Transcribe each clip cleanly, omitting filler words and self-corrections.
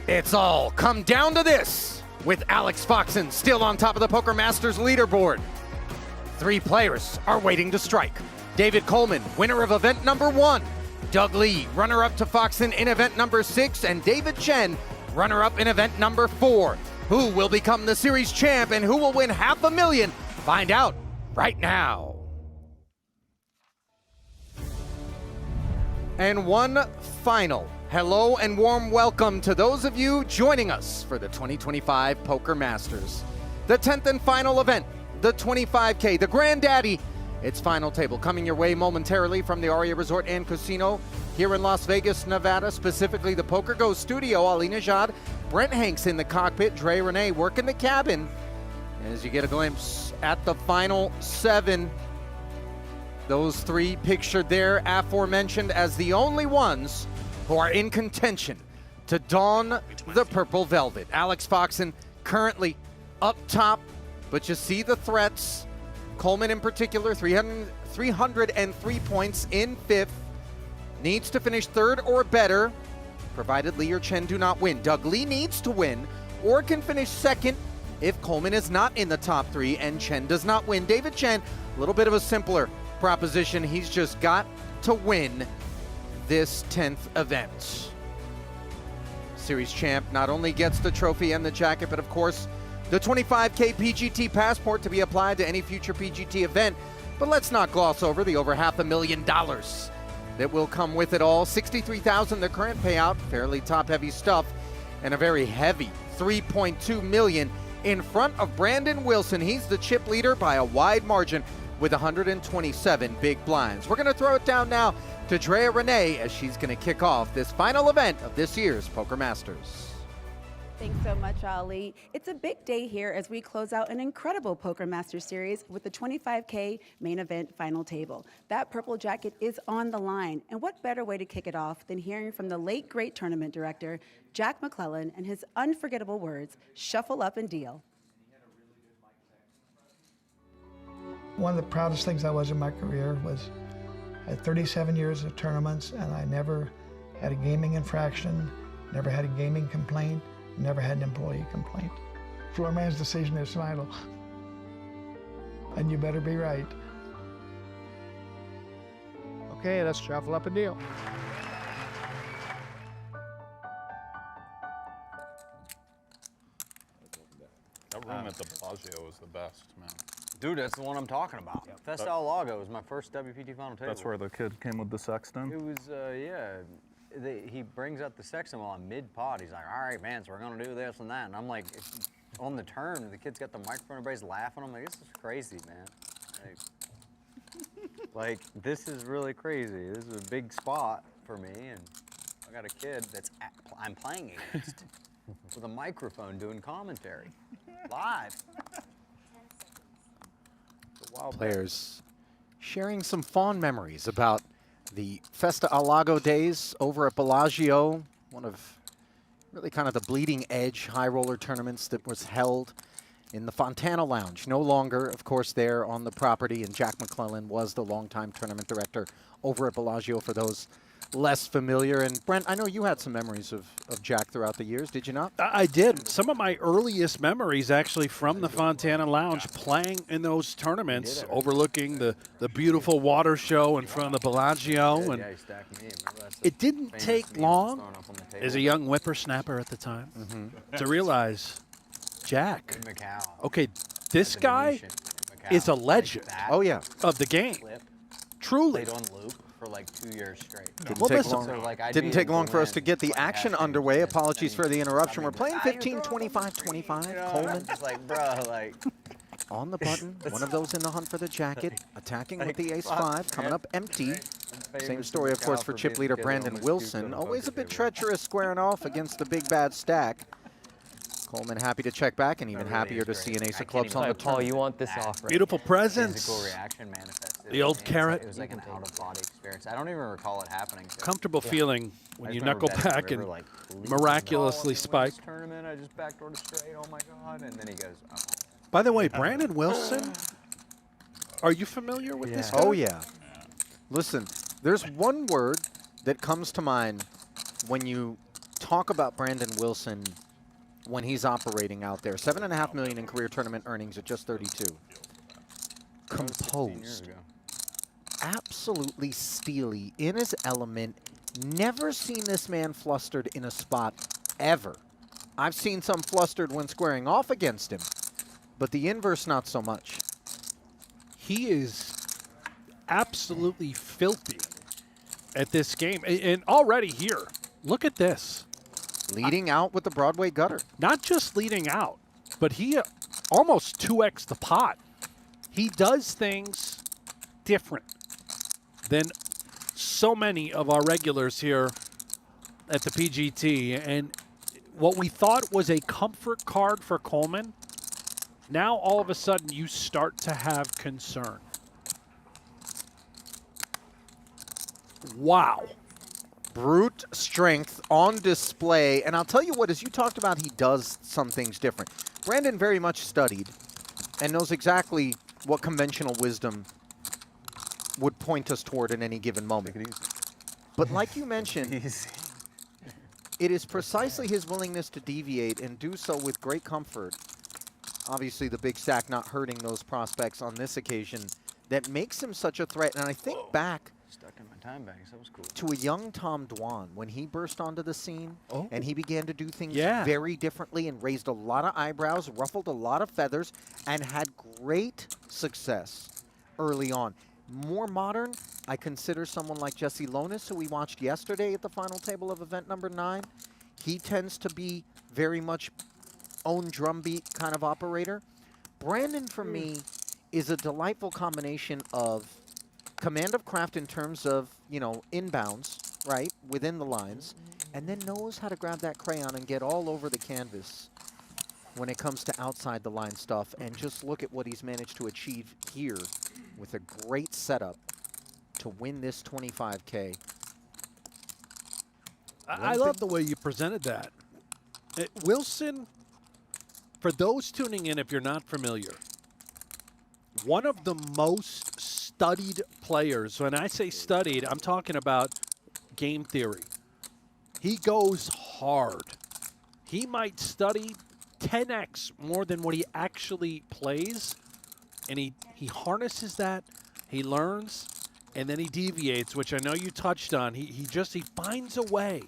It's all come down to this, with Alex Foxen still on top of the Poker Masters leaderboard. 3 players are waiting to strike. David Coleman, winner of event number 1. Doug Lee, runner-up to Foxen in event number 6. And David Chen, runner-up in event number 4. Who will become the series champ and who will win $500,000? Find out right now. And one final hello and warm welcome to those of you joining us for the 2025 Poker Masters. The 10th and final event, the 25K, the granddaddy. Its final table coming your way momentarily from the Aria Resort and Casino here in Las Vegas, Nevada, specifically the PokerGO studio. Ali Najad, Brent Hanks in the cockpit, Dre Renee working the cabin. As you get a glimpse at the final 7, those 3 pictured there, aforementioned as the only ones who are in contention to don the purple velvet. Alex Foxen currently up top, but you see the threats. Coleman in particular, 303 points in 5th. Needs to finish 3rd or better, provided Lee or Chen do not win. Doug Lee needs to win or can finish 2nd if Coleman is not in the top 3 and Chen does not win. David Chen, a little bit of a simpler proposition. He's just got to win this 10th event. Series champ not only gets the trophy and the jacket, but of course, the 25K PGT Passport to be applied to any future PGT event. But let's not gloss over the over $500,000 that will come with it all. $63,000 the current payout, fairly top-heavy stuff, and a very heavy $3.2 million in front of Brandon Wilson. He's the chip leader by a wide margin with 127 big blinds. We're going to throw it down now to Drea Renee as she's going to kick off this final event of this year's Poker Masters. Thanks so much, Ali. It's a big day here as we close out an incredible Poker Masters series with the 25K main event final table. That purple jacket is on the line, and what better way to kick it off than hearing from the late great tournament director, Jack McClellan, and his unforgettable words, shuffle up and deal. One of the proudest things I was in my career was I had 37 years of tournaments, and I never had a gaming infraction, never had a gaming complaint, never had an employee complaint. Floor man's decision is final, and you better be right. Okay, let's shuffle up a deal. That room at the Bellagio was the best, man. Dude, that's the one I'm talking about. Yep. Festa El Lago was my first WPT final table. That's where the kid came with the sexton? It was, yeah. He brings out the sexton while I'm mid-pod. He's like, all right, man, so we're going to do this and that. And I'm like, on the turn, the kid's got the microphone, everybody's laughing. I'm like, this is crazy, man. Like, this is really crazy. This is a big spot for me. And I got a kid I'm playing against with a microphone doing commentary live. Players sharing some fond memories about the Festa Al Lago days over at Bellagio, one of really kind of the bleeding edge high roller tournaments that was held in the Fontana Lounge. No longer, of course, there on the property, and Jack McClellan was the longtime tournament director over at Bellagio for those less familiar. And Brent, I know you had some memories of Jack throughout the years, did you not? I did. Some of my earliest memories actually from the Fontana Lounge, playing in those tournaments, overlooking the beautiful water show in front of the Bellagio. And it didn't take long, as a young whippersnapper at the time, to realize, Jack, okay, this guy is a legend of the game. Truly. Played on loop for like 2 years straight. Didn't take long for us to get the action underway. Apologies for the interruption. We're playing 15, 25, 25. Coleman. It's like, bro, like. On the button, one of those in the hunt for the jacket, attacking with the ace-5, coming up empty. Same story, of course, for chip leader Brandon Wilson. Always a bit treacherous squaring off against the big bad stack. Coleman happy to check back, and even happier to see an ace of clubs on the turn. Paul, you want this off, right? Beautiful presence. Reaction manifested. The old carrot. It was like an out-of-body experience. I don't even recall it happening. Comfortable feeling when you knuckle back and miraculously spike. Tournament, I just backdoored straight. Oh my God! And then he goes. Oh. By the way, Brandon Wilson, are you familiar with this guy? Oh yeah. Listen, there's one word that comes to mind when you talk about Brandon Wilson when he's operating out there. $7.5 million in career tournament earnings at just 32. Composed. Absolutely steely, in his element. Never seen this man flustered in a spot, ever. I've seen some flustered when squaring off against him, but the inverse not so much. He is absolutely filthy at this game. And already here, look at this. Leading out with the Broadway gutter. Not just leading out, but he almost 2x the pot. He does things different than so many of our regulars here at the PGT. And what we thought was a comfort card for Coleman, now all of a sudden you start to have concern. Wow. Brute strength on display. And I'll tell you what, as you talked about, he does some things different. Brandon very much studied and knows exactly what conventional wisdom would point us toward in any given moment. But like you mentioned, it is precisely his willingness to deviate and do so with great comfort. Obviously, the big stack not hurting those prospects on this occasion that makes him such a threat. And I think back Stuck in my time banks. That was cool. to a young Tom Dwan when he burst onto the scene and he began to do things Yeah. very differently and raised a lot of eyebrows, ruffled a lot of feathers, and had great success early on. More modern, I consider someone like Jesse Lonis, who we watched yesterday at the final table of event number 9. He tends to be very much own drumbeat kind of operator. Brandon, for me, is a delightful combination of command of craft in terms of, you know, inbounds, right, within the lines, and then knows how to grab that crayon and get all over the canvas when it comes to outside the line stuff. And just look at what he's managed to achieve here with a great setup to win this 25K. I love the way you presented that. Wilson, for those tuning in, if you're not familiar, one of the most studied players. When I say studied, I'm talking about game theory. He goes hard. He might study 10x more than what he actually plays, and he harnesses that, he learns, and then he deviates, which I know you touched on. He finds a way.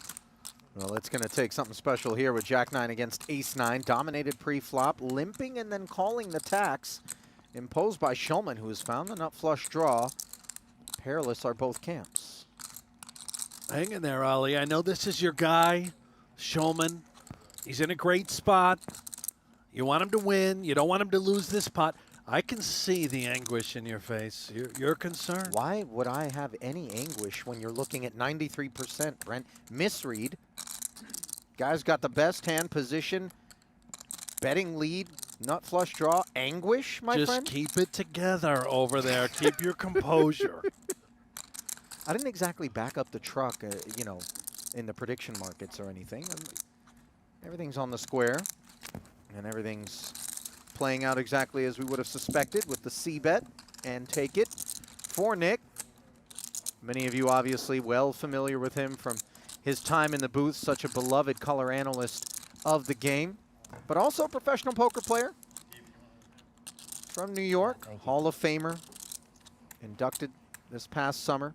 Well, it's going to take something special here with Jack-9 against Ace-9. Dominated pre-flop, limping and then calling the tax. Imposed by Schulman, who has found the nut flush draw. Perilous are both camps. Hang in there, Ali. I know this is your guy, Schulman. He's in a great spot. You want him to win. You don't want him to lose this pot. I can see the anguish in your face. You're concerned. Why would I have any anguish when you're looking at 93%, Brent? Misread. Guy's got the best hand position. Betting lead. Nut flush draw. Anguish, my friend? Just keep it together over there. Keep your composure. I didn't exactly back up the truck, you know, in the prediction markets or anything. Everything's on the square, and everything's playing out exactly as we would have suspected with the C-bet and take it for Nick. Many of you obviously well familiar with him from his time in the booth, such a beloved color analyst of the game, but also a professional poker player from New York, Hall of Famer, inducted this past summer.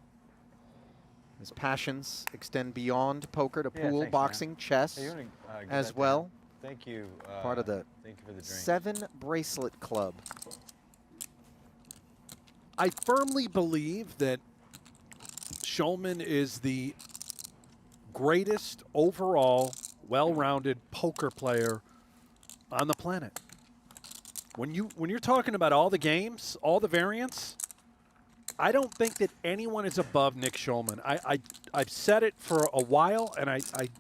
His passions extend beyond poker to pool, thanks, boxing, man. chess Hey, you wanna, get as that well. down? Thank you. Part of the thank you for the drink. 7 Bracelet Club. I firmly believe that Schulman is the greatest overall well-rounded poker player on the planet. When you're talking about all the games, all the variants, I don't think that anyone is above Nick Schulman. I've said it for a while, and I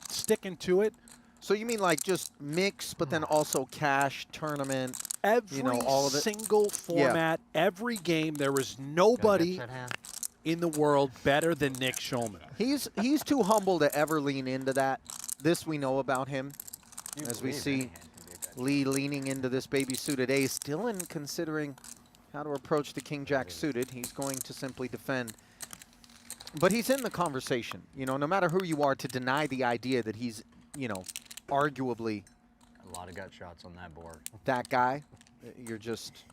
sticking to it. So you mean like just mix, but then also cash, tournament, Every you know, all of it? single format, every game, there is nobody in the world better than Nick Schulman. He's too humble to ever lean into that. This we know about him. As we see Lee leaning into this baby suited ace. Dylan considering how to approach the king-jack suited. He's going to simply defend. But he's in the conversation. You know, no matter who you are, to deny the idea that he's you know, arguably A lot of gut shots on that board. that guy, you're just.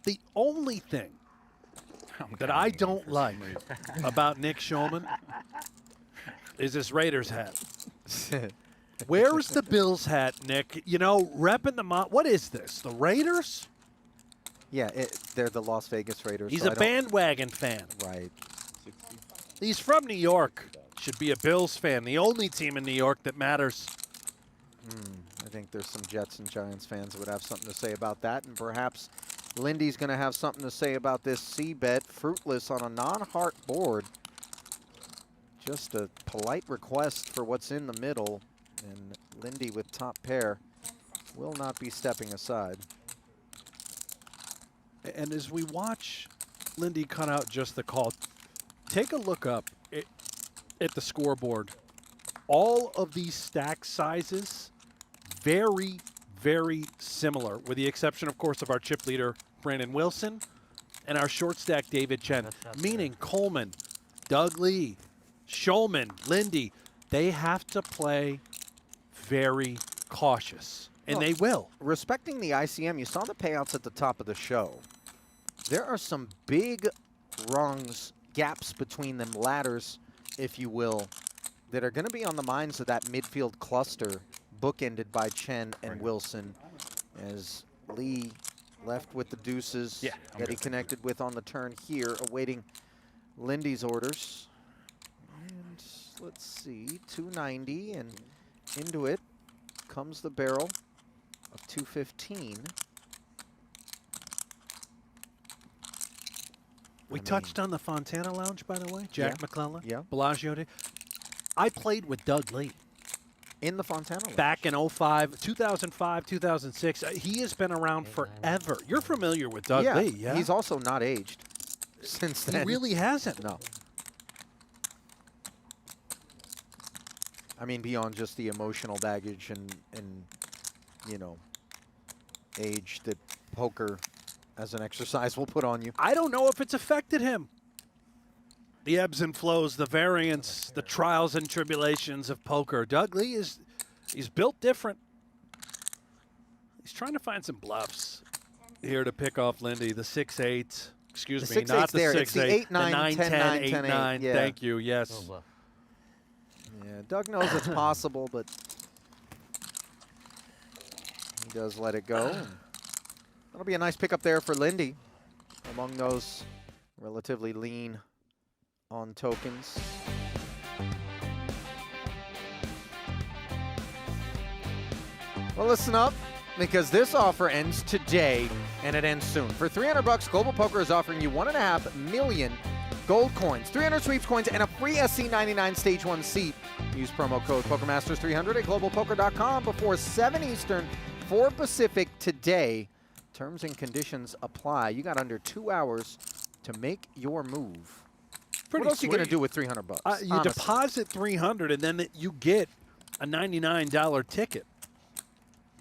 The only thing that I don't like about Nick Schulman is this Raiders hat. Where's the Bills hat, Nick? You know, repping the what is this? The Raiders? Yeah, they're the Las Vegas Raiders. He's so a bandwagon fan. Right. He's from New York. Should be a Bills fan. The only team in New York that matters. I think there's some Jets and Giants fans that would have something to say about that, and perhaps Lindy's going to have something to say about this C-bet. Fruitless on a non-heart board. Just a polite request for what's in the middle, and Lindy with top pair will not be stepping aside. And as we watch Lindy cut out just the call, take a look up at the scoreboard. All of these stack sizes, very, very similar, with the exception, of course, of our chip leader, Brandon Wilson, and our short stack, David Chen, meaning Coleman, Doug Lee, Schulman, Lindy, they have to play very cautious, and they will. Respecting the ICM, you saw the payouts at the top of the show. There are some big rungs, gaps between them, ladders, if you will, that are going to be on the minds of that midfield cluster, bookended by Chen and Wilson, as Lee left with the deuces that he connected with on the turn here, awaiting Lindy's orders. And let's see, 290, and into it comes the barrel of 215. We touched on the Fontana Lounge, by the way. Jack McClellan. Yeah. Bellagio did. I played with Doug Lee. In the Fontana Lounge. Back in 05, 2005, 2006. He has been around forever. You're familiar with Doug Lee, yeah? He's also not aged since then. He really hasn't. No. I mean, beyond just the emotional baggage and you know, age that poker as an exercise will put on you. I don't know if it's affected him. The ebbs and flows, the variance, the trials and tribulations of poker. Doug Lee he's built different. He's trying to find some bluffs here to pick off Lindy. The 6-8, excuse me, not the 6-8, the 8-9, the 9-10, 10-9, 8-9. yeah. Thank you, yes. Yeah, Doug knows it's possible, but he does let it go. That'll be a nice pickup there for Lindy among those relatively lean on tokens. Well, listen up, because this offer ends today and it ends soon. For $300, Global Poker is offering you 1.5 million gold coins, 300 sweeps coins, and a free SC99 Stage 1 seat. Use promo code PokerMasters300 at globalpoker.com before 7 Eastern, 4 Pacific today. Terms and conditions apply. You got under 2 hours to make your move. What else are you going to do with $300? You deposit $300 and then you get a $99 ticket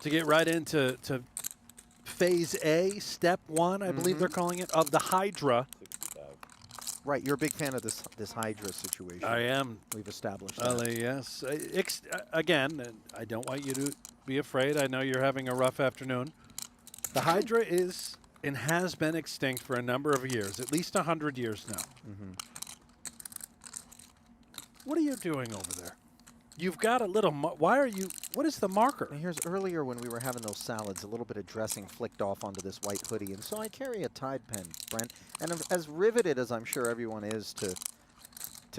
to get right into Phase A, Step 1, I believe they're calling it, of the Hydra. Right, you're a big fan of this Hydra situation. I am. We've established that. Yes. Again, I don't want you to be afraid. I know you're having a rough afternoon. The Hydra is and has been extinct for a number of years, at least 100 years now. What are you doing over there? You've got a little, why are you, what is the marker? And here's earlier when we were having those salads, a little bit of dressing flicked off onto this white hoodie. And so I carry a Tide pen, Brent. And as riveted as I'm sure everyone is to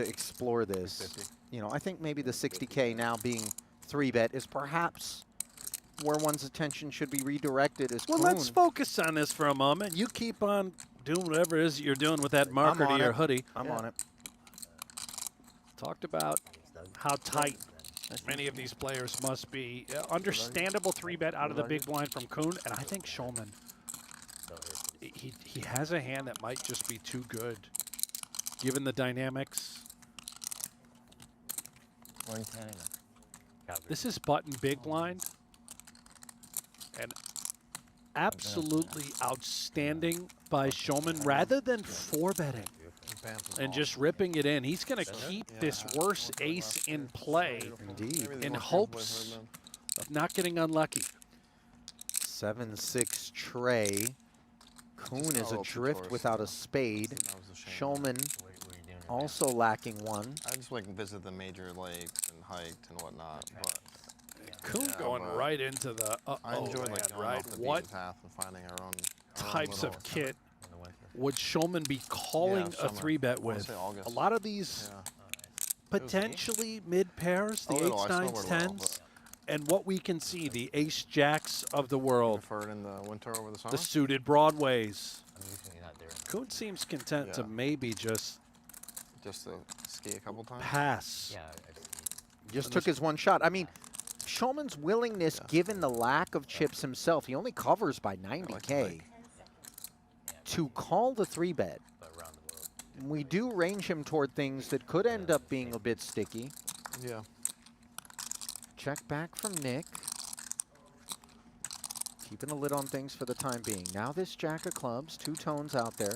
explore this, you know, I think maybe the 60K now being 3-bet is perhaps where one's attention should be redirected as Well, Koon. let's focus on this for a moment. You keep on doing whatever it is you're doing with that marker to your hoodie. I'm on it. Talked about how tight many of these players must be. Understandable 3-bet out of the big blind from Koon, and I think Schulman, he has a hand that might just be too good, given the dynamics. This is button big blind, and absolutely outstanding by Schulman rather than 4-betting. and just ripping it in. He's going to keep this worse ace in play Indeed. in hopes of not getting unlucky. 7-6 Trey. Koon is adrift without a spade. Schulman also lacking one. I just like visit the major lakes and hiked and whatnot. But Koon going right into the I enjoy like going right. off the What beaten path and finding our own types little- of kit would Schulman be calling a summer. 3-bet I wanna with? say August. A lot of these Yeah. potentially mid pairs, the A little, 8s, I 9s, snowboard well, 10s, and what we can see, the ace jacks of the world, Deferred in the winter over the summer. the suited Broadways. Koon seems content to Yeah. maybe just Just to ski a couple times. pass. Just took his one shot. I mean, Schulman's willingness, given the lack of chips himself, he only covers by 90K, to call the 3-bet. We do range him toward things that could end up being a bit sticky. Yeah. Check back from Nick. Keeping a lid on things for the time being. Now this jack of clubs, 2 tones out there.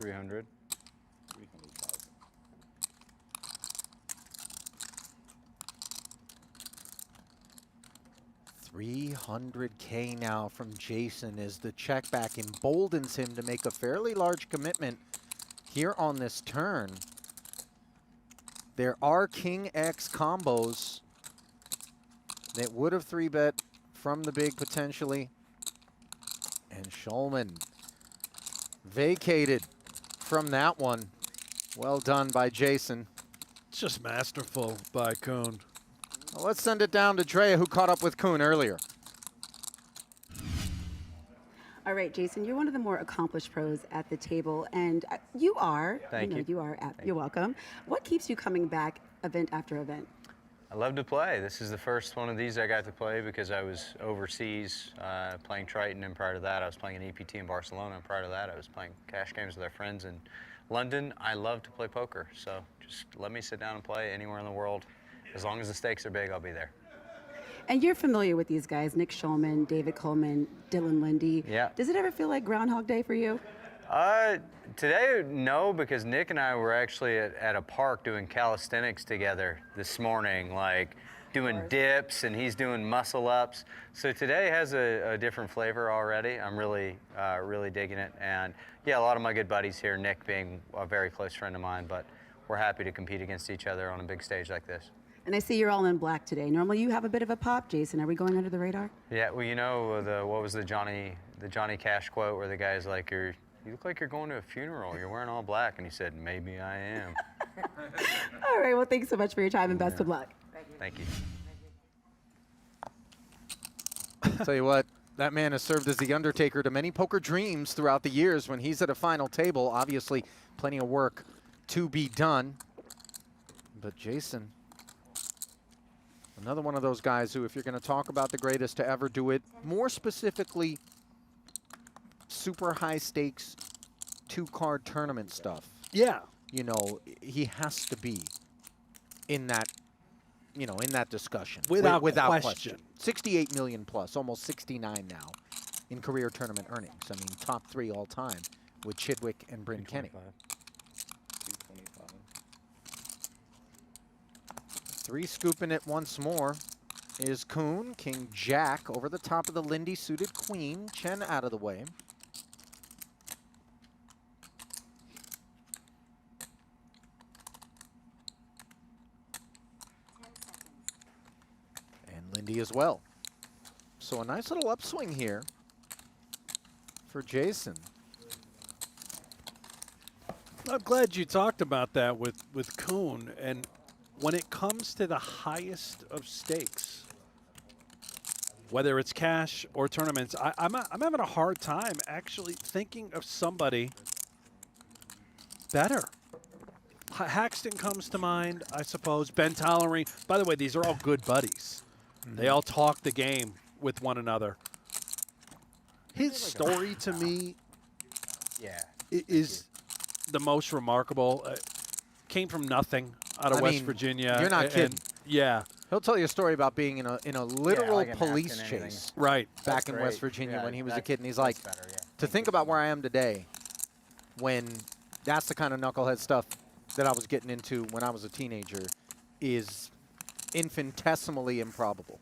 $300. 300K now from Jason as the check back emboldens him to make a fairly large commitment here on this turn. There are King X combos that would have 3-bet from the big potentially. And Schulman vacated from that one. Well done by Jason. It's just masterful by Koon. Well, let's send it down to Drea, who caught up with Koon earlier. All right, Jason, you're one of the more accomplished pros at the table, and you are. Thank you. You are. You're welcome. What keeps you coming back event after event? I love to play. This is the first one of these I got to play because I was overseas playing Triton, and prior to that I was playing an EPT in Barcelona, and prior to that I was playing cash games with our friends in London. I love to play poker, so just let me sit down and play anywhere in the world. As long as the stakes are big, I'll be there. And you're familiar with these guys, Nick Schulman, David Coleman, Dylan Linde. Yeah. Does it ever feel like Groundhog Day for you? Today, no, because Nick and I were actually at a park doing calisthenics together this morning, like doing dips, and he's doing muscle ups. So today has a different flavor already. I'm really digging it. And yeah, a lot of my good buddies here, Nick being a very close friend of mine, but we're happy to compete against each other on a big stage like this. And I see you're all in black today. Normally you have a bit of a pop, Jason. Are we going under the radar? Yeah, well, you know, what was the Johnny Cash quote where the guy's like, you look like you're going to a funeral. You're wearing all black. And he said, maybe I am. All right, well, thanks so much for your time and best of luck. Thank you. Tell you what, that man has served as the undertaker to many poker dreams throughout the years. When he's at a final table, obviously plenty of work to be done. But Jason, another one of those guys who, if you're going to talk about the greatest to ever do it, more specifically super high stakes 2-card tournament stuff. Yeah. You know, he has to be in that, you know, in that discussion. Without question. question. 68 million plus, almost 69 now in career tournament earnings. I mean, top 3 all time with Chidwick and Bryn Kenny. 3 scooping it once more is Koon, King Jack over the top of the Linde suited queen. Chen out of the way. And Linde as well. So a nice little upswing here for Jason. I'm glad you talked about that with Koon. And when it comes to the highest of stakes, whether it's cash or tournaments, I'm having a hard time actually thinking of somebody better. Haxton comes to mind, I suppose. Ben Tollery. By the way, these are all good buddies. They all talk the game with one another. His story to me Yeah. is the most remarkable. Came from nothing out of I West mean, Virginia. you're not and- kidding. Yeah, He'll tell you a story about being in a literal like a police napkin, anything. chase right. back in Great. West Virginia Yeah, when he was a that- kid, and he's that's like, better, yeah. to think about where I am today, when that's the kind of knucklehead stuff that I was getting into when I was a teenager, is infinitesimally improbable.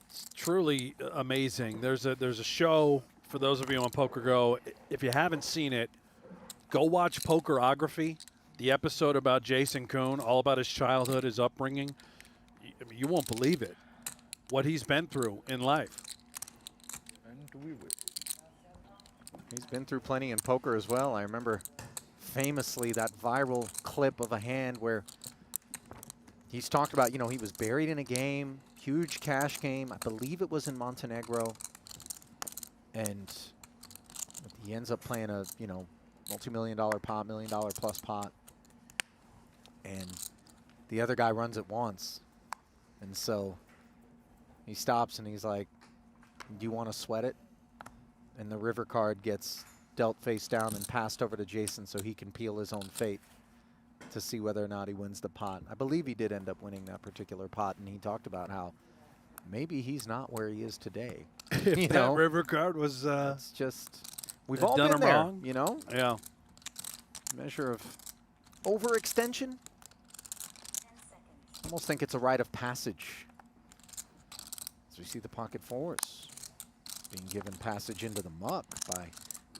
It's truly amazing. There's a show for those of you on PokerGO. If you haven't seen it, go watch Pokerography, the episode about Jason Koon, all about his childhood, his upbringing. You won't believe it, what he's been through in life. He's been through plenty in poker as well. I remember famously that viral clip of a hand where he's talked about, you know, he was buried in a game, huge cash game. I believe it was in Montenegro. And he ends up playing a, you know, multi-million-dollar pot, $1 million plus pot. And the other guy runs it once. And so he stops and he's like, do you want to sweat it? And the river card gets dealt face down and passed over to Jason so he can peel his own fate to see whether or not he wins the pot. I believe he did end up winning that particular pot, and he talked about how maybe he's not where he is today. If You that know? river card was, It's just, we've all done been him there, wrong. you know? yeah. Measure of overextension. Almost think it's a rite of passage. As we see the pocket fours being given passage into the muck by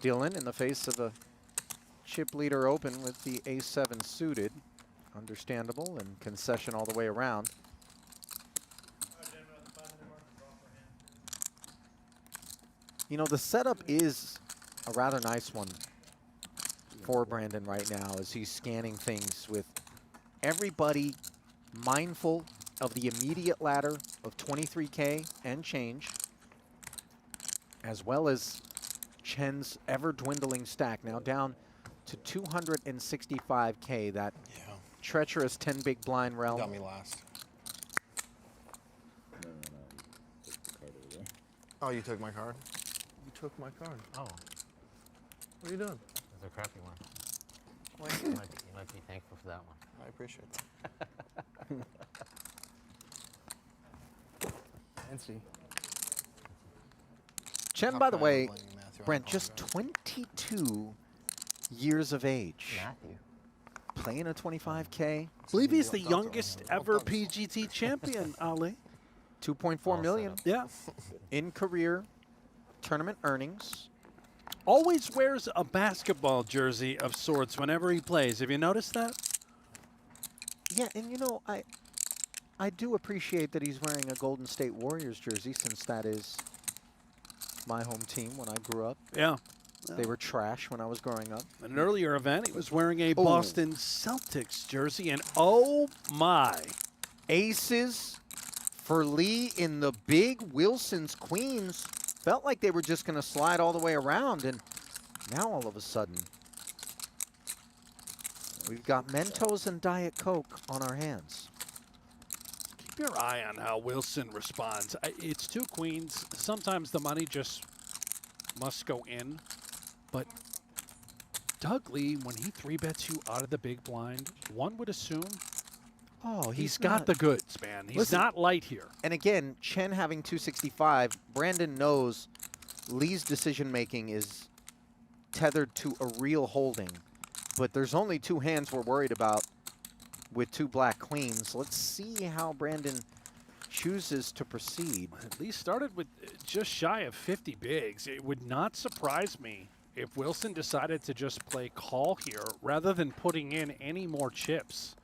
Dylan in the face of a chip leader open with the ace-7 suited. Understandable and concession all the way around. You know, the setup is a rather nice one for Brandon right now as he's scanning things with everybody mindful of the immediate ladder of 23K and change, as well as Chen's ever-dwindling stack, now down to 265K, that treacherous 10 big blind realm. Got me last. Oh, you took my card? You took my card. Oh, What are you doing? that's a crappy one. You might be thankful for that one. I appreciate that. Fancy. Chen, Not by the bad, way, blaming Matthew, I Brent, just apologize. 22 years of age, Matthew. playing a 25K, I believe he's the youngest ever PGT champion, Ali. 2.4 million Yeah. in career tournament earnings. Always wears a basketball jersey of sorts whenever he plays. Have you noticed that? Yeah, and you know, I do appreciate that he's wearing a Golden State Warriors jersey, since that is my home team when I grew up. Yeah. They were trash when I was growing up. At an earlier event, he was wearing a Boston Celtics jersey, and oh my. Aces for Lee in the big Wilson's Queens. Felt like they were just going to slide all the way around, and now all of a sudden, we've got Mentos and Diet Coke on our hands. Keep your eye on how Wilson responds. It's two queens. Sometimes the money just must go in. But Doug Lee, when he 3-bets you out of the big blind, one would assume Oh, he's got the goods, man. He's not light here. And again, Chen having 265, Brandon knows Lee's decision-making is tethered to a real holding. But there's only two hands we're worried about with two black queens. Let's see how Brandon chooses to proceed. Lee started with just shy of 50 bigs. It would not surprise me if Wilson decided to just play call here rather than putting in any more chips.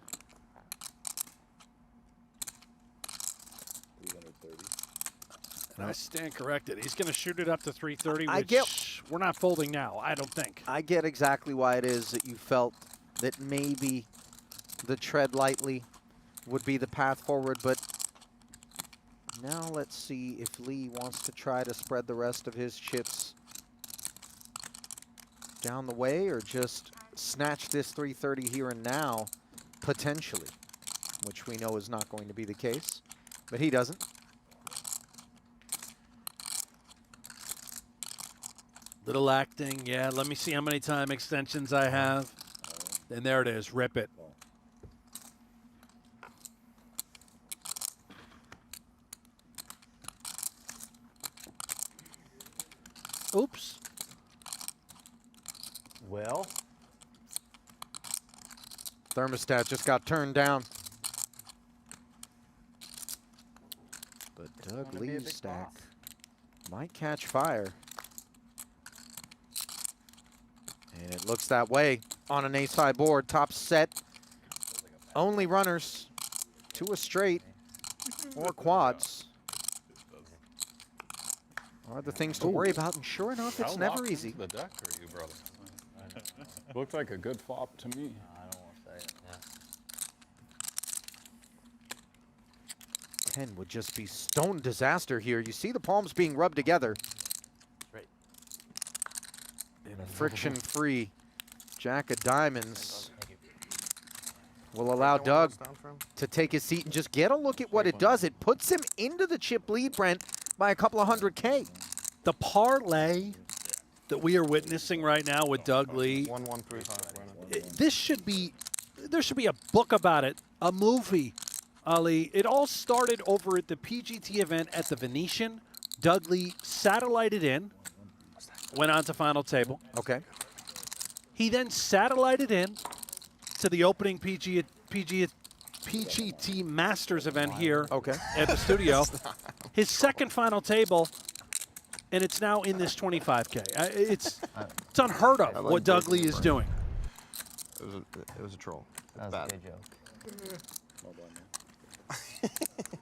And I stand corrected. He's going to shoot it up to 330, which we're not folding now, I don't think. I get exactly why it is that you felt that maybe the tread lightly would be the path forward, but now let's see if Lee wants to try to spread the rest of his chips down the way or just snatch this 330 here and now, potentially, which we know is not going to be the case, but he doesn't. Little acting, yeah. Let me see how many time extensions I have. And there it is. Rip it. Oops. Well, Thermostat just got turned down. But Doug gonna be a Lee's big stack boss. might catch fire. And it looks that way on an ace-high board. Top set. Only runners. 2 a straight or quads are the things to worry about. And sure enough, it's How never locked easy. into the deck are you, brother? Looked like a good flop to me. I don't want to say it. Yeah. 10 would just be stone disaster here. You see the palms being rubbed together. Right. And a friction-free jack of diamonds will allow Doug to take his seat and just get a look at what it does. It puts him into the chip lead, Brent, by a couple of $100K. The parlay that we are witnessing right now with Doug Lee, 1-1 3-5. there should be a book about it, a movie, Ali. It all started over at the PGT event at the Venetian. Doug Lee satellited in, went on to final table. Okay. He then satellited in to the opening PGT Masters event here Okay. at the studio. His second final table, and it's now in this 25K. It's unheard of what Doug Lee is doing. It was a troll. That was Bad. a good joke.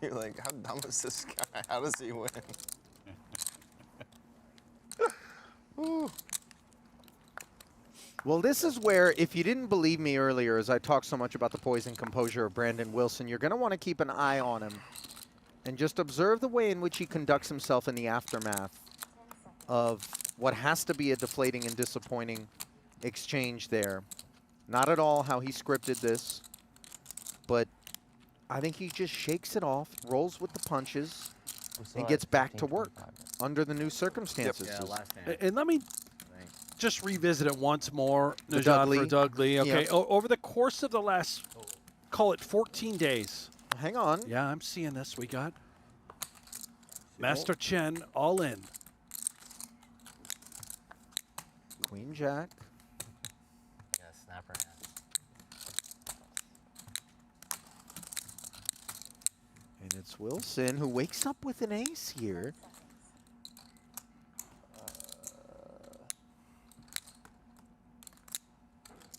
You're like, how dumb is this guy? How does he win? Well, this is where, if you didn't believe me earlier, as I talked so much about the poise and composure of Brandon Wilson, you're going to want to keep an eye on him and just observe the way in which he conducts himself in the aftermath of what has to be a deflating and disappointing exchange there. Not at all how he scripted this, but I think he just shakes it off, rolls with the punches, and gets back to work under the new circumstances. Yeah, last hand. And let me just revisit it once more, For Najat, Doug for Lee. Doug Lee. Okay, Yeah. over the course of the last, call it 14 days. Hang on. Yeah, I'm seeing this. We got Master Chen all in. Queen Jack. Yeah, snapper hand. And it's Wilson who wakes up with an ace here.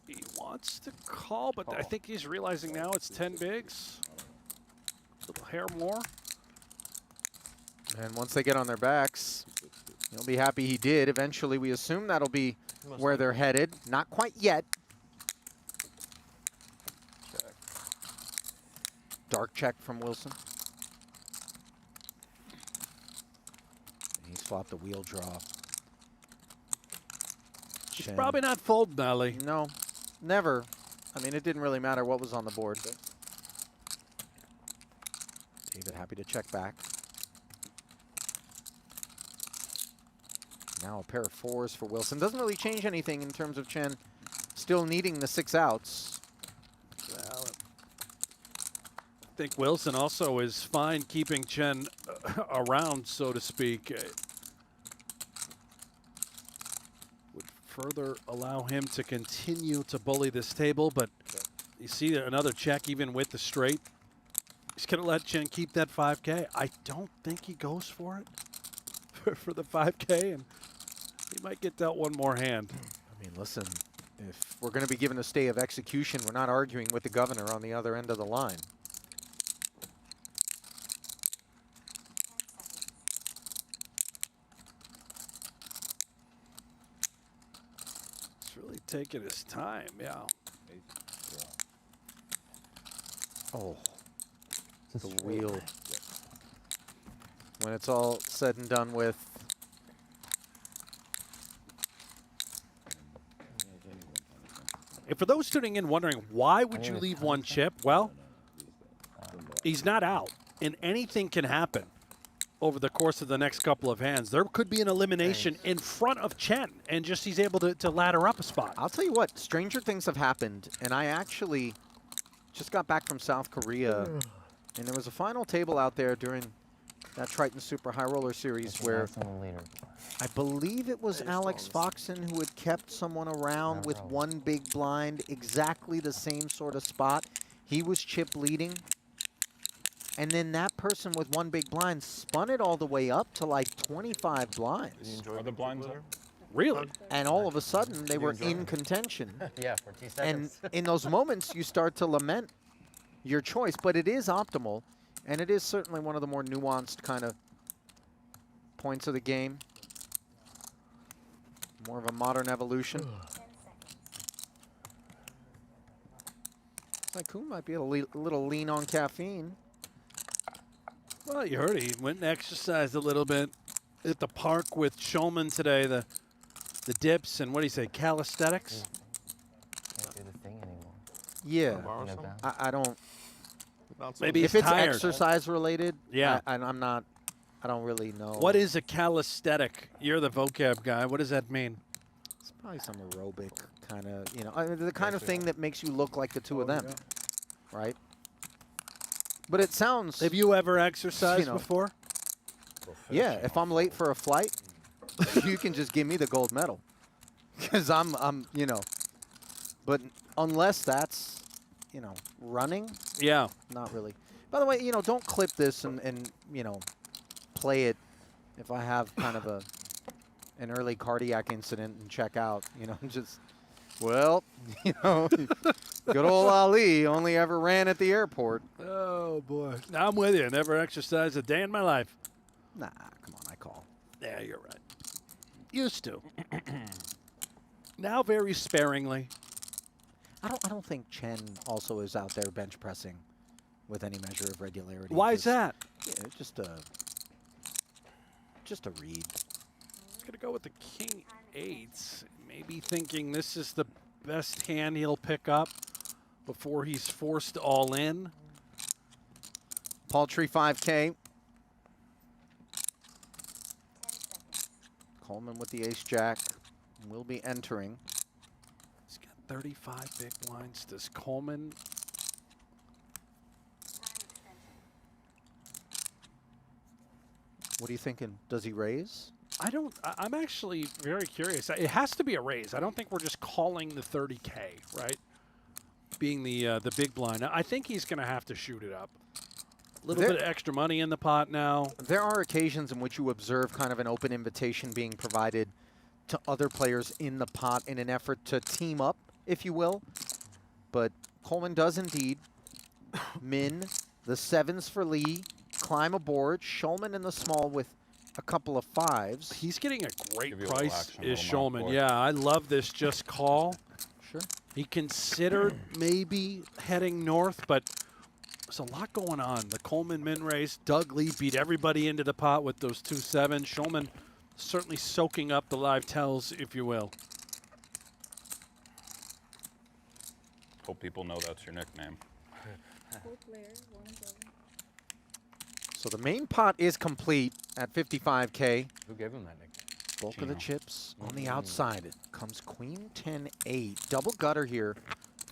He wants to call, but I think he's realizing now it's 10 bigs. A little hair more. And once they get on their backs, he'll be happy he did. Eventually, we assume that'll be where they're headed. Not quite yet. Check. Dark check from Wilson. He swapped the wheel draw. He's Chen. probably not folding, Ali. No, never. I mean, it didn't really matter what was on the board. David happy to check back. Now a pair of fours for Wilson. Doesn't really change anything in terms of Chen still needing the 6 outs. Well, I think Wilson also is fine keeping Chen around, so to speak. Would further allow him to continue to bully this table, but you see another check even with the straight. He's going to let Chen keep that 5K. I don't think he goes for it for the 5K, and he might get dealt one more hand. I mean, listen, if we're going to be given a stay of execution, we're not arguing with the governor on the other end of the line. He's really taking his time, yeah. Oh, the wheel. When it's all said and done with, And for those tuning in wondering, why would you leave one chip? Well, he's not out, and anything can happen. over the course of the next couple of hands, there could be an elimination in front of Chen, and just he's able to ladder up a spot. I'll tell you what, stranger things have happened, and I actually just got back from South Korea, and there was a final table out there during that Triton Super High Roller Series where I believe it was Alex Foxen who had kept someone around with one big blind, exactly the same sort of spot. He was chip leading. And then that person with one big blind spun it all the way up to like 25 blinds. Are the blinds up? Really? And all of a sudden, they were in contention. Yeah, for 2 And seconds. in those moments, you start to lament your choice. But it is optimal, and it is certainly one of the more nuanced kind of points of the game. More of a modern evolution. Like Koon might be a little lean on caffeine. Well, you heard it. He went and exercised a little bit at the park with Schulman today. The dips and what do you say, calisthenics? Can't do the thing anymore. Yeah, Borrow some? I don't. Maybe If he's it's tired. exercise related, Yeah. I'm not. I don't really know. What is a calisthenic? You're the vocab guy. What does that mean? It's probably some aerobic kind of, the kind of thing that makes you look like the two of them, right? But it sounds. Have you ever exercised before? Yeah, if I'm late for a flight, you can just give me the gold medal, because I'm. But unless that's, running, Yeah. not really. By the way, don't clip this and play it if I have kind of an early cardiac incident and check out. Just, well, good old Ali only ever ran at the airport. Oh, boy. I'm with you. Never exercised a day in my life. Nah, come on, I call. Yeah, you're right. Used to. Now very sparingly. I don't think Chen also is out there bench pressing with any measure of regularity. Why is that? Yeah, just a read. He's going to go with the king eights. Maybe thinking this is the best hand he'll pick up before he's forced all in. Paltry 5K. Coleman with the ace-jack will be entering. He's got 35 big blinds. Does Coleman... What are you thinking? Does he raise? I'm actually very curious. It has to be a raise. I don't think we're just calling the 30K, right? Being the big blind. I think he's going to have to shoot it up. A little bit of extra money in the pot now. There are occasions in which you observe kind of an open invitation being provided to other players in the pot in an effort to team up, if you will. But Coleman does indeed min the sevens for Lee, climb aboard. Schulman in the small with a couple of fives. He's getting a great Give you a little price, action, is little mount Schulman. boy. Yeah, I love this just call. Sure. He considered maybe heading north, but there's a lot going on. The Coleman min race. Doug Lee beat everybody into the pot with those 2-7. Schulman certainly soaking up the live tells, if you will. Hope people know that's your nickname. So the main pot is complete at 55K. Who gave him that nickname? Bulk of the chips on the outside. It comes queen 10-8. Double gutter here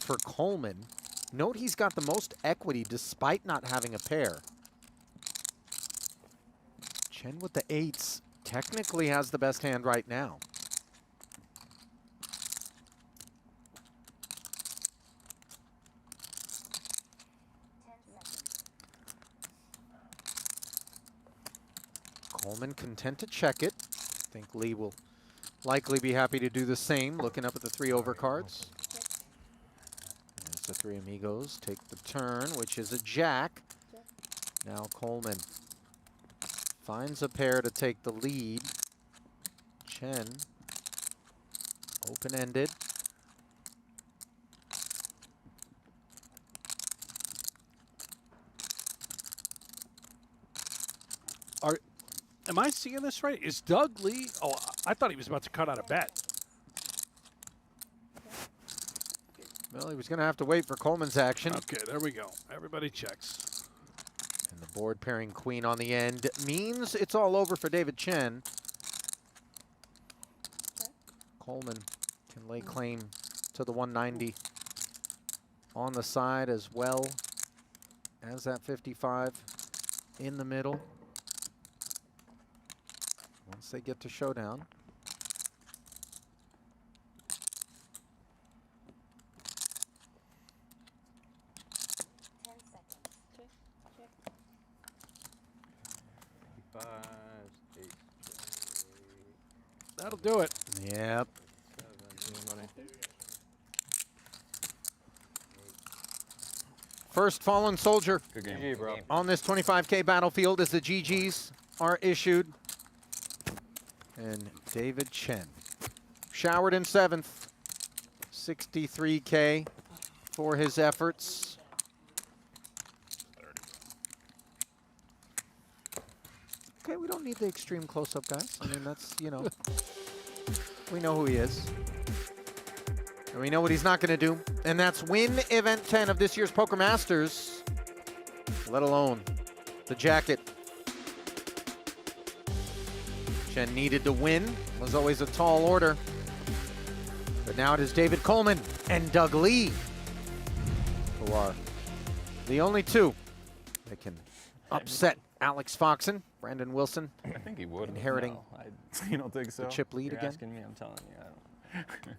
for Coleman. Note he's got the most equity despite not having a pair. Chen with the eights technically has the best hand right now. Coleman content to check it. I think Lee will likely be happy to do the same, looking up at the 3 overcards. There's the 3 amigos. Take the turn, which is a jack. Now Coleman finds a pair to take the lead. Chen, open-ended. Am I seeing this right? Is Doug Lee? Oh, I thought he was about to cut out a bet. Well, he was going to have to wait for Coleman's action. Okay, there we go. Everybody checks. And the Board pairing queen on the end means it's all over for David Chen. Coleman can lay claim to the 190 on the side as well as that 55 in the middle. Once they get to showdown. That'll do it. Yep. First fallen soldier Good game. GG, bro. on this 25K battlefield as the GGs are issued. And David Chen showered in 7th, 63K for his efforts. Okay, we don't need the extreme close-up, guys. I mean, that's, you know, we know who he is. And we know what he's not going to do. And that's win event 10 of this year's Poker Masters, let alone the jacket. Chen needed to win, was always a tall order. But now it is David Coleman and Doug Lee who are the only two that can upset Alex Foxen. Brandon Wilson I think he would. inheriting You don't think so? the chip lead You're again. asking me, I'm telling you. I don't.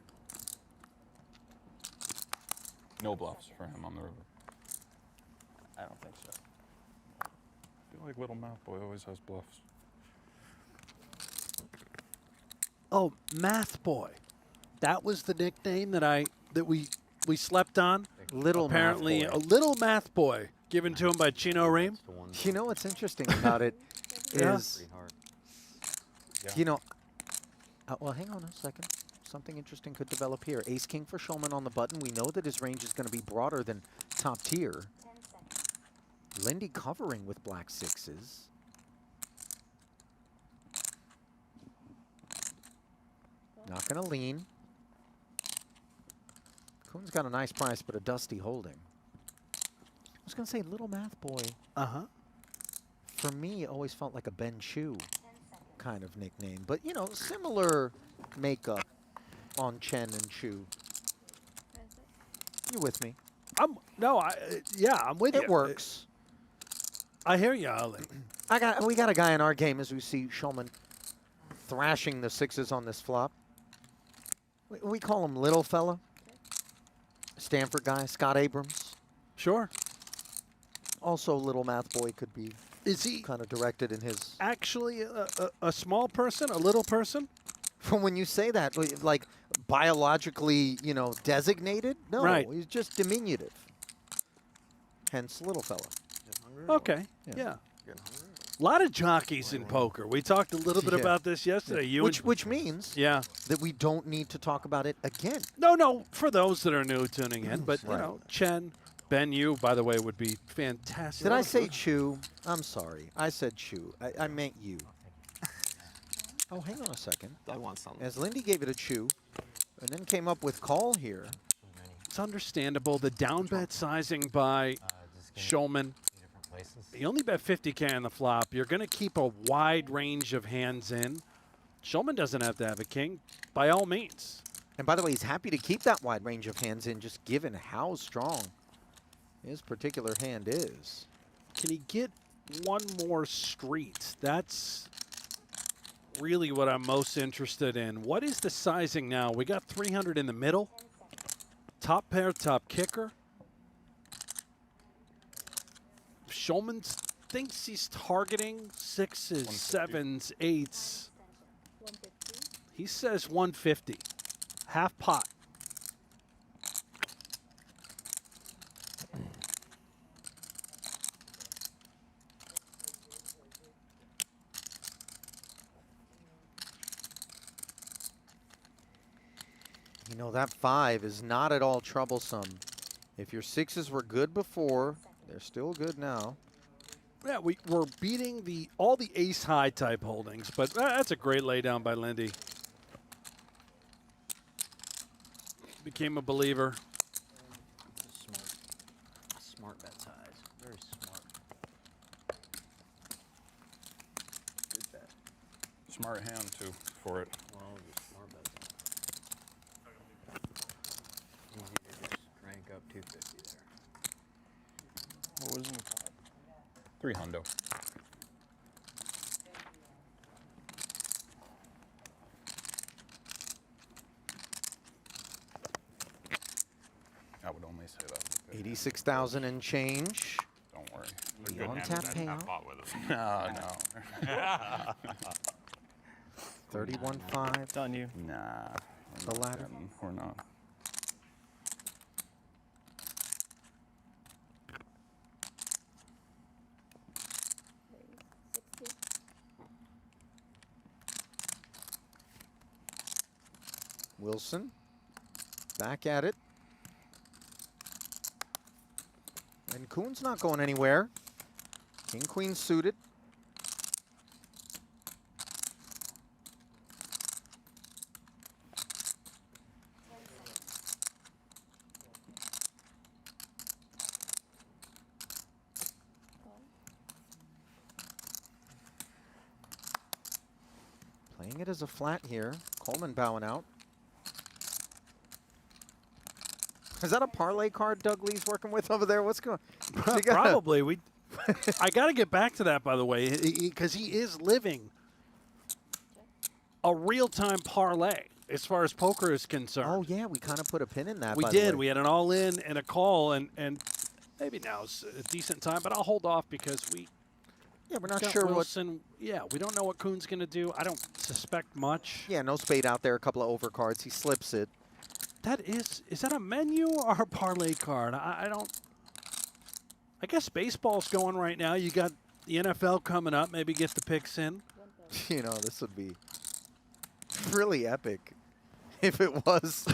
No bluffs for him on the river. I don't think so. I feel like Little Math Boy always has bluffs. Oh, Math Boy. That was the nickname that we slept on. Little Apparently, Math a Boy. little Math Boy given to him by Chino Ream. That's the one. You know what's interesting about it Yeah. is, Pretty hard. you know, well, hang on a second. Something interesting could develop here. Ace King for Schulman on the button. We know that his range is going to be broader than top tier. Linde covering with black sixes. Not going to lean. Koon's got a nice price, but a dusty holding. I was going to say, Little Math Boy, Uh-huh. for me, always felt like a Ben Chu kind of nickname. But, you know, similar makeup on Chen and Chu. You with me? I'm with you. It works. I hear you, Ali. We got a guy in our game as we see Schulman thrashing the sixes on this flop. We call him Little Fella. Stanford guy, Scott Abrams. Sure. Also, Little Math Boy could be Is he kind of directed in his. actually a small person, a little person? From when you say that, like biologically, you know, designated? No, Right. he's just diminutive. Hence, Little Fella. Okay. Yeah. Yeah. A lot of jockeys in poker. We talked a little bit Yeah. about this yesterday. You and- Which means yeah. that we don't need to talk about it again. No, for those that are new tuning in, but Right. you know, Chen, Ben Yu, by the way, would be fantastic. Did I say Chu? I'm sorry. I said Chu. I meant you. Oh, hang on a second. I want something. As Linde gave it a Chu, and then came up with call here. It's understandable. The down bet sizing by Schulman. He only bet 50K on the flop. You're going to keep a wide range of hands in. Schulman doesn't have to have a king, by all means. And by the way, he's happy to keep that wide range of hands in, just given how strong his particular hand is. Can he get one more street? That's really what I'm most interested in. What is the sizing now? We got 300 in the middle. Top pair, top kicker. Schulman thinks he's targeting sixes, 150. sevens, eights. He says 150. Half pot. You know, that 5 is not at all troublesome. If your sixes were good before, they're still good now. Yeah, we're beating all the ace high type holdings, but that's a great laydown by Linde. Became a believer. Smart bet size. Very smart. smart hand too for it. Well, just smart bets. Easy to just crank up 250 there. What was in the pot? 3 hundo. I would only say that. 86,000 and change. Don't worry. The Good on-tap hand. payout. Pot with us. No. 31.5. It's on you. Nah. The ladder. We're not. Wilson back at it. And Koon's not going anywhere. King, queen suited. Playing it as a flat here. Coleman bowing out. Is that a parlay card Doug Lee's working with over there? What's going on? Probably. I got to get back to that, by the way, because he is living a real-time parlay as far as poker is concerned. Oh, yeah, we kind of put a pin in that, We by the did. way. We had an all-in and a call, and maybe now's a decent time, but I'll hold off because Yeah, we're not got sure Wilson. Yeah, we don't know what Koon's going to do. I don't suspect much. Yeah, no spade out there, a couple of overcards. He slips it. That is that a menu or a parlay card? I don't. I guess baseball's going right now. You got the NFL coming up. Maybe get the picks in. You know, this would be really epic if it was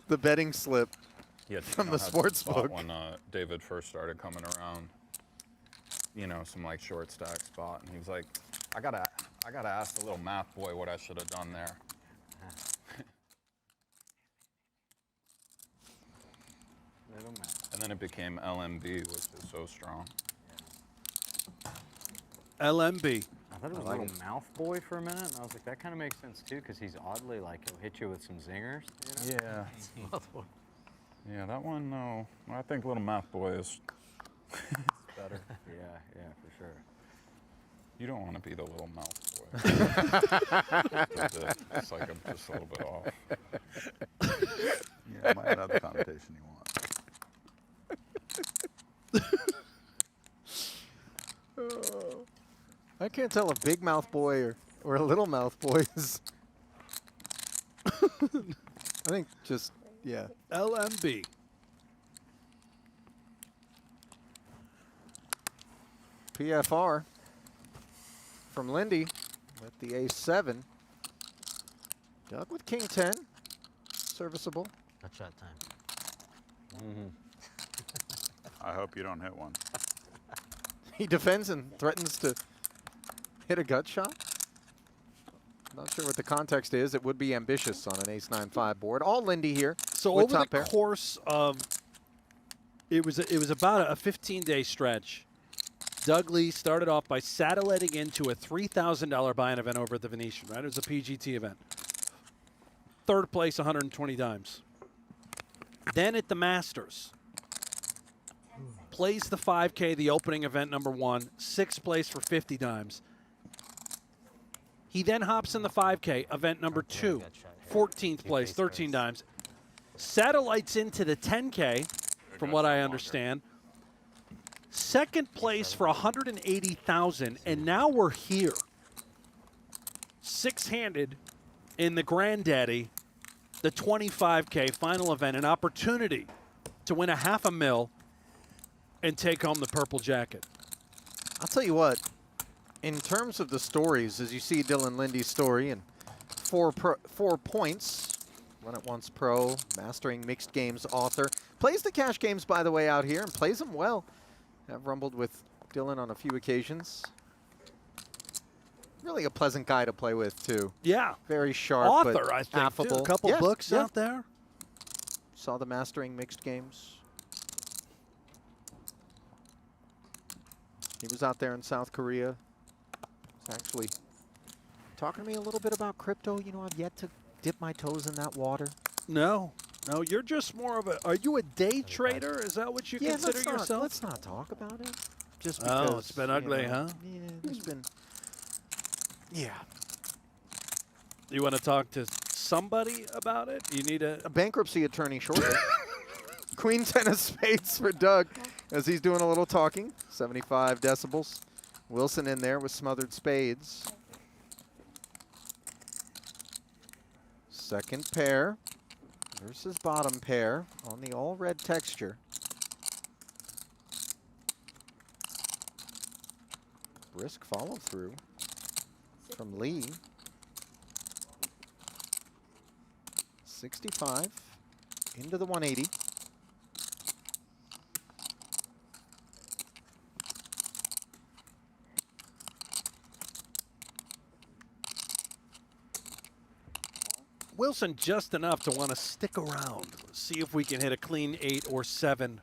the betting slip Yeah, from Tino the had some sports spot book. when David first started coming around. You know, some like short stack spot, and he was like, I gotta ask the little math boy what I should have done there. Little man. And then it became LMB, which is so strong. LMB. I thought it was Little Mouth Boy for a minute, and I was like, that kind of makes sense too, because he's oddly like, he'll hit you with some zingers. You know? Yeah. Yeah, that one, no. I think Little Math Boy is better. Yeah, for sure. You don't want to be the Little Mouth Boy. It's like I'm just a little bit off. Yeah, might have the connotation you want. I can't tell a big mouth boy or a little mouth boy is. I think just, yeah. LMB. PFR from Linde with the ace-7. Doug with king-10. Serviceable. Gut shot time. I hope you don't hit one. He defends and threatens to hit a gut shot. Not sure what the context is. It would be ambitious on an ace-9-5 board. All Linde here. So with over top the pair. course of, it was about a 15-day stretch. Doug Lee started off by satelliting into a $3,000 buy-in event over at the Venetian, right? It was a PGT event. Third place, 120 dimes. Then at the Masters, plays the 5K, the opening event number 1, 6th place for 50 dimes. He then hops in the 5K, event number 2, 14th place, 13 dimes. Satellites into the 10K, from what I understand. Second place for 180,000, and now we're here. Six-handed in the Granddaddy, the 25K final event, an opportunity to win a $500,000 and take home the purple jacket. I'll tell you what, in terms of the stories, as you see Dylan Linde's story, and 4 points, Run It Once Pro, Mastering Mixed Games author, plays the cash games, by the way, out here, and plays them well. I've rumbled with Dylan on a few occasions. Really a pleasant guy to play with, too. Yeah. Very sharp, Author, but I think, affable. too. A couple books out there. Saw the Mastering Mixed Games. He was out there in South Korea. He's actually Talking to me a little bit about crypto. You know, I've yet to dip my toes in that water. No, you're just more of a. Are you a day trader? Is that what you consider yourself? Let's not talk about it. Just because. Oh, it's been ugly, huh? Yeah, there's been. Yeah. You want to talk to somebody about it? You need A bankruptcy attorney shortly. Queen 10 of spades for Doug as he's doing a little talking. 75 decibels. Wilson in there with smothered spades. Second pair versus bottom pair on the all red texture. Brisk follow through from Lee. 65 into the 180. Wilson just enough to want to stick around. See if we can hit a clean 8 or 7.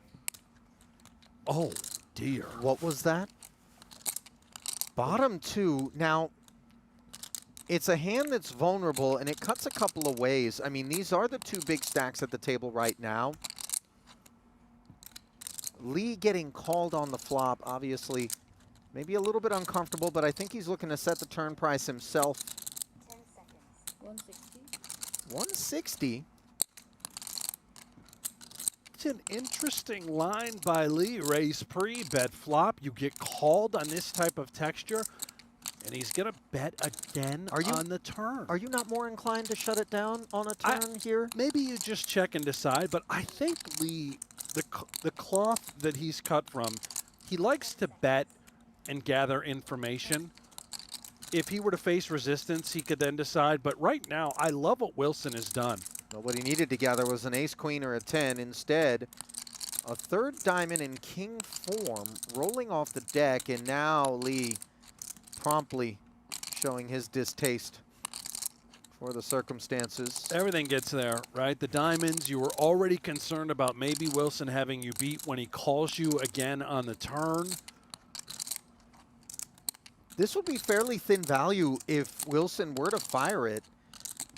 Oh, dear. What was that? Bottom 2. Now, it's a hand that's vulnerable, and it cuts a couple of ways. I mean, these are the 2 big stacks at the table right now. Lee getting called on the flop, obviously, maybe a little bit uncomfortable, but I think he's looking to set the turn price himself. 10 seconds. 160. 160. It's an interesting line by Lee. Raise pre, bet flop. You get called on this type of texture, and he's going to bet again on the turn. Are you not more inclined to shut it down on a turn here? Maybe you just check and decide, but I think Lee, the cloth that he's cut from, he likes to bet and gather information. If he were to face resistance, he could then decide. But right now, I love what Wilson has done. Well, what he needed to gather was an ace, queen, or a 10. Instead, a third diamond in king form rolling off the deck. And now Lee promptly showing his distaste for the circumstances. Everything gets there, right? The diamonds, you were already concerned about maybe Wilson having you beat when he calls you again on the turn. This would be fairly thin value if Wilson were to fire it,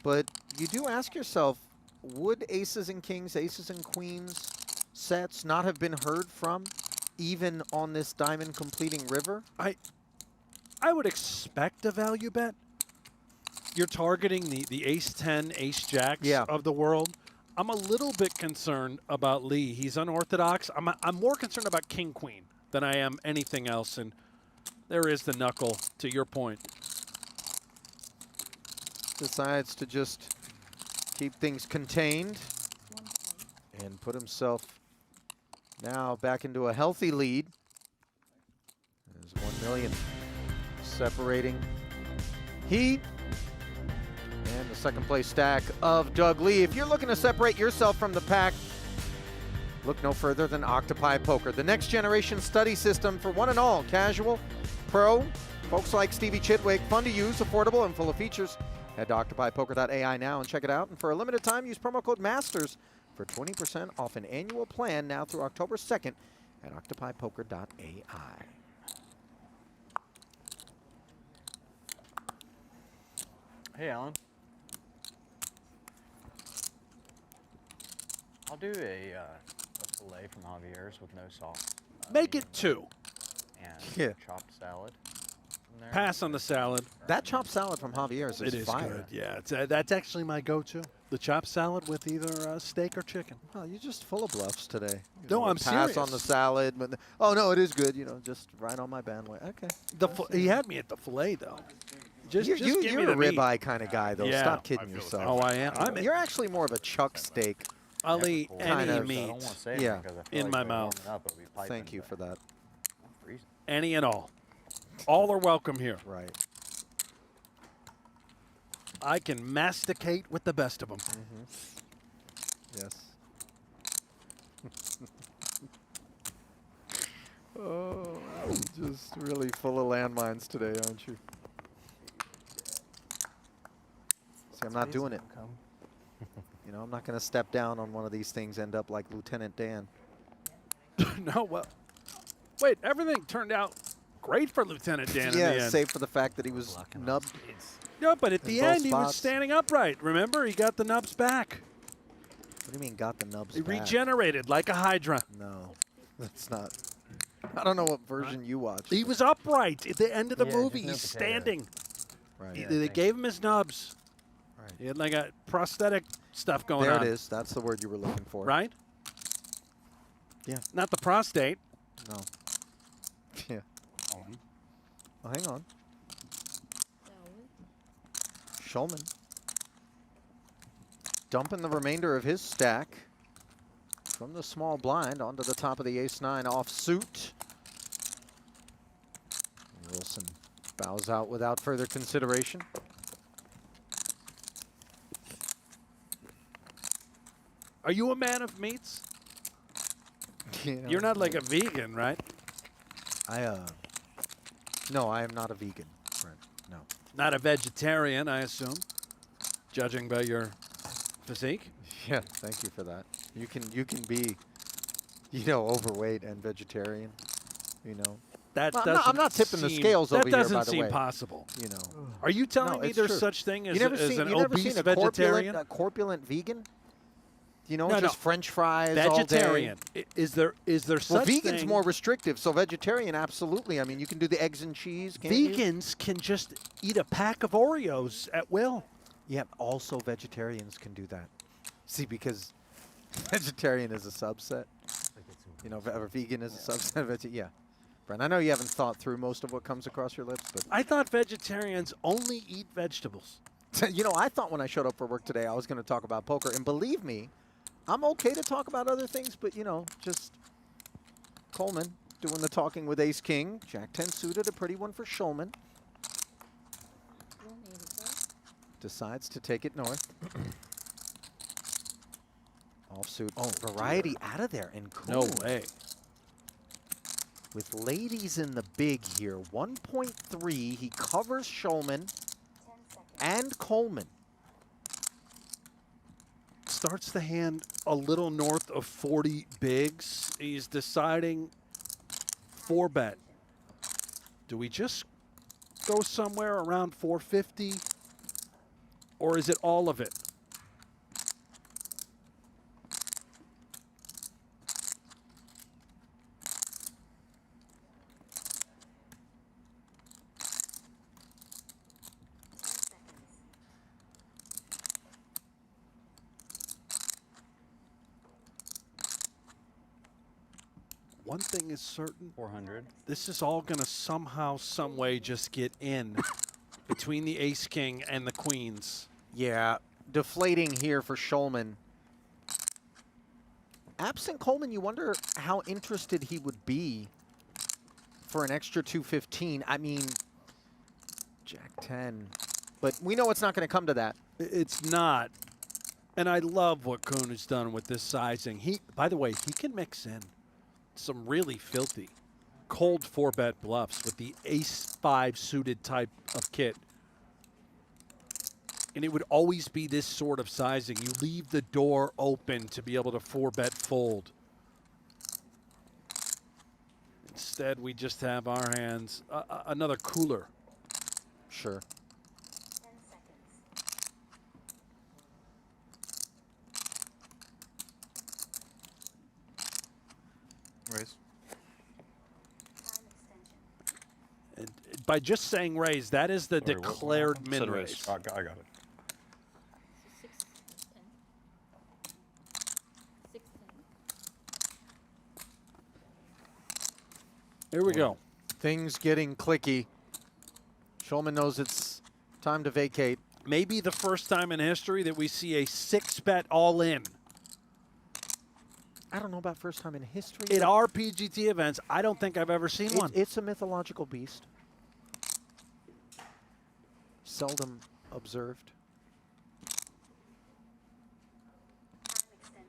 but you do ask yourself, would aces and kings, aces and queens sets not have been heard from even on this diamond completing river? I would expect a value bet. You're targeting the ace-10, ace-jacks of the world. I'm a little bit concerned about Lee. He's unorthodox. I'm more concerned about king-queen than I am anything else, and there is the knuckle, to your point. Decides to just keep things contained and put himself now back into a healthy lead. There's 1 million separating he and the second place stack of Doug Lee. If you're looking to separate yourself from the pack, look no further than Octopi Poker, the next generation study system for one and all, casual, pro, folks like Stevie Chitwick, fun to use, affordable, and full of features. Head to octopipoker.ai now and check it out. And for a limited time, use promo code MASTERS for 20% off an annual plan now through October 2nd at octopipoker.ai. Hey, Alan. I'll do a filet from Javier's with no sauce. Make it 2. And chopped salad. Pass on the salad. That chopped salad from Javier's is fire. Good. Yeah, that's actually my go-to. The chopped salad with either steak or chicken. Oh, you're just full of bluffs today. No, I'm pass serious. on the salad, but oh no, it is good. You know, just right on my bandwagon. Okay. He had me at the filet though. Just give me you're the a meat. ribeye kind of guy though. Yeah. Stop kidding yourself. Oh, I am. You're actually more of a chuck steak. I'll eat kind any of, meat yeah, in my mouth. Thank you for that. Any and all. All are welcome here. Right. I can masticate with the best of them. Yes. Oh, just really full of landmines today, aren't you? See, I'm not doing it. You know, I'm not going to step down on one of these things, end up like Lieutenant Dan. No, well, wait, everything turned out great for Lieutenant Dan in the Yeah, end. save for the fact that he was nubbed No, but at the both end, he was spots. standing upright. Remember? He got the nubs back. What do you mean got the nubs He back? regenerated like a Hydra. No, that's not. I don't know what version you watched. He was upright at the end of the Yeah, movie. just no He's potato. standing. Right. They gave him his nubs. Right. He had like a prosthetic stuff going There on. it is. That's the word you were looking for. Right? Yeah. Not the prostate. No. Yeah. Oh, hang on. Schulman dumping the remainder of his stack from the small blind onto the top of the ace-9 offsuit. Wilson bows out without further consideration. Are you a man of meats? You know, You're not like a vegan, right? No, I am not a vegan, Brent. No. Not a vegetarian, I assume, judging by your physique. Yeah, thank you for that. You can be, overweight and vegetarian, That Well, doesn't I'm not tipping the seem- scales over That here, doesn't by the seem way. possible. You know. Are you telling No, me it's there's true. such thing as, You never as seen, an you never obese seen a vegetarian? corpulent vegan? No, just no. French fries Vegetarian. all day. Is there Well, such vegan's thing? more restrictive, so vegetarian, absolutely. I mean, you can do the eggs and cheese, can't you? Vegans can just eat a pack of Oreos at will. Yeah, also vegetarians can do that. See, because vegetarian is a subset. Or vegan is a subset of it. Yeah. Brent, I know you haven't thought through most of what comes across your lips, but I thought vegetarians only eat vegetables. I thought when I showed up for work today I was going to talk about poker, and believe me, I'm okay to talk about other things, but just Coleman doing the talking with Ace King. Jack 10 suited, a pretty one for Schulman. Decides to take it north. Offsuit. Oh, variety out of there. And Koon. No way. With ladies in the big here. 1.3. He covers Schulman and Coleman. Starts the hand a little north of 40 bigs. He's deciding 4-bet. Do we just go somewhere around 450? Or is it all of it? One thing is certain. 400. This is all going to somehow, some way just get in between the ace-king and the queens. Yeah, deflating here for Schulman. Absent Coleman, you wonder how interested he would be for an extra 215. I mean, Jack 10. But we know it's not going to come to that. It's not. And I love what Koon has done with this sizing. By the way, he can mix in some really filthy, cold 4-bet bluffs with the ace-5 suited type of kit. And it would always be this sort of sizing. You leave the door open to be able to 4-bet fold. Instead, we just have our hands, another cooler. Sure. 10 seconds. Raise. Time extension. And by just saying raise, that is the Sorry, what- declared Said min raise. raise. I got it. 6, 10. 6, 10. Here we go. Things getting clicky. Schulman knows it's time to vacate. Maybe the first time in history that we see a 6-bet all-in. I don't know about first time in history. At our PGT events, I don't think I've ever seen one. It's a mythological beast. Seldom observed. Time extension.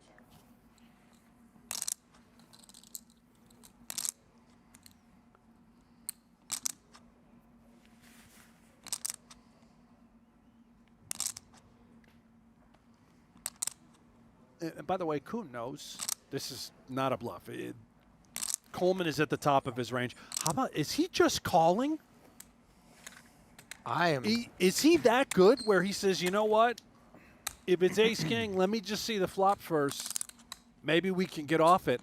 And by the way, Koon knows this is not a bluff. Coleman is at the top of his range. How about, is he just calling? I am. Is he that good where he says, you know what? If it's ace king, let me just see the flop first. Maybe we can get off it.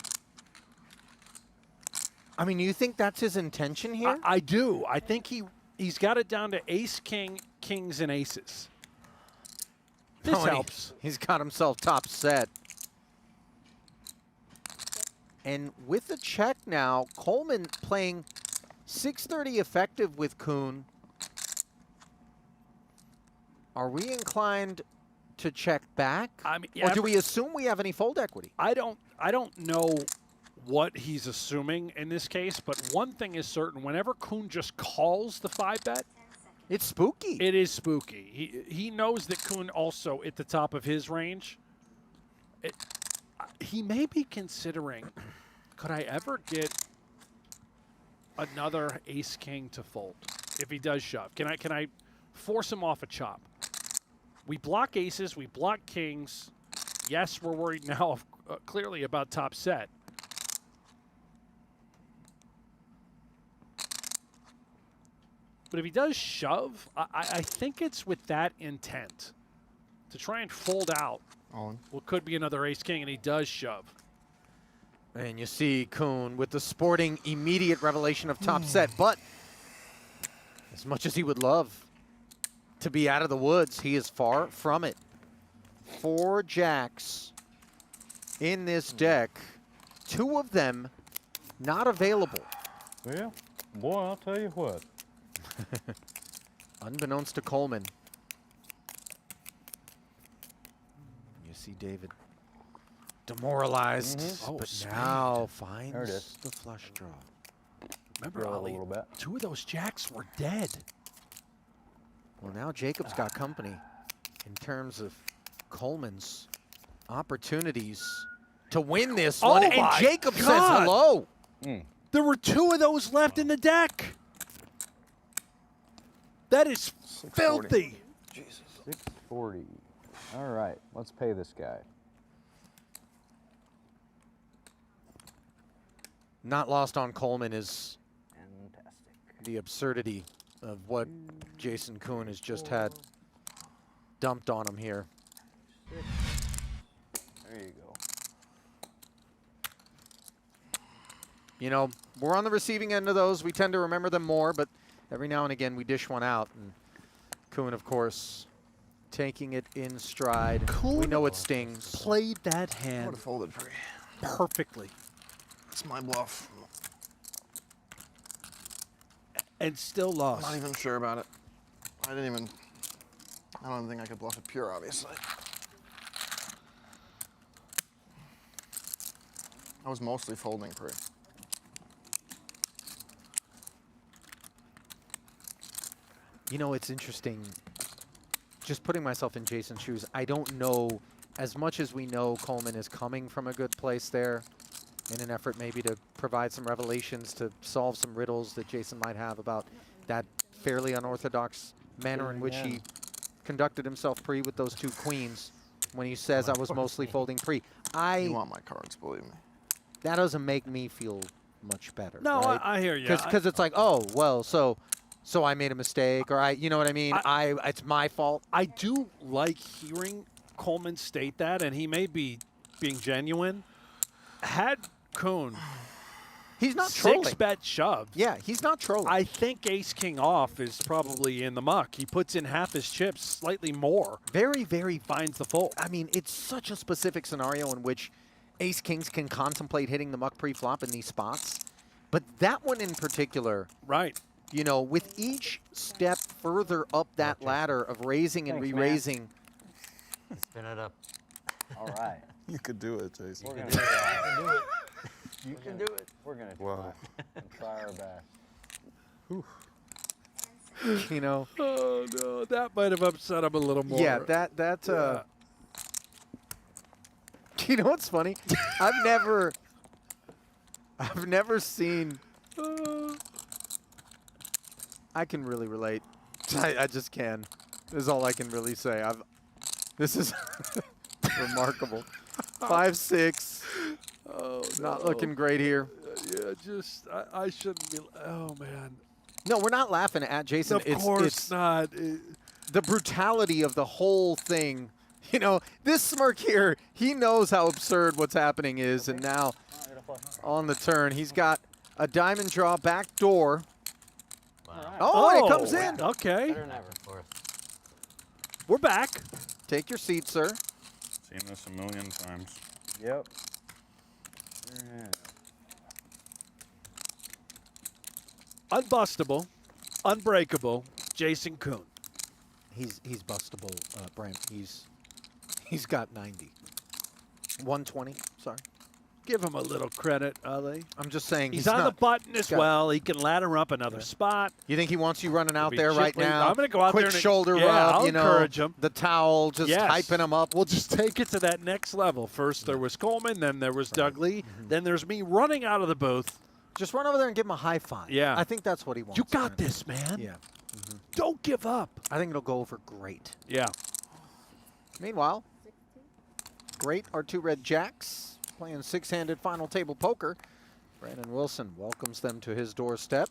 I mean, you think that's his intention here? I do. I think he's got it down to ace king, kings, and aces. This helps. He's got himself top set. And with the check now, Coleman playing 630 effective with Koon. Are we inclined to check back? I mean, or do we assume we have any fold equity? I don't know what he's assuming in this case, but one thing is certain: whenever Koon just calls the 5-bet, it's spooky. It is spooky. He knows that Koon also at the top of his range. He may be considering, could I ever get another ace king to fold if he does shove? Can I force him off a chop? We block aces, we block kings. Yes, we're worried now clearly about top set. But if he does shove, I think it's with that intent to try and fold out what could be another ace king, and he does shove. And you see Koon with the sporting immediate revelation of top set, but as much as he would love to be out of the woods, he is far from it. 4 jacks in this deck, 2 of them not available. Well, boy, I'll tell you what. Unbeknownst to Coleman. You see David demoralized, but now finds the flush draw. Remember, Ali, 2 of those jacks were dead. Well, now Jacob's got company in terms of Coleman's opportunities to win this one. And Jacob says hello. There were 2 of those left in the deck. That is filthy. Jesus. 640. All right, let's pay this guy. Not lost on Coleman is the absurdity of what Jason Koon has just had dumped on him here. There you go. You know, we're on the receiving end of those. We tend to remember them more, but every now and again we dish one out. And Koon, of course, taking it in stride. Koon we know it stings. Played that hand I would have folded free. perfectly. It's my bluff. And still lost. I'm not even sure about it. I don't even think I could bluff it pure, obviously. I was mostly folding pre. You know, it's interesting. Just putting myself in Jason's shoes, I don't know, as much as we know Coleman is coming from a good place there, in an effort maybe to provide some revelations, to solve some riddles that Jason might have about that fairly unorthodox manner in which he conducted himself pre with those 2 queens when he says I was mostly folding pre. You want my cards, believe me. That doesn't make me feel much better. No, right? I hear you. Because it's like, oh, well, so I made a mistake, or you know what I mean? It's my fault. I do like hearing Coleman state that, and he may be being genuine. Had Koon he's not trolling. 6-bet shove. Yeah, he's not trolling. I think ace king off is probably in the muck. He puts in half his chips, slightly more. Very, very finds the fold. I mean, it's such a specific scenario in which ace kings can contemplate hitting the muck pre-flop in these spots. But that one in particular, right? You know, with each step further up that ladder of raising and re-raising. Spin it up. All right. You could do it, Jason. We're gonna do it. You can do it. We're gonna try our best. You know. Oh no, that might have upset him a little more. Yeah, you know what's funny? I've never seen. I can really relate. I just can. This is all I can really say. This is remarkable. 5-6. Oh, Not looking great here. Yeah, just I shouldn't be. Oh man. No, we're not laughing at Jason. Of course it's not. the brutality of the whole thing. You know, this smirk here, he knows how absurd what's happening is, and now on the turn, he's got a diamond draw back door. Oh, and it comes in. Okay. Better than ever for us. We're back. Take your seat, sir. Seen this a million times. Yep. Unbustable, unbreakable, Jason Koon. He's bustable, Brent. He's got 90. 120, sorry. Give him a little credit, Ali. I'm just saying He's on the button as got- well. He can ladder up another spot. You think he wants you running out be there right gently- now? I'm gonna go out Quick there and- shoulder yeah, rub, I'll you know, encourage him. the towel, just Yes. hyping him up. We'll just take it to that next level. First there was Coleman, then there was Doug Lee, then there's me running out of the booth. Just run over there and give him a high five. Yeah. I think that's what he wants. You got Brent. this, man. Yeah. Don't give up. I think it'll go over great. Yeah. Meanwhile, great are two red jacks playing six-handed final table poker. Brandon Wilson welcomes them to his doorstep.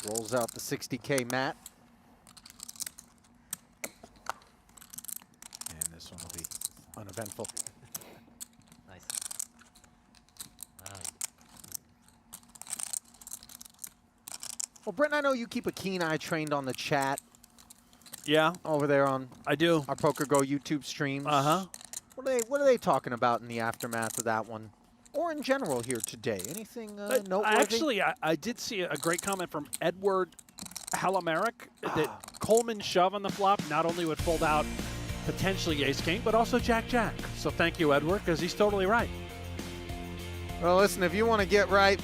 Rolls out the 60K mat. And this one will be uneventful. Nice. Well, Brent, I know you keep a keen eye trained on the chat Yeah, over there on I do. our PokerGo YouTube streams. Uh-huh. What are they talking about in the aftermath of that one? Or in general here today? Anything noteworthy? Actually, I did see a great comment from Edward Halameric that Coleman's shove on the flop not only would fold out potentially ace-king, but also jack-jack. So thank you, Edward, because he's totally right. Well, listen, if you want to get right,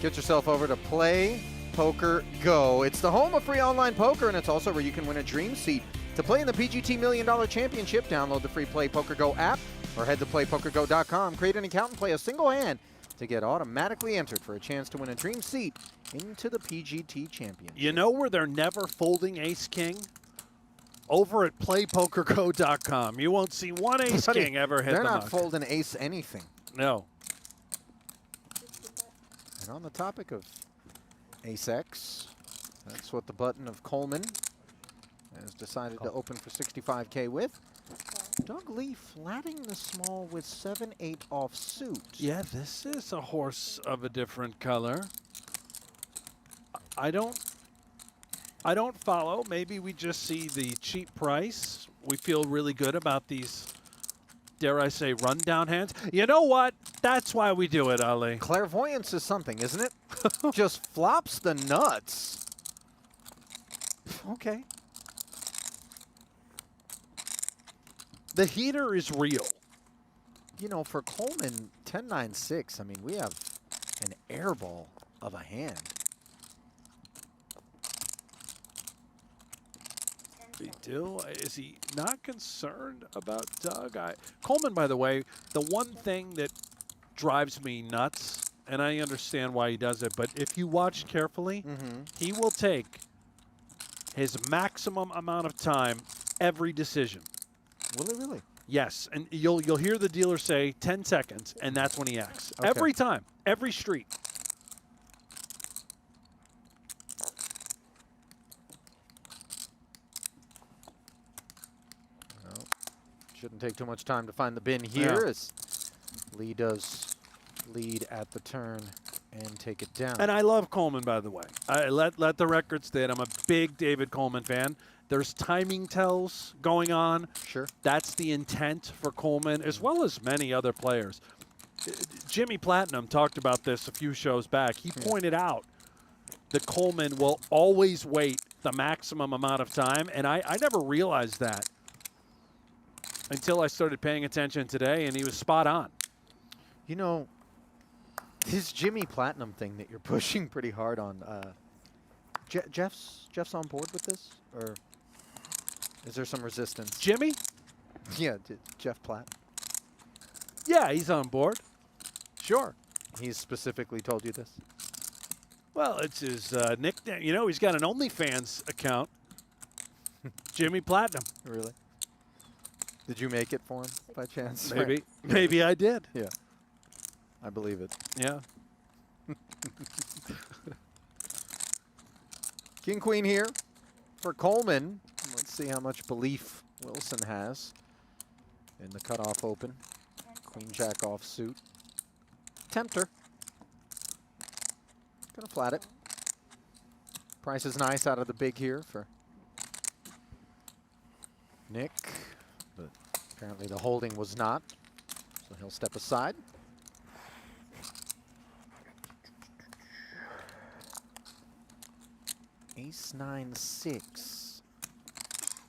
get yourself over to Play Poker Go. It's the home of free online poker, and it's also where you can win a dream seat to play in the PGT $1 Million Championship. Download the free Play Poker Go app or head to playpokergo.com. Create an account and play a single hand to get automatically entered for a chance to win a dream seat into the PGT Championship. You know where they're never folding ace-king? Over at playpokergo.com. You won't see one ace-king ever hit They're the not muck. folding ace anything. No. And on the topic of ace-x, that's what the button of Coleman has decided to open for 65K with. Doug Lee flatting the small with 7-8 offsuit. Yeah, this is a horse of a different color. I don't follow. Maybe we just see the cheap price. We feel really good about these, dare I say, rundown hands. You know what? That's why we do it, Ali. Clairvoyance is something, isn't it? Just flops the nuts. Okay. The heater is real. You know, for Coleman, 10-9-6, I mean, we have an air ball of a hand. We do. Is he not concerned about Doug? Coleman, by the way, the one thing that drives me nuts, and I understand why he does it, but if you watch carefully, he will take his maximum amount of time every decision. Will it really? Yes, and you'll hear the dealer say 10 seconds, and that's when he acts. Okay. Every time, every street. Well, shouldn't take too much time to find the bin here Yeah. as Lee does lead at the turn and take it down. And I love Coleman, by the way. Let the record state, I'm a big David Coleman fan. There's timing tells going on. Sure. That's the intent for Coleman, as well as many other players. Jimmy Platinum talked about this a few shows back. He pointed out that Coleman will always wait the maximum amount of time, and I never realized that until I started paying attention today, and he was spot on. You know, this Jimmy Platinum thing that you're pushing pretty hard on, Jeff's on board with this? Or is there some resistance? Jimmy? Yeah, Jeff Platt. Yeah, he's on board. Sure. He's specifically told you this? Well, it's his nickname. You know, he's got an OnlyFans account. Jimmy Platinum. Really? Did you make it for him by chance? Maybe. Maybe I did. Yeah. I believe it. Yeah. King Queen here for Coleman. Let's see how much belief Wilson has in the cutoff open. Queen Jack offsuit. Tempter. Gonna flat it. Price is nice out of the big here for Nick, but apparently the holding was not, so he'll step aside. Ace 9-6.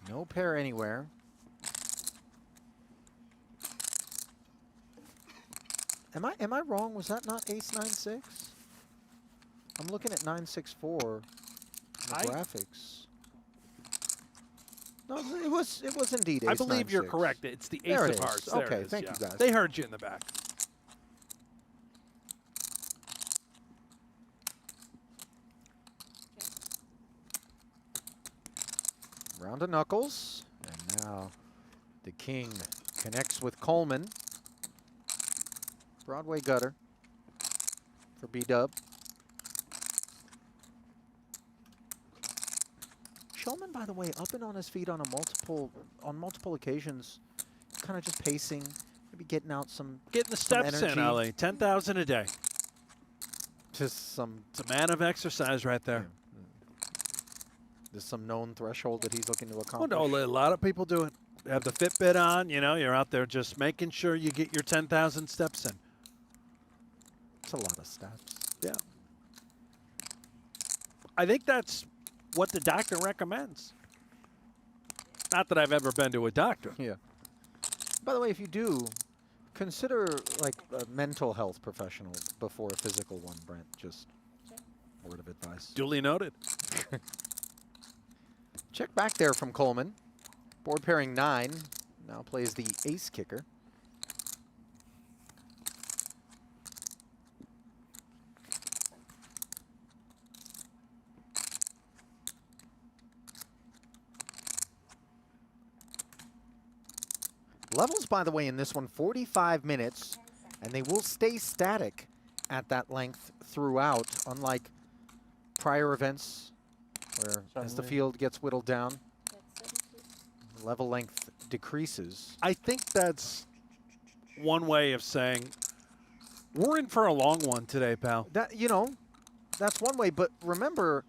No pair anywhere. Am I wrong? Was that not ace 9-6? I'm looking at 9-6-4 in the graphics. No, it was indeed ace 9-6. I believe you're correct. It's the ace There of it is. hearts. There Okay, it is, thank yeah. you guys. They heard you in the back. Round of knuckles, and now the king connects with Coleman. Broadway gutter for B-dub. Schulman, by the way, up and on his feet on multiple occasions, kind of just pacing, maybe getting out some Getting the steps in, Ali. 10,000 a day. Just some. It's a man of exercise right there. There's some known threshold that he's looking to Oh, accomplish. no, a lot of people do it. They have the Fitbit on, you know, you're out there just making sure you get your 10,000 steps in. It's a lot of steps. Yeah. I think that's what the doctor recommends. Not that I've ever been to a doctor. Yeah. By the way, if you do, consider like a mental health professional before a physical one, Brent. Just word of advice. Duly noted. Check back there from Coleman. Board pairing 9. Now plays the ace kicker. Levels, by the way, in this one, 45 minutes, and they will stay static at that length throughout, unlike prior events where as the field gets whittled down, level length decreases. I think that's one way of saying we're in for a long one today, pal. That, you know, that's one way, but remember,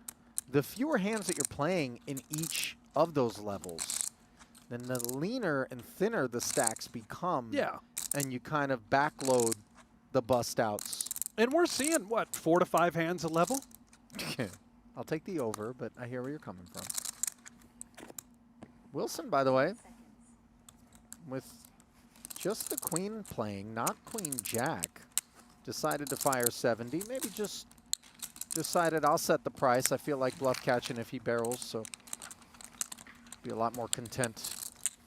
the fewer hands that you're playing in each of those levels, then the leaner and thinner the stacks become. Yeah. And you kind of backload the bust outs. And we're seeing, what, 4 to 5 hands a level? I'll take the over, but I hear where you're coming from. Wilson, by the way, with just the queen playing, not queen jack, decided to fire 70. Maybe just decided I'll set the price. I feel like bluff catching if he barrels, so be a lot more content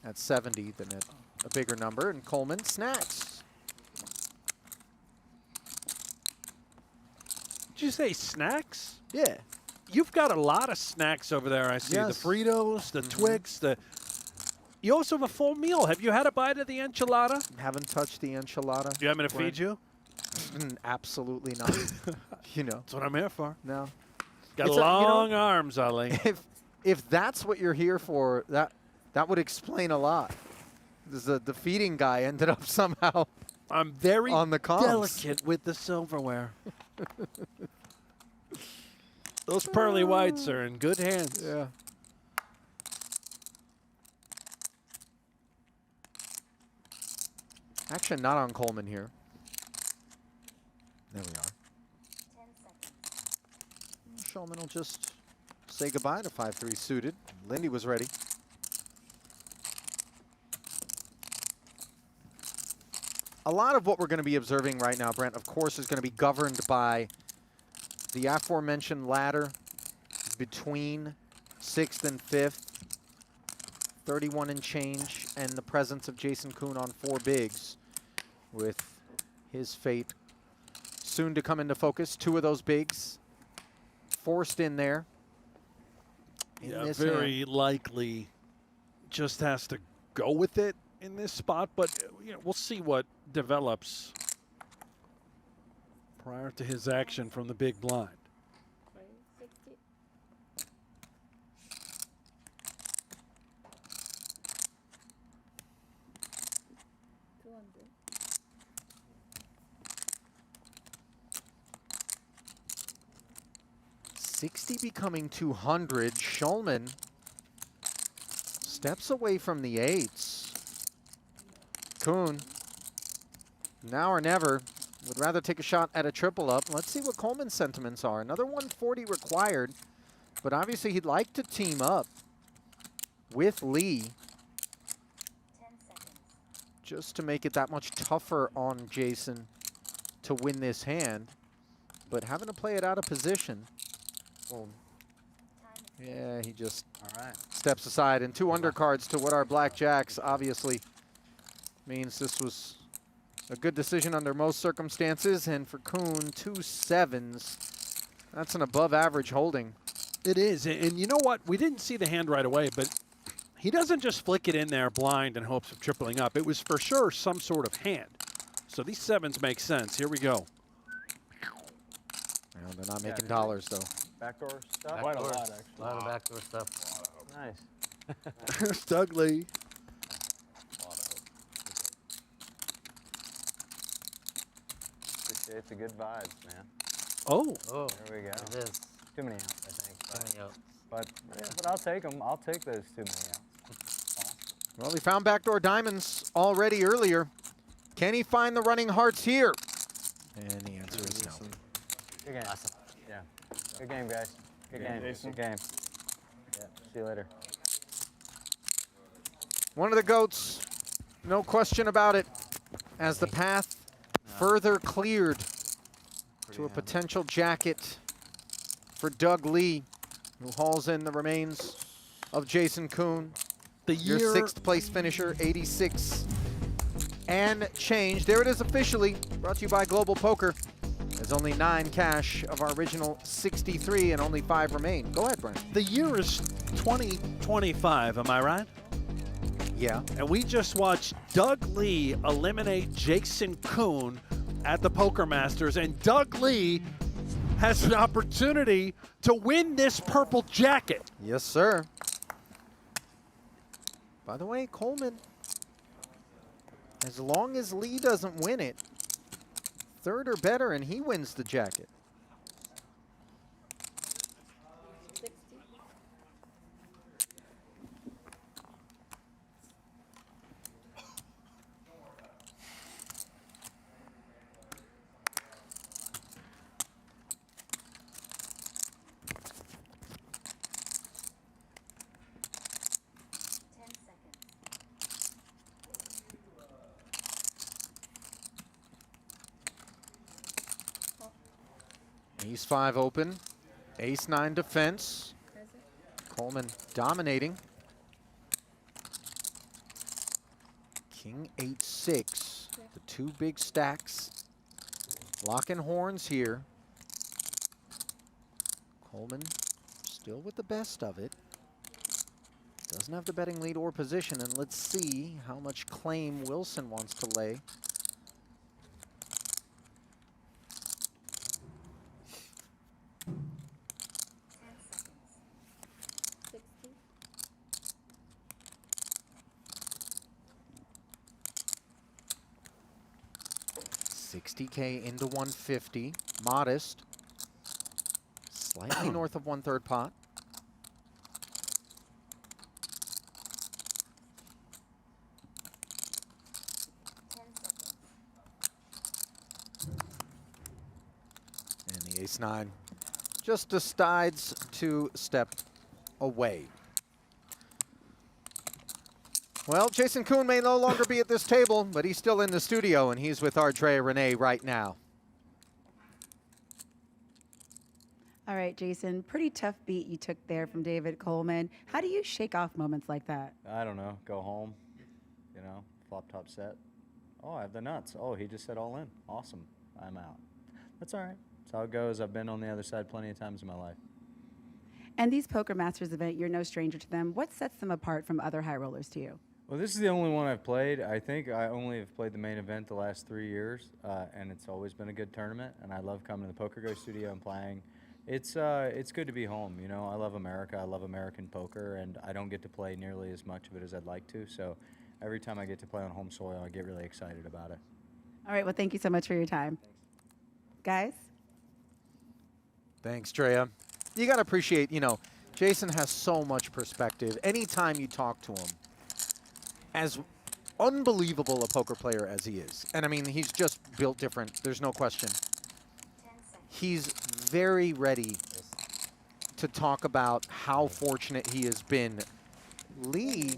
at 70 than at a bigger number. And Coleman snacks. Did you say snacks? Yeah. You've got a lot of snacks over there, I see. Yes. The Fritos, the Twix, you also have a full meal. Have you had a bite of the enchilada? Haven't touched the enchilada. Do you want me to feed you? Absolutely not. You know. That's what I'm here for. No. Got It's long arms, Ali. If that's what you're here for, that would explain a lot. The feeding guy ended up somehow I'm very on the comms. delicate with the silverware. Those pearly whites are in good hands. Yeah. Action not on Coleman here. There we are. 10 seconds. Schulman will just say goodbye to 5-3 suited. Linde was ready. A lot of what we're going to be observing right now, Brent, of course, is going to be governed by the aforementioned ladder between 6th and 5th, 31 and change, and the presence of Jason Koon on 4 bigs, with his fate soon to come into focus. 2 of those bigs forced in there. Yeah, very likely just has to go with it in this spot, but you know, we'll see what develops prior to his action from the big blind. 60 becoming 200. Schulman steps away from the 8s. Koon, now or never, would rather take a shot at a triple up. Let's see what Coleman's sentiments are. Another 140 required, but obviously he'd like to team up with Lee 10 seconds. just to make it that much tougher on Jason to win this hand. But having to play it out of position, well, yeah, he just steps aside. And 2 undercards to what our blackjacks obviously means this was a good decision under most circumstances. And for Koon, 2 7s. That's an above average holding. It is, and you know what? We didn't see the hand right away, but he doesn't just flick it in there blind in hopes of tripling up. It was for sure some sort of hand. So these 7s make sense. Here we go. Well, they're not making dollars, though. Backdoor stuff? Quite a lot, actually. A lot of backdoor stuff. Nice. Doug Lee. Appreciate the good vibes, man. Oh. Oh, there we go. It is. Too many outs, I think. Too many outs. But I'll take them. I'll take those too many outs. Well, he found backdoor diamonds already earlier. Can he find the running hearts here? And the answer is no. Good game. Awesome. Yeah. Good game, guys. Good game. Jason. Good game. Yeah. See you later. One of the GOATs, no question about it, as the path further cleared to a potential jacket for Doug Lee, who hauls in the remains of Jason Koon. Your 6th place finisher, 86 and change. There it is officially, brought to you by Global Poker. There's only 9 cash of our original 63 and only 5 remain. Go ahead, Brent. The year is 2025, am I right? Yeah. And we just watched Doug Lee eliminate Jason Koon at the Poker Masters, and Doug Lee has an opportunity to win this purple jacket. Yes, sir. By the way, Coleman, as long as Lee doesn't win it, 3rd or better, and he wins the jacket. 60. Ace 5 open, Ace 9 defense. Coleman dominating. King 8-6, the 2 big stacks. Locking horns here. Coleman still with the best of it. Doesn't have the betting lead or position, and let's see how much claim Wilson wants to lay. $60K into 150, modest, slightly north of 1/3 pot. And the Ace 9 just decides to step away. Well, Jason Koon may no longer be at this table, but he's still in the studio, and he's with Ardrea Renee right now. All right, Jason, pretty tough beat you took there from David Coleman. How do you shake off moments like that? I don't know. Go home. You know, flop top set. Oh, I have the nuts. Oh, he just said all in. Awesome. I'm out. That's all right. That's how it goes. I've been on the other side plenty of times in my life. And these Poker Masters event, you're no stranger to them. What sets them apart from other high rollers to you? Well, this is the only one I've played. I think I only have played the main event the last 3 years, and it's always been a good tournament, and I love coming to the PokerGO studio and playing. It's good to be home, you know. I love America. I love American poker, and I don't get to play nearly as much of it as I'd like to, so every time I get to play on home soil, I get really excited about it. All right, well, thank you so much for your time. Guys? Thanks, Drea. you got to appreciate, you know, Jason has so much perspective. Anytime you talk to him, as unbelievable a poker player as he is, and I mean, he's just built different, there's no question. He's very ready to talk about how fortunate he has been. Lee,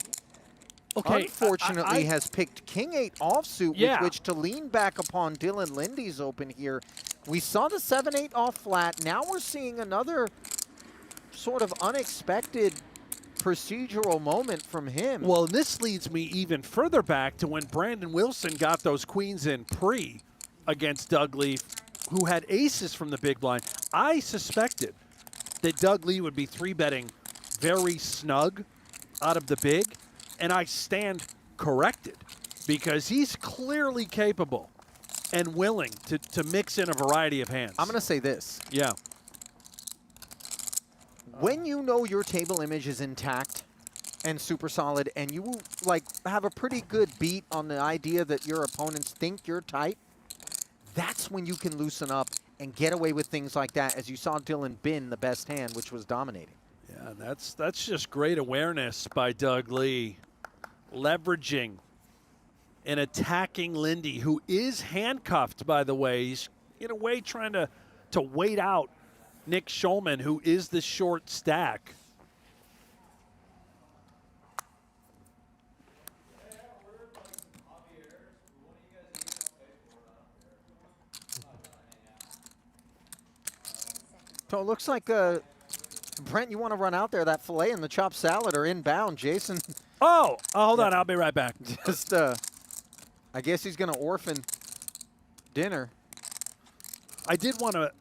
unfortunately, has picked King-8 offsuit with which to lean back upon Dylan Linde's open here. We saw the 7-8 off flat. Now we're seeing another sort of unexpected procedural moment from him. Well, this leads me even further back to when Brandon Wilson got those queens in pre against Doug Lee, who had aces from the big blind. I suspected that Doug Lee would be 3-betting very snug out of the big, and I stand corrected because he's clearly capable and willing to mix in a variety of hands. I'm going to say this. Yeah. When you know your table image is intact and super solid, and you like have a pretty good beat on the idea that your opponents think you're tight, that's when you can loosen up and get away with things like that, as you saw Dylan bin the best hand, which was dominating. Yeah, that's just great awareness by Doug Lee, leveraging and attacking Linde, who is handcuffed, by the way. He's in a way trying to wait out Nick Schulman, who is the short stack. So it looks like, Brent, you want to run out there. That filet and the chopped salad are inbound. Jason. Oh, hold on. I'll be right back. Just, I guess he's going to orphan dinner. I did want to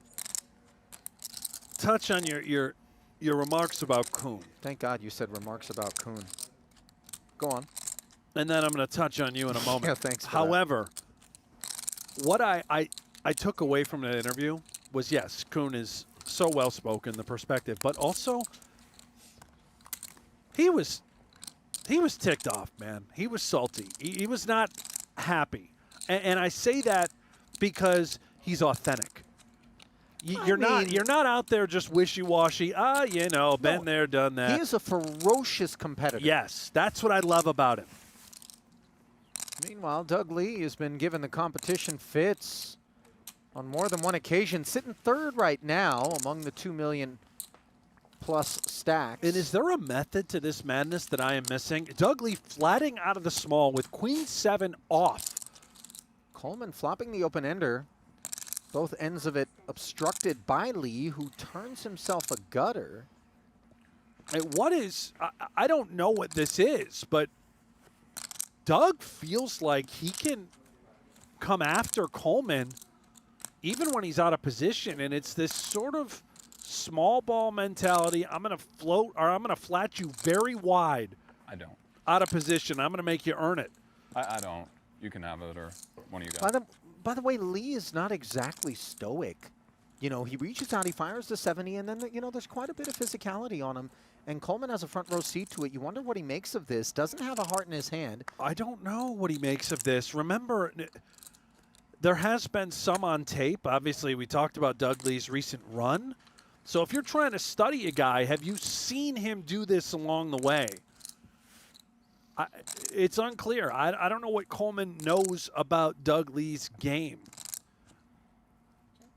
touch on your remarks about Koon. Thank God you said remarks about Koon. Go on. And then I'm going to touch on you in a moment. Yeah, thanks for However, what I took away from the interview was, yes, Koon is so well-spoken, the perspective, but also he was ticked off, man. He was salty. He was not happy. And I say that because he's authentic. You're not out there just wishy-washy. You know, been there, done that. He is a ferocious competitor. Yes, that's what I love about him. Meanwhile, Doug Lee has been given the competition fits on more than one occasion, sitting third right now among the 2 million plus stacks. And is there a method to this madness that I am missing? Doug Lee flatting out of the small with queen 7 off. Coleman flopping the open ender. Both ends of it obstructed by Lee, who turns himself a gutter. What is, I don't know what this is, but Doug feels like he can come after Coleman even when he's out of position, and it's this sort of small ball mentality. I'm going to float, or I'm going to flat you very wide. I don't. Out of position. I'm going to make you earn it. I don't. You can have it, or one of you guys. By the way, Lee is not exactly stoic. You know, he reaches out, he fires the 70, and then, you know, there's quite a bit of physicality on him. And Coleman has a front row seat to it. You wonder what he makes of this. Doesn't have a heart in his hand. I don't know what he makes of this. Remember, there has been some on tape. Obviously, we talked about Doug Lee's recent run. So if you're trying to study a guy, have you seen him do this along the way? It's unclear. I don't know what Coleman knows about Doug Lee's game.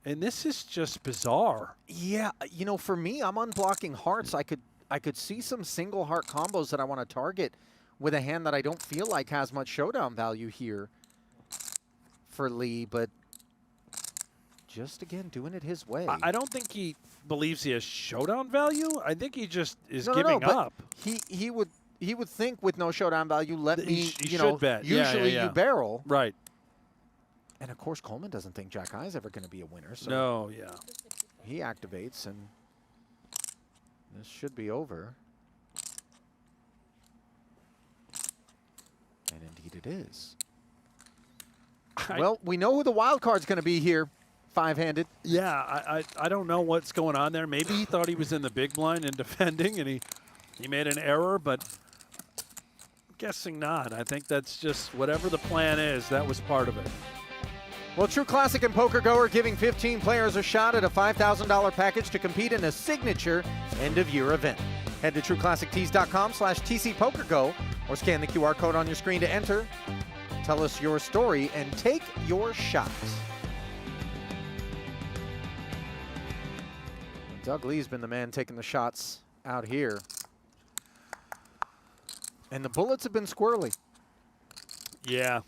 And this is just bizarre. Yeah, you know, for me, I'm unblocking hearts. I could see some single heart combos that I want to target with a hand that I don't feel like has much showdown value here for Lee, but just, again, doing it his way. I don't think he believes he has showdown value. I think he just is giving up. He would think with no showdown value, let me, you know, bet. Usually you barrel. Right. And, of course, Coleman doesn't think Jack High is ever going to be a winner. So no, yeah. He activates, and this should be over. And indeed it is. Well, we know who the wild card's going to be here, five-handed. Yeah, I don't know what's going on there. Maybe he thought he was in the big blind and defending, and he made an error, but I'm guessing not. I think that's just whatever the plan is, that was part of it. Well, True Classic and PokerGo are giving 15 players a shot at a $5,000 package to compete in a signature end-of-year event. Head to trueclassictees.com/TCPokerGo or scan the QR code on your screen to enter. Tell us your story and take your shots. Doug Lee's been the man taking the shots out here. And the bullets have been squirrely. Yeah.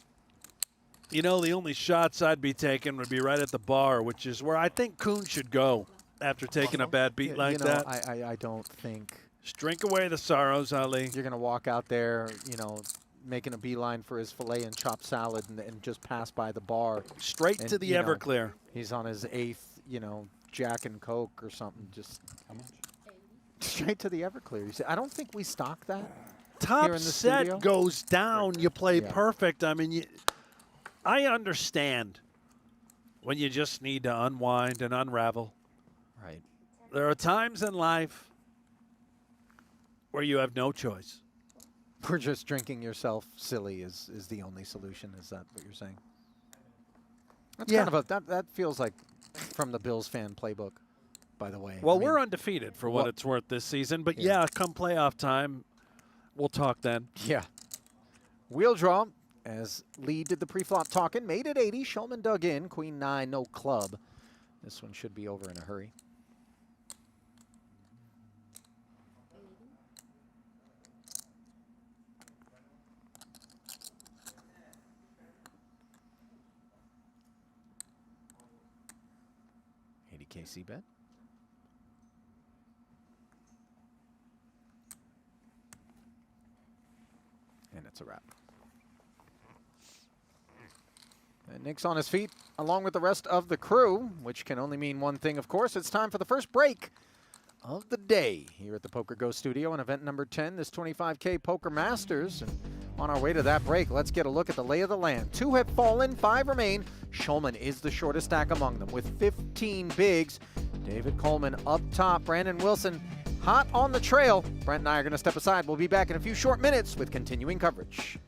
You know, the only shots I'd be taking would be right at the bar, which is where I think Koon should go after taking a bad beat like that. I don't think. Just drink away the sorrows, Ali. You're going to walk out there, you know, making a beeline for his filet and chopped salad and just pass by the bar. Straight to the Everclear. He's on his 8th, you know, Jack and Coke or something. Just how much? Straight to the Everclear. You see, I don't think we stock that. Top here in the set studio. goes down, you play Yeah. perfect. I mean, I understand when you just need to unwind and unravel. Right. There are times in life where you have no choice. We're just drinking yourself silly is the only solution. Is that what you're saying? That's Yeah. kind of that feels like from the Bills fan playbook, by the way. Well, I mean, we're undefeated for what it's worth this season, but yeah, come playoff time, we'll talk then. Yeah. Wheel draw as Lee did the pre-flop talking, made it 80. Schulman dug in, queen 9, no club. This one should be over in a hurry. KC bet. And it's a wrap. And Nick's on his feet along with the rest of the crew, which can only mean one thing, of course. It's time for the first break of the day here at the PokerGo studio on event number 10, this 25K Poker Masters. And on our way to that break, let's get a look at the lay of the land. 2 have fallen, 5 remain. Schulman is the shortest stack among them with 15 bigs. David Coleman up top. Brandon Wilson hot on the trail. Brent and I are going to step aside. We'll be back in a few short minutes with continuing coverage.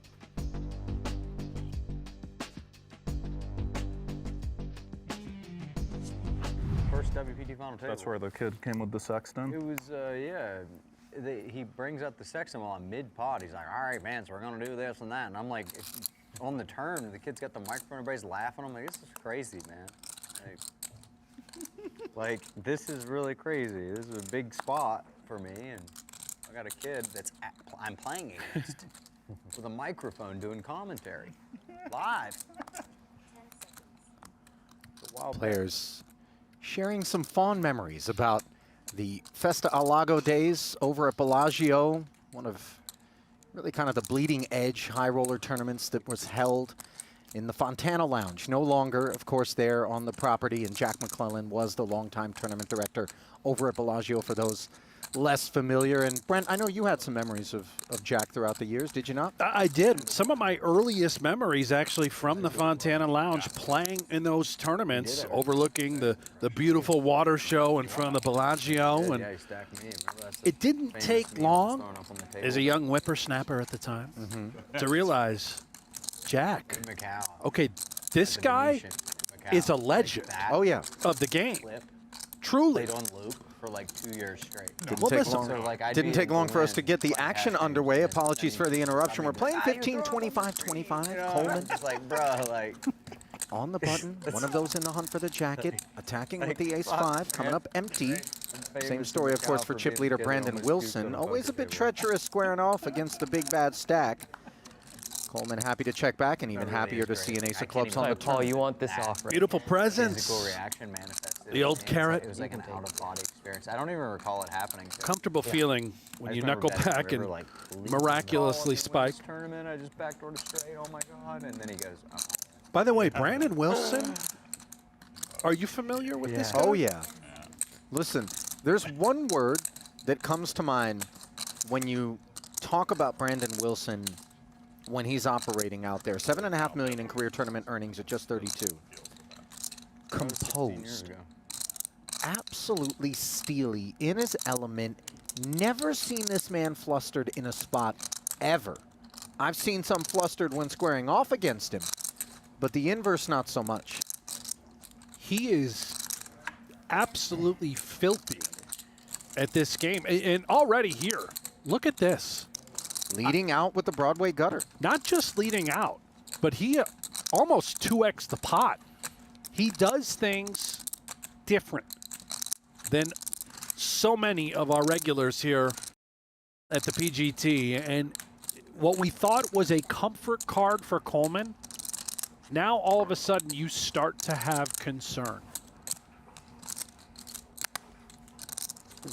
First WPT final table. That's where the kid came with the sexton? It was, yeah. He brings out the sexton while I'm mid-pot. He's like, all right, man, so we're going to do this and that. And I'm like, on the turn, the kid's got the microphone, everybody's laughing. I'm like, this is crazy, man. Like, this is really crazy. This is a big spot for me, and I got a kid I'm playing against with a microphone doing commentary live. 10 seconds. Players sharing some fond memories about the Festa Al Lago days over at Bellagio, one of really kind of the bleeding edge high roller tournaments that was held in the Fontana Lounge. No longer, of course, there on the property, and Jack McClellan was the longtime tournament director over at Bellagio for those less familiar. And Brent, I know you had some memories of Jack throughout the years, did you not? I did. Some of my earliest memories actually from the Fontana Lounge, playing in those tournaments, overlooking the beautiful water show in front of the Bellagio. And it didn't take long, as a young whippersnapper at the time, to realize, Jack, okay, this guy is a legend Oh, yeah. of the game. Truly. Played on loop for like 2 years straight. Didn't take long for us to get the action underway. Apologies for the interruption. We're playing 15, 25, 25. Coleman It's like, bro, like. on the button. One of those in the hunt for the jacket. Attacking with the ace-5. Coming up empty. Same story, of course, for chip leader Brandon Wilson. Always a bit treacherous squaring off against the big bad stack. Coleman happy to check back, and even happier to see an ace of clubs on the turn. Paul, you want this off right? Beautiful presence. Physical reaction manifested. The old carrot. It was like an out-of-body experience. I don't even recall it happening. Comfortable feeling when you knuckle back and leaping. miraculously spike. This tournament, I just backdoored straight. Oh my god! And then he goes. Oh. By the way, Brandon Wilson, are you familiar with this guy? Oh, yeah. Listen, there's one word that comes to mind when you talk about Brandon Wilson when he's operating out there. $7.5 million in career tournament earnings at just 32. Composed. Absolutely steely, in his element. Never seen this man flustered in a spot, ever. I've seen some flustered when squaring off against him, but the inverse not so much. he is absolutely filthy at this game. And already here, look at this. Leading out with the Broadway gutter. Not just leading out, but he almost 2x the pot. He does things different than so many of our regulars here at the PGT. And what we thought was a comfort card for Coleman, now all of a sudden you start to have concern.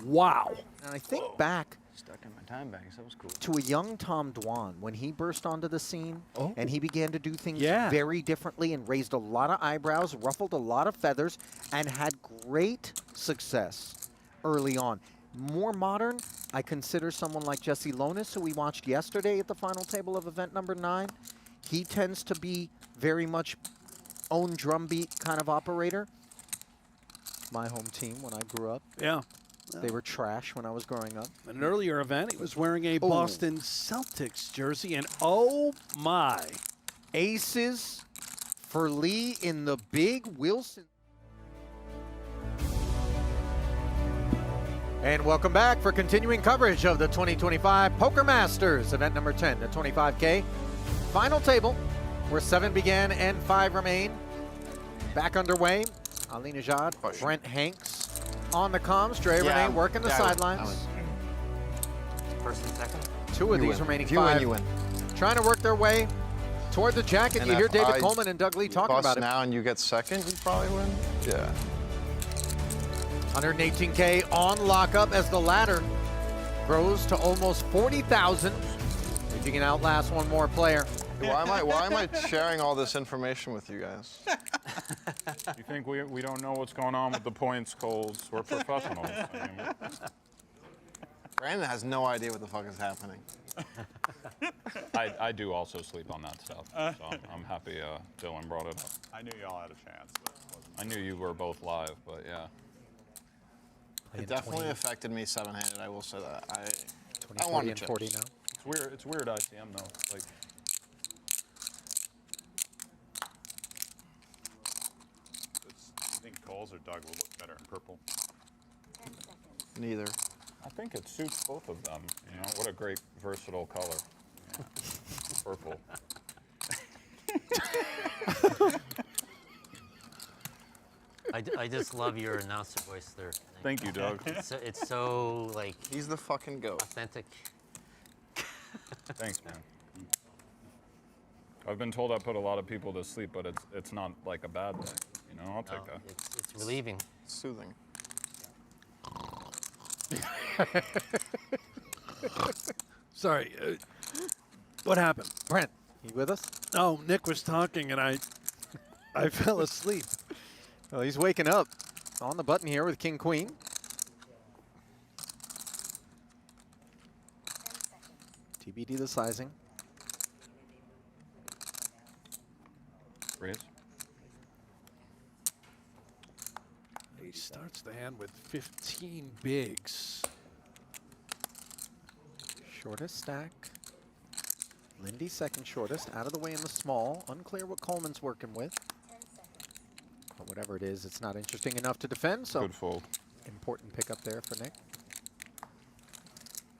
Wow. And I think back Stuck in my time banks. That was cool. to a young Tom Dwan when he burst onto the scene and he began to do things Yeah. very differently and raised a lot of eyebrows, ruffled a lot of feathers, and had great success early on. More modern, I consider someone like Jesse Lonis, who we watched yesterday at the final table of event number 9. He tends to be very much own drumbeat kind of operator. My home team when I grew up. Yeah. They were trash when I was growing up. An earlier event, he was wearing a Boston Celtics jersey, and oh my. Aces for Lee in the big Wilson. And welcome back for continuing coverage of the 2025 Poker Masters, event number 10, the 25K. Final table, where 7 began and 5 remain. Back underway, Ali Najad, Brent Hanks on the comms, Dre Renee working the sidelines. First and second. 2 of these remaining If you win, 5 you win. trying to work their way toward the jacket. And You hear if David I Coleman and Doug Lee talking bust about it. now and you get second, you probably win. Yeah. 118K on lockup as the ladder grows to almost 40,000. If you can outlast one more player. Why am I sharing all this information with you guys? You think we don't know what's going on with the points, Coles? We're professionals. I mean, Brandon has no idea what the fuck is happening. I do also sleep on that stuff, so I'm happy Dylan brought it up. I knew y'all had a chance, but it wasn't. I knew you were both live, but yeah. It definitely affected me 7-handed, I will say that. I 20, wanted 40, and chips. 40 now. It's weird ICM though. Like, You think Coles or Doug will look better in purple? Neither. I think it suits both of them. You know, what a great versatile color. Yeah. Purple. I just love your announcer voice there. Thank you, Doug. It's so like He's the fucking goat. authentic. Thanks, man. I've been told I put a lot of people to sleep, but it's not like a bad thing. You know, I'll take No, that. it's relieving. Soothing. Sorry, what happened? Brent, you with us? Oh, Nick was talking and I fell asleep. Well, he's waking up on the button here with King Queen. 10 seconds. TBD the sizing. Raise. He starts the hand with 15 bigs. Shortest stack. Lindy second shortest, out of the way in the small. Unclear what Coleman's working with. 10 seconds. But whatever it is, it's not interesting enough to defend, so Good fold. important pickup there for Nick.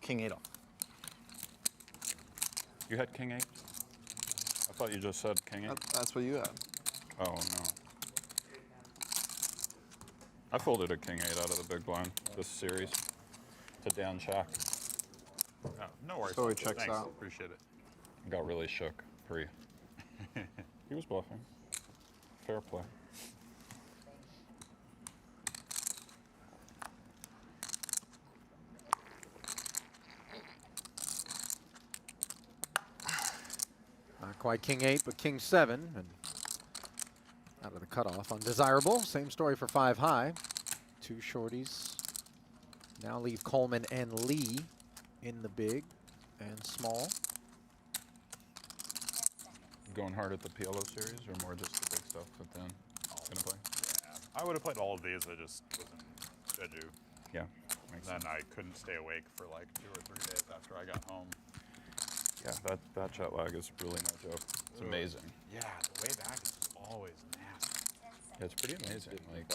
King 8 off. You had King 8? I thought you just said King 8. That's what you had. Oh, no. I folded a King 8 out of the big blind this series to Dan Shack. Oh, no worries. So he checks Thanks. out. Appreciate it. Got really shook pre. He was bluffing. Fair play. Not quite King 8, but King 7. And out of the cutoff. Undesirable. Same story for 5 high. 2 shorties. Now leave Coleman and Lee in the big and small. Going hard at the PLO series or more just the big stuff with Dan? Gonna play? Yeah. I would have played all of these. I just wasn't scheduled. Yeah. Makes Then sense. I couldn't stay awake for like 2 or 3 days after I got home. Yeah, that jet lag is really no joke. It's Ugh. amazing. Yeah, the way back is just always nasty. 10 seconds. Yeah, it's pretty amazing. Like,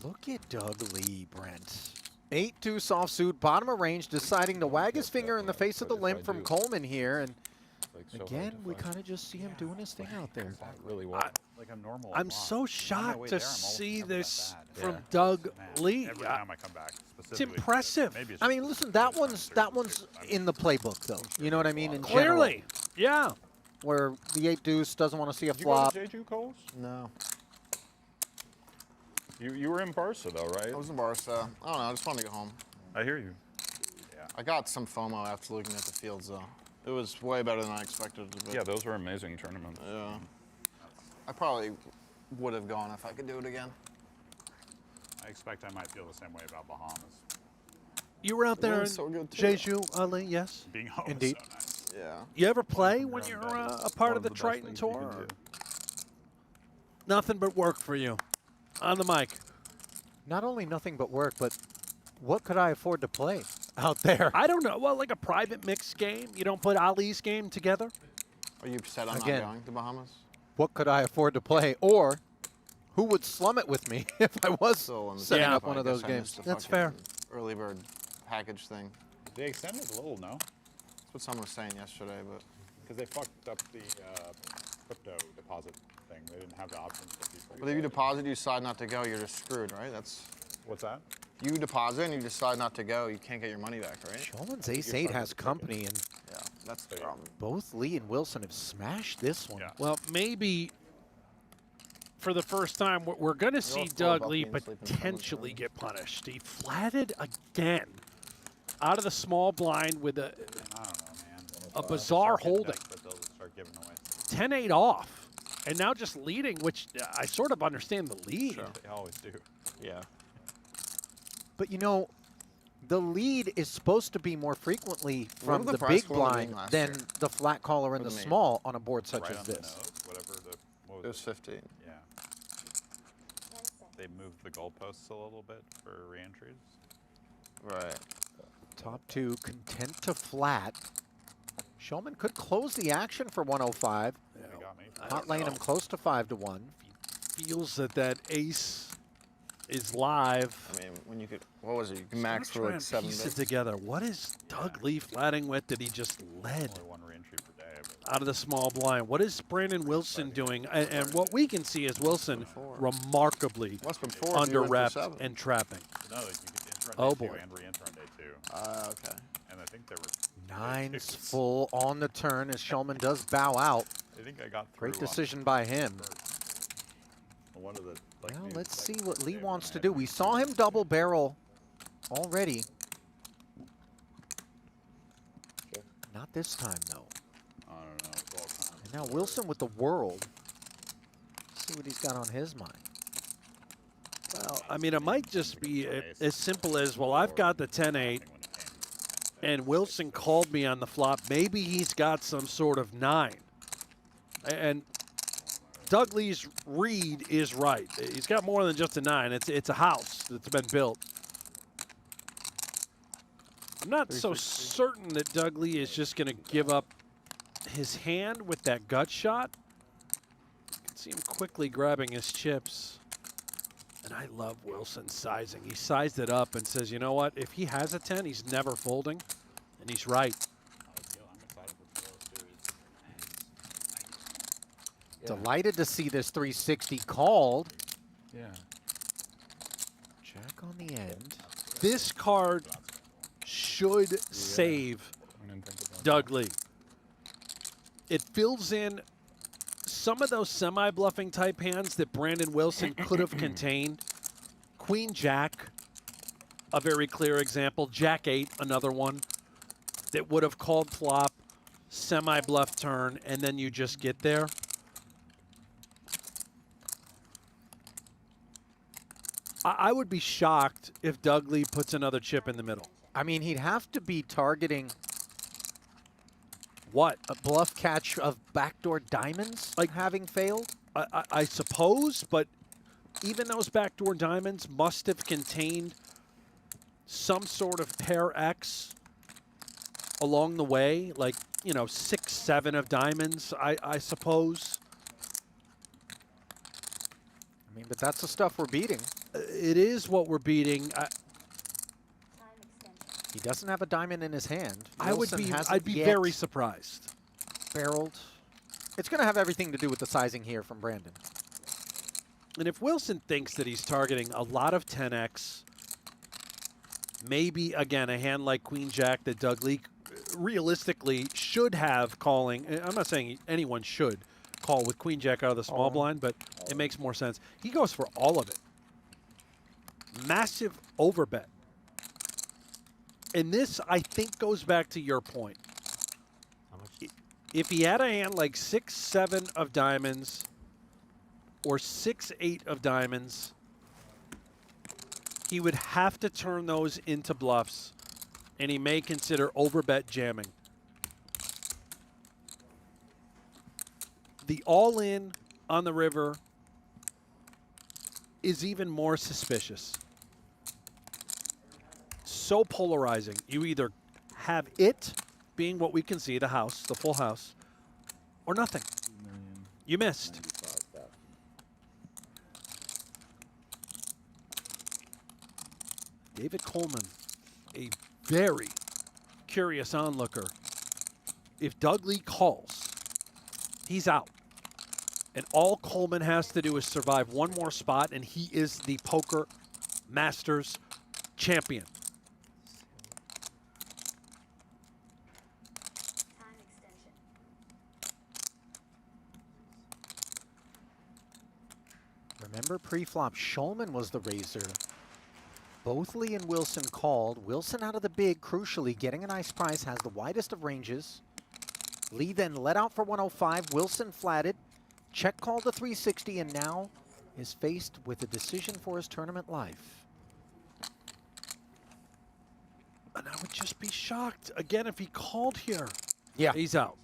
Look at Doug Lee, Brent. 8-2 soft suit, bottom of range, deciding to wag his finger in the face of the limp from Coleman here. And like so again, hard to we find. kind of just see him doing his thing out there. Really well. Like I'm normal. I'm so shocked to see this from Yeah. Doug Lee. Every time I come back, It's specifically. impressive. Maybe it's I just mean, the listen, first that one's in the playbook, though. You know what I mean? In general, Clearly, yeah. where the 8 deuce doesn't want to see a Did you go flop. to Jeju, Coles? No. You were in Barca though, right? I was in Barca. I don't know. I just wanted to go home. I hear you. I got some FOMO after looking at the fields, though. It was way better than I expected it to be. Yeah, those were amazing tournaments. Yeah. I probably would have gone if I could do it again. I expect I might feel the same way about Bahamas. You were out there in wind's so good, too. Jeju, Ali, yes? Being home Indeed. is so nice. Yeah. You ever play from when your you're own bed is a part one of the best Triton things you Tour? can or- do. Nothing but work for you. On the mic. Not only nothing but work, but what could I afford to play out there? I don't know. Well, like a private mixed game. You don't put Ali's game together? Are you upset I'm Again. not going to Bahamas? What could I afford to play? Or who would slum it with me if I was Still on the setting Yeah. up one I of guess those I games? missed the That's fucking fair. Early bird package thing. They extended a little, no? That's what someone was saying yesterday, but Because they fucked up the crypto deposit thing. They didn't have the options for people. if you deposit, you decide not to go, you're just screwed, right? That's What's that? you deposit and you decide not to go, you can't get your money back, right? Schulman's ace-8 has company, and Yeah, that's the problem. both Lee and Wilson have smashed this one. Yeah. Well, maybe for the first time, we're going to see all Doug about Lee being sleeping in potentially someone's get punished. He flatted again out of the small blind with a I don't know, man. A bizarre Start getting holding. desperate, they'll start giving away. 10-8 off. And now just leading, which I sort of understand the lead. They always do. Yeah. But you know, the lead is supposed to be more frequently from did the the price big call win blind last than year? the flat caller and For the the main? small on a board such Right as on the this. nose, whatever the, what It was was 15. Yeah. They moved the goalposts a little bit for reentries. Right. Top two content to flat. Schulman could close the action for 105. They got me. Not laying him close to 5-1. Feels that ace is live. I mean, when you could, what was it? You could So max I'm for trying like to 7 piece it bids. together. What is Doug Lee flatting with that he just led Only one reentry per day. But out of the small blind? What is Brandon Wilson doing? And what we can see is Wilson remarkably What's been 4? under you went for wrepped 7. and trapping. no, you could enter on Oh, day boy. two and re-enter on day two. Okay. And I think there were. Nines full on the turn as Schulman does bow out. I think I got through. Great decision by him. On one of the. Like, Well, news, let's like, see what Lee day wants when to I do. had We my saw him double barrel already. Not this time, though. I don't know. It was all kinds And now Wilson with the world. See what he's got on his mind. Well, I mean, it might just be as simple as, well, I've got the 10-8, and Wilson called me on the flop. Maybe he's got some sort of 9. And Doug Lee's read is right. He's got more than just a 9. It's a house that's been built. I'm not so certain that Doug Lee is just going to give up his hand with that gut shot. You can see him quickly grabbing his chips. And I love Wilson's sizing. He sized it up and says, you know what? If he has a 10, he's never folding. And he's right. I'm excited for the series. Delighted to see this 360 called. Yeah. Jack on the end. This card should save I didn't think about Doug Lee. It fills in some of those semi-bluffing type hands that Brandon Wilson could have contained. Queen Jack, a very clear example. Jack 8, another one that would have called flop, semi-bluff turn, and then you just get there. I would be shocked if Doug Lee puts another chip in the middle. I mean, he'd have to be targeting What? a bluff catch of backdoor diamonds, like having failed. I suppose, but even those backdoor diamonds must have contained some sort of pair X along the way, like, you know, 6, 7 of diamonds, I suppose. I mean, but that's the stuff we're beating. It is what we're beating. He doesn't have a diamond in his hand. I'd be very surprised. Barreled. It's going to have everything to do with the sizing here from Brandon. And if Wilson thinks that he's targeting a lot of 10x, maybe, again, a hand like Queen Jack that Doug Lee realistically should have calling. I'm not saying anyone should call with Queen Jack out of the small blind, but it makes more sense. He goes for all of it. Massive overbet. And this, I think, goes back to your point. If he had a hand like 6-7 of diamonds or 6-8 of diamonds, he would have to turn those into bluffs, and he may consider overbet jamming. The all-in on the river is even more suspicious. So polarizing. You either have it being what we can see, the house, the full house, or nothing. You missed. David Coleman, a very curious onlooker. If Doug Lee calls, he's out. And all Coleman has to do is survive one more spot, and he is the Poker Masters champion. Remember pre-flop, Schulman was the raiser. Both Lee and Wilson called. Wilson out of the big, crucially, getting a nice prize, has the widest of ranges. Lee then let out for 105. Wilson flatted. Check called to 360 and now is faced with a decision for his tournament life. And I would just be shocked, again, if he called here. Yeah. He's out.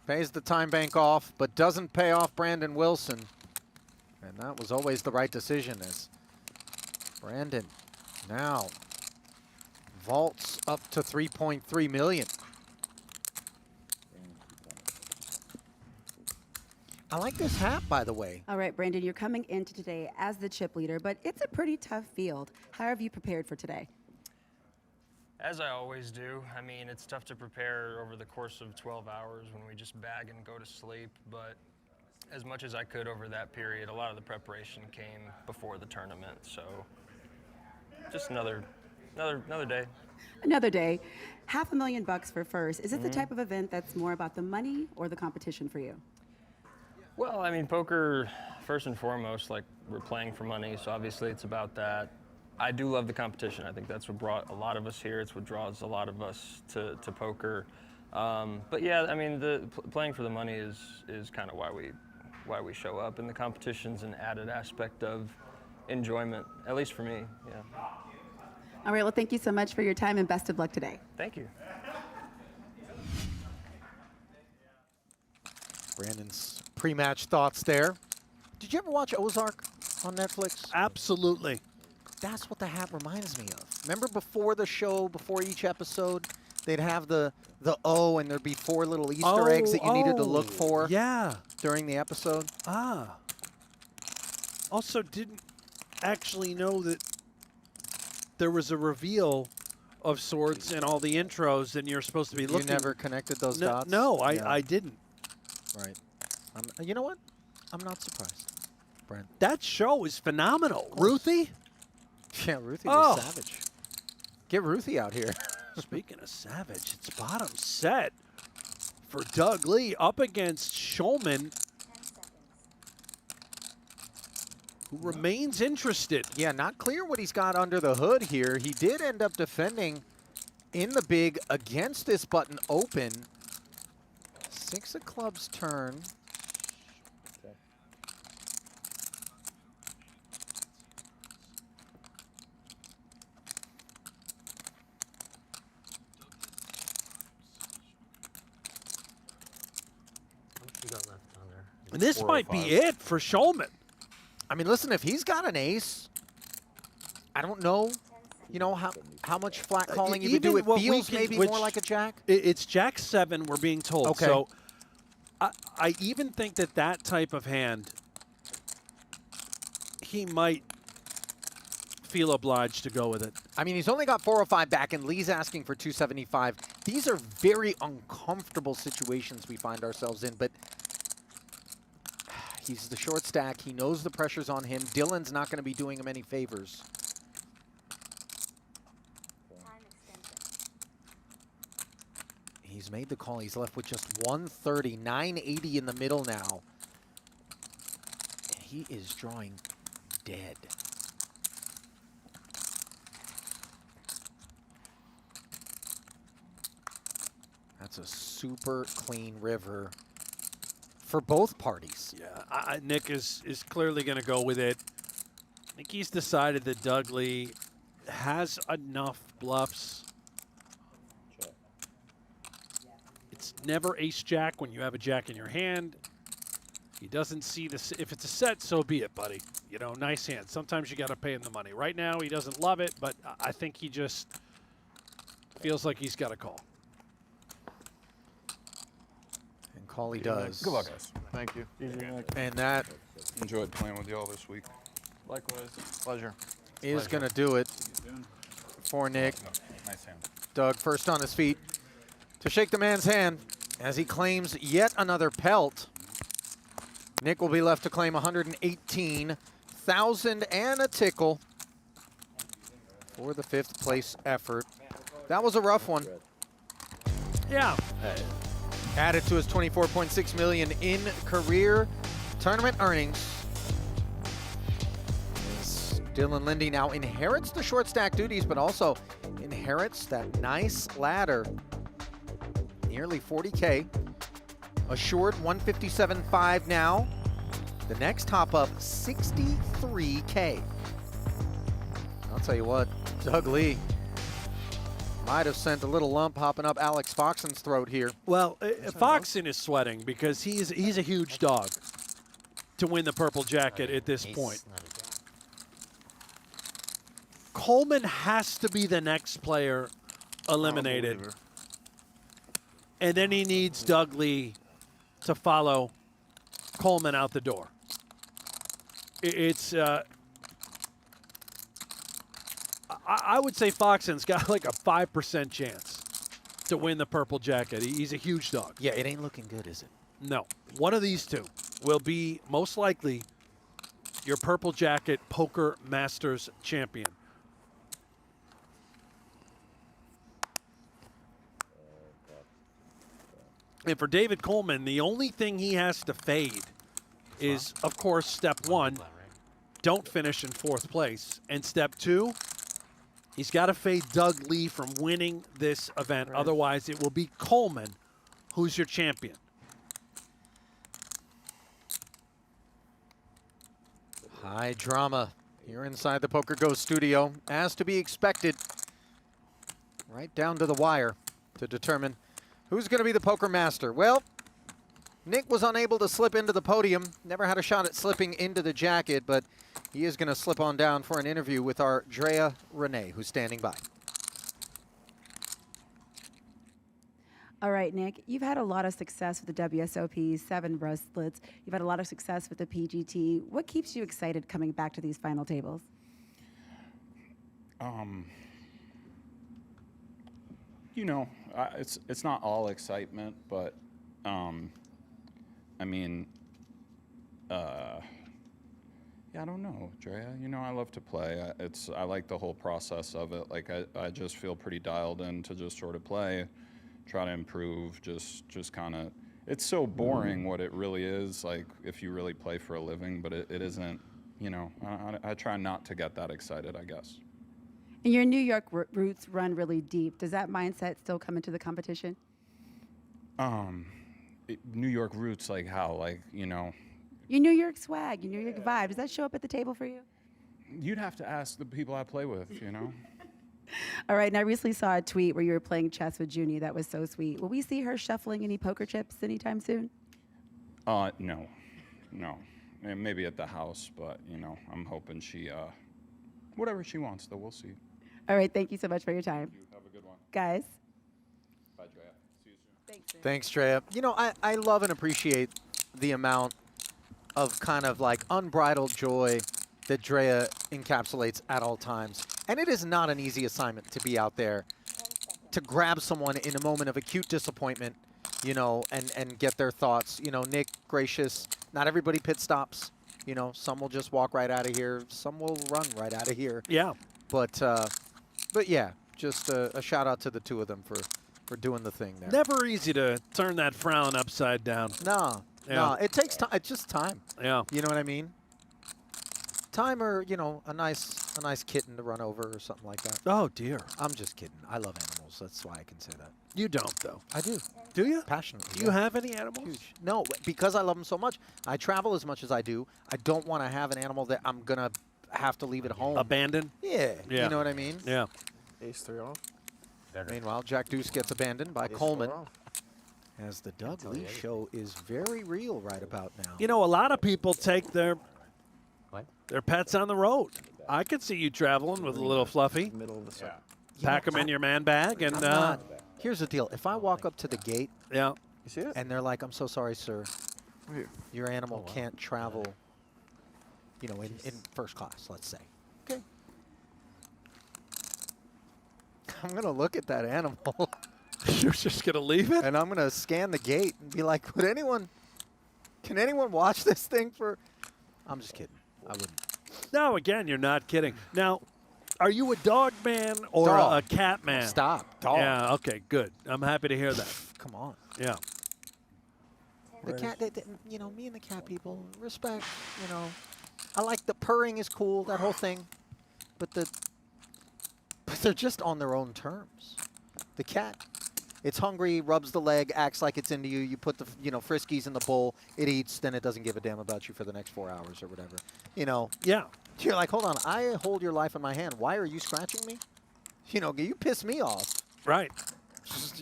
Pays the time bank off, but doesn't pay off Brandon Wilson. And that was always the right decision as Brandon now vaults up to 3.3 million. I like this hat, by the way. All right, Brandon, you're coming into today as the chip leader, but it's a pretty tough field. How have you prepared for today? As I always do. I mean, it's tough to prepare over the course of 12 hours when we just bag and go to sleep, but as much as I could over that period, a lot of the preparation came before the tournament, so just another day. Another day. $500,000 for first. Is it the type of event that's more about the money or the competition for you? Well, I mean, poker, first and foremost, like, we're playing for money, so obviously it's about that. I do love the competition. I think that's what brought a lot of us here. It's what draws a lot of us to poker. But yeah, I mean, playing for the money is kind of why we show up, and the competition's an added aspect of enjoyment, at least for me, yeah. All right, well, thank you so much for your time and best of luck today. Thank you. Brandon's pre-match thoughts there. Did you ever watch Ozark on Netflix? Absolutely. That's what the hat reminds me of. Remember before the show, before each episode, they'd have the O and there'd be 4 little Easter eggs that you needed to look for during the episode? Ah. Also didn't actually know that there was a reveal of sorts in all the intros and you're supposed to be looking. You never connected those dots? No, I didn't. Right. You know what? I'm not surprised, Brent. That show is phenomenal. Ruthie? Yeah, Ruthie was savage. Get Ruthie out here. Speaking of savage, it's bottom set for Doug Lee up against Schulman, who remains interested. Yeah, not clear what he's got under the hood here. He did end up defending in the big against this button open. 6 of clubs turn. And this might be it for Schulman. I mean, listen, if he's got an ace, I don't know, you know, how much flat calling you would do. It feels maybe more like a jack. It's Jack 7, we're being told. Okay. So I even think that type of hand he might feel obliged to go with it. I mean, he's only got 405 back, and Lee's asking for 275. These are very uncomfortable situations we find ourselves in, but he's the short stack. He knows the pressure's on him. Dylan's not going to be doing him any favors. He's made the call. He's left with just 130, 980 in the middle now. He is drawing dead. That's a super clean river for both parties. Yeah, Nick is clearly going to go with it. I think he's decided that Doug Lee has enough bluffs. It's never ace-jack when you have a jack in your hand. He doesn't see this. If it's a set, so be it, buddy. You know, nice hand. Sometimes you got to pay him the money. Right now, he doesn't love it, but I think he just feels like he's got a call. And call he does. Good luck, guys. Thank you. And that Enjoyed playing with y'all this week. Likewise. Pleasure. is going to do it for Nick. Nice hand. Doug first on his feet to shake the man's hand as he claims yet another pelt. Nick will be left to claim 118,000 and a tickle for the 5th place effort. That was a rough one. Yeah. Added to his 24.6 million in career tournament earnings. As Dylan Linde now inherits the short stack duties, but also inherits that nice ladder. Nearly 40K. Assured 157.5 now. The next top up, 63K. I'll tell you what, Doug Lee might have sent a little lump hopping up Alex Foxen's throat here. Well, Foxen is sweating because he's a huge dog to win the purple jacket at this point. Coleman has to be the next player eliminated. And then he needs Doug Lee to follow Coleman out the door. I would say Foxen's got like a 5% chance to win the purple jacket. He's a huge dog. Yeah, it ain't looking good, is it? No. One of these two will be most likely your purple jacket Poker Masters champion. And for David Coleman, the only thing he has to fade is, of course, step 1, don't finish in 4th place. And step 2, he's got to fade Doug Lee from winning this event. Right. Otherwise, it will be Coleman who's your champion. High drama here inside the PokerGO studio, as to be expected. Right down to the wire to determine who's going to be the Poker Master. Well, Nick was unable to slip into the podium, never had a shot at slipping into the jacket, but he is going to slip on down for an interview with our Drea Renee, who's standing by. All right, Nick, you've had a lot of success with the WSOP, 7 bracelets. You've had a lot of success with the PGT. What keeps you excited coming back to these final tables? You know, it's not all excitement, but I mean, yeah, I don't know, Drea. You know, I love to play. I like the whole process of it. Like I just feel pretty dialed in to just sort of play, try to improve. Just kind of. It's so boring what it really is. Like if you really play for a living, but it isn't. You know, I try not to get that excited, I guess. And your New York roots run really deep. Does that mindset still come into the competition? New York roots, like how? Like, you know? Your New York swag, your New York vibe. Does that show up at the table for you? You'd have to ask the people I play with, you know? All right, and I recently saw a tweet where you were playing chess with Junie. That was so sweet. Will we see her shuffling any poker chips anytime soon? No. And maybe at the house, but, you know, I'm hoping she, whatever she wants, though, we'll see. All right, thank you so much for your time. You have a good one. Guys. Bye, Drea. See you soon. Thanks, Drea. You know, I love and appreciate the amount of kind of like unbridled joy that Drea encapsulates at all times. And it is not an easy assignment to be out there to grab someone in a moment of acute disappointment, you know, and get their thoughts. You know, Nick, gracious, not everybody pit stops. You know, some will just walk right out of here. Some will run right out of here. Yeah. But yeah, just a shout out to the two of them for doing the thing there. Never easy to turn that frown upside down. No, Yeah. no, it takes time. It's just time. Yeah. You know what I mean? Time or, you know, a nice kitten to run over or something like that. Oh, dear. I'm just kidding. I love animals. That's why I can say that. You don't, though. I do. Do you? Passionately. Do you have any animals? Huge. No, because I love them so much. I travel as much as I do. I don't want to have an animal that I'm going to have to leave at home. Abandoned? Yeah. Yeah. You know what I mean? Yeah. Ace 3 off. Meanwhile, Jack Deuce gets abandoned by Coleman. Off. As the Doug Lee show is very real right about now. You know, a lot of people take their What? pets on the road. I could see you traveling with a little Fluffy. Middle of the set. Pack them in your man bag and I'm not. Here's the deal. If I walk up to the gate yeah. You see it? and they're like, I'm so sorry, sir, Here. your animal can't travel, you know, in first class, let's say. Okay. I'm going to look at that animal. You're just going to leave it? And I'm going to scan the gate and be like, can anyone watch this thing for? I'm just kidding. I wouldn't. No, again, you're not kidding. Now, are you a dog man or Dog. a cat man? Stop. Dog. Yeah, okay, good. I'm happy to hear that. Come on. Yeah. The cat, you know, me and the cat people, respect, you know. I like the purring is cool, that whole thing. But they're just on their own terms. The cat, it's hungry, rubs the leg, acts like it's into you. You put the, you know, Friskies in the bowl, it eats, then it doesn't give a damn about you for the next 4 hours or whatever. You know. Yeah. You're like, hold on, I hold your life in my hand. Why are you scratching me? You know, you piss me off. Right.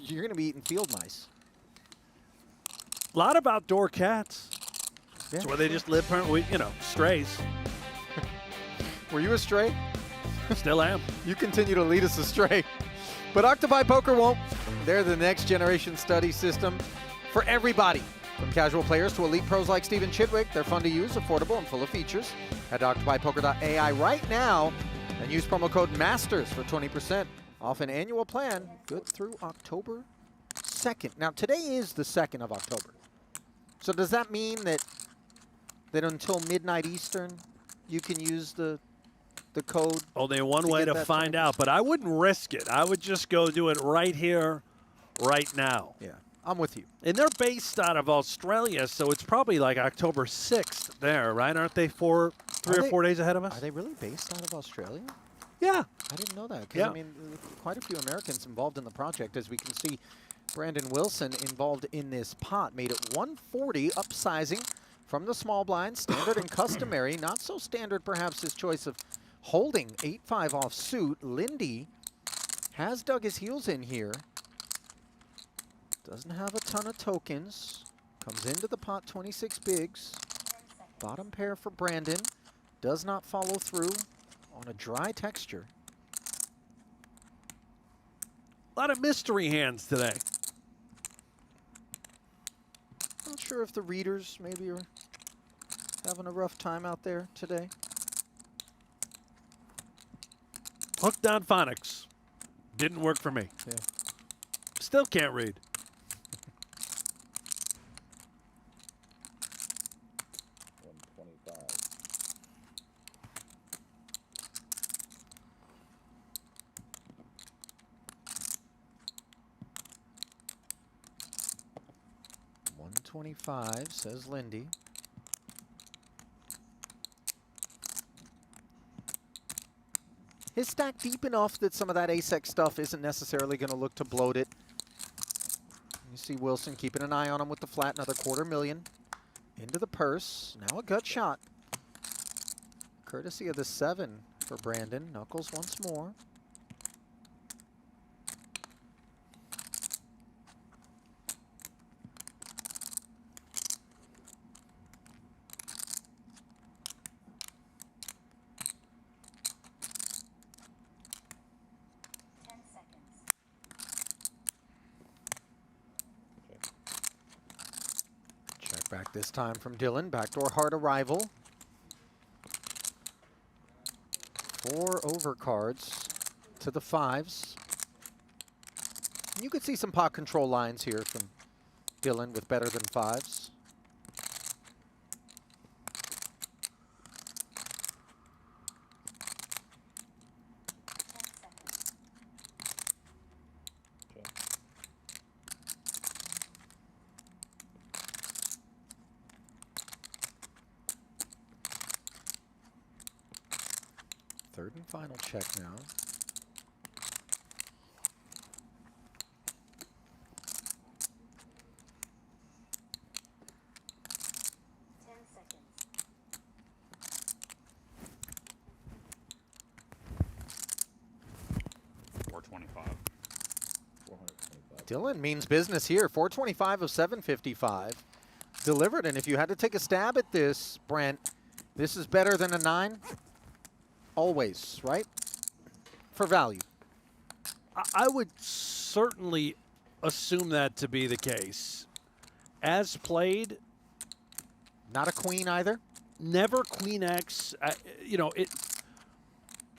You're going to be eating field mice. A lot of outdoor cats. Yeah. That's where they just live, you know, strays. Were you a stray? Still am. You continue to lead us astray. But Octopi Poker won't. They're the next generation study system for everybody. From casual players to elite pros like Steven Chidwick, they're fun to use, affordable, and full of features. Head to OctopiPoker.ai right now and use promo code MASTERS for 20% off an annual plan good through October 2nd. Now, today is the 2nd of October. So does that mean that until midnight Eastern, you can use the code? Only one to way get to that find 20%? out, but I wouldn't risk it. I would just go do it right here, right now. Yeah, I'm with you. And they're based out of Australia, so it's probably like October 6th there, right? Aren't they 3 or 4 days ahead of us? Are they really based out of Australia? Yeah. I didn't know that. Because, Yeah. I mean, quite a few Americans involved in the project. As we can see, Brandon Wilson involved in this pot. Made it 140, upsizing from the small blind. Standard and customary. Not so standard, perhaps, his choice of holding 8-5 offsuit. Linde has dug his heels in here. Doesn't have a ton of tokens. Comes into the pot 26 bigs. Bottom pair for Brandon. Does not follow through on a dry texture. A lot of mystery hands today. Not sure if the readers maybe are having a rough time out there today. Hooked on phonics. Didn't work for me. Yeah. Still can't read. $125, says Linde. His stack deep enough that some of that ace-X stuff isn't necessarily going to look to bloat it. You see Wilson keeping an eye on him with the flat, another $250,000 into the purse. Now a gut shot. Courtesy of the 7 for Brandon. Knuckles once more. Check back this time from Dylan. Backdoor hard arrival. 4 overcards to the 5s. You could see some pot control lines here from Dylan with better than 5s. Third and final check now. Dylan means business here. 425 of 755 delivered. And if you had to take a stab at this, Brent, this is better than a 9? Always, right? For value. I would certainly assume that to be the case. As played. Not a queen either? Never queen X. You know,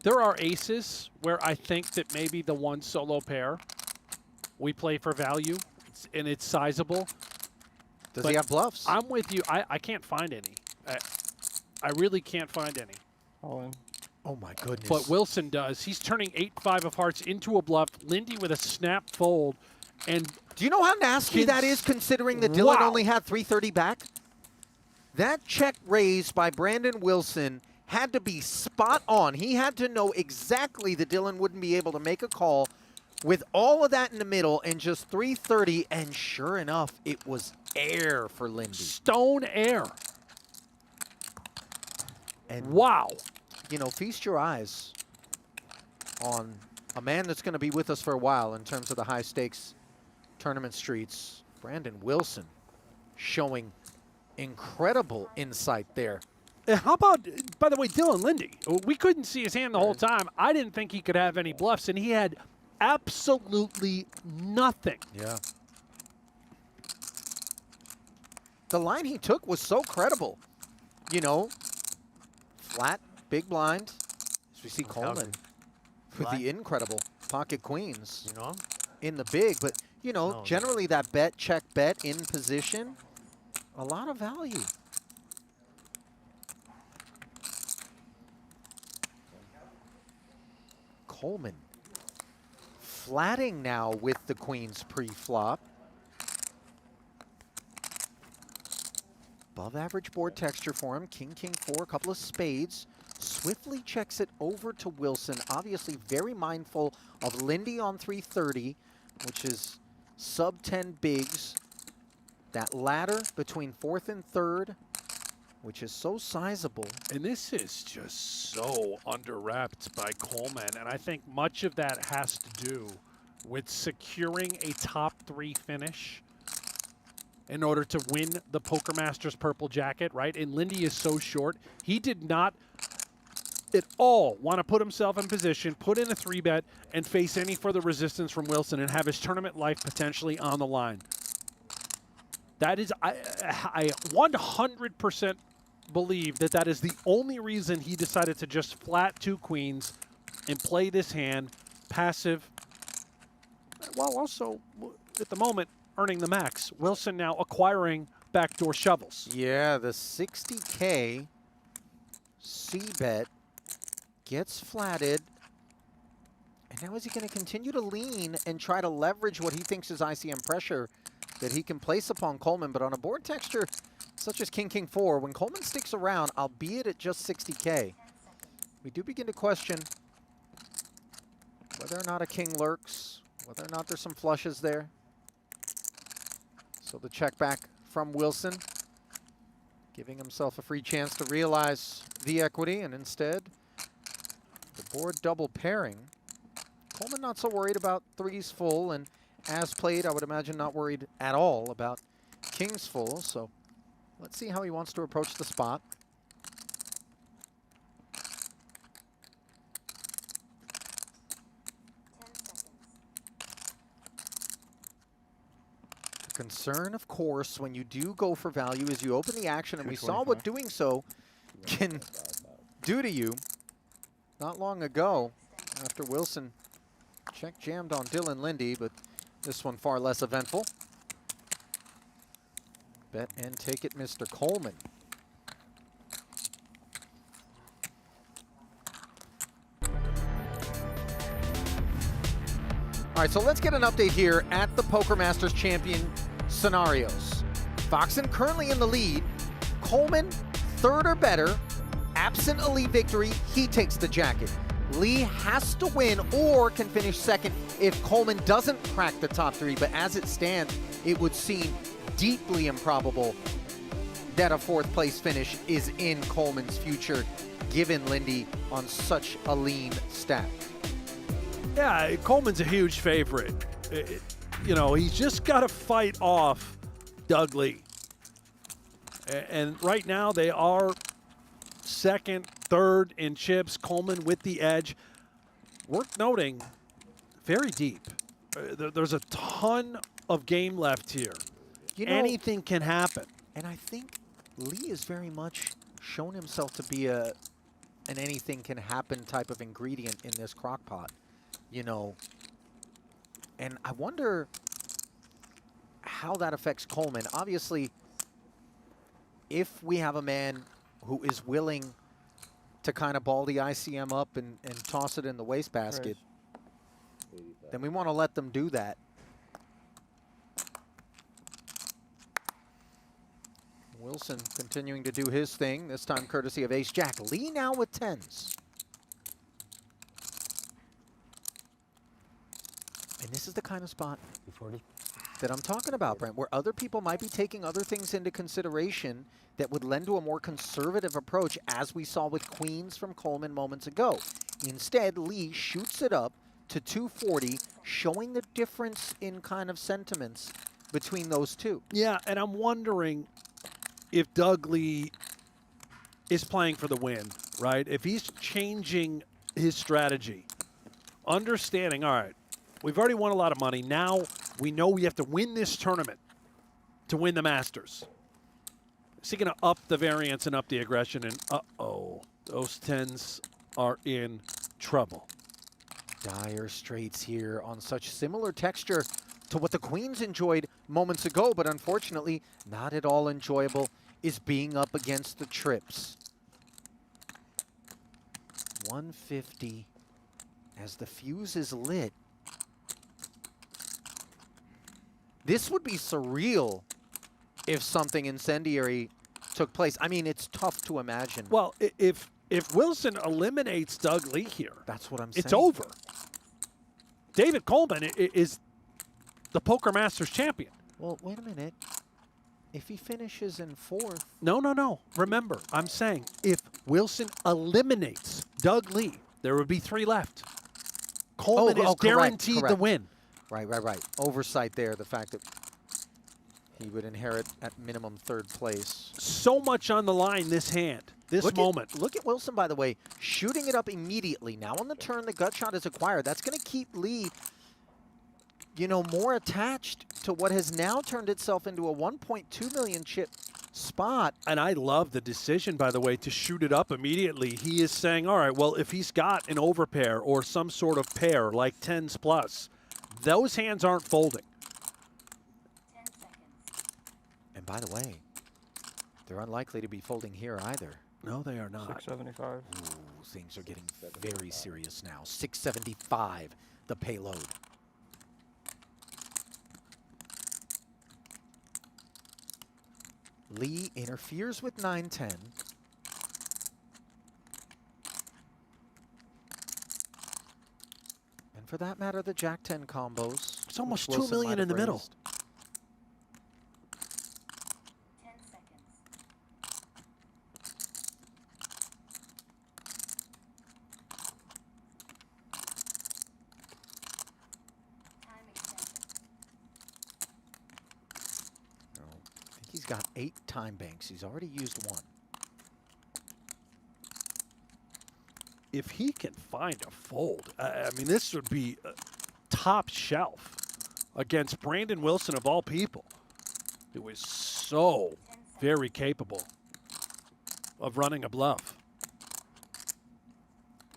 there are aces where I think that maybe the one solo pair we play for value, and it's sizable. Does he have bluffs? I'm with you. I can't find any. I really can't find any. All in. Oh, my goodness. But Wilson does. He's turning 8-5 of hearts into a bluff. Linde with a snap fold. And do you know how nasty that is, considering that Dylan only had 330 back? That check raise by Brandon Wilson had to be spot on. He had to know exactly that Dylan wouldn't be able to make a call with all of that in the middle and just 330, and sure enough, it was air for Linde. Stone air. And wow. You know, feast your eyes on a man that's going to be with us for a while in terms of the high stakes tournament streets. Brandon Wilson showing incredible insight there. How about, by the way, Dylan Linde? We couldn't see his hand the whole time. I didn't think he could have any bluffs, and he had absolutely nothing. Yeah. The line he took was so credible. You know, flat, big blind. As we see Coleman with the incredible pocket queens. You know him? In the big, but, you know, generally that bet, check bet in position, a lot of value. Coleman flatting now with the queens pre-flop. Above average board texture for him. King, king, 4, a couple of spades. Swiftly checks it over to Wilson. Obviously very mindful of Linde on 330, which is sub 10 bigs. That ladder between 4th and 3rd, which is so sizable. And this is just so under-wrapped by Coleman. And I think much of that has to do with securing a top 3 finish in order to win the Poker Masters purple jacket, right? And Linde is so short. He did not at all want to put himself in position, put in a 3-bet, and face any further resistance from Wilson and have his tournament life potentially on the line. That is, I 100% believe that that is the only reason he decided to just flat 2 queens and play this hand passive, while also, at the moment, earning the max. Wilson now acquiring backdoor shovels. Yeah, the 60K C-bet gets flatted. And now is he going to continue to lean and try to leverage what he thinks is ICM pressure that he can place upon Coleman? But on a board texture such as King, King, 4, when Coleman sticks around, albeit at just 60K, we do begin to question whether or not a king lurks, whether or not there's some flushes there. So the check back from Wilson, giving himself a free chance to realize the equity, and instead, the board double pairing. Coleman not so worried about 3s full, and as played, I would imagine not worried at all about kings full. So let's see how he wants to approach the spot. The concern, of course, when you do go for value is you open the action, and we saw what doing so can do to you. not long ago after Wilson check jammed on Dylan Linde, but this one far less eventful. Bet and take it, Mr. Coleman. All right, so let's get an update here at the Poker Masters Champion scenarios. Foxen currently in the lead. Coleman, third or better. Absent a Lee victory, he takes the jacket. Lee has to win or can finish second if Coleman doesn't crack the top three, but as it stands, it would seem deeply improbable that a fourth place finish is in Coleman's future, given Linde on such a lean stack. Yeah, Coleman's a huge favorite. You know, he's just got to fight off Doug Lee. And right now they are second, third in chips. Coleman with the edge. Worth noting, very deep. There's a ton of game left here. You know, anything can happen. And I think Lee has very much shown himself to be an anything can happen type of ingredient in this crock pot. You know, and I wonder how that affects Coleman. Obviously, if we have a man who is willing to kind of ball the ICM up and toss it in the wastebasket, then we want to let them do that. Wilson continuing to do his thing, this time courtesy of Ace-Jack. Lee now with 10s. And this is the kind of spot that I'm talking about, Brent, where other people might be taking other things into consideration that would lend to a more conservative approach, as we saw with queens from Coleman moments ago. Instead, Lee shoots it up to 240, showing the difference in kind of sentiments between those two. Yeah, and I'm wondering if Doug Lee is playing for the win, right? If he's changing his strategy, understanding, all right, we've already won a lot of money. Now we know we have to win this tournament to win the Masters. Is he going to up the variance and up the aggression? And uh-oh, those 10s are in trouble. Dire straights here on such similar texture to what the queens enjoyed moments ago, but unfortunately not at all enjoyable is being up against the trips. 150 as the fuse is lit. This would be surreal if something incendiary took place. I mean, it's tough to imagine. Well, if Wilson eliminates Doug Lee here, that's what I'm saying. It's over. David Coleman is the Poker Masters champion. Well, wait a minute. If he finishes in fourth. No. Remember, I'm saying if Wilson eliminates Doug Lee, there would be 3 left. Coleman is guaranteed the win. Right. Oversight there, the fact that he would inherit at minimum 3rd place. So much on the line this hand, this moment. Look at Wilson, by the way, shooting it up immediately. Now on the turn, the gut shot is acquired. That's going to keep Lee, you know, more attached to what has now turned itself into a 1.2 million chip spot. And I love the decision, by the way, to shoot it up immediately. He is saying, all right, well, if he's got an overpair or some sort of pair like 10s plus, those hands aren't folding. 10 seconds. And by the way, they're unlikely to be folding here either. No, they are not. 675. Ooh, things are getting very serious now. 675, the payload. Lee interferes with 9-10. And for that matter, the Jack-10 combos. It's almost $2 million in the middle. 10 seconds. Time extended. No, I think he's got 8 time banks. He's already used 1. If he can find a fold, I mean, this would be top shelf against Brandon Wilson of all people. It was so very capable of running a bluff.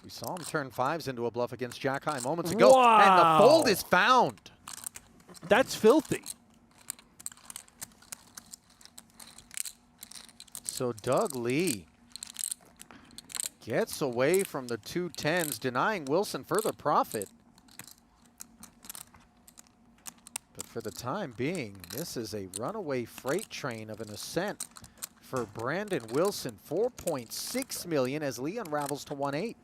We saw him turn 5s into a bluff against Jack High moments ago. Wow. And the fold is found. That's filthy. So Doug Lee gets away from the 2 10s, denying Wilson further profit. But for the time being, this is a runaway freight train of an ascent for Brandon Wilson. 4.6 million as Lee unravels to 1-8.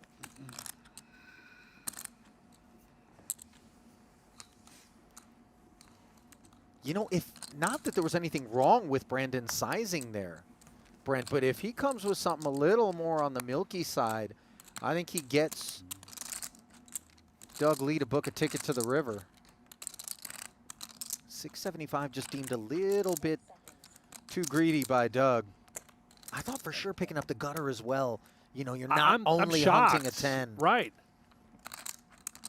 You know, if not that there was anything wrong with Brandon's sizing there, Brent, but if he comes with something a little more on the milky side, I think he gets Doug Lee to book a ticket to the river. 675 just deemed a little bit too greedy by Doug. I thought for sure picking up the gutter as well. You know, you're not only hunting a 10. Right.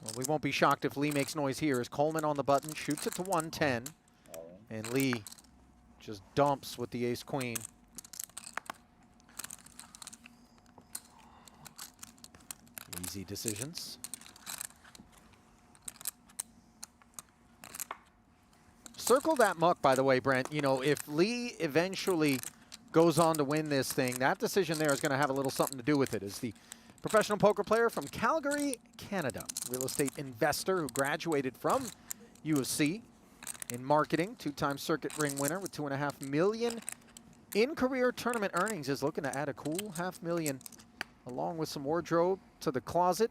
Well, we won't be shocked if Lee makes noise here as Coleman on the button, shoots it to 110. And Lee just dumps with the ace-queen. Easy decisions. Circle that muck, by the way, Brent. You know, if Lee eventually goes on to win this thing, that decision there is going to have a little something to do with it. As the professional poker player from Calgary, Canada, real estate investor who graduated from U of C in marketing, 2-time circuit ring winner with $2.5 million in career tournament earnings, is looking to add a cool $500,000 along with some wardrobe to the closet,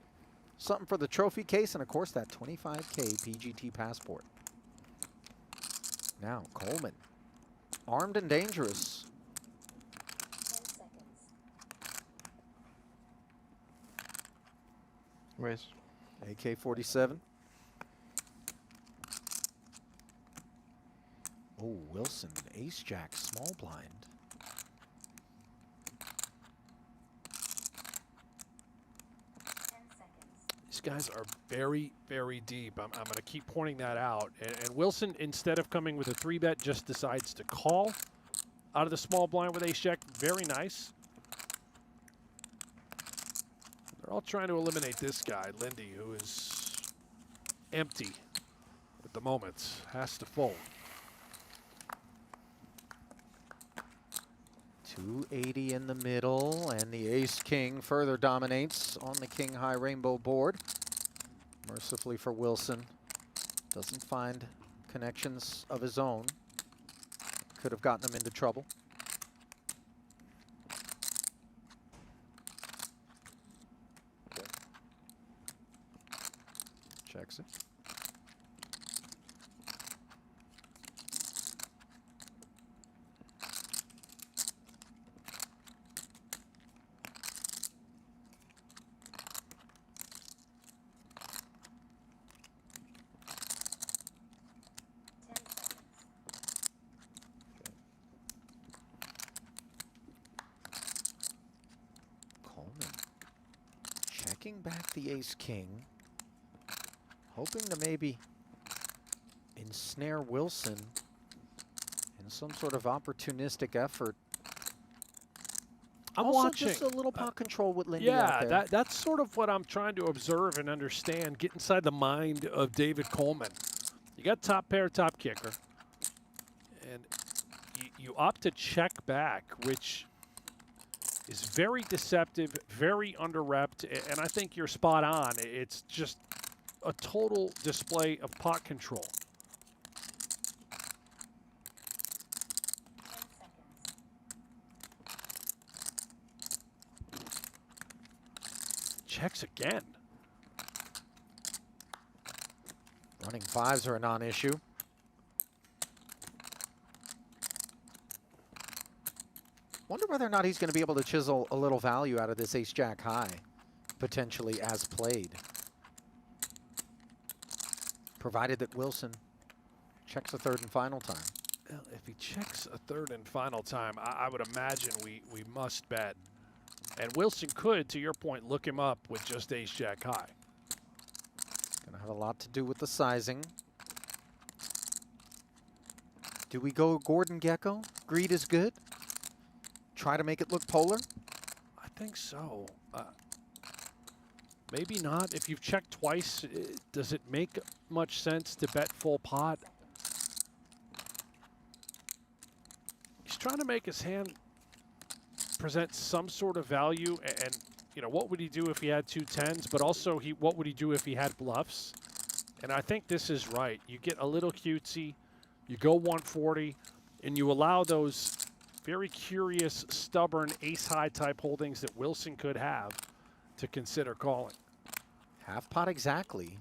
something for the trophy case, and of course that 25K PGT Passport. Now Coleman, armed and dangerous. 10 seconds. Raise. AK-47. Oh, Wilson, ace-jack, small blind. These guys are very, very deep. I'm going to keep pointing that out. And Wilson, instead of coming with a 3-bet, just decides to call out of the small blind with ace-jack. Very nice. They're all trying to eliminate this guy, Linde, who is empty at the moment. Has to fold. 280 in the middle, and the ace-king further dominates on the king-high rainbow board. Mercifully for Wilson, doesn't find connections of his own. Could have gotten him into trouble. Checks it. Back the ace-king, hoping to maybe ensnare Wilson in some sort of opportunistic effort. I'm also watching. Just a little pot control with Linde out Yeah, there. that's sort of what I'm trying to observe and understand, get inside the mind of David Coleman. You got top pair, top kicker, and you opt to check back, which is very deceptive, very under-repped, and I think you're spot on. It's just a total display of pot control. 10 seconds. Checks again. Running 5s are a non-issue. Wonder whether or not he's going to be able to chisel a little value out of this ace-jack high, potentially as played. Provided that Wilson checks a third and final time. Well, if he checks a third and final time, I would imagine we must bet. And Wilson could, to your point, look him up with just ace-jack high. Going to have a lot to do with the sizing. Do we go Gordon Gekko? Greed is good? Try to make it look polar? I think so. Maybe not. If you've checked twice, does it make much sense to bet full pot? He's trying to make his hand present some sort of value, and you know, what would he do if he had 2 10s, but also what would he do if he had bluffs? And I think this is right. You get a little cutesy, you go 140, and you allow those very curious, stubborn ace-high type holdings that Wilson could have to consider calling. Half pot exactly.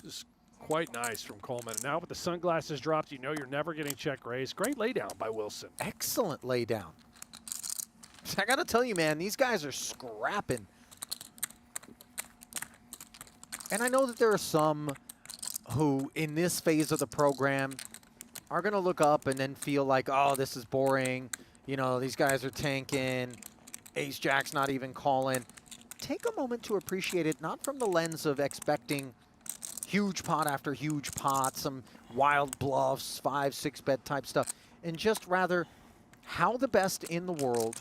This is quite nice from Coleman. Now with the sunglasses dropped, you know you're never getting check raised. Great laydown by Wilson. Excellent laydown. I got to tell you, man, these guys are scrapping. And I know that there are some who, in this phase of the program, are going to look up and then feel like, oh, this is boring. You know, these guys are tanking. Ace-Jack's not even calling. Take a moment to appreciate it, not from the lens of expecting huge pot after huge pot, some wild bluffs, 5-6 bet type stuff, and just rather how the best in the world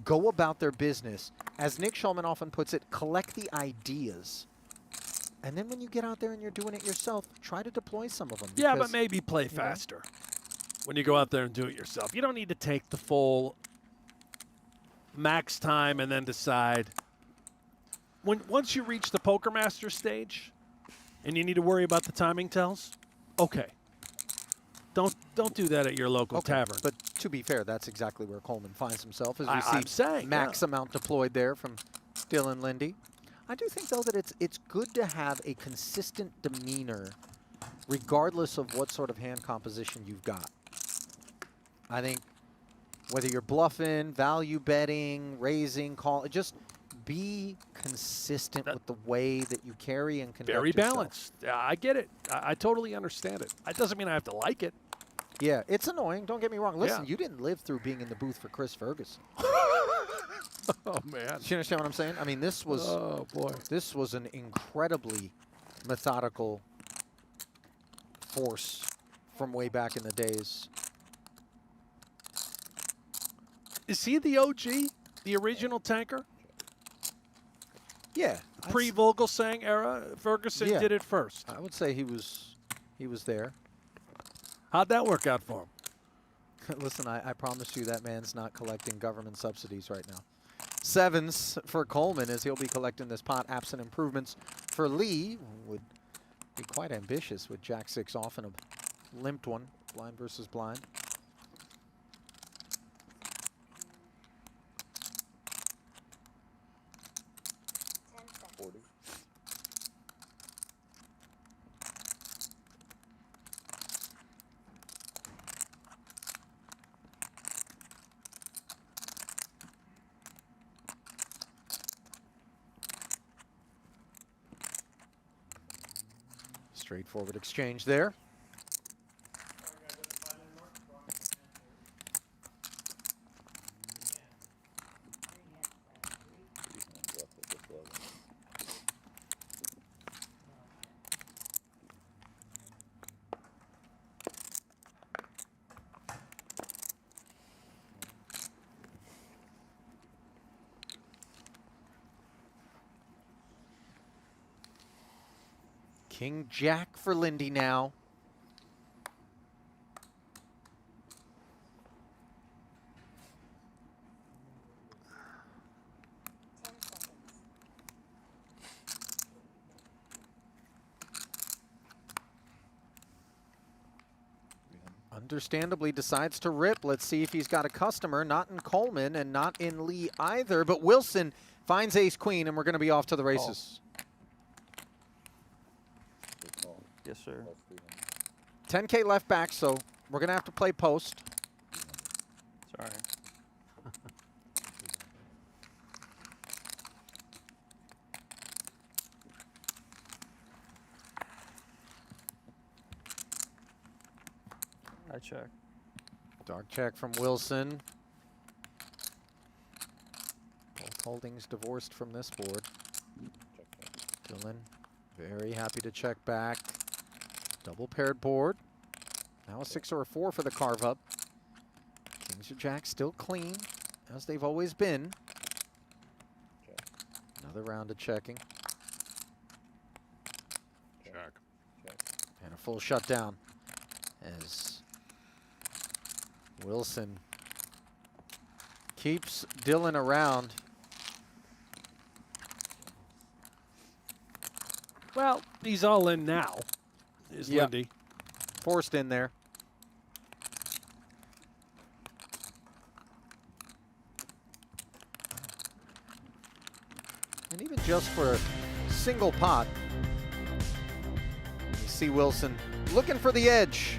go about their business. As Nick Schulman often puts it, collect the ideas. And then when you get out there and you're doing it yourself, try to deploy some of them. Yeah, but maybe play faster when you go out there and do it yourself. You don't need to take the full max time and then decide. Once you reach the Poker Master stage and you need to worry about the timing tells, okay. Don't do that at your local tavern. But to be fair, that's exactly where Coleman finds himself, as we I'm saying, max amount deployed there from Dylan Linde. I do think, though, that it's good to have a consistent demeanor regardless of what sort of hand composition you've got. I think whether you're bluffing, value betting, raising, call, just be consistent with the way that you carry and conduct very yourself. balanced. I get it. I totally understand it. That doesn't mean I have to like it. Yeah, it's annoying. Don't get me wrong. Listen, Yeah. you didn't live through being in the booth for Chris Ferguson. Oh, man. Do you understand what I'm saying? I mean, this was, oh, boy. This was an incredibly methodical force from way back in the days. Is he the OG, the original tanker? Yeah. Pre-Vogelsang era, Ferguson did it first. I would say he was there. How'd that work out for him? Listen, I promise you that man's not collecting government subsidies right now. Sevens for Coleman, as he'll be collecting this pot. Absent improvements for Lee, would be quite ambitious with Jack-6 off and a limped one, blind versus blind. Straightforward exchange there. King Jack for Linde now. Understandably decides to rip. Let's see if he's got a customer. Not in Coleman and not in Lee either. But Wilson finds ace-queen, and we're going to be off to the races. Yes, sir. 10K left back, so we're going to have to play post. Sorry. I check. Dark check from Wilson. Both holdings divorced from this board. Dylan, very happy to check back. Double paired board. Now a 6 or a 4 for the carve up. Kings or jacks still clean, as they've always been. Another round of checking. Check. And a full shutdown as Wilson keeps Dylan around. Well, he's all in now, is Yep. Linde. Forced in there. And even just for a single pot, you see Wilson looking for the edge.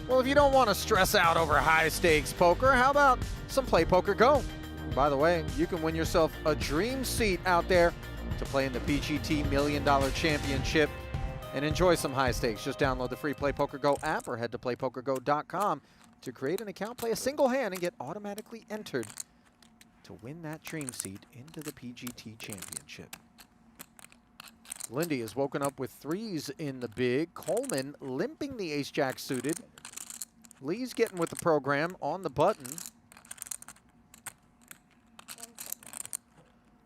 Well, if you don't want to stress out over high stakes poker, how about some Play Poker Go? By the way, you can win yourself a dream seat out there to play in the PGT $1 Million Championship and enjoy some high stakes. Just download the free Play Poker Go app or head to playpokergo.com to create an account, play a single hand, and get automatically entered to win that dream seat into the PGT Championship. Linde has woken up with threes in the big. Coleman limping the ace-jack suited. Lee's getting with the program on the button.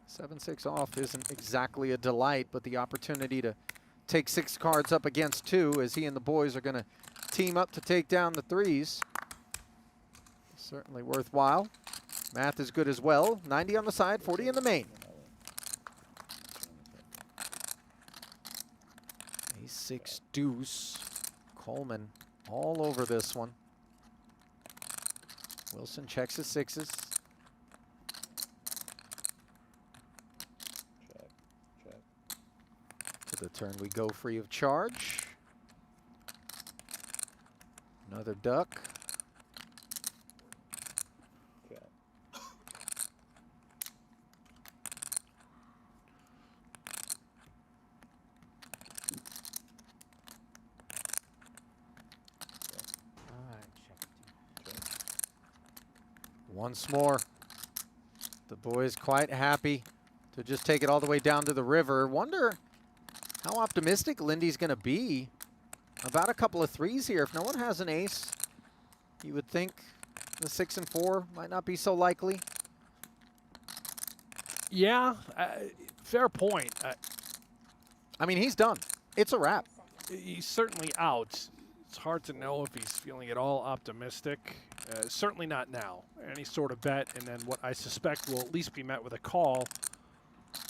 7-6 off isn't exactly a delight, but the opportunity to take 6 cards up against 2 as he and the boys are going to team up to take down the threes. Certainly worthwhile. Math is good as well. 90 on the side, 40 in the main. Ace-6 deuce. Coleman all over this one. Wilson checks his sixes. To the turn we go free of charge. Another duck. Once more, the boys quite happy to just take it all the way down to the river. Wonder how optimistic Lindy's going to be about a couple of threes here. If no one has an ace, you would think the 6 and 4 might not be so likely. Yeah, fair point. I mean, he's done. It's a wrap. He's certainly out. It's hard to know if he's feeling at all optimistic. Certainly not now. Any sort of bet, and then what I suspect will at least be met with a call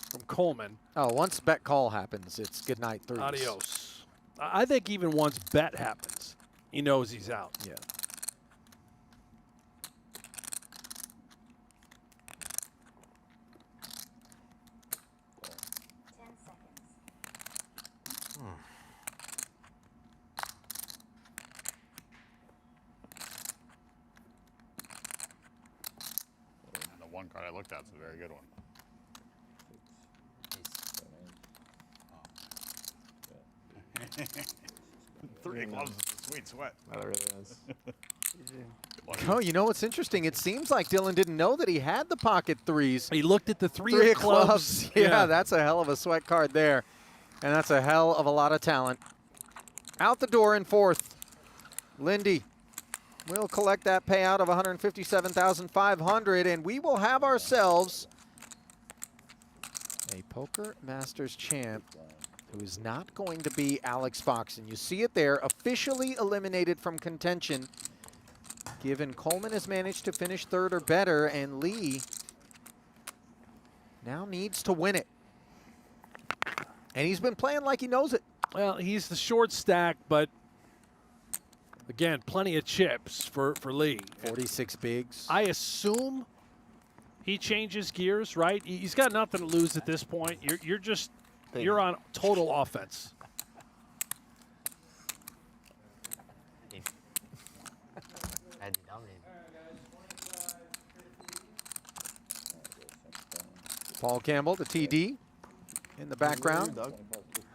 from Coleman. Oh, once bet call happens, it's good night threes. Adios. I think even once bet happens, he knows he's out. Yeah. One card I looked at is a very good one. Three clubs is a sweet sweat. That really is. Oh, you know what's interesting? It seems like Dylan didn't know that he had the pocket threes. He looked at the three of clubs. Yeah, that's a hell of a sweat card there. And that's a hell of a lot of talent. Out the door in fourth. Linde will collect that payout of $157,500, and we will have ourselves a Poker Masters champ who is not going to be Alex Foxen. You see it there, officially eliminated from contention, given Coleman has managed to finish third or better, and Lee now needs to win it. And he's been playing like he knows it. Well, he's the short stack, but again, plenty of chips for Lee. 46 bigs. I assume he changes gears, right? He's got nothing to lose at this point. You're on total offense. Paul Campbell, the TD, in the background.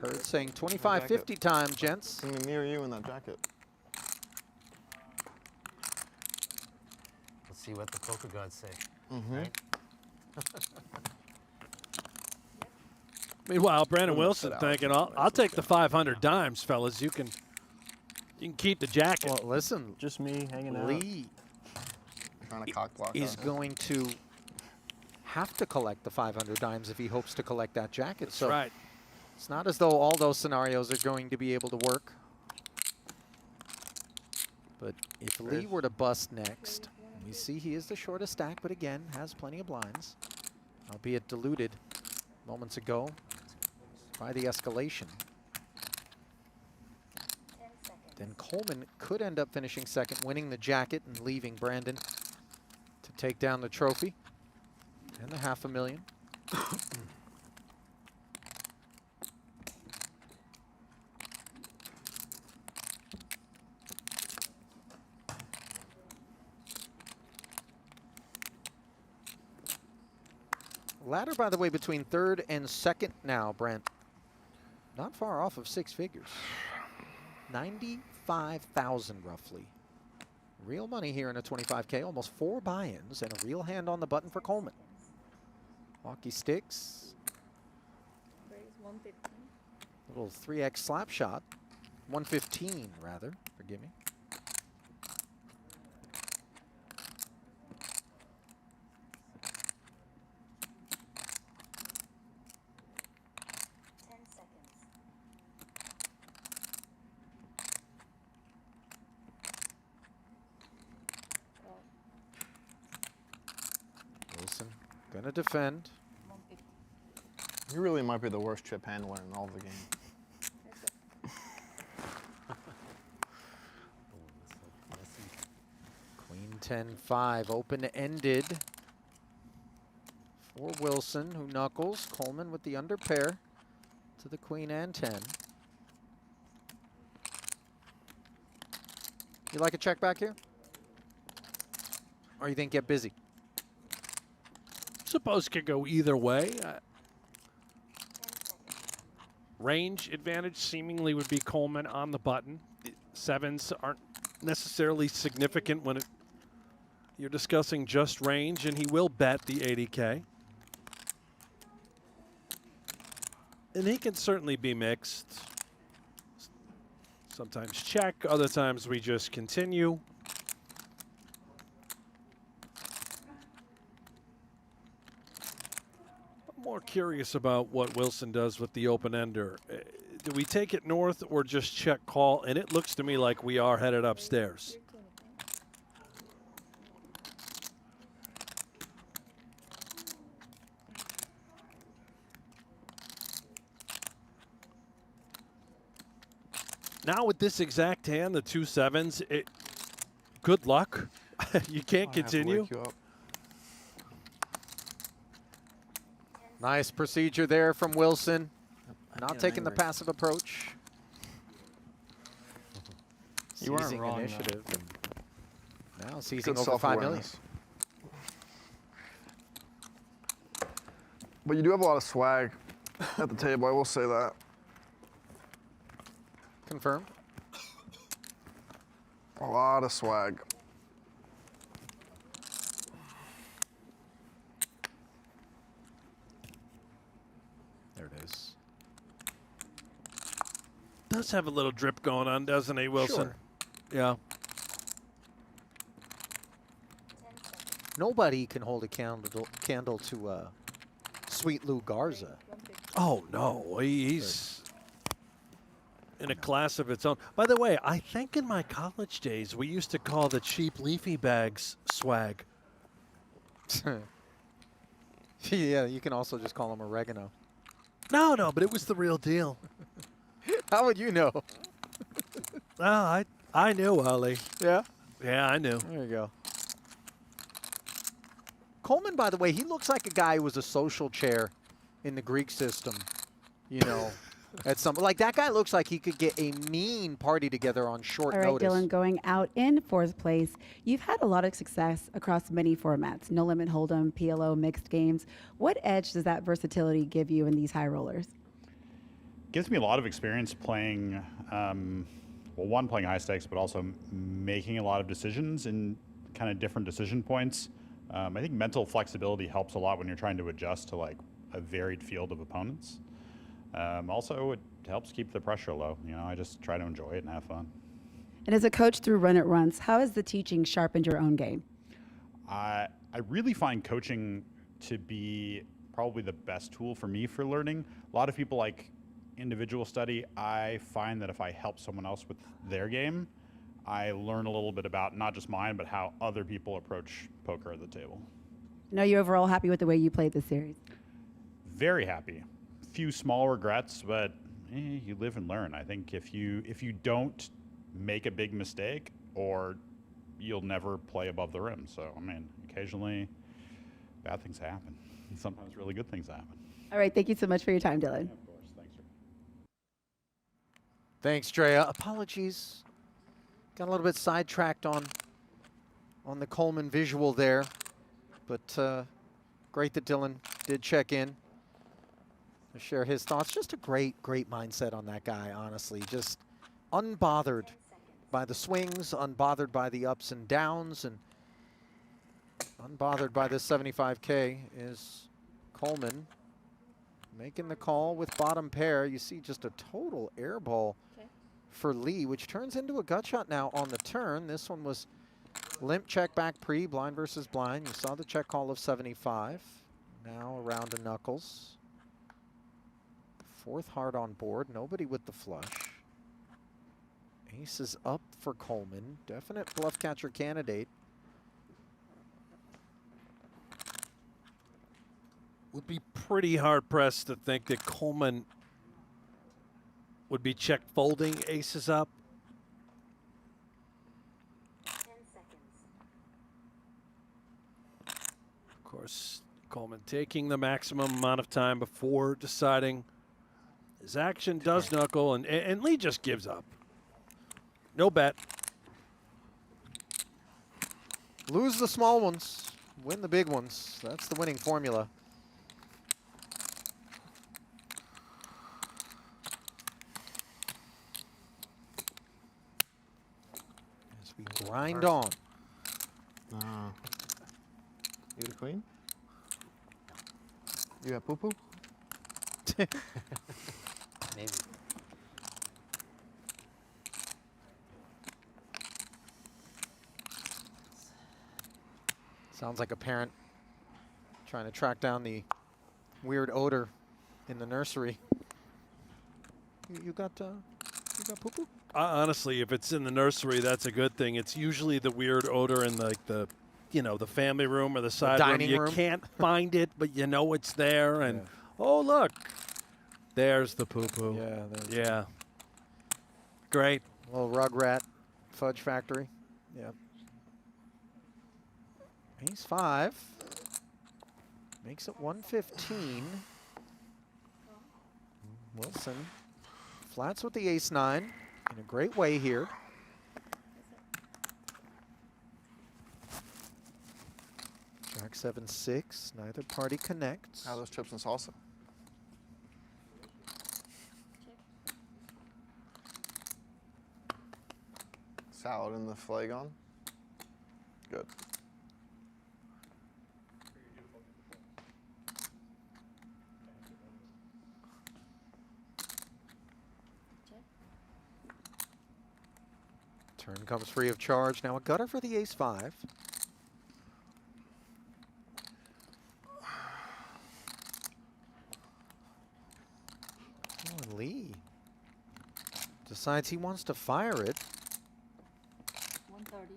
Heard saying 25-50 time, gents. I'm near you in that jacket. Let's see what the poker gods say. Right? Meanwhile, Brandon Wilson thinking, I'll take the 500 dimes, fellas. You can keep the jacket. Well, listen, Just me hanging out. Lee Trying to cock block is us. going to have to collect the 500 dimes if he hopes to collect that jacket. That's so right. it's not as though all those scenarios are going to be able to work. But if Lee were to bust next, we see he is the shortest stack, but again, has plenty of blinds, albeit diluted moments ago by the escalation. 10 seconds. Then Coleman could end up finishing second, winning the jacket and leaving Brandon to take down the trophy and the $500,000. Ladder, by the way, between third and second now, Brent. Not far off of 6 figures. 95,000 roughly. Real money here in a 25K, almost 4 buy-ins and a real hand on the button for Coleman. Hockey sticks. Little 3X slap shot. 115 rather, forgive me. Wilson gonna defend. He really might be the worst chip handler in all the game. Queen 10-5, open-ended for Wilson, who knuckles. Coleman with the under pair to the queen and 10. You like a check back here? Or you think get busy? Suppose could go either way. Range advantage seemingly would be Coleman on the button. Sevens aren't necessarily significant when you're discussing just range, and he will bet the 80K. And he can certainly be mixed. Sometimes check, other times we just continue. I'm more curious about what Wilson does with the open-ender. Do we take it north or just check call? And it looks to me like we are headed upstairs. Now with this exact hand, the 2 sevens, good luck. You can't continue. Nice procedure there from Wilson. Not taking the passive approach. You weren't Seizing wrong, initiative. And now seizing Good over 5 million. self-awareness. But you do have a lot of swag at the table, I will say that. Confirmed. A lot of swag. There it is. Does have a little drip going on, doesn't he, Wilson? Sure. Yeah. Nobody can hold a candle to Sweet Lou Garza. Oh, no. He's in a class of its own. By the way, I think in my college days, we used to call the cheap leafy bags swag. Yeah, you can also just call them oregano. No, but it was the real deal. How would you know? Oh, I knew, Ollie. Yeah? Yeah, I knew. There you go. Coleman, by the way, he looks like a guy who was a social chair in the Greek system, you know. At some, like that guy looks like he could get a mean party together on short All right, notice. Dylan, going out in 4th place. You've had a lot of success across many formats, No Limit Hold'em, PLO, mixed games. What edge does that versatility give you in these high rollers? Gives me a lot of experience playing, well, one, playing high stakes, but also making a lot of decisions in kind of different decision points. I think mental flexibility helps a lot when you're trying to adjust to like a varied field of opponents. Also, it helps keep the pressure low. You know, I just try to enjoy it and have fun. And as a coach through Run It Runts, how has the teaching sharpened your own game? I really find coaching to be probably the best tool for me for learning. A lot of people like individual study. I find that if I help someone else with their game, I learn a little bit about not just mine, but how other people approach poker at the table. Are you overall happy with the way you played this series? Very happy. Few small regrets, but you live and learn. I think if you don't make a big mistake, or you'll never play above the rim. So, I mean, occasionally bad things happen. And sometimes really good things happen. All right, thank you so much for your time, Dylan. Of course, thanks. Thanks, Drea. Apologies. Got a little bit sidetracked on the Coleman visual there. But great that Dylan did check in to share his thoughts. Just a great mindset on that guy, honestly. Just unbothered by the swings, unbothered by the ups and downs, and unbothered by this 75K is Coleman making the call with bottom pair. You see just a total air ball for Lee, which turns into a gut shot now on the turn. This one was limp check back pre, blind versus blind. You saw the check call of 75. Now around to knuckles. Fourth heart on board, nobody with the flush. Ace is up for Coleman. Definite bluff catcher candidate. Would be pretty hard pressed to think that Coleman would be check folding aces up. 10 seconds. Of course, Coleman taking the maximum amount of time before deciding his action does knuckle, and Lee just gives up. No bet. Lose the small ones, win the big ones. That's the winning formula. As we grind on. You the queen? You have poo-poo? Maybe. Sounds like a parent trying to track down the weird odor in the nursery. You got poo-poo? Honestly, if it's in the nursery, that's a good thing. It's usually the weird odor in the family room or the side room. dining room. You can't find it, but you know it's there. And oh, look, there's the poo-poo. Yeah. Great. Little Rugrat Fudge Factory. Yeah. Ace 5 makes it 115. Wilson flats with the ace 9 in a great way here. Jack 7-6. Neither party connects. How are those chips and salsa? Salad in the flagon. Good. Turn comes free of charge. Now a gutter for the ace 5. Oh, and Lee decides he wants to fire it. 130.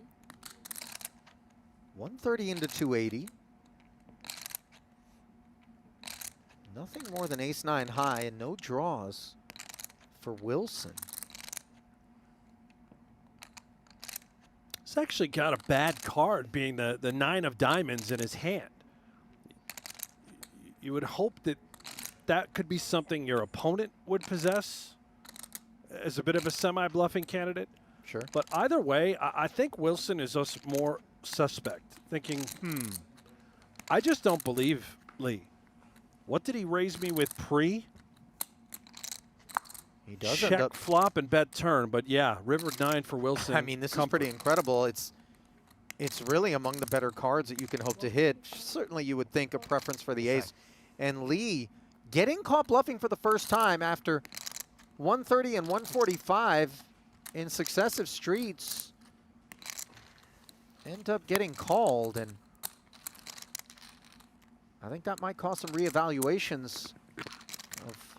130 into 280. Nothing more than ace 9 high and no draws for Wilson. He's actually got a bad card, being the 9 of diamonds in his hand. You would hope that that could be something your opponent would possess as a bit of a semi-bluffing candidate. Sure. But either way, I think Wilson is just more suspect, thinking, I just don't believe Lee. What did he raise me with pre? He does Check end up flop and bet turn, but yeah, river 9 for Wilson. I mean, this is pretty incredible. It's really among the better cards that you can hope to hit. Certainly you would think a preference for the ace. And Lee getting caught bluffing for the first time after 130 and 145 in successive streets. End up getting called, and I think that might cause some reevaluations of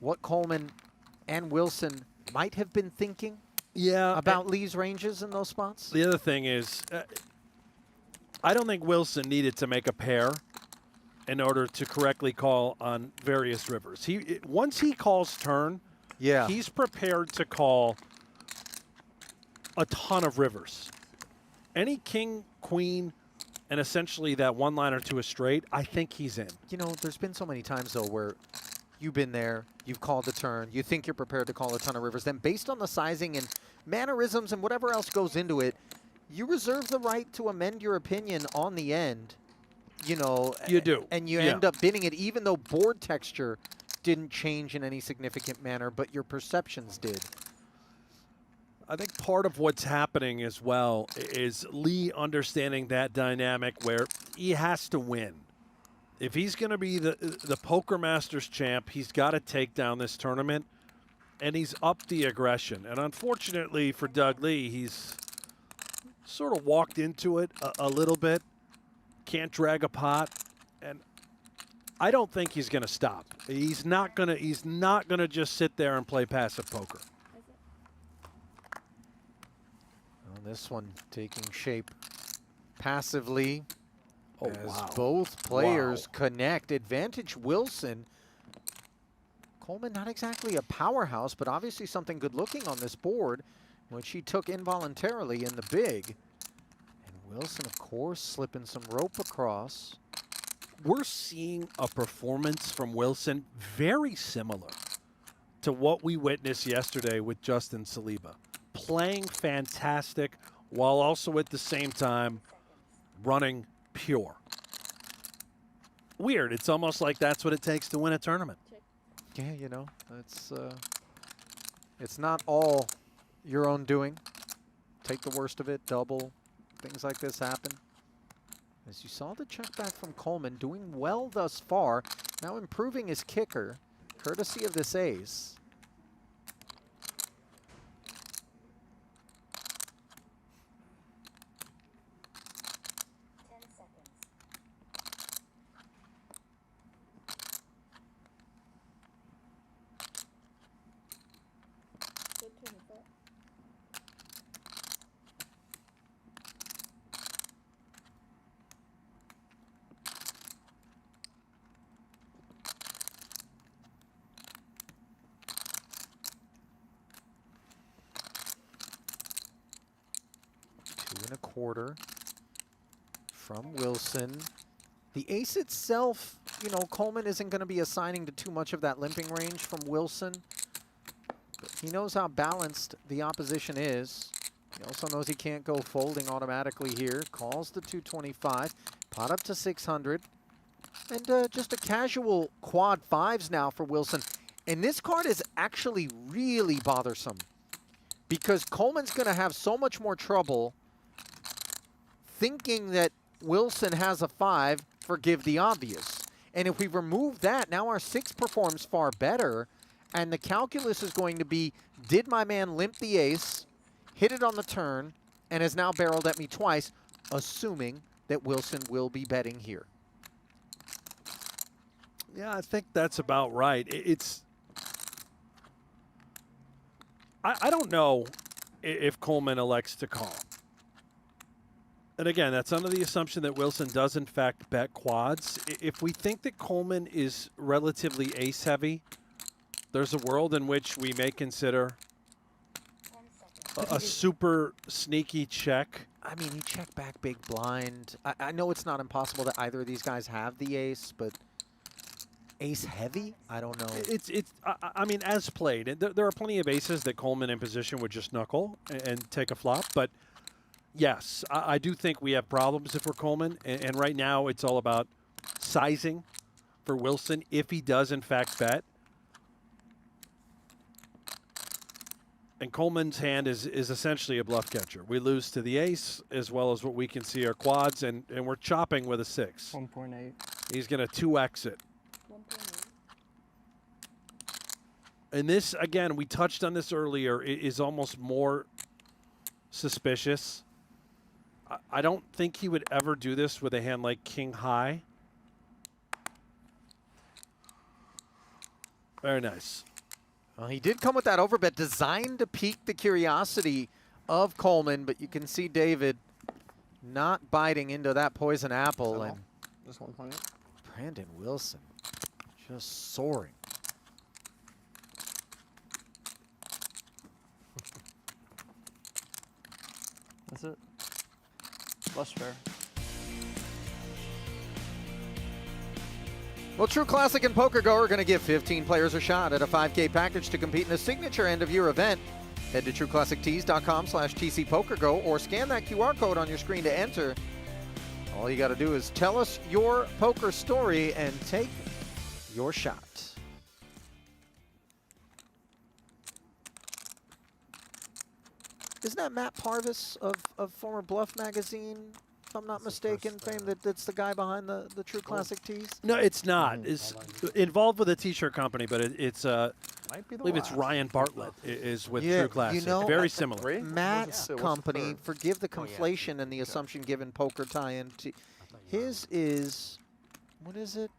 what Coleman and Wilson might have been thinking about Lee's ranges in those spots. The other thing is, I don't think Wilson needed to make a pair in order to correctly call on various rivers. Once he calls turn, he's prepared to call a ton of rivers. Any king, queen, and essentially that one liner to a straight, I think he's in. You know, there's been so many times, though, where you've been there, you've called the turn, you think you're prepared to call a ton of rivers. Then based on the sizing and mannerisms and whatever else goes into it, you reserve the right to amend your opinion on the end. You know, you do. And you end up bidding it, even though board texture didn't change in any significant manner, but your perceptions did. I think part of what's happening as well is Lee understanding that dynamic where he has to win. If he's going to be the Poker Masters champ, he's got to take down this tournament, and he's upped the aggression. And unfortunately for Doug Lee, he's sort of walked into it a little bit. Can't drag a pot, and I don't think he's going to stop. He's not going to just sit there and play passive poker. Well, this one taking shape passively as wow. both players connect. Advantage Wilson. Coleman not exactly a powerhouse, but obviously something good looking on this board, which he took involuntarily in the big. Wilson, of course, slipping some rope across. We're seeing a performance from Wilson very similar to what we witnessed yesterday with Justin Saliba. Playing fantastic while also at the same time running pure. Weird. It's almost like that's what it takes to win a tournament. Yeah, you know, it's not all your own doing. Take the worst of it, double. Things like this happen. As you saw the check back from Coleman, doing well thus far, now improving his kicker, courtesy of this ace. Quarter from Wilson. The ace itself, you know, Coleman isn't going to be assigning to too much of that limping range from Wilson. But he knows how balanced the opposition is. He also knows he can't go folding automatically here. Calls the 225, pot up to 600. And just a casual quad fives now for Wilson. And this card is actually really bothersome because Coleman's going to have so much more trouble thinking that Wilson has a 5, forgive the obvious. And if we remove that, now our 6 performs far better. And the calculus is going to be, did my man limp the ace, hit it on the turn, and has now barreled at me twice, assuming that Wilson will be betting here. Yeah, I think that's about right. I don't know if Coleman elects to call. And again, that's under the assumption that Wilson does, in fact, bet quads. If we think that Coleman is relatively ace-heavy, there's a world in which we may consider a super sneaky check. I mean, he checked back big blind. I know it's not impossible that either of these guys have the ace, but ace-heavy? I don't know. I mean, as played, there are plenty of aces that Coleman in position would just knuckle and take a flop, but yes, I do think we have problems if we're Coleman, and right now it's all about sizing for Wilson if he does in fact bet. And Coleman's hand is essentially a bluff catcher. We lose to the ace as well as what we can see are quads, and we're chopping with a 6. 1.8. He's going to 2x it. 1.8. And this, again, we touched on this earlier, is almost more suspicious. I don't think he would ever do this with a hand like King High. Very nice. Well, he did come with that overbet designed to pique the curiosity of Coleman, but you can see David not biting into that poison apple. And Just 1.8. Brandon Wilson just soaring. That's it. Less fair. Well, True Classic and PokerGo are going to give 15 players a shot at a 5K package to compete in a signature end-of-year event. Head to trueclassictees.com/TCPokerGo or scan that QR code on your screen to enter. All you got to do is tell us your poker story and take your shot. Isn't that Matt Parvis of former Bluff Magazine, if I'm not mistaken, fame that's the guy behind the True Classic tees? No, it's not. It's involved with a T-shirt company, but it's I believe it's Ryan Bartlett is with True Classic. You know, very similar. Matt's company, forgive the conflation and the assumption given poker tie-in. His is, what is it?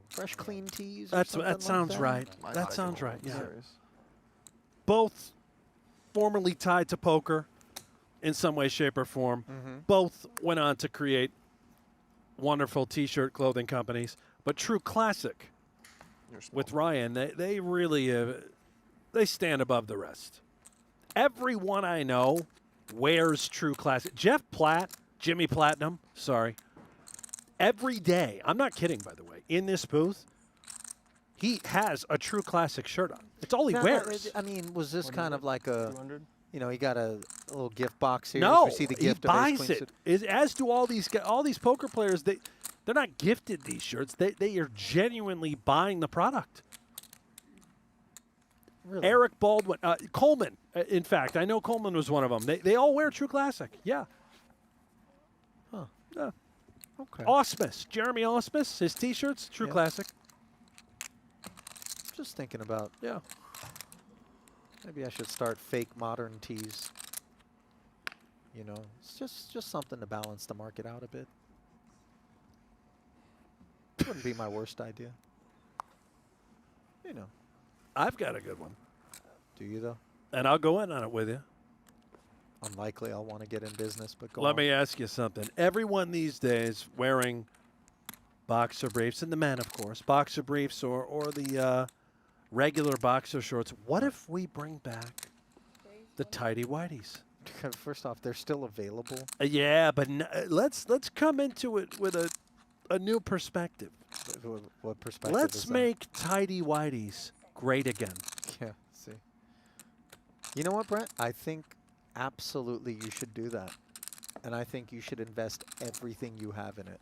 Fresh Clean Tees? That sounds right. That sounds right. Yeah. Both formerly tied to poker in some way, shape, or form. Both went on to create wonderful T-shirt clothing companies. But True Classic, with Ryan, they really they stand above the rest. Everyone I know wears True Classic. Jeff Platt, Jimmy Platinum, sorry. Every day, I'm not kidding, by the way, in this booth, he has a True Classic shirt on. It's all he wears. I mean, was this kind of like a, 200? you know, he got a little gift box here? No, we see the gift he of buys Ace it. As do all these poker players. They're not gifted these shirts. They are genuinely buying the product. Really? Eric Baldwin, Coleman. In fact, I know Coleman was one of them. They all wear True Classic. Yeah. Huh. Yeah. Okay. Osmus, Jeremy Osmus, his T-shirts, True Classic. Just thinking about, Yeah. maybe I should start fake modern tees. You know, it's just something to balance the market out a bit. Wouldn't be my worst idea. You know. I've got a good one. Do you, though? And I'll go in on it with you. Unlikely I'll want to get in business, but go Let on. me ask you something. Everyone these days wearing boxer briefs, and the men, of course, boxer briefs or the regular boxer shorts. What if we bring back the tighty whities? First off, they're still available. Yeah, but let's come into it with a new perspective. What perspective Let's is that? make tighty whities great again. Yeah, see. You know what, Brent? I think absolutely you should do that. And I think you should invest everything you have in it.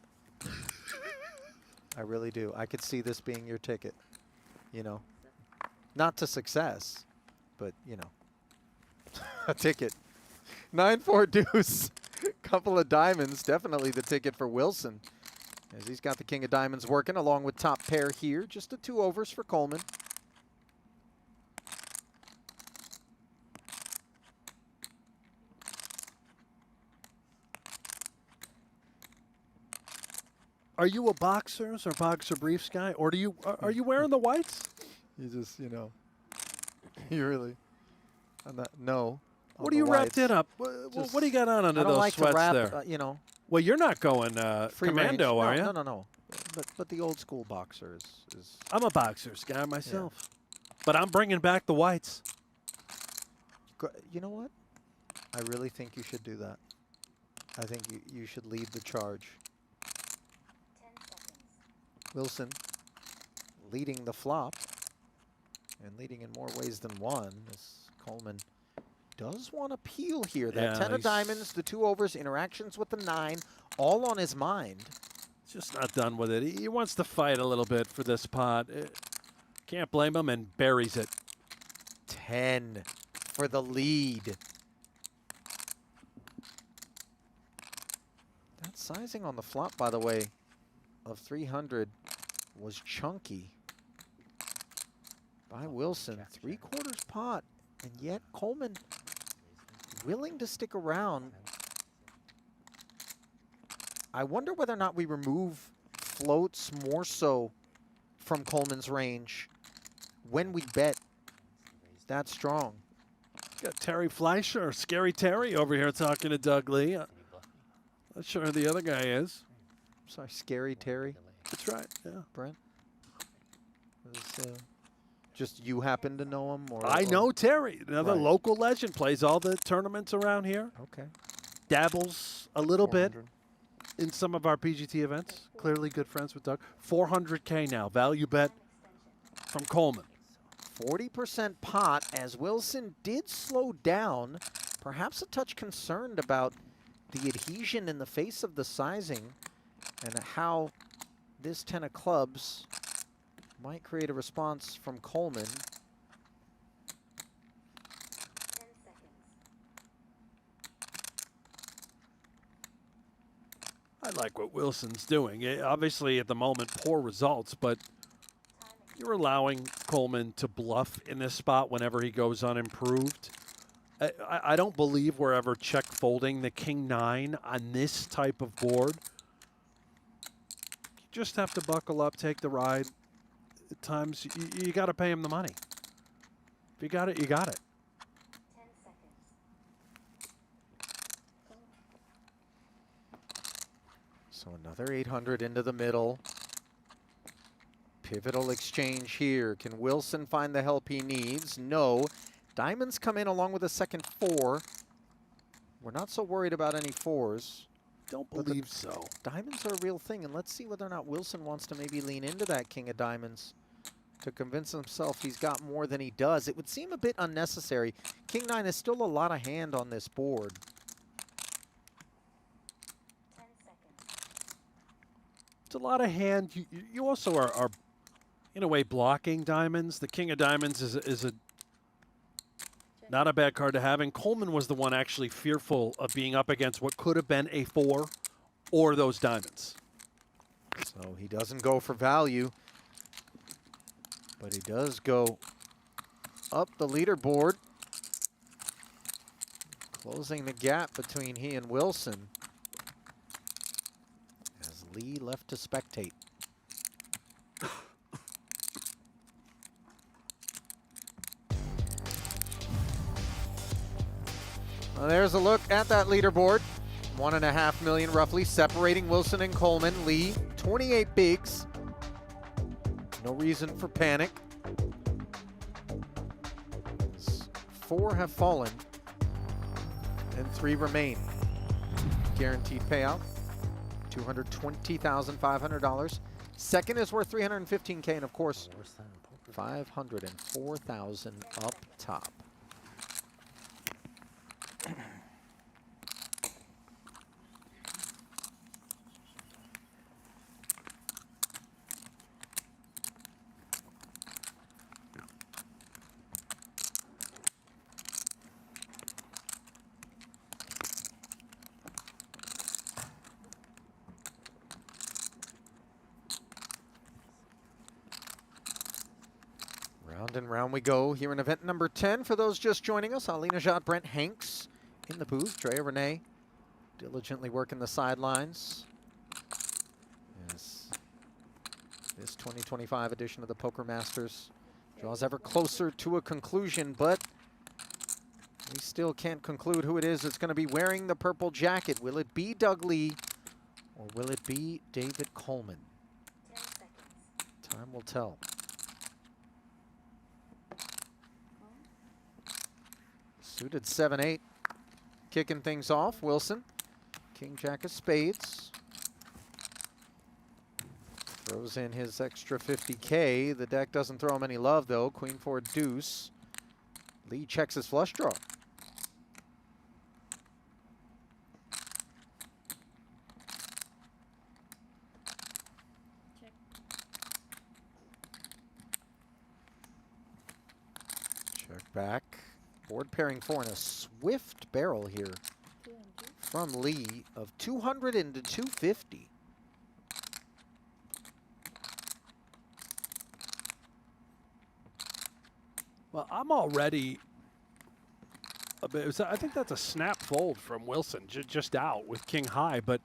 I really do. I could see this being your ticket, you know. Not to success, but, you know, a ticket. 9-4 deuce. Couple of diamonds. Definitely the ticket for Wilson, as he's got the king of diamonds working along with top pair here. Just the 2 overs for Coleman. Are you a boxers or boxer briefs guy, or are you wearing the whites? You just, you know, you really, no. What are you wrapped in up? What do you got on under I don't those like sweats to wrap, there? you know. Well, you're not going Free commando, range. are you? No. But the old school boxer is. I'm a boxers guy myself, but I'm bringing back the whites. You know what? I really think you should do that. I think you should lead the charge. 10 seconds. Wilson leading the flop, and leading in more ways than one, as Coleman does want to peel here. That 10 of diamonds, the 2 overs, interactions with the 9, all on his mind. He's just not done with it. He wants to fight a little bit for this pot. Can't blame him, and buries it. 10 for the lead. That sizing on the flop, by the way, of 300 was chunky by Wilson. 3/4 pot, and yet Coleman willing to stick around. I wonder whether or not we remove floats more so from Coleman's range when we bet that strong. Got Terry Fleischer, Scary Terry over here talking to Doug Lee. Not sure who the other guy is. Sorry, Scary Terry. That's right, yeah. Brent? Just you happen to know him? Or I know Terry, another Right. local legend, plays all the tournaments around here. Okay. Dabbles a little bit in some of our PGT events. Clearly good friends with Doug. 400K now, value bet from Coleman. 40% pot as Wilson did slow down, perhaps a touch concerned about the adhesion in the face of the sizing and how this 10 of clubs might create a response from Coleman. 10 seconds. I like what Wilson's doing. Obviously, at the moment, poor results, but you're allowing Coleman to bluff in this spot whenever he goes unimproved. I don't believe we're ever check folding the king-9 on this type of board. You just have to buckle up, take the ride. At times, you got to pay him the money. If you got it, you got it. 10 seconds. So another 800 into the middle. Pivotal exchange here. Can Wilson find the help he needs? No. Diamonds come in along with a second 4. We're not so worried about any 4s. Don't believe so. Diamonds are a real thing, and let's see whether or not Wilson wants to maybe lean into that king of diamonds to convince himself he's got more than he does. It would seem a bit unnecessary. King 9 is still a lot of hand on this board. 10 seconds. It's a lot of hand. You also are, in a way, blocking diamonds. The king of diamonds is a not a bad card to have. And Coleman was the one actually fearful of being up against what could have been a 4 or those diamonds. So he doesn't go for value, but he does go up the leaderboard, closing the gap between he and Wilson as Lee left to spectate. Well, there's a look at that leaderboard. 1.5 million roughly separating Wilson and Coleman. Lee, 28 bigs. No reason for panic. 4 have fallen and 3 remain. Guaranteed payout, $220,500. Second is worth $315K, and of course, $504,000 up top. Round and round we go here in event number 10. For those just joining us, Ali Najad, Brent Hanks in the booth. Drea Renee diligently working the sidelines. As this 2025 edition of the Poker Masters draws ever closer to a conclusion, but we still can't conclude who it is that's going to be wearing the purple jacket. Will it be Doug Lee or will it be David Coleman? 10 seconds. Time will tell. Suited 7-8, kicking things off. Wilson, king jack of spades. Throws in his extra 50K. The deck doesn't throw him any love though. Queen 4 deuce. Lee checks his flush draw. Check. Check back. Board pairing 4 and a swift barrel here from Lee of 200 into 250. Well, I'm already a bit, I think that's a snap fold from Wilson, just out with king high, but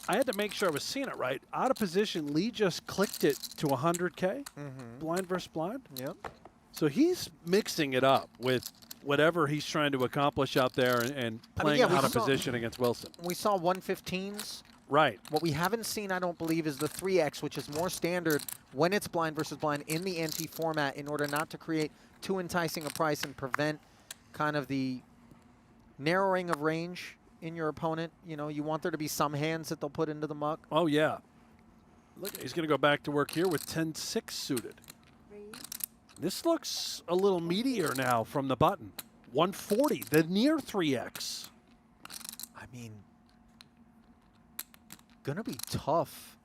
I had to make sure I was seeing it right. Out of position, Lee just clicked it to 100K, blind versus blind. Yep. So he's mixing it up with whatever he's trying to accomplish out there and playing yeah, we out of saw- position against Wilson. We saw 115s. Right. What we haven't seen, I don't believe, is the 3X, which is more standard when it's blind versus blind in the NT format in order not to create too enticing a price and prevent kind of the narrowing of range in your opponent. You know, you want there to be some hands that they'll put into the muck. Oh, yeah. Look, he's going to go back to work here with 10-6 suited. This looks a little meatier now from the button. 140, the near 3X. I mean, gonna be tough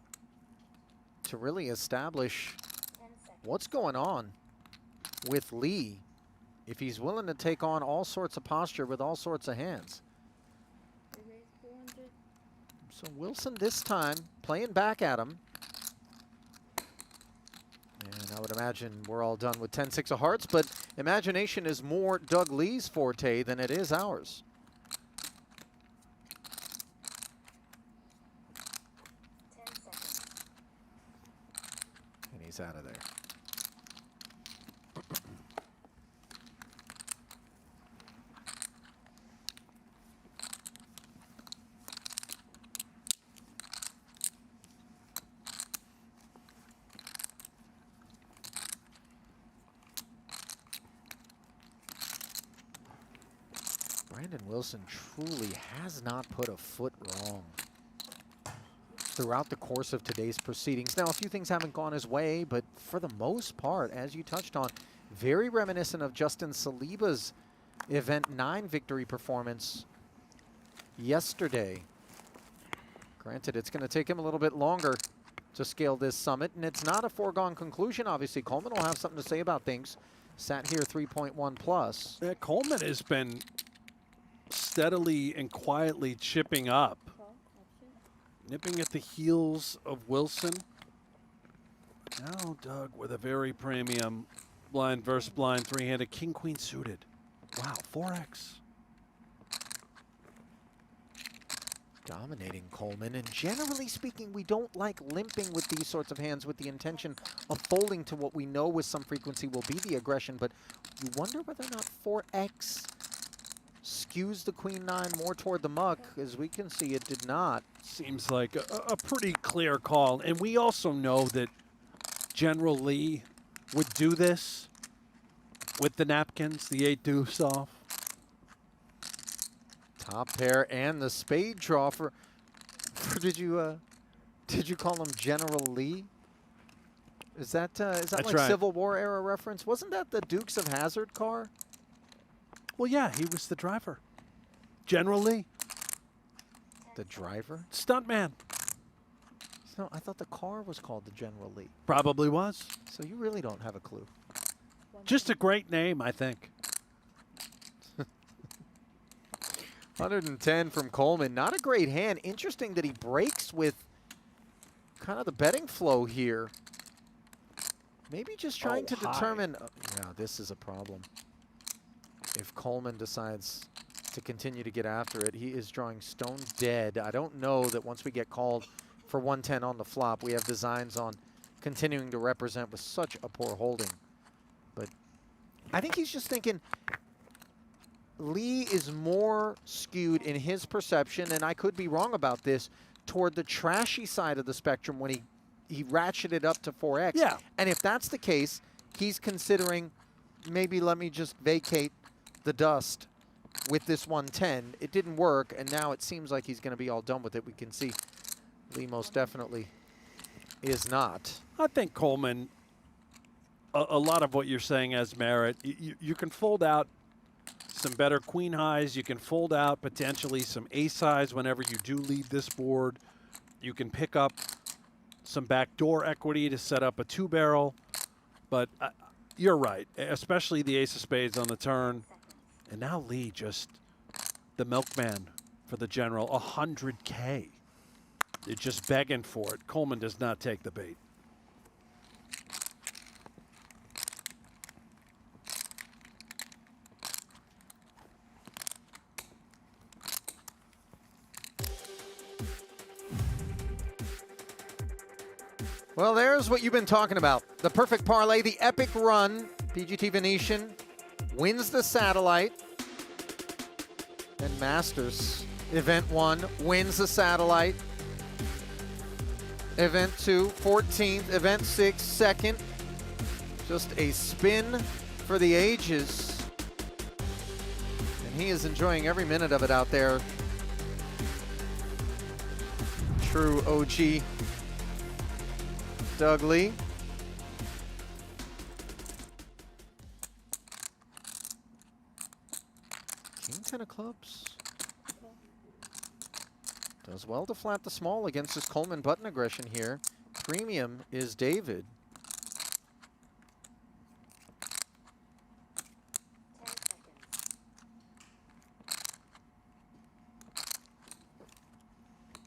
to really establish what's going on with Lee if he's willing to take on all sorts of posture with all sorts of hands. So Wilson this time playing back at him. And I would imagine we're all done with 10-6 of hearts, but imagination is more Doug Lee's forte than it is ours. And he's out of there. Brandon Wilson truly has not put a foot wrong throughout the course of today's proceedings. Now, a few things haven't gone his way, but for the most part, as you touched on, very reminiscent of Justin Saliba's Event 9 victory performance yesterday. Granted, it's going to take him a little bit longer to scale this summit, and it's not a foregone conclusion. Obviously, Coleman will have something to say about things. Sat here 3.1 plus. Yeah, Coleman has been steadily and quietly chipping up, nipping at the heels of Wilson. Now Doug with a very premium blind versus blind three-handed king-queen suited. Wow, 4X. Dominating Coleman, and generally speaking, we don't like limping with these sorts of hands with the intention of folding to what we know with some frequency will be the aggression, but you wonder whether or not 4X skews the queen nine more toward the muck. As we can see, it did not. Seems like a pretty clear call, and we also know that General Lee would do this with the napkins, the 8 deuce off. Top pair and the spade draw for did you call him General Lee? Is that That's like right. Civil War era reference? Wasn't that the Dukes of Hazzard car? Well, yeah, he was the driver. General Lee, The driver? stuntman. No, I thought the car was called the General Lee. Probably was. So you really don't have a clue. Just a great name, I think. 110 from Coleman. Not a great hand. Interesting that he breaks with kind of the betting flow here. Maybe just trying to determine. Yeah, this is a problem. If Coleman decides to continue to get after it, he is drawing stone dead. I don't know that once we get called for 110 on the flop, we have designs on continuing to represent with such a poor holding. But I think he's just thinking Lee is more skewed in his perception, and I could be wrong about this, toward the trashy side of the spectrum when he ratcheted up to 4X. Yeah. And if that's the case, he's considering maybe let me just vacate the dust with this 110. It didn't work, and now it seems like he's going to be all done with it. We can see Lee most definitely is not. I think Coleman, a lot of what you're saying has merit. You can fold out some better queen highs. You can fold out potentially some ace highs whenever you do lead this board. You can pick up some backdoor equity to set up a 2-barrel. But you're right, especially the ace of spades on the turn. And now Lee just the milkman for the general, 100K. They're just begging for it. Coleman does not take the bait. Well, there's what you've been talking about. The perfect parlay, the epic run. PGT Venetian wins the satellite. And Masters, event 1, wins the satellite. Event 2, 14th. Event 6, 2nd. Just a spin for the ages. And he is enjoying every minute of it out there. True OG Doug Lee. King 10 of clubs. Does well to flat the small against his Coleman button aggression here. Premium is David. 10 seconds.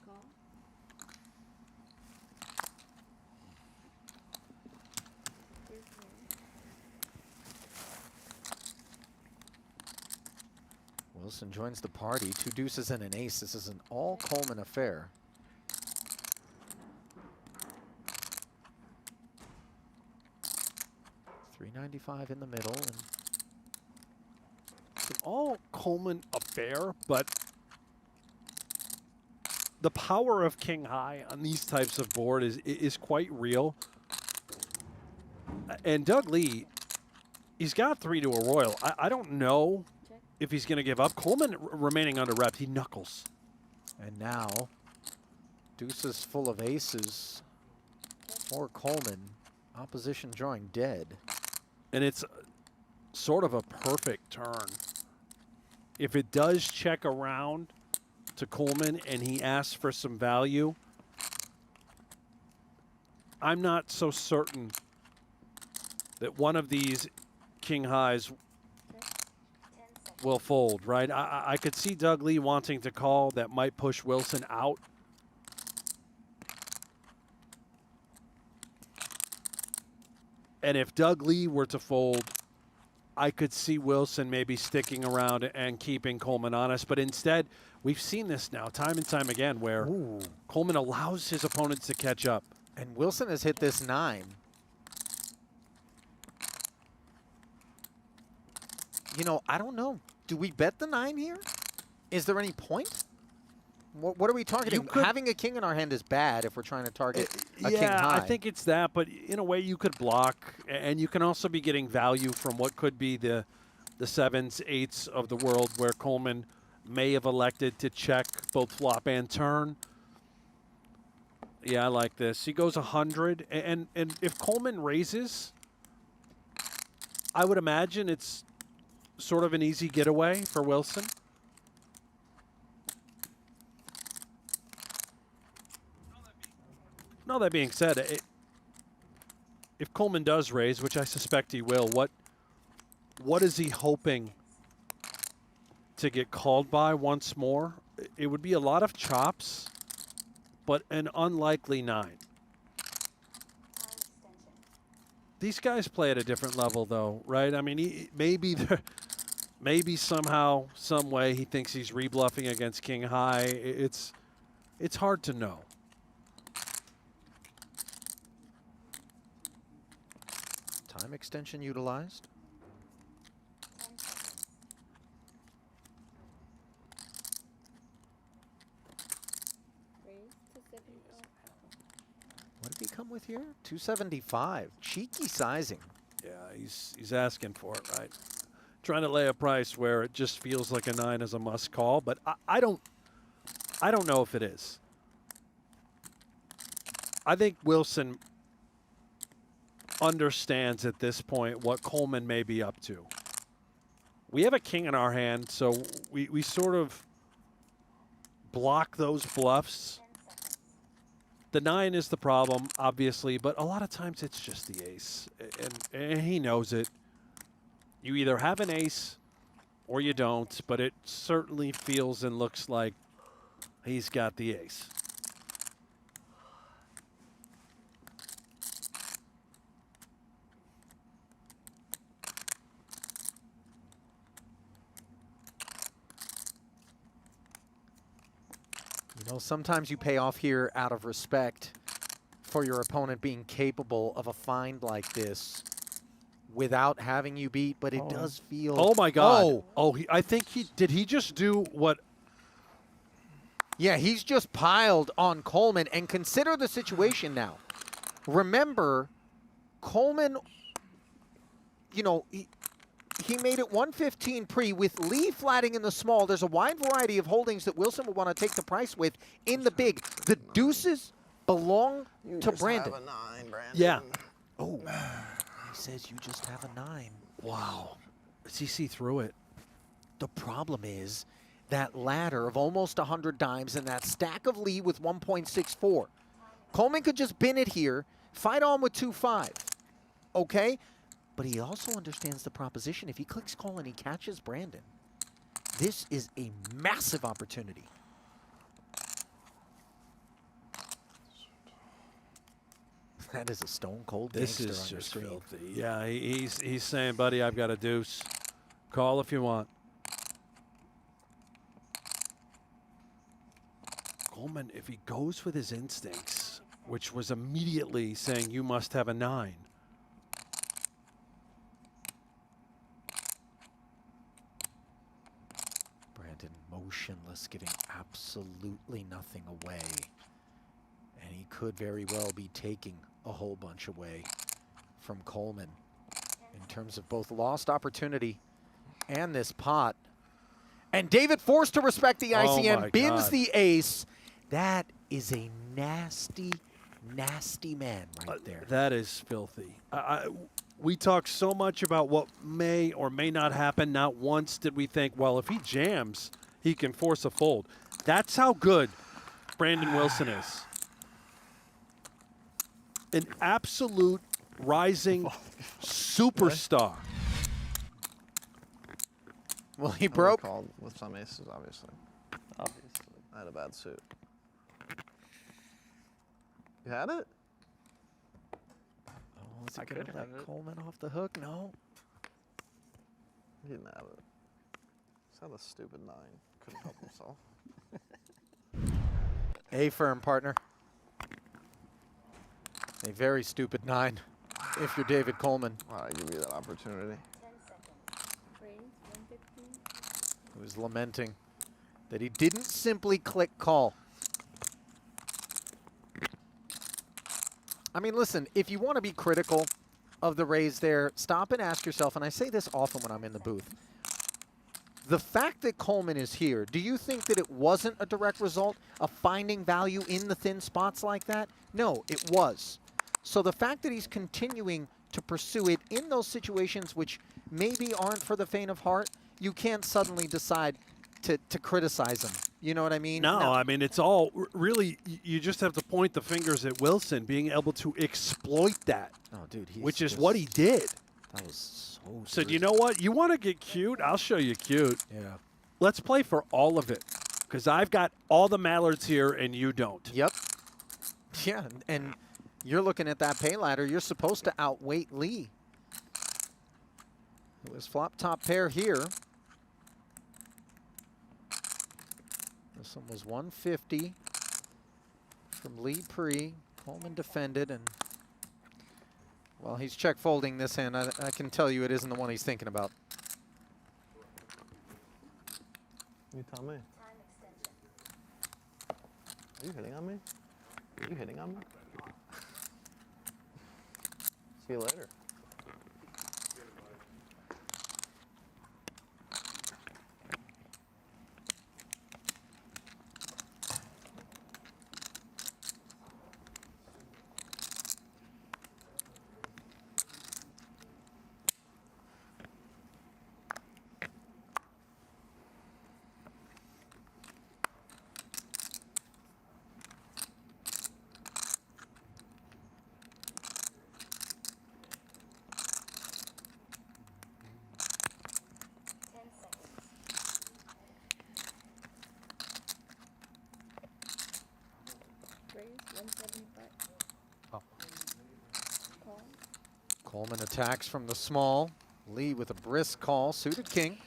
Call. Here's one. Wilson joins the party. 2 deuces and an ace. This is an all Coleman affair. $395 in the middle. And It's an all Coleman affair, but the power of King High on these types of board is quite real. And Doug Lee, he's got 3 to a royal. I don't know if he's going to give up. Coleman remaining under rep, he knuckles. And now, deuces full of aces for Coleman. Opposition drawing dead. And it's sort of a perfect turn. If it does check around to Coleman and he asks for some value, I'm not so certain that one of these King Highs will fold, right? I could see Doug Lee wanting to call. That might push Wilson out. And if Doug Lee were to fold, I could see Wilson maybe sticking around and keeping Coleman honest. But instead, we've seen this now time and time again where Coleman allows his opponents to catch up. And Wilson has hit this 9. You know, I don't know. Do we bet the 9 here? Is there any point? What are we targeting? Having a king in our hand is bad if we're trying to target a king high. I think it's that, but in a way you could block, and you can also be getting value from what could be the 7s, 8s of the world where Coleman may have elected to check both flop and turn. Yeah, I like this. He goes 100, and if Coleman raises, I would imagine it's sort of an easy getaway for Wilson. Now that being said, if Coleman does raise, which I suspect he will, what is he hoping to get called by once more? It would be a lot of chops, but an unlikely 9. These guys play at a different level, though, right? I mean, maybe somehow, some way, he thinks he's rebluffing against King High. It's hard to know. Time extension utilized. 10 seconds. Raise to 70. What did he come with here? 275. Cheeky sizing. Yeah, he's asking for it, right? Trying to lay a price where it just feels like a 9 is a must call, but I don't know if it is. I think Wilson understands at this point what Coleman may be up to. We have a king in our hand, so we sort of block those bluffs. The 9 is the problem, obviously, but a lot of times it's just the ace, and he knows it. You either have an ace or you don't, but it certainly feels and looks like he's got the ace. You know, sometimes you pay off here out of respect for your opponent being capable of a find like this without having you beat, but it does feel... Oh, my God. Oh, I think did he just do what... Yeah, he's just piled on Coleman, and consider the situation now. Remember, Coleman, you know, he made it 115 pre with Lee flatting in the small. There's a wide variety of holdings that Wilson will want to take the price with in the big. The deuces belong to Brandon. Have a 9, Brandon. Yeah. Oh, he says you just have a 9. Wow. Does he see through it? The problem is that ladder of almost 100 dimes and that stack of Lee with 1.64. Coleman could just bin it here, fight on with 2-5, okay? But he also understands the proposition. If he clicks call and he catches Brandon, this is a massive opportunity. That is a stone cold This gangster is on your just screen. filthy. Yeah, he's saying, buddy, I've got a deuce. Call if you want. Coleman, if he goes with his instincts, which was immediately saying you must have a 9. Brandon motionless, giving absolutely nothing away. And he could very well be taking a whole bunch away from Coleman in terms of both lost opportunity and this pot. And David forced to respect the ICM, bins the ace. That is a nasty, nasty man right there. That is filthy. We talk so much about what may or may not happen. Not once did we think, well, if he jams, he can force a fold. That's how good Brandon Wilson is. An absolute rising superstar. Well, he broke. Called with some aces, obviously. I had a bad suit. You had it? Oh, is he going to let Coleman off the hook? No. He didn't have it. He's had a stupid 9. Couldn't help himself. A firm, partner. A very stupid 9 if you're David Coleman. Why did I give you that opportunity? 10 seconds. Raise 115. Who was lamenting that he didn't simply click call. I mean, listen, if you want to be critical of the raise there, stop and ask yourself, and I say this often when I'm in the booth, the fact that Coleman is here, do you think that it wasn't a direct result of finding value in the thin spots like that? No, it was. So the fact that he's continuing to pursue it in those situations which maybe aren't for the faint of heart, you can't suddenly decide to criticize him. You know what I mean? No, I mean, it's all really, you just have to point the fingers at Wilson being able to exploit that. Oh, dude, which is what he did. That was so Said, you know what? You want to get cute? I'll show you cute. Yeah. Let's play for all of it. Because I've got all the mallards here and you don't. Yep. Yeah, and you're looking at that pay ladder. You're supposed to outweight Lee. It was flop top pair here. This one was 150 from Lee pre. Coleman defended, and well, he's check folding this hand. I can tell you it isn't the one he's thinking about. You tell me. Are you hitting on me? Are you hitting on me? See you later. Raise 175. Oh. Call. Coleman attacks from the small. Lee with a brisk call, suited king.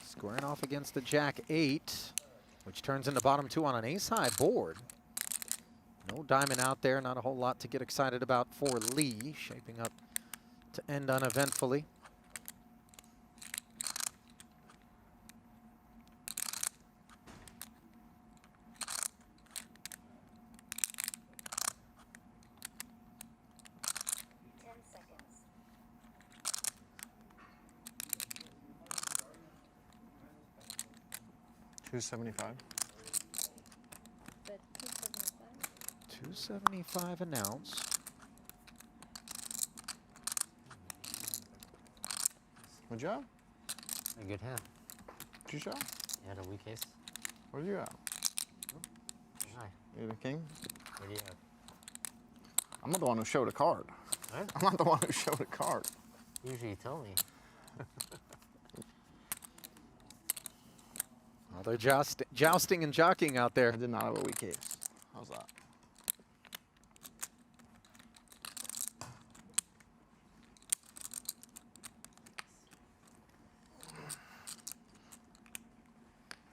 Squaring off against the jack 8, which turns into bottom 2 on an ace-high board. No diamond out there, not a whole lot to get excited about for Lee, shaping up to end uneventfully. $275. Bet 275. $275 an ounce. What'd you have? A good hand. What'd you show? You had a weak ace. What did you have? Hi. You the king? What do you have? I'm not the one who showed a card. What? I'm not the one who showed a card. Usually you tell me. Well, they're jousting and jockeying out there. I did not have a weak ace. How's that?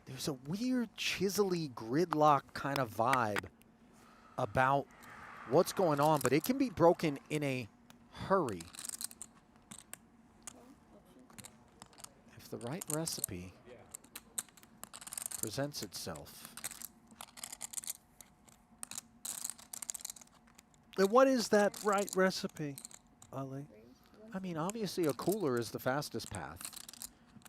There's a weird chisely gridlock kind of vibe about what's going on, but it can be broken in a hurry. If the right recipe presents itself. And what is that right recipe, Ali? I mean, obviously a cooler is the fastest path,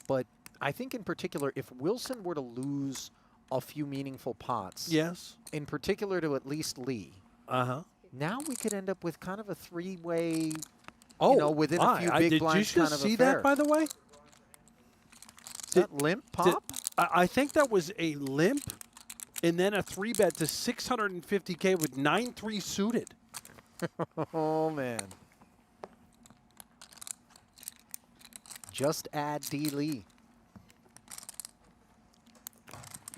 but I think in particular, if Wilson were to lose a few meaningful pots, Yes. in particular to at least Lee, now we could end up with kind of a three-way, Oh, you know, within a few big did blinds you kind just of see affair. that, by the way? Is that limp pop? I think that was a limp, and then a 3-bet to 650K with 9-3 suited. Oh, man. Just add D. Lee.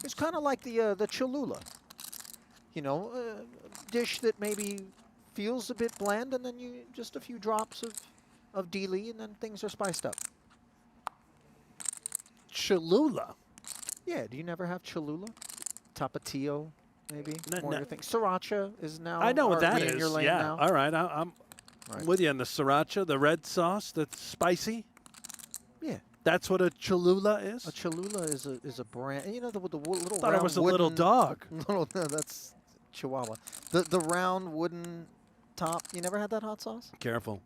It's kind of like the Cholula. You know, a dish that maybe feels a bit bland, and then you just a few drops of D. Lee, and then things are spiced up. Cholula? Yeah, do you never have Cholula? Tapatio, maybe? No, More no. your thing. Sriracha is now. I know what that in your is. lane Yeah. now. All right. I'm Right. with you on the sriracha, the red sauce that's spicy. Yeah. That's what a Cholula is? A Cholula is a brand. You know, the little Thought it round was a little wooden- dog. Little, no, that's Chihuahua. The round wooden top. You never had that hot sauce? Careful.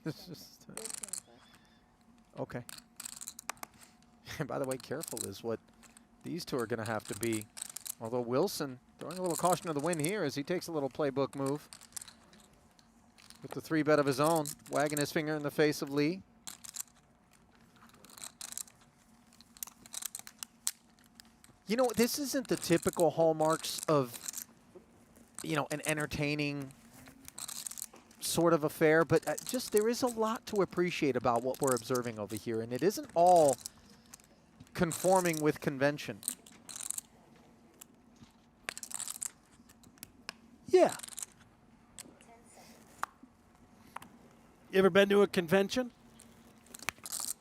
It's just, okay. And by the way, careful is what these two are going to have to be. Although Wilson throwing a little caution to the wind here as he takes a little playbook move. With the 3-bet of his own, wagging his finger in the face of Lee. You know, this isn't the typical hallmarks of, you know, an entertaining sort of affair, but just there is a lot to appreciate about what we're observing over here, and it isn't all conforming with convention. Yeah. You ever been to a convention?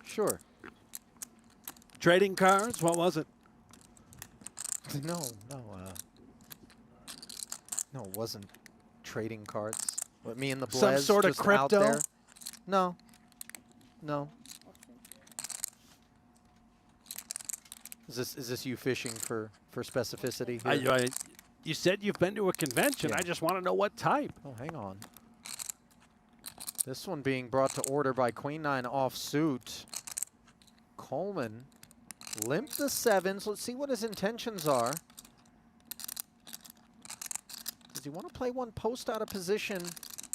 Sure. Trading cards? What was it? No, it wasn't trading cards. But me and the Blez Some sort of just out crypto? there. No. Is this you fishing for specificity here? You said you've been to a convention. Yeah. I just want to know what type. Oh, hang on. This one being brought to order by Queen 9 offsuit. Coleman limp the 7s. Let's see what his intentions are. Does he want to play one post out of position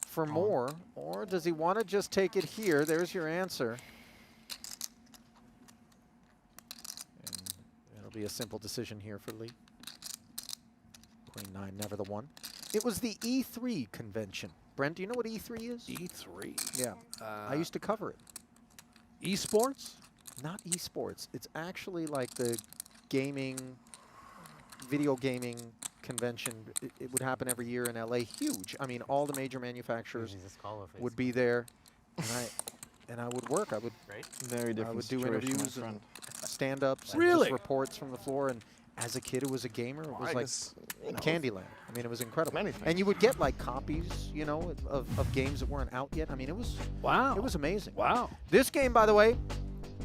for more, or does he want to just take it here? There's your answer. And it'll be a simple decision here for Lee. Queen 9, never the one. It was the E3 convention. Brent, do you know what E3 is? E3? Yeah. I used to cover it. Esports? Not esports. It's actually like the gaming, video gaming convention. It would happen every year in LA. Huge. I mean, all the major manufacturers would be there, and I would work. I would Very different I would do situation, my interviews and friend. stand-ups, and Really? just reports from the floor, and as a kid who was a gamer, it was I like guess, you know, Candyland. I mean, it was incredible. Many And you would get like copies, you know, of games that weren't out yet. I mean, it was Wow. It was amazing. Wow. This game, by the way,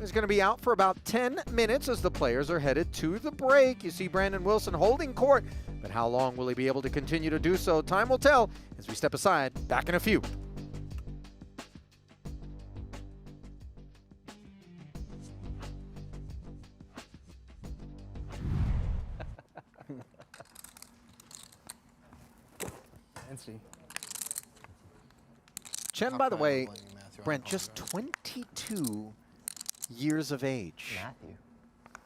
is going to be out for about 10 minutes as the players are headed to the break. You see Brandon Wilson holding court, but how long will he be able to continue to do so? Time will tell as we step aside. Back in a few. Fancy. Chen, Not by the bad way, playing Matthew, I Brent, just 22 years of age. Matthew.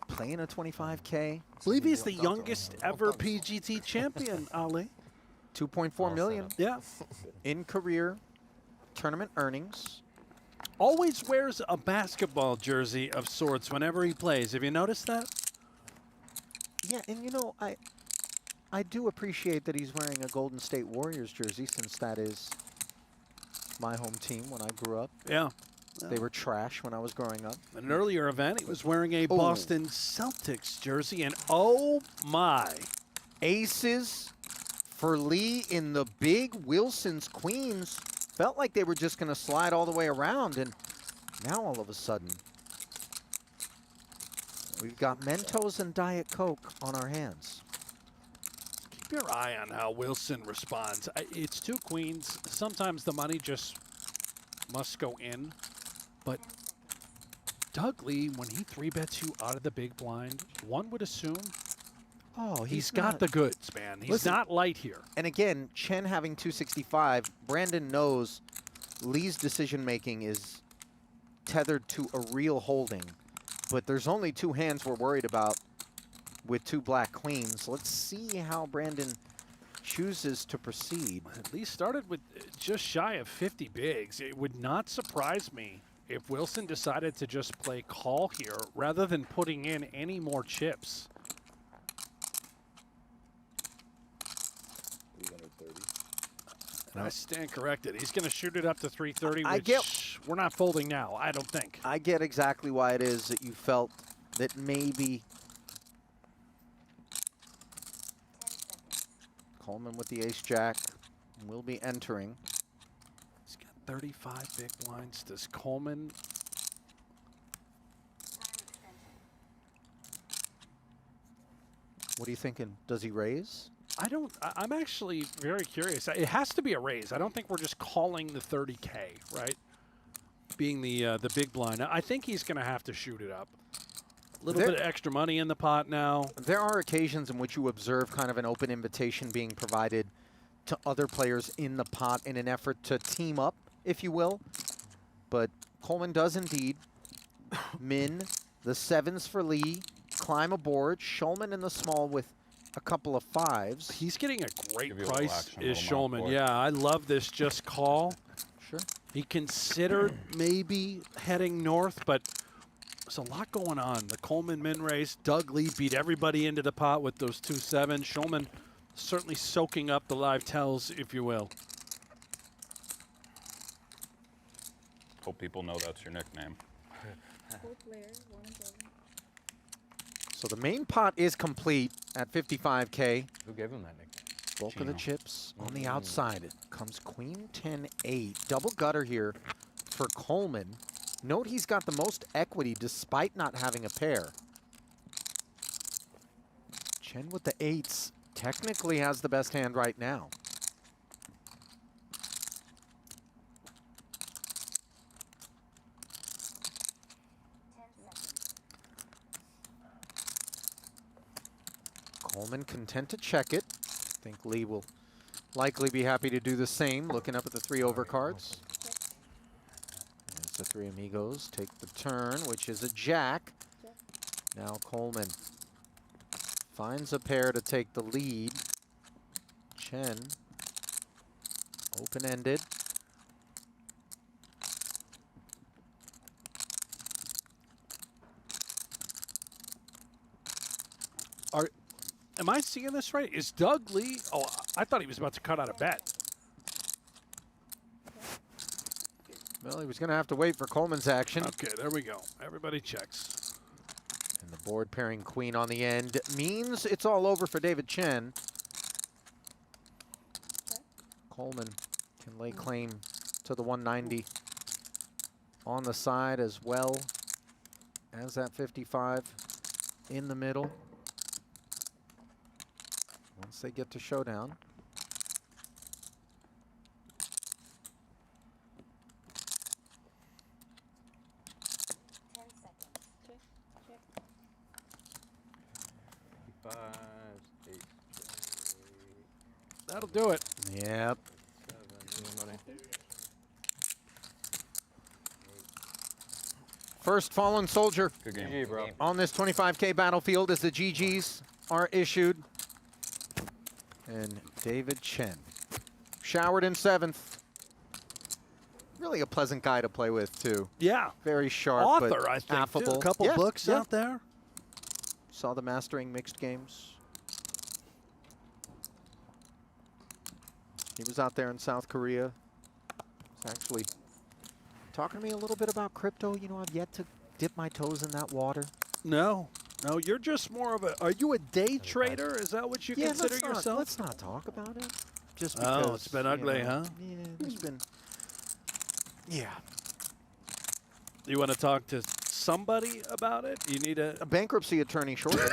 Playing a 25K, I believe he's the youngest ever PGT champion, Ali. 2.4 million Yeah. in career tournament earnings. Always wears a basketball jersey of sorts whenever he plays. Have you noticed that? Yeah, and you know, I do appreciate that he's wearing a Golden State Warriors jersey, since that is my home team when I grew up. Yeah. They were trash when I was growing up. At an earlier event, he was wearing a Boston Celtics jersey, and oh my. Aces for Lee in the big Wilson's Queens. Felt like they were just going to slide all the way around, and now all of a sudden, we've got Mentos and Diet Coke on our hands. Keep your eye on how Wilson responds. It's two queens. Sometimes the money just must go in. But Doug Lee, when he 3-bets you out of the big blind, one would assume he's got the goods, man. He's not light here. And again, Chen having 265, Brandon knows Lee's decision-making is tethered to a real holding. But there's only two hands we're worried about with two black queens. Let's see how Brandon chooses to proceed. Lee started with just shy of 50 bigs. It would not surprise me if Wilson decided to just play call here rather than putting in any more chips. And I stand corrected. He's going to shoot it up to 330, which we're not folding now, I don't think. I get exactly why it is that you felt that maybe Coleman with the ace-jack will be entering. He's got 35 big blinds. Does Coleman... What are you thinking? Does he raise? I'm actually very curious. It has to be a raise. I don't think we're just calling the 30K, right? Being the big blind. I think he's going to have to shoot it up. A little bit of extra money in the pot now. There are occasions in which you observe kind of an open invitation being provided to other players in the pot in an effort to team up, if you will. But Coleman does indeed min the sevens for Lee, climb aboard. Schulman in the small with a couple of fives. He's getting a great Give you a little price, action, is little Schulman. mount Yeah, I love this just call. Sure. He considered maybe heading north, but there's a lot going on. The Coleman min race. Doug Lee beat everybody into the pot with those 2-7. Schulman certainly soaking up the live tells, if you will. Hope people know that's your nickname. So the main pot is complete at 55K. Who gave him that nickname? Bulk of the chips on the outside. It comes queen 10-8. Double gutter here for Coleman. Note he's got the most equity despite not having a pair. Chen with the eights technically has the best hand right now. Coleman content to check it. I think Lee will likely be happy to do the same, looking up at the 3 overcards. As the 3 amigos take the turn, which is a jack. Now Coleman finds a pair to take the lead. Chen, open-ended. Am I seeing this right? Is Doug Lee? Oh, I thought he was about to cut out a bet. Well, he was going to have to wait for Coleman's action. Okay, there we go. Everybody checks. And the board pairing queen on the end means it's all over for David Chen. Coleman can lay claim to the 190 on the side as well as that 55 in the middle. Once they get to showdown. That'll do it. Yep. First fallen soldier Good game. GG, bro. on this 25K battlefield as the GGs are issued. And David Chen, showered in 7th. Really a pleasant guy to play with, too. Yeah. Very sharp, Author, but I think, too. affable. A couple Yeah, books yeah. out there. Saw the mastering mixed games. He was out there in South Korea. He's actually talking to me a little bit about crypto. You know, I've yet to dip my toes in that water. No. No, you're just more of a, are you a day trader? Is that what you consider yourself? Let's not talk about it. Just because. Oh, it's been ugly, huh? Yeah, there's been. Yeah. You want to talk to somebody about it? You need A bankruptcy attorney shortly.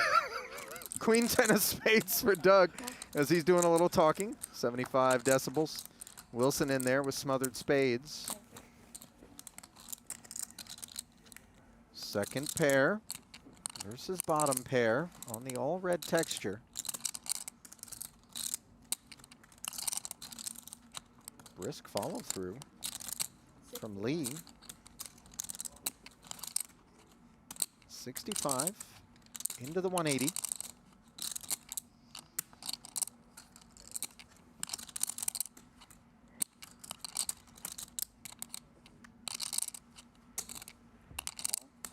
Queen 10 of spades for Doug as he's doing a little talking. 75 decibels. Wilson in there with smothered spades. Second pair versus bottom pair on the all red texture. Brisk follow through from Lee. 65 into the 180.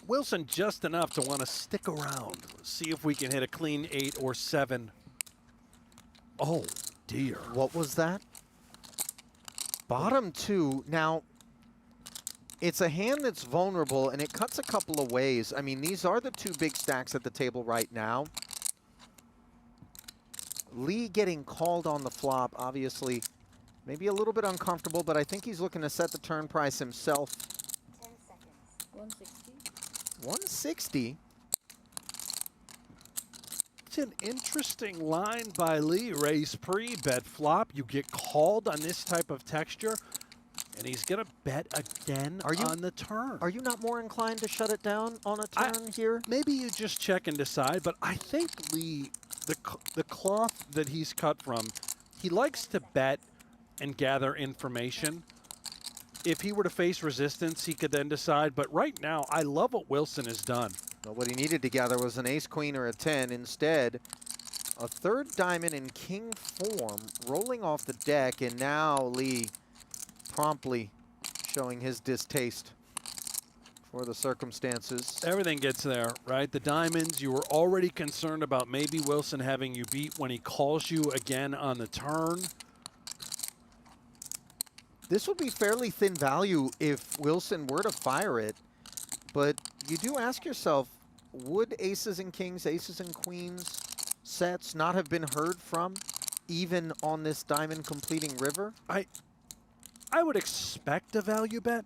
Wilson just enough to want to stick around. See if we can hit a clean 8 or 7. Oh, dear. What was that? Bottom 2. Now, it's a hand that's vulnerable, and it cuts a couple of ways. I mean, these are the two big stacks at the table right now. Lee getting called on the flop, obviously, maybe a little bit uncomfortable, but I think he's looking to set the turn price himself. 10 seconds. 160. 160. It's an interesting line by Lee. Raise pre, bet flop. You get called on this type of texture, and he's going to bet again on the turn. Are you not more inclined to shut it down on a turn here? Maybe you just check and decide, but I think Lee, the cloth that he's cut from, he likes to bet and gather information. If he were to face resistance, he could then decide. But right now, I love what Wilson has done. Well, what he needed to gather was an ace, queen, or a 10. Instead, a third diamond in king form rolling off the deck. And now Lee promptly showing his distaste for the circumstances. Everything gets there, right? The diamonds, you were already concerned about maybe Wilson having you beat when he calls you again on the turn. This would be fairly thin value if Wilson were to fire it, but you do ask yourself, would aces and kings, aces and queens sets not have been heard from even on this diamond completing river? I would expect a value bet.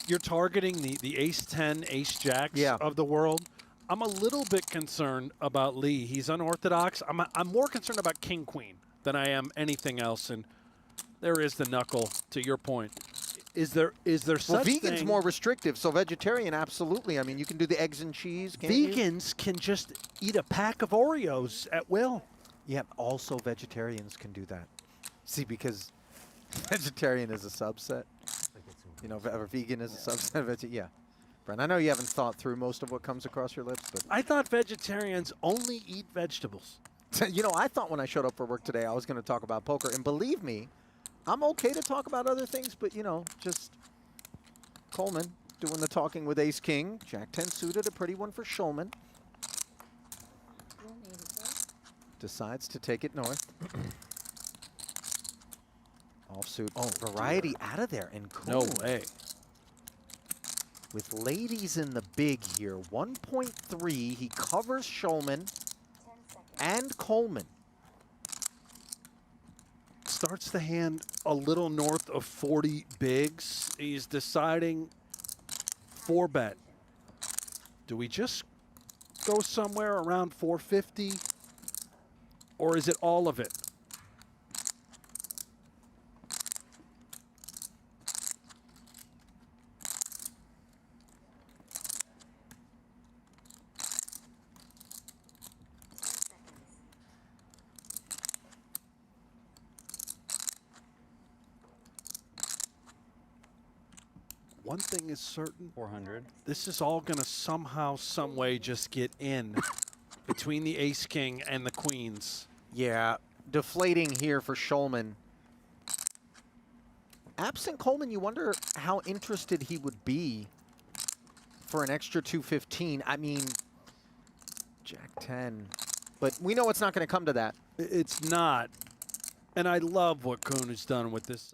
You're targeting the ace-10, ace-jacks of the world. I'm a little bit concerned about Lee. He's unorthodox. I'm more concerned about king-queen than I am anything else, and there is the knuckle, to your point. Is there such Well, vegan's thing? more restrictive, so vegetarian, absolutely. I mean, you can do the eggs and cheese, can't you? Vegans can just eat a pack of Oreos at will. Yeah, also vegetarians can do that. See, because vegetarian is a subset. You know, or vegan is a subset of it. Yeah. Brent, I know you haven't thought through most of what comes across your lips, but I thought vegetarians only eat vegetables. you know, I thought when I showed up for work today, I was going to talk about poker. And believe me, I'm okay to talk about other things, but, you know, just Coleman doing the talking with ace-king. Jack-10 suited, a pretty one for Schulman. Decides to take it north. Offsuit. Oh, variety out of there. And Koon. No way. with ladies in the big here. 1.3, he covers Schulman and Coleman. Starts the hand a little north of 40 bigs. He's deciding 4-bet. Do we just go somewhere around 450? Or is it all of it? One thing is certain. 400. This is all going to somehow, some way just get in between the ace-king and the queens. Yeah, deflating here for Schulman. Absent Coleman, you wonder how interested he would be for an extra 215. I mean, Jack 10. But we know it's not going to come to that. It's not. And I love what Koon has done with this.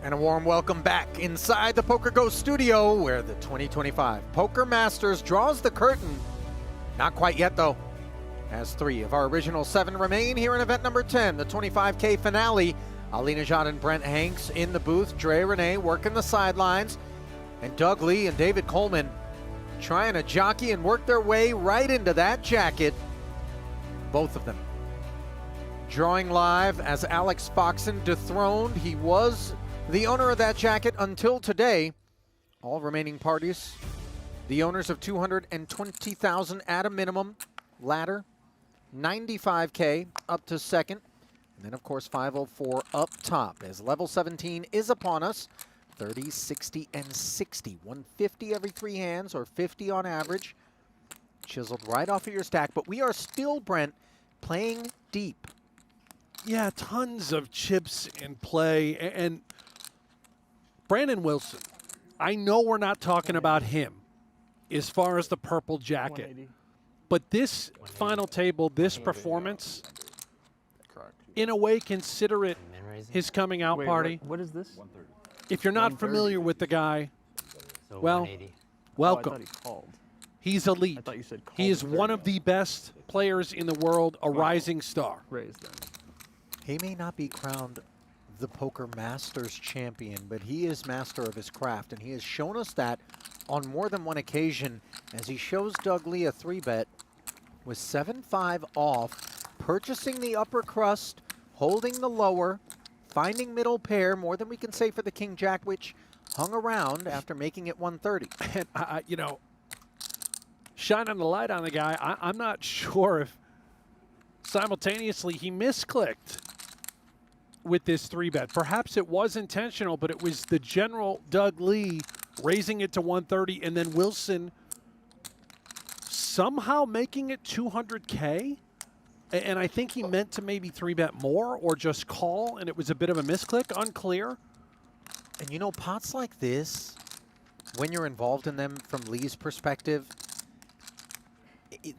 And a warm welcome back inside the PokerGO studio, where the 2025 Poker Masters draws the curtain. Not quite yet, though, as 3 of our original 7 remain here in event number 10, the 25K finale. Ali Najad and Brent Hanks in the booth, Dre Renee working the sidelines, and Doug Lee and David Coleman trying to jockey and work their way right into that jacket. Both of them drawing live as Alex Foxen dethroned. He was the owner of that jacket until today. All remaining parties, the owners of 220,000 at a minimum ladder, 95K up to second, and then of course 504 up top as level 17 is upon us. 30, 60, and 60. 150 every 3 hands, or 50 on average. Chiseled right off of your stack, but we are still, Brent, playing deep. Yeah, tons of chips in play, and Brandon Wilson, I know we're not talking about him as far as the purple jacket, but this final table, this performance, in a way, consider it his coming out party. What is this? If you're not familiar with the guy, So well, 180. welcome. Oh, I thought he called. He's elite. I thought you said He is one of the best players in the world, a rising star. Raise them. He may not be crowned the Poker Masters champion, but he is master of his craft, and he has shown us that on more than one occasion as he shows Doug Lee a 3-bet with 7-5 off, purchasing the upper crust, holding the lower, finding middle pair, more than we can say for the King Jack, which hung around after making it 130. And, you know, shining the light on the guy, I'm not sure if simultaneously he misclicked with this 3-bet. Perhaps it was intentional, but it was the general Doug Lee raising it to 130, and then Wilson somehow making it 200K. And I think he meant to maybe 3-bet more or just call, and it was a bit of a misclick, unclear. And you know, pots like this, when you're involved in them from Lee's perspective,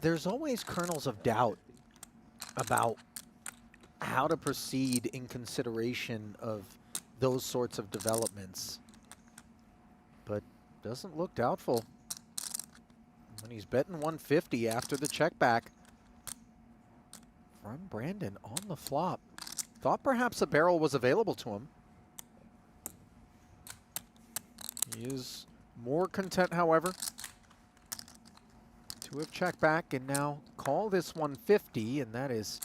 there's always kernels of doubt about how to proceed in consideration of those sorts of developments. But doesn't look doubtful when he's betting 150 after the check back. From Brandon on the flop. Thought perhaps a barrel was available to him. He is more content, however, to have checked back and now call this 150, and that is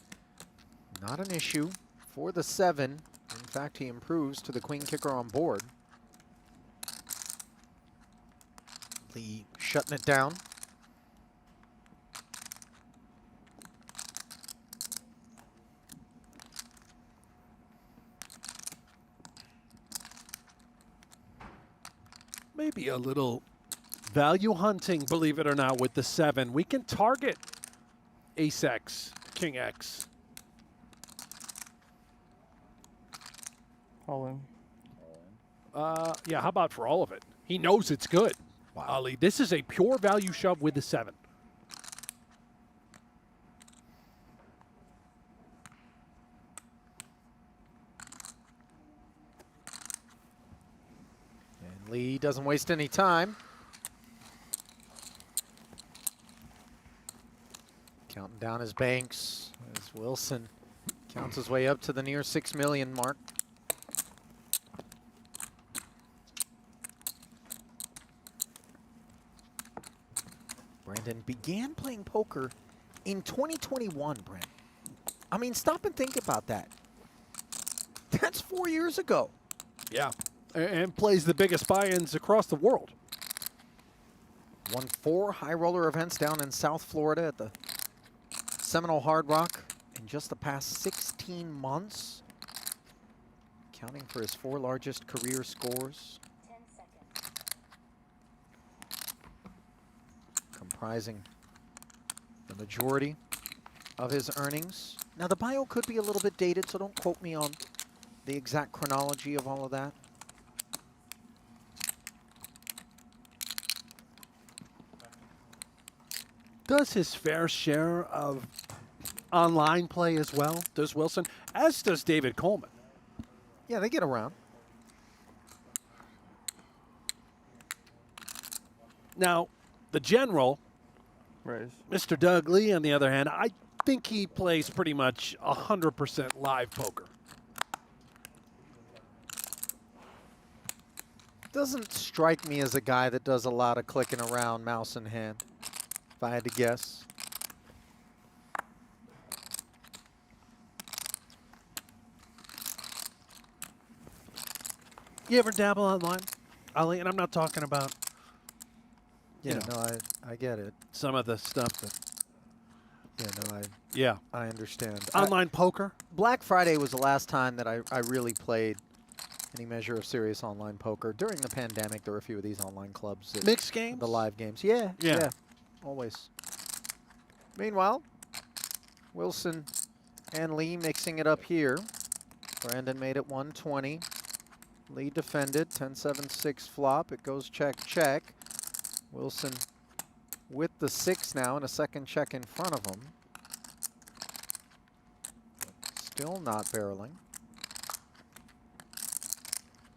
not an issue for the 7. In fact, he improves to the queen kicker on board. Lee shutting it down. Maybe a little value hunting, believe it or not, with the 7. We can target Ace X, King X. All in. Yeah, how about for all of it? He knows it's good. Wow. Ali, this is a pure value shove with the 7. Lee doesn't waste any time. Counting down his banks as Wilson counts his way up to the near 6 million mark. Brandon began playing poker in 2021, Brent. I mean, stop and think about that. That's 4 years ago. Yeah, and plays the biggest buy-ins across the world. Won 4 high roller events down in South Florida at the Seminole Hard Rock in just the past 16 months, accounting for his 4 largest career scores. 10 seconds. Comprising the majority of his earnings. Now the bio could be a little bit dated, so don't quote me on the exact chronology of all of that. Does his fair share of online play as well, does Wilson, as does David Coleman. Yeah, they get around. Now, the general, Mr. Doug Lee, on the other hand, I think he plays pretty much 100% live poker. Doesn't strike me as a guy that does a lot of clicking around mouse in hand, if I had to guess. You ever dabble online, Ali? And I'm not talking about, Yeah, no, I get it. some of the stuff that, Yeah, no, I understand. online poker. Black Friday was the last time that I really played any measure of serious online poker. During the pandemic, there were a few of these online clubs. That, Mixed games? The live games. Yeah, Yeah. always. Meanwhile, Wilson and Lee mixing it up here. Brandon made it 120. Lee defended, 10-7-6 flop. It goes check, check. Wilson with the 6 now and a second check in front of him. Still not barreling.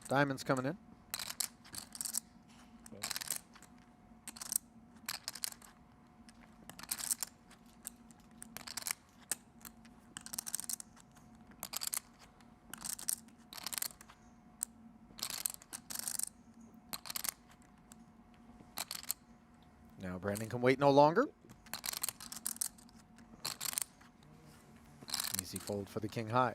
Diamonds coming in. Now Brandon can wait no longer. Easy fold for the king high.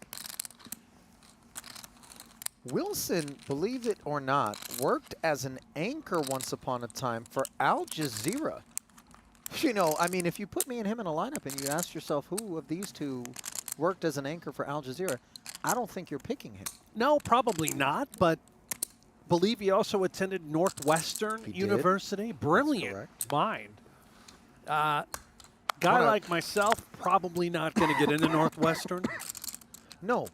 Wilson, believe it or not, worked as an anchor once upon a time for Al Jazeera. You know, I mean, if you put me and him in a lineup and you ask yourself who of these two worked as an anchor for Al Jazeera, I don't think you're picking him. No, probably not, but believe he also attended Northwestern University. Brilliant mind. Guy like myself, probably not going to get into Northwestern. No.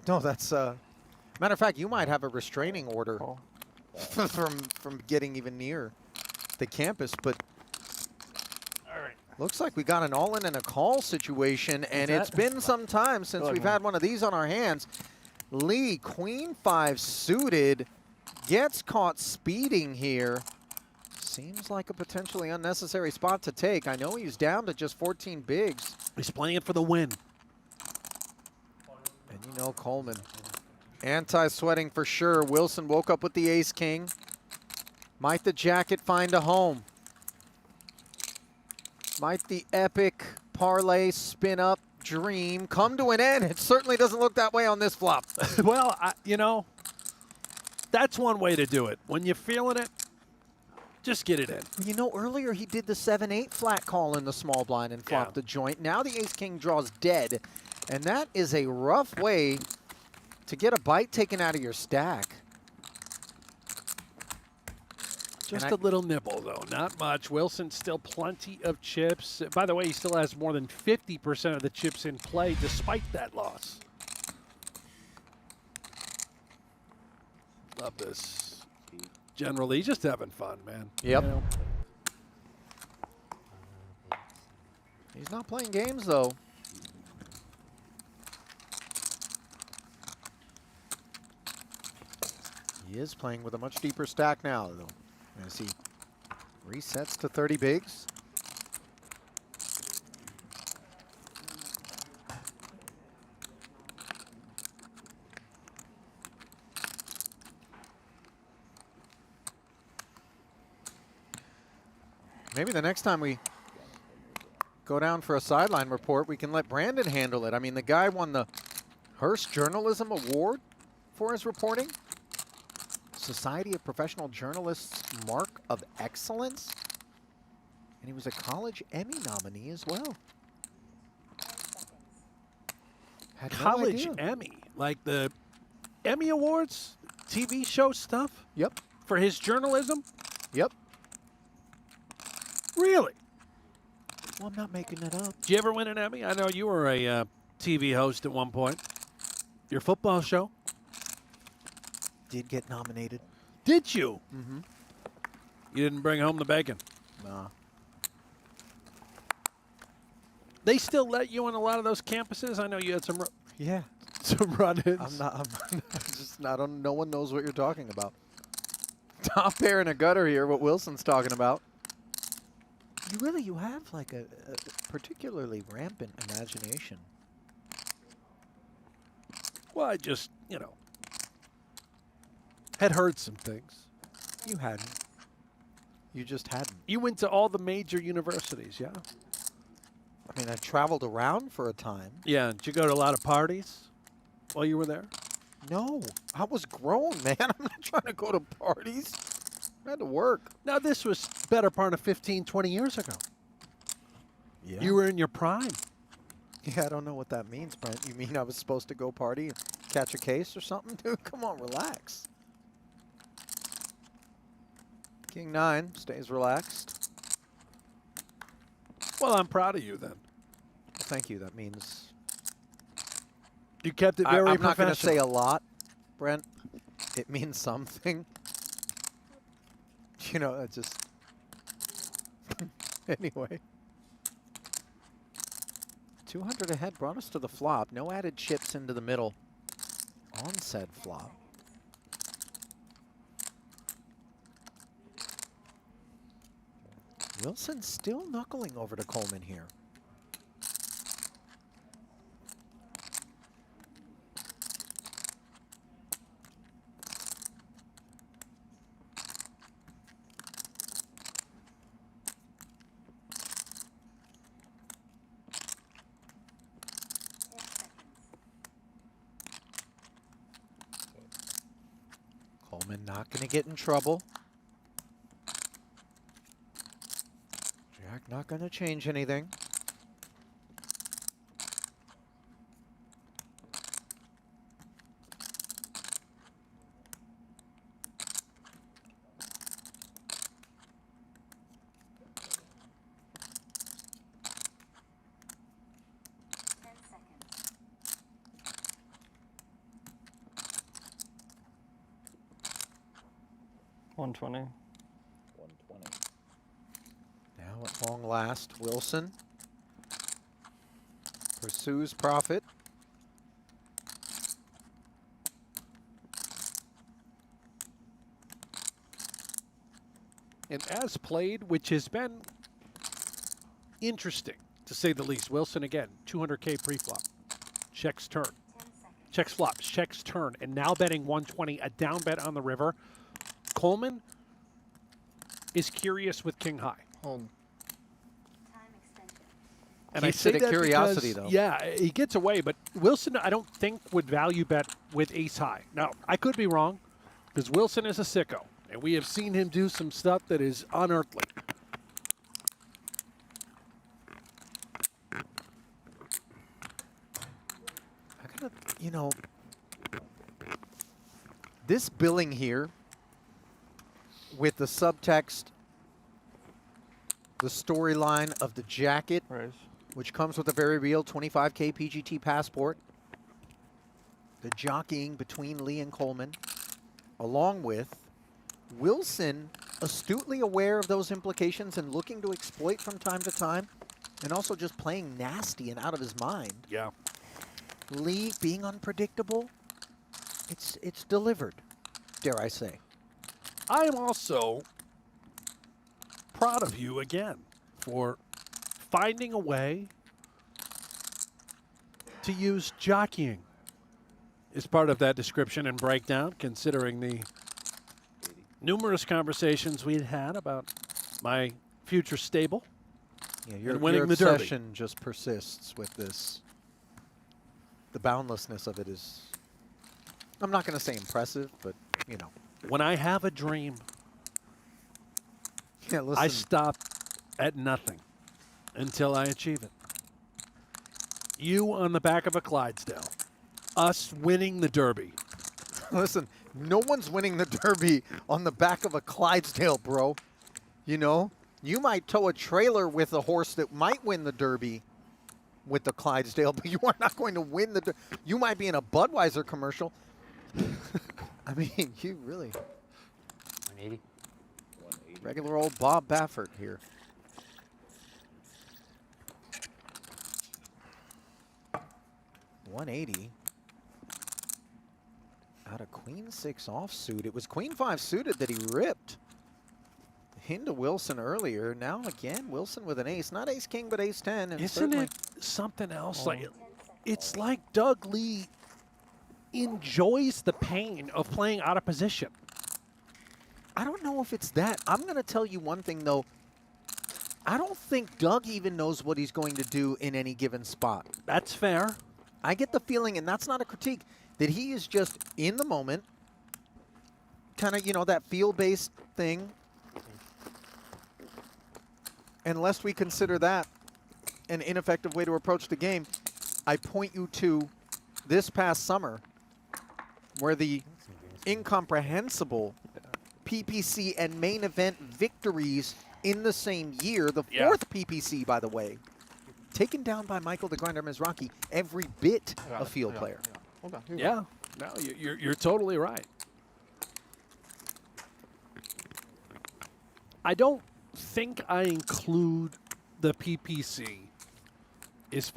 No, that's... matter of fact, you might have a restraining order from getting even near the campus, but looks like we got an all-in and a call situation, and it's been some time since we've had one of these on our hands. Lee, Queen 5 suited, gets caught speeding here. Seems like a potentially unnecessary spot to take. I know he's down to just 14 bigs. He's playing it for the win. And you know Coleman, anti-sweating for sure. Wilson woke up with the ace-king. Might the jacket find a home? Might the epic parlay spin-up dream come to an end? It certainly doesn't look that way on this flop. Well, you know, that's one way to do it. When you're feeling it, just get it in. You know, earlier he did the 7-8 flat call in the small blind and flopped the joint. Now the ace-king draws dead, and that is a rough way to get a bite taken out of your stack. Just a little nibble, though, not much. Wilson still plenty of chips. By the way, he still has more than 50% of the chips in play despite that loss. Love this. Generally, just having fun, man. Yep. You know? He's not playing games, though. is playing with a much deeper stack now, though, as he resets to 30 bigs. Maybe the next time we go down for a sideline report, we can let Brandon handle it. I mean, the guy won the Hearst Journalism Award for his reporting. Society of Professional Journalists Mark of Excellence. And he was a college Emmy nominee as well. Had no College idea. Emmy, like the Emmy Awards, TV show stuff? Yep. For his journalism? Yep. Really? Well, I'm not making it up. Did you ever win an Emmy? I know you were a TV host at one point. Your football show? Did get nominated. Did you? Mm-hmm. You didn't bring home the bacon? Nah. They still let you on a lot of those campuses? I know you had some Yeah. some run-ins. I'm not just not on, no one knows what you're talking about. Top pair in a gutter here, what Wilson's talking about. You have like a particularly rampant imagination. Well, I just, had heard some things. You hadn't. You just hadn't. You went to all the major universities, yeah? I mean, I traveled around for a time. Yeah, did you go to a lot of parties while you were there? No, I was grown, man. I'm not trying to go to parties. I had to work. Now, this was better part of 15, 20 years ago. Yeah. You were in your prime. Yeah, I don't know what that means, Brent. You mean I was supposed to go party and catch a case or something? Dude, come on, relax. King 9 stays relaxed. Well, I'm proud of you then. Thank you. That means you kept it very I'm not going to say professional. a lot, Brent. It means something. It just... Anyway. 200 ahead brought us to the flop. No added chips into the middle on said flop. Wilson still knuckling over to Coleman here. Coleman not going to get in trouble. Jack not going to change anything. $120. Now at long last, Wilson pursues profit. And as played, which has been interesting, to say the least. Wilson again, 200K pre-flop. Checks turn. Checks flop, checks turn. And now betting 120, a down bet on the river. Coleman is curious with king high. Hold. And Keeps I say it a that curiosity, because, though. yeah, he gets away, but Wilson, I don't think, would value bet with ace high. Now, I could be wrong, because Wilson is a sicko, and we have seen him do some stuff that is unearthly. I gotta, this billing here with the subtext, the storyline of the jacket, which comes with a very real 25K PGT Passport, the jockeying between Lee and Coleman, along with Wilson astutely aware of those implications and looking to exploit from time to time, and also just playing nasty and out of his mind. Yeah. Lee being unpredictable, it's delivered. dare I say. I am also proud of you again for finding a way to use jockeying as part of that description and breakdown, considering the numerous conversations we had about my future stable. Yeah, and winning the Derby. obsession just persists with this. The boundlessness of it is, I'm not going to say impressive, but, you know. When I have a dream, Yeah, listen. I stop at nothing until I achieve it. You on the back of a Clydesdale. Us winning the Derby. Listen, no one's winning the Derby on the back of a Clydesdale, bro. You know, you might tow a trailer with a horse that might win the Derby with the Clydesdale, but you are not going to win the Derby. You might be in a Budweiser commercial. I mean, you really. 180. Regular old Bob Baffert here. $180. Out of Queen 6 offsuit. It was Queen 5 suited that he ripped. Into Wilson earlier. Now again, Wilson with an ace. Not ace king, but ace 10. And Isn't it something else? Like, it's like Doug Lee enjoys the pain of playing out of position. I don't know if it's that. I'm going to tell you one thing, though. I don't think Doug even knows what he's going to do in any given spot. That's fair. I get the feeling, and that's not a critique, that he is just in the moment, kind of, you know, that feel-based thing. Unless we consider that an ineffective way to approach the game, I point you to this past summer where the incomprehensible PPC and main event victories in the same year, the fourth PPC, by the way, taken down by Michael the Grinder Mizrachi, every bit a field player. Yeah, no, you're totally right. I don't think I include the PPC.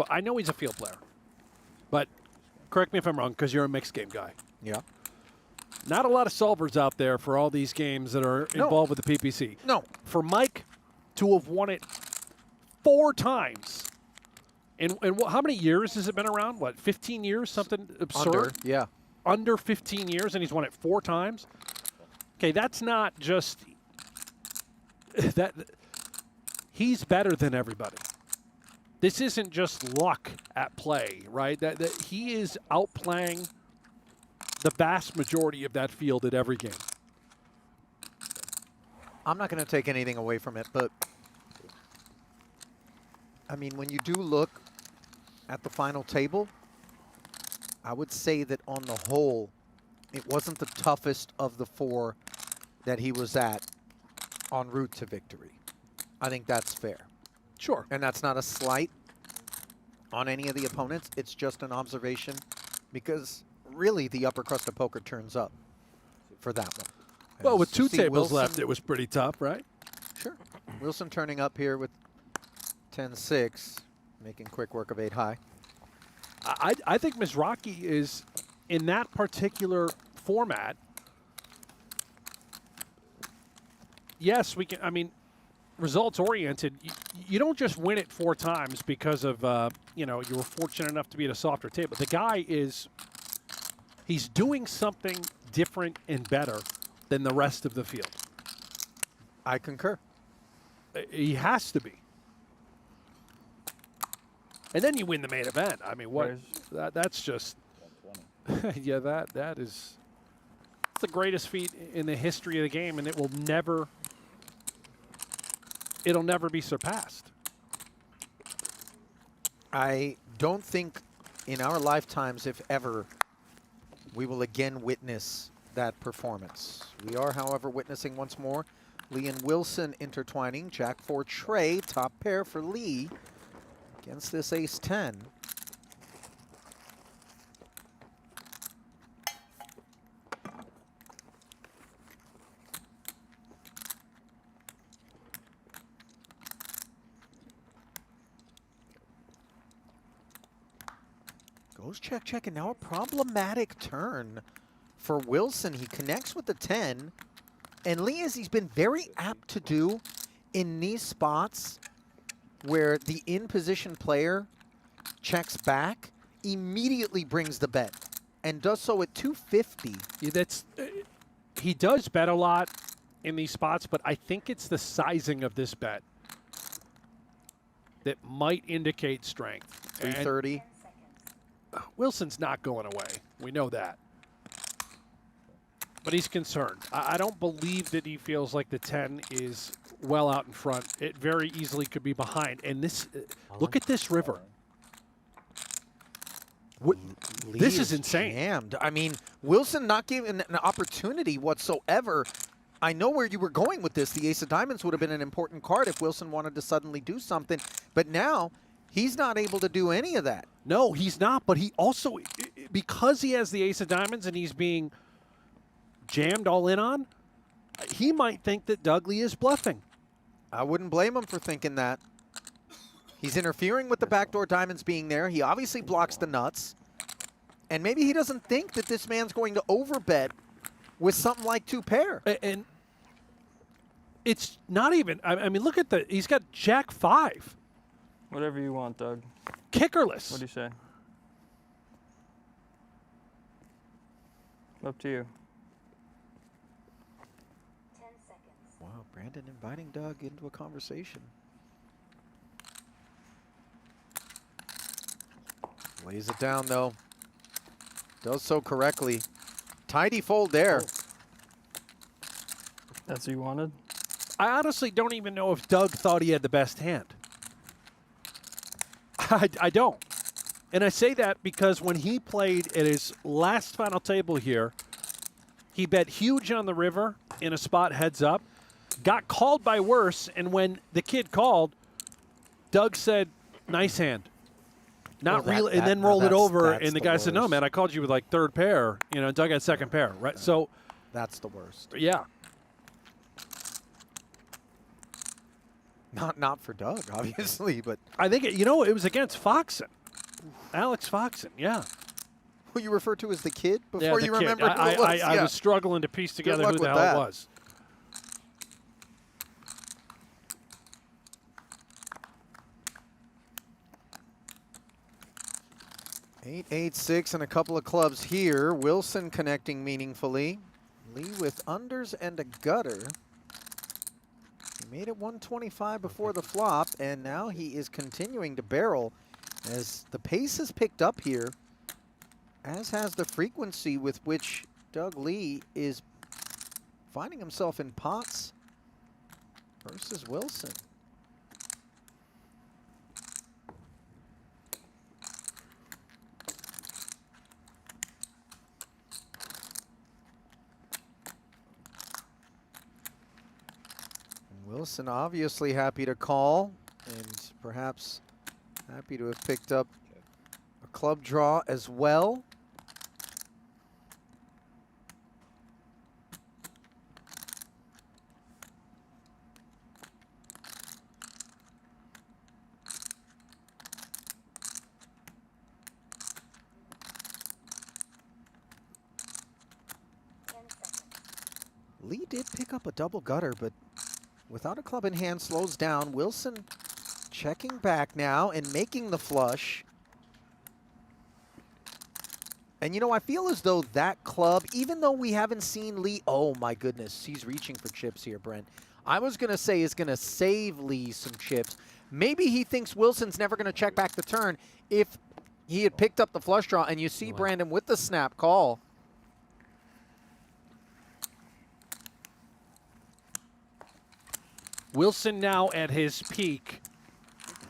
I know he's a field player, but correct me if I'm wrong, because you're a mixed game guy. Yeah. Not a lot of solvers out there for all these games that are involved with the PPC. No. For Mike to have won it 4 times. And how many years has it been around? What, 15 years? Something absurd? Under, yeah. Under 15 years, and he's won it 4 times? Okay, that's not just that. He's better than everybody. This isn't just luck at play, right? That he is outplaying the vast majority of that field at every game. I'm not going to take anything away from it, but I mean, when you do look at the final table, I would say that on the whole, it wasn't the toughest of the 4 that he was at en route to victory. I think that's fair. Sure. And that's not a slight on any of the opponents. It's just an observation because really the upper crust of poker turns up for that one. Well, with 2 See tables Wilson, left, it was pretty tough, right? Sure. Wilson turning up here with 10-6, making quick work of 8 high. I think Mizrachi is, in that particular format, yes, we can, I mean, results-oriented, you don't just win it 4 times because of, you know, you were fortunate enough to be at a softer table. The guy is, he's doing something different and better than the rest of the field. I concur. He has to be. And then you win the main event. I mean, what? That's just, yeah, that is the greatest feat in the history of the game, and it'll never be surpassed. I don't think in our lifetimes, if ever, we will again witness that performance. We are, however, witnessing once more Lee and Wilson intertwining. Jack 4 Trey, top pair for Lee against this ace 10. Goes check, check, and now a problematic turn for Wilson. He connects with the 10. And Lee, as he's been very apt to do in these spots where the in-position player checks back, immediately brings the bet and does so at 250. Yeah, he does bet a lot in these spots, but I think it's the sizing of this bet that might indicate strength. 330. Wilson's not going away. We know that. But he's concerned. I don't believe that he feels like the 10 is well out in front. It very easily could be behind. And this, look at this river. This is insane. Jammed. I mean, Wilson not given an opportunity whatsoever. I know where you were going with this. The ace of diamonds would have been an important card if Wilson wanted to suddenly do something. But now he's not able to do any of that. No, he's not. But he also, because he has the ace of diamonds and he's being jammed all in on, he might think that Doug Lee is bluffing. I wouldn't blame him for thinking that. He's interfering with the backdoor diamonds being there. He obviously blocks the nuts. And maybe he doesn't think that this man's going to overbet with something like 2 pair. And it's not even, I mean, look at he's got Jack 5. Whatever you want, Doug. Kickerless. What do you say? Up to you. 10 seconds. Wow, Brandon inviting Doug into a conversation. Lays it down, though. Does so correctly. Tidy fold there. That's what you wanted? I honestly don't even know if Doug thought he had the best hand. I don't. And I say that because when he played at his last final table here, he bet huge on the river in a spot heads up, got called by worse, and when the kid called, Doug said, nice hand. Not Well, really, and then rolled it over, and the guy said, no, worst. man, I called you with like 3rd pair. You know, Doug had 2nd pair, right? So that's the worst. Yeah. Not for Doug, obviously, but I think, it was against Foxen. Alex Foxen, yeah. who you refer to as the kid Yeah, before the you kid. remember who it was. I was struggling to piece together luck who the with hell that. it was. Eight, 8-6 and a couple of clubs here. Wilson connecting meaningfully. Lee with unders and a gutter. He made it 125 before the flop, and now he is continuing to barrel as the pace has picked up here, as has the frequency with which Doug Lee is finding himself in pots versus Wilson. Wilson obviously happy to call and perhaps happy to have picked up a club draw as well. Lee did pick up a double gutter, but without a club in hand, slows down. Wilson checking back now and making the flush. And, I feel as though that club, even though we haven't seen Lee, oh, my goodness, he's reaching for chips here, Brent. I was going to say is going to save Lee some chips. Maybe he thinks Wilson's never going to check back the turn if he had picked up the flush draw. And you see Brandon with the snap call. Wilson now at his peak,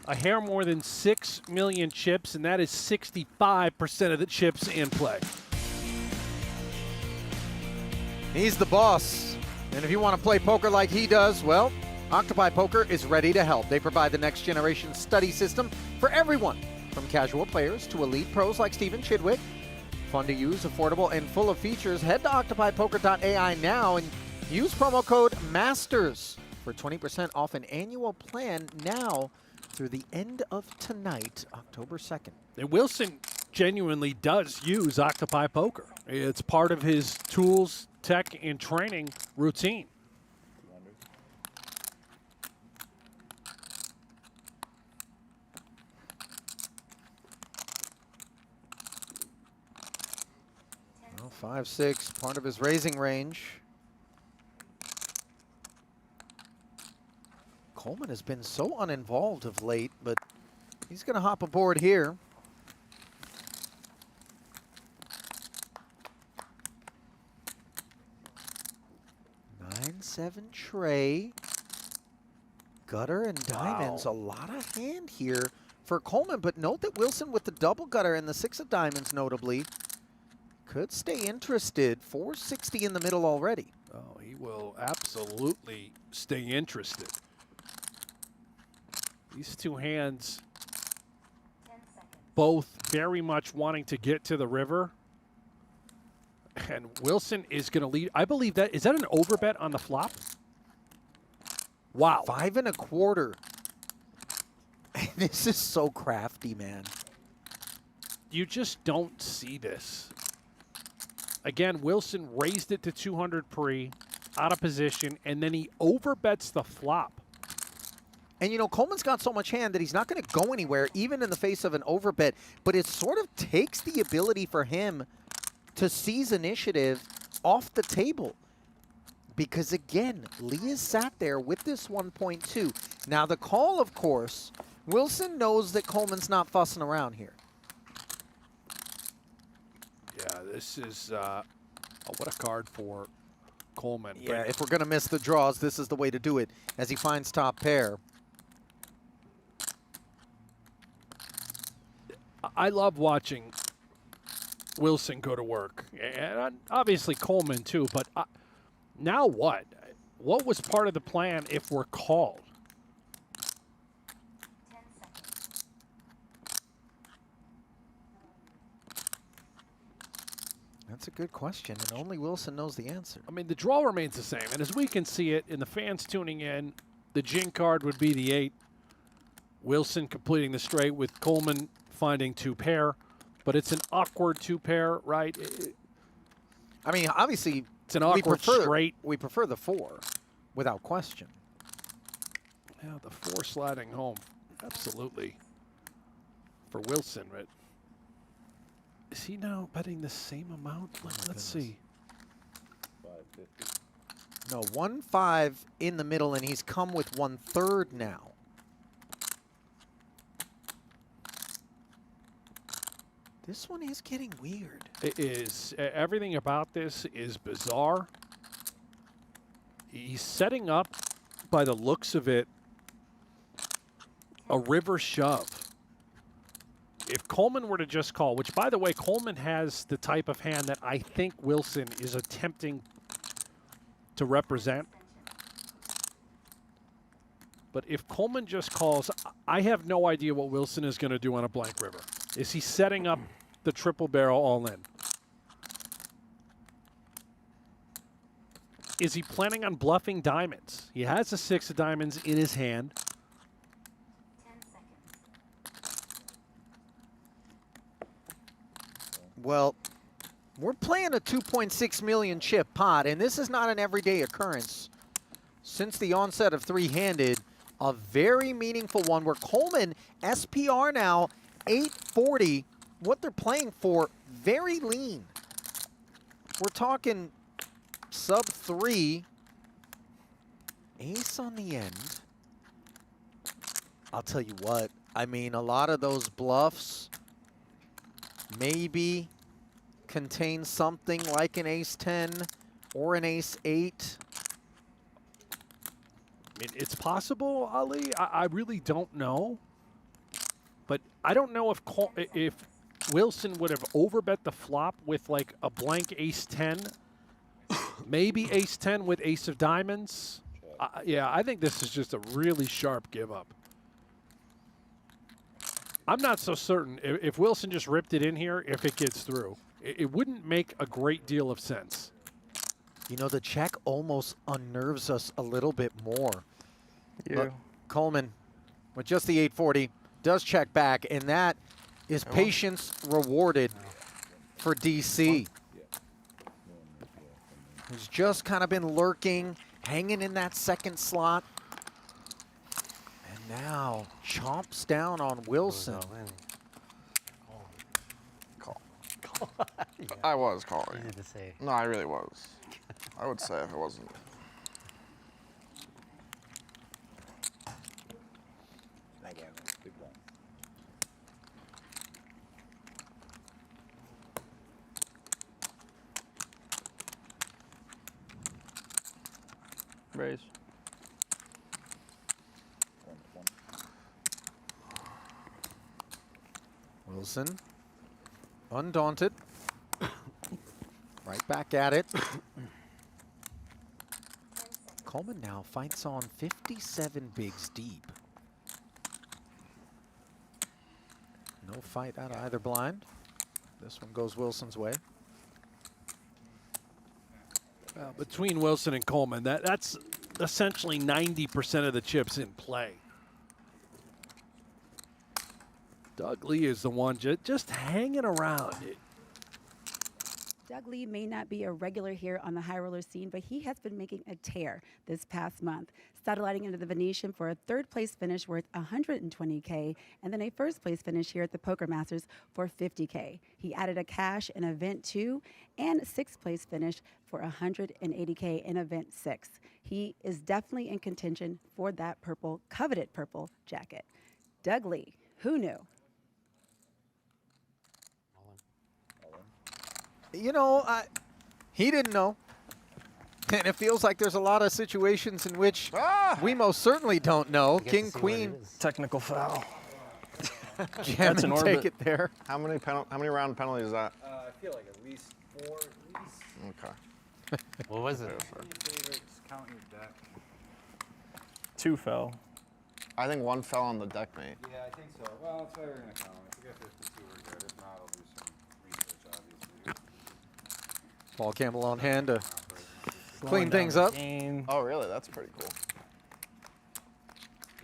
a hair more than 6 million chips, and that is 65% of the chips in play. He's the boss. And if you want to play poker like he does, well, Octopi Poker is ready to help. They provide the next generation study system for everyone, from casual players to elite pros like Stephen Chidwick. Fun to use, affordable, and full of features. Head to octopipoker.ai now and use promo code MASTERS for 20% off an annual plan now through the end of tonight, October 2nd. And Wilson genuinely does use Octopi Poker. It's part of his tools, tech, and training routine. Well, 5-6, part of his raising range. Coleman has been so uninvolved of late, but he's going to hop aboard here. Seven tray, gutter and diamonds. A lot of hand here for Coleman, but note that Wilson with the double gutter and the 6 of diamonds notably could stay interested. 460 in the middle already. Oh, he will absolutely stay interested. These two hands both very much wanting to get to the river. And Wilson is going to lead. I believe that. Is that an overbet on the flop? Wow. 5 1/4. This is so crafty, man. You just don't see this. Again, Wilson raised it to 200 pre, out of position, and then he overbets the flop. And, you know, Coleman's got so much hand that he's not going to go anywhere, even in the face of an overbet. But it sort of takes the ability for him to seize initiative off the table. Because, again, Lee is sat there with this 1.2. Now, the call, of course, Wilson knows that Coleman's not fussing around here. Yeah, this is what a card for Coleman. Yeah, if we're going to miss the draws, this is the way to do it as he finds top pair. I love watching Wilson go to work, and obviously Coleman too, but now what? What was part of the plan if we're called? 10 seconds. That's a good question, and only Wilson knows the answer. I mean, the draw remains the same, and as we can see it, and the fans tuning in, the Jing card would be the 8. Wilson completing the straight with Coleman finding 2 pair. But it's an awkward 2 pair, right? I mean, obviously, it's an awkward straight. We prefer the 4, without question. Yeah, the 4 sliding home, absolutely. For Wilson, right? Is he now betting the same amount? Let's see. 550. No, 1-5 in the middle, and he's come with 1/3 now. This one is getting weird. It is. Everything about this is bizarre. He's setting up, by the looks of it, a river shove. If Coleman were to just call, which, by the way, Coleman has the type of hand that I think Wilson is attempting to represent. But if Coleman just calls, I have no idea what Wilson is going to do on a blank river. Is he setting up the triple barrel all in? Is he planning on bluffing diamonds? He has a 6 of diamonds in his hand. 10 seconds. Well, we're playing a 2.6 million chip pot, and this is not an everyday occurrence. Since the onset of three-handed, a very meaningful one where Coleman, SPR now, 840. What they're playing for, very lean. We're talking sub 3. Ace on the end. I'll tell you what, I mean, a lot of those bluffs maybe contain something like an ace 10 or an ace 8. I mean, it's possible, Ali. I really don't know. But I don't know if Wilson would have overbet the flop with like a blank ace 10. Maybe ace 10 with ace of diamonds. Yeah, I think this is just a really sharp give up. I'm not so certain if Wilson just ripped it in here, if it gets through. It wouldn't make a great deal of sense. You know, the check almost unnerves us a little bit more. Yeah. Look, Coleman, with just the 840, does check back, and that is patience rewarded for DC. Who's just kind of been lurking, hanging in that second slot. And now chomps down on Wilson. Call. I was calling. Easy to say. No, I really was. I would say if it wasn't. Raise. Wilson, undaunted, right back at it. Coleman now fights on 57 bigs deep. No fight out of either blind. This one goes Wilson's way. Well, between Wilson and Coleman, that's essentially 90% of the chips in play. Doug Lee is the one just hanging around. Doug Lee may not be a regular here on the high roller scene, but he has been making a tear this past month, satelliting into the Venetian for a third place finish worth $120K, and then a first place finish here at the Poker Masters for $50K. He added a cash in event 2 and sixth place finish for $180K in event 6. He is definitely in contention for that coveted purple jacket. Doug Lee, who knew? You know, he didn't know. And it feels like there's a lot of situations in which we most certainly don't know. King, queen. Technical foul. Jam and take it there. How many round penalties is that? I feel like at least 4 at least. Okay. What was it? Count your deck. 2 fell. I think 1 fell on the deck, mate. Yeah, I think so. Well, that's why we're gonna count them. If we get 52, we're good. If not, I'll do some research, obviously. Paul Campbell on hand to clean things up. Oh, really? That's pretty cool.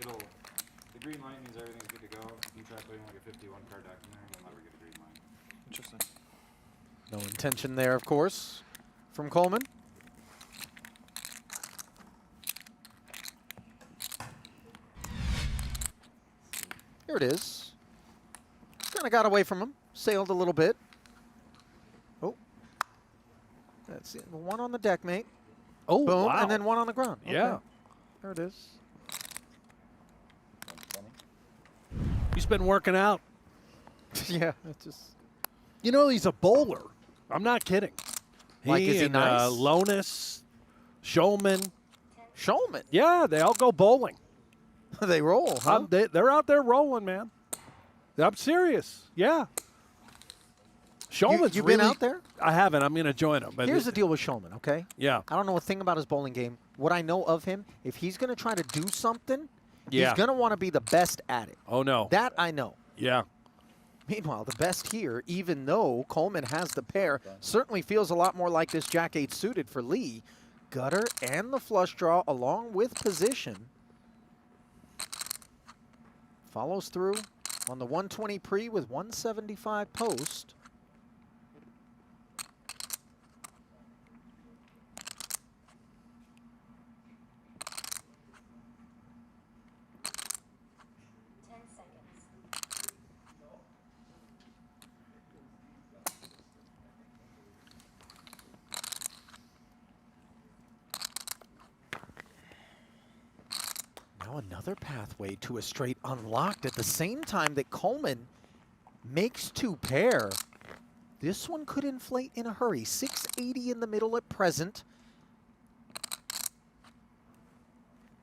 The green light means everything's good to go. If you try putting like a 51 card deck in there, you'll never get a green light. Interesting. No intention there, of course, from Coleman. Here it is. Kind of got away from him, sailed a little bit. Oh, that's it. One on the deck, mate. Oh, boom, wow. and then one on the ground. Yeah. Okay. There it is. He's been working out. Yeah, it's just. You know, he's a bowler. I'm not kidding. Like, is he and, nice? Lonis, Schulman. Schulman? Yeah, they all go bowling. They roll, huh? They're out there rolling, man. I'm serious. Yeah. Schulman's you been really, out there? I haven't. I'm going to join him. But Here's the deal with Schulman, okay? Yeah. I don't know a thing about his bowling game. What I know of him, if he's going to try to do something, Yeah. he's going to want to be the best at it. Oh, no. That I know. Yeah. Meanwhile, the best here, even though Coleman has the pair, certainly feels a lot more like this Jack-8 suited for Lee. Gutter and the flush draw along with position. Follows through on the 120 pre with 175 post. Now another pathway to a straight unlocked at the same time that Coleman makes 2 pair. This one could inflate in a hurry. 680 in the middle at present.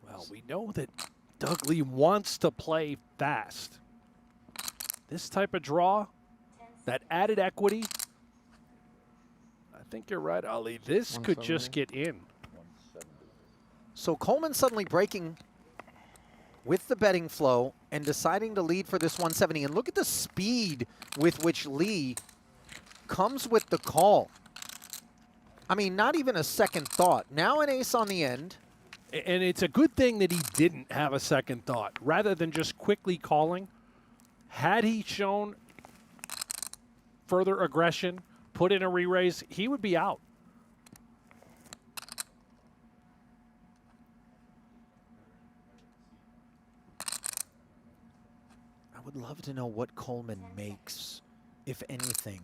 Well, we know that Doug Lee wants to play fast. This type of draw, that added equity, I think you're right, Ali. This could just get in. So Coleman suddenly breaking with the betting flow and deciding to lead for this 170. And look at the speed with which Lee comes with the call. I mean, not even a second thought. Now an ace on the end. And it's a good thing that he didn't have a second thought. Rather than just quickly calling, had he shown further aggression, put in a re-raise, he would be out. I would love to know what Coleman makes, if anything,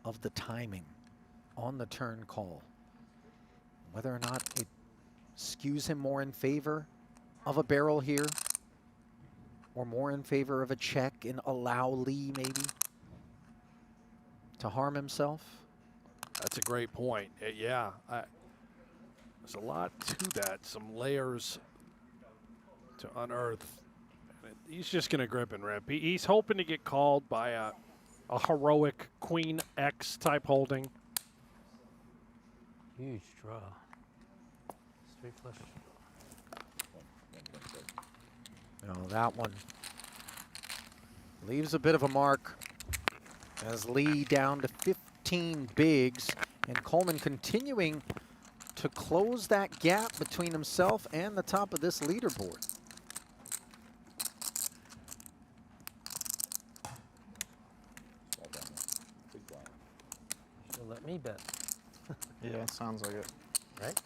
of the timing on the turn call. Whether or not it skews him more in favor of a barrel here, or more in favor of a check and allow Lee maybe to harm himself. That's a great point. Yeah, there's a lot to that, some layers to unearth. He's just going to grip and rip. He's hoping to get called by a heroic Queen X type holding. Huge draw. Straight flush. No, that one leaves a bit of a mark as Lee down to 15 bigs, and Coleman continuing to close that gap between himself and the top of this leaderboard. She'll let me bet. Yeah, sounds like it. Right?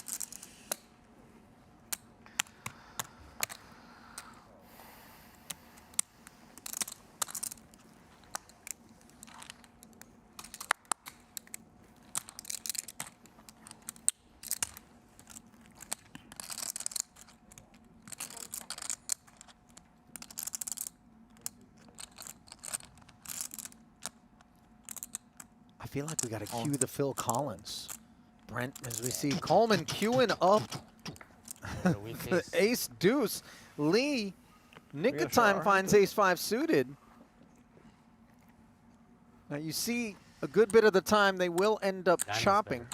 I feel like we got to cue the Phil Collins. Brent, as we see Coleman queuing up the ace deuce. Lee, nick of time, finds ace 5 suited. Now you see a good bit of the time they will end up chopping.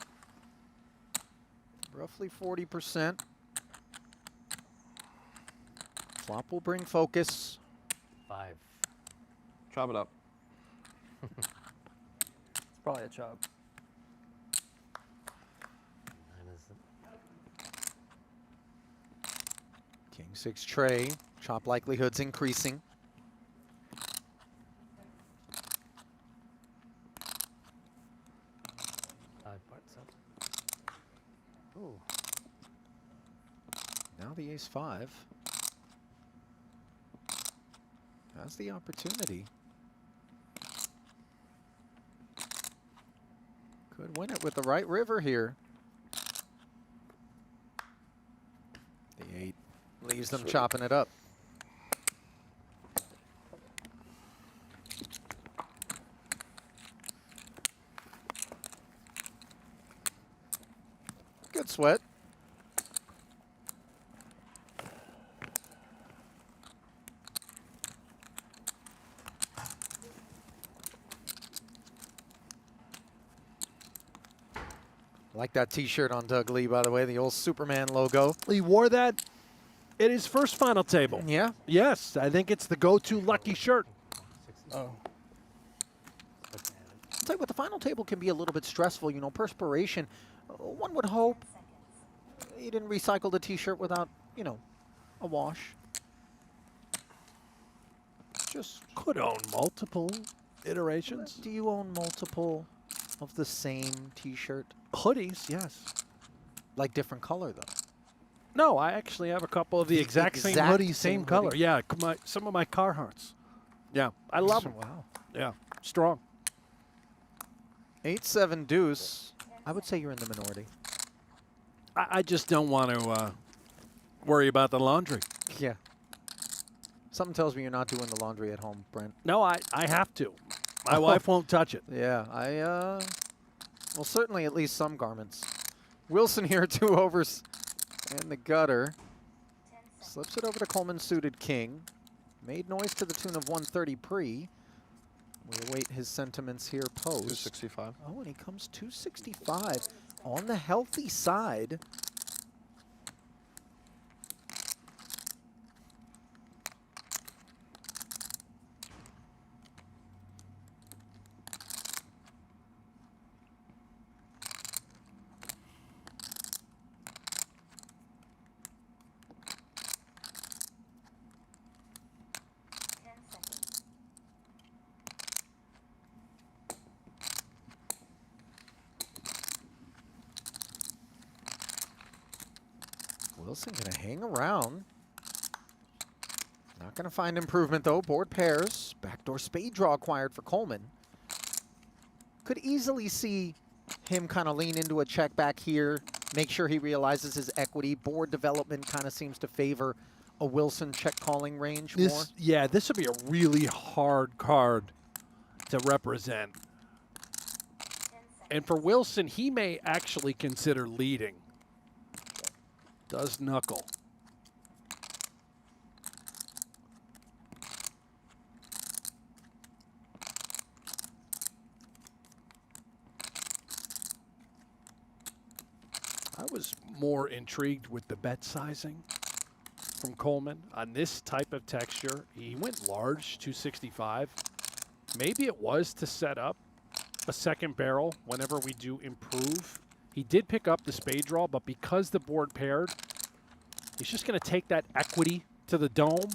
Roughly 40%. Flop will bring focus. 5. Chop it up. It's probably a chop. King 6 tray, chop likelihoods increasing. Ooh. Now the ace 5 has the opportunity. Could win it with the right river here. The 8 leaves them chopping it up. Good sweat. I like that t-shirt on Doug Lee, by the way, the old Superman logo. He wore that at his first final table. Yeah? Yes, I think it's the go-to lucky shirt. Oh. I'll tell you what, the final table can be a little bit stressful, you know, perspiration. One would hope you didn't recycle the t-shirt without, you know, a wash. Just could own multiple iterations. Do you own multiple of the same t-shirt? Hoodies, yes. Like different color, though? No, I actually have a couple of the exact same hoodie, same color. hoodie. Yeah, some of my Carhartts. Yeah, I love them. Wow. Yeah, strong. 8-7 deuce. I would say you're in the minority. I just don't want to worry about the laundry. Yeah. Something tells me you're not doing the laundry at home, Brent. No, I have to. My wife won't touch it. Yeah, well, certainly at least some garments. Wilson here, 2 overs and the gutter. Slips it over to Coleman suited king. Made noise to the tune of 130 pre. We await his sentiments here post. 265. Oh, and he comes 265 on the healthy side. Wilson gonna hang around. Not gonna find improvement though. Board pairs. Backdoor spade draw acquired for Coleman. Could easily see him kind of lean into a check back here, make sure he realizes his equity. Board development kind of seems to favor a Wilson check calling range more. Yeah, this would be a really hard card to represent. And for Wilson, he may actually consider leading. Does knuckle. I was more intrigued with the bet sizing from Coleman on this type of texture. He went large, 265. Maybe it was to set up a second barrel whenever we do improve. He did pick up the spade draw, but because the board paired, he's just going to take that equity to the dome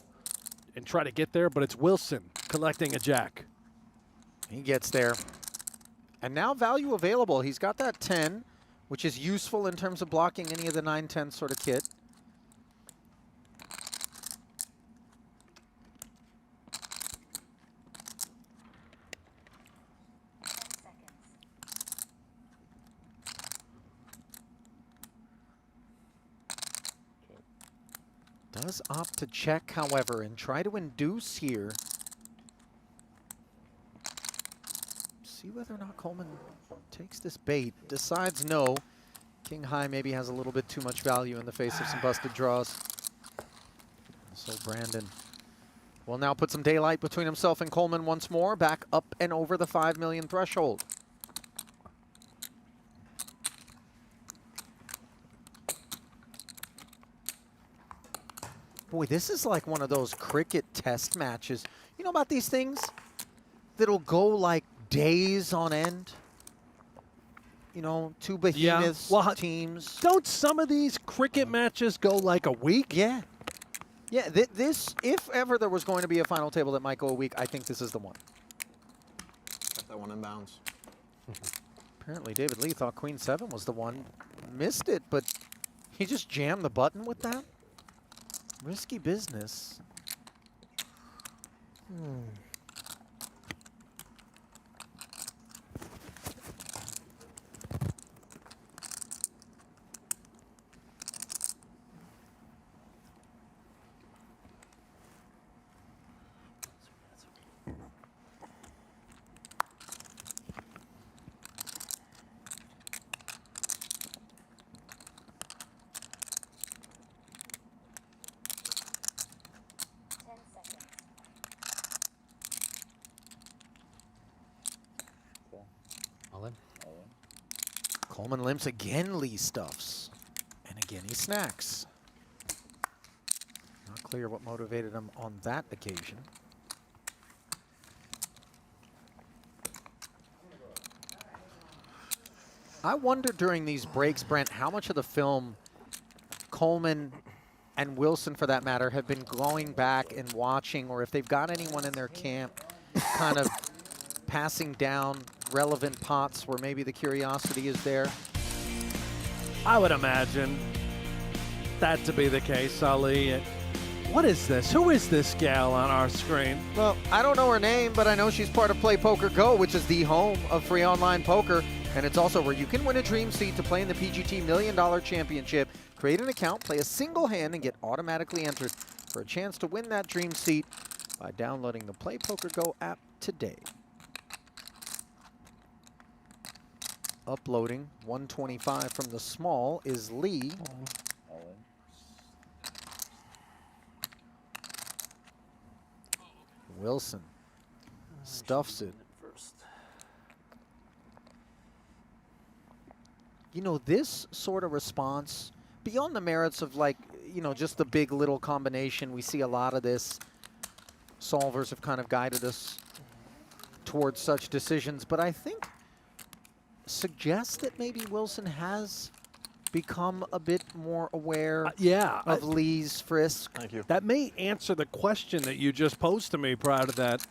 and try to get there, but it's Wilson collecting a jack. He gets there. And now value available. He's got that 10, which is useful in terms of blocking any of the 9-10 sort of kit. Does opt to check, however, and try to induce here. See whether or not Coleman takes this bait. Decides no. King high maybe has a little bit too much value in the face of some busted draws. So Brandon will now put some daylight between himself and Coleman once more. Back up and over the 5 million threshold. Boy, this is like one of those cricket test matches. You know about these things that'll go like days on end? You know, two behemoths, teams. Don't some of these cricket matches go like a week? Yeah. Yeah, this, if ever there was going to be a final table that might go a week, I think this is the one. Got that one in bounds. Apparently David Lee thought Queen 7 was the one. Missed it, but he just jammed the button with that? Risky business. Coleman limps again, Lee stuffs. And again, he snacks. Not clear what motivated him on that occasion. I wonder during these breaks, Brent, how much of the film Coleman and Wilson, for that matter, have been going back and watching, or if they've got anyone in their camp kind of passing down relevant pots where maybe the curiosity is there. I would imagine that to be the case, Ali. What is this? Who is this gal on our screen? Well, I don't know her name, but I know she's part of PokerGO, which is the home of free online poker. And it's also where you can win a dream seat to play in the PGT $1 Million Championship. Create an account, play a single hand, and get automatically entered for a chance to win that dream seat by downloading the PokerGO app today. Uploading 125 from the small is Lee. Wilson stuffs it. You know, this sort of response, beyond the merits of, like, you know, just the big little combination, we see a lot of this. Solvers have kind of guided us towards such decisions, but I think suggests that maybe Wilson has become a bit more aware of Lee's frisk. Thank you. That may answer the question that you just posed to me prior to that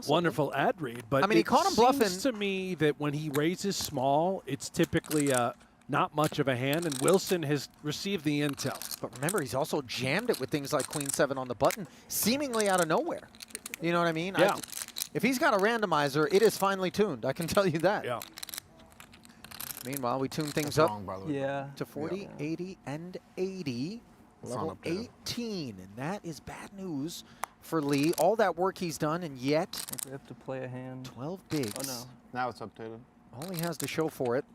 wonderful ad read. But I mean, he caught him bluffing. It seems to me that when he raises small, it's typically a not much of a hand, and Wilson has received the intel. But remember, he's also jammed it with things like Queen 7 on the button, seemingly out of nowhere. You know what I mean? Yeah. If he's got a randomizer, it is finely tuned. I can tell you that. Yeah. Meanwhile, we tune things That's up wrong, by the way. Yeah. to 40, 80, and 80. It's Level not updated. 18, and that is bad news for Lee. All that work he's done, and yet I think we have to play a hand. 12 bigs. Oh no. Now it's updated. All he has to show for it.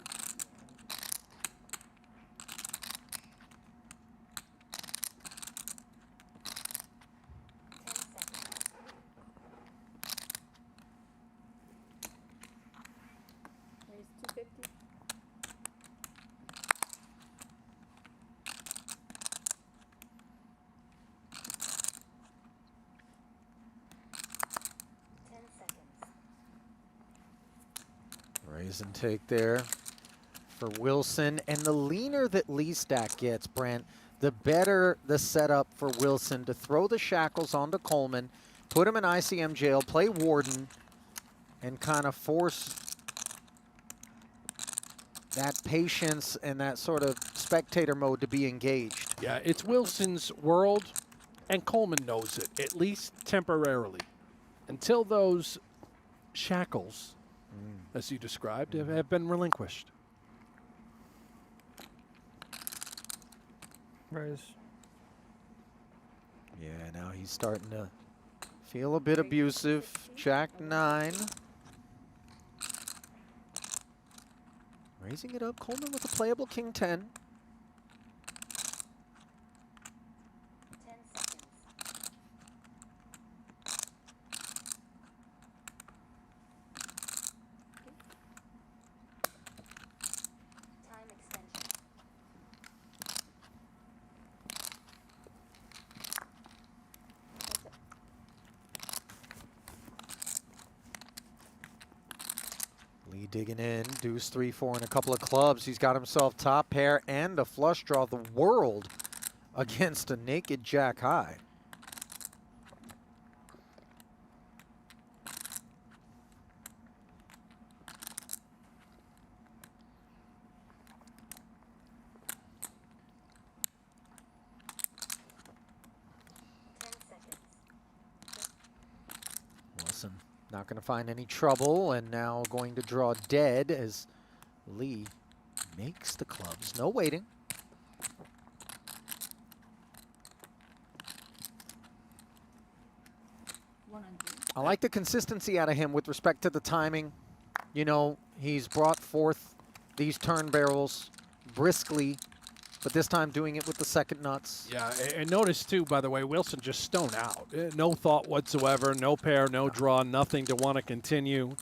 There's 250. Raise and take there for Wilson. And the leaner that Lee Stack gets, Brent, the better the setup for Wilson to throw the shackles onto Coleman, put him in ICM jail, play Warden, and kind of force that patience and that sort of spectator mode to be engaged. Yeah, it's Wilson's world, and Coleman knows it, at least temporarily. Until those shackles, as you described, have been relinquished. Raise. Yeah, now he's starting to feel a bit abusive. Jack 9. Raising it up, Coleman with a playable King 10. 10 seconds. Time extension. That's it. Lee digging in, deuce 3-4 and a couple of clubs. He's got himself top pair and a flush draw. The world against a naked Jack high. Wilson not going to find any trouble, and now going to draw dead as Lee makes the clubs. No waiting. I like the consistency out of him with respect to the timing. You know, he's brought forth these turn barrels briskly, but this time doing it with the second nuts. Yeah, and notice too, by the way, Wilson just stoned out. No thought whatsoever, no pair, no draw, nothing to want to continue.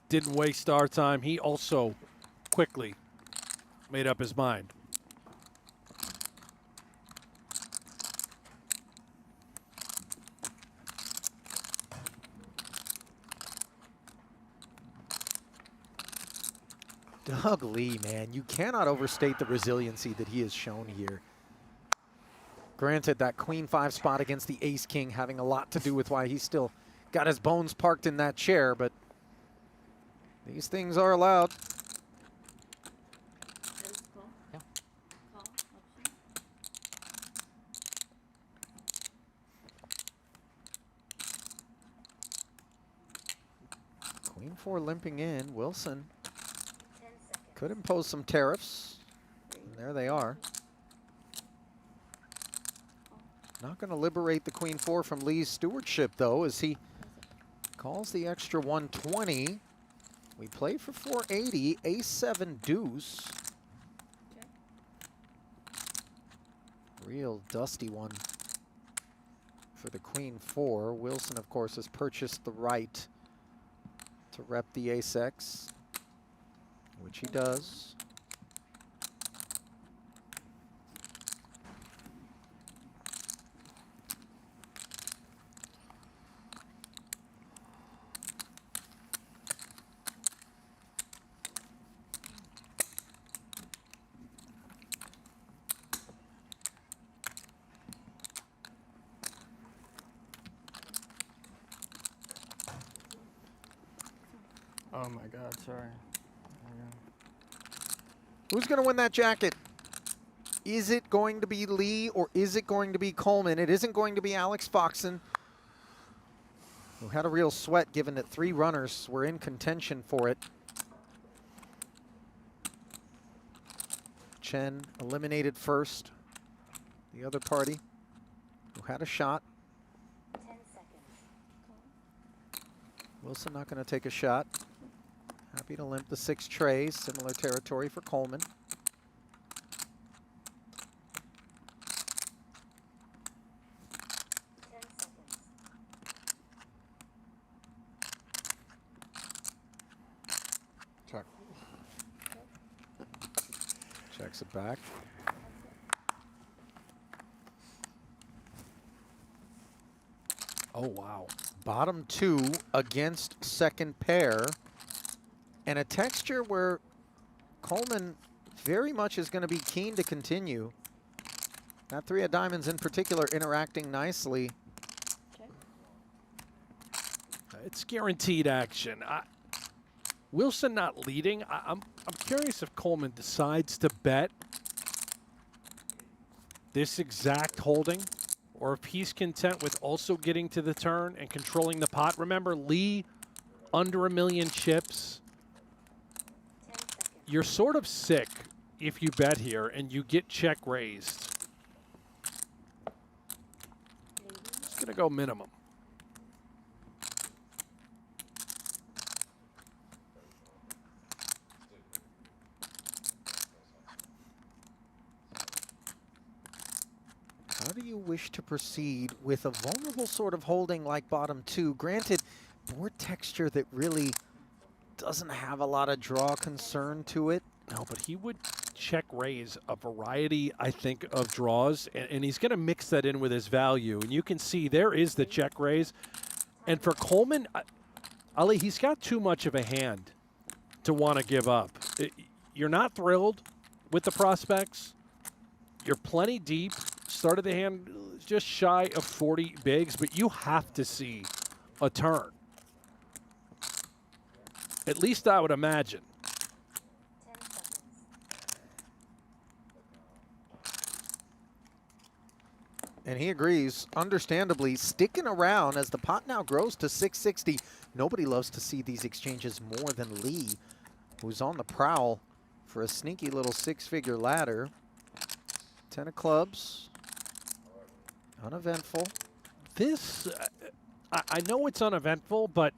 Didn't waste our time. He also quickly made up his mind. Doug Lee, man, you cannot overstate the resiliency that he has shown here. Granted, that Queen 5 spot against the Ace King having a lot to do with why he's still got his bones parked in that chair, but these things are allowed. Queen 4 limping in. Wilson could impose some tariffs. And there they are. Not going to liberate the Queen 4 from Lee's stewardship, though, as he calls the extra 120. We play for 480, ace 7 deuce. Real dusty one for the Queen 4. Wilson, of course, has purchased the right to rep the ace X, which he does. Oh my God, sorry. There we go. Who's going to win that jacket? Is it going to be Lee or is it going to be Coleman? It isn't going to be Alex Foxen, who had a real sweat given that 3 runners were in contention for it. Chen eliminated first. The other party who had a shot. 10 seconds. Wilson not going to take a shot. Happy to limp the 6 trays. Similar territory for Coleman. Check. Checks it back. Oh, wow. Bottom 2 against second pair. And a texture where Coleman very much is going to be keen to continue. That 3 of diamonds in particular interacting nicely. It's guaranteed action. Wilson not leading. I'm curious if Coleman decides to bet this exact holding, or if he's content with also getting to the turn and controlling the pot. Remember, Lee under 1 million chips. You're sort of sick if you bet here and you get check raised. It's going to go minimum. How do you wish to proceed with a vulnerable sort of holding like bottom 2? Granted, board texture that really doesn't have a lot of draw concern to it. No, but he would check raise a variety, I think, of draws, and he's going to mix that in with his value. And you can see there is the check raise. And for Coleman, Ali, he's got too much of a hand to want to give up. You're not thrilled with the prospects. You're plenty deep. Started the hand just shy of 40 bigs, but you have to see a turn. At least I would imagine. 10 seconds. And he agrees, understandably, sticking around as the pot now grows to 660. Nobody loves to see these exchanges more than Lee, who's on the prowl for a sneaky little 6-figure ladder. 10 of clubs. Uneventful. This, I know it's uneventful, but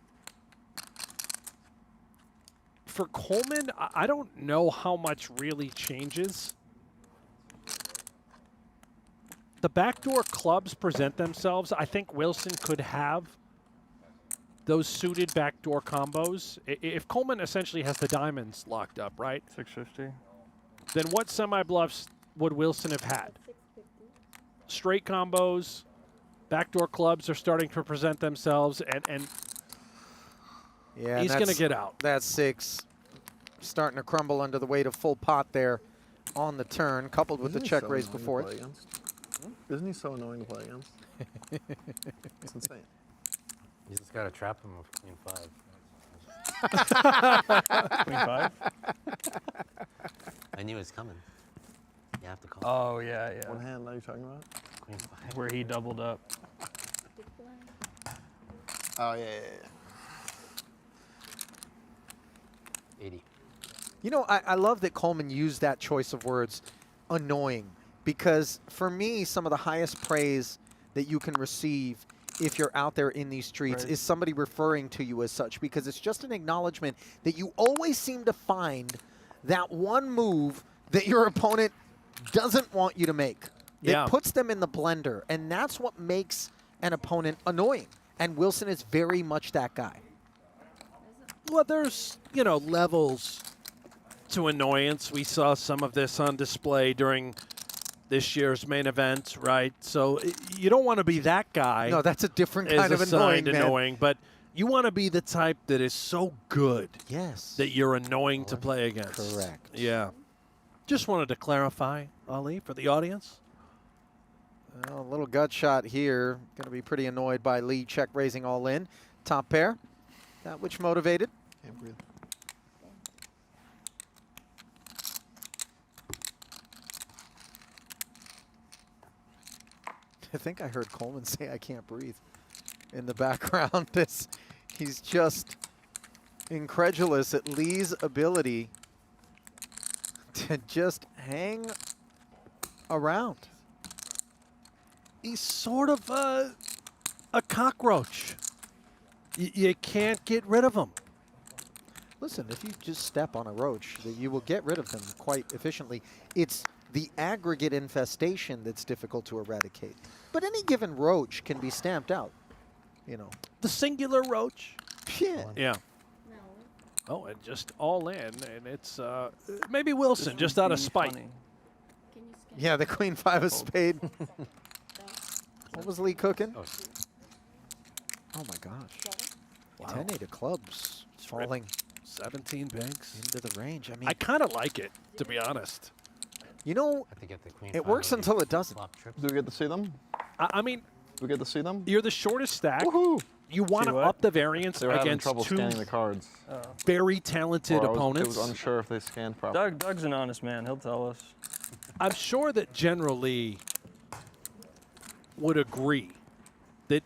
for Coleman, I don't know how much really changes. The backdoor clubs present themselves. I think Wilson could have those suited backdoor combos. If Coleman essentially has the diamonds locked up, right? 650. Then what semi-bluffs would Wilson have had? Straight combos, backdoor clubs are starting to present themselves, and yeah, he's going to get out. That 6 starting to crumble under the weight of full pot there on the turn, coupled with the check raise before it. Isn't he so annoying to play against? It's insane. You just got to trap him with queen 5. Queen 5? I knew it was coming. You have to call. Oh, yeah, yeah. What hand are you talking about? Queen 5. Where he doubled up. Oh, yeah. 80. You know, I love that Coleman used that choice of words, annoying, because for me, some of the highest praise that you can receive if you're out there in these streets is somebody referring to you as such, because it's just an acknowledgement that you always seem to find that one move that your opponent doesn't want you to make. It puts them in the blender, and that's what makes an opponent annoying. And Wilson is very much that guy. Well, there's, you know, levels to annoyance. We saw some of this on display during this year's main event, right? So you don't want to be that guy. No, that's a different kind of annoying, but you want to be the type that is so good that you're annoying to play against. Correct. Yeah. Just wanted to clarify, Ali, for the audience. Well, a little gut shot here. Going to be pretty annoyed by Lee check raising all in. Top pair. That which motivated. Can't breathe. I think I heard Coleman say I can't breathe in the background. He's just incredulous at Lee's ability to just hang around. He's sort of a cockroach. You can't get rid of him. Listen, if you just step on a roach, you will get rid of them quite efficiently. It's the aggregate infestation that's difficult to eradicate. But any given roach can be stamped out, you know. The singular roach. Yeah. Yeah. Oh, and just all in, and it's maybe Wilson just out of spite. Yeah, the queen five of spade. What was Lee cooking? Oh my gosh. Wow. 10-8 of clubs falling 17 bigs into the range. I mean, I kind of like it, to be honest. You know, it works until it doesn't. Do we get to see them? I mean, Do we get to see them? you're the shortest stack. Woohoo! You want to what? up the variance They were having against trouble two scanning the cards. very talented Or I opponents. was unsure if they scanned properly. Doug's an honest man. He'll tell us. I'm sure that General Lee would agree that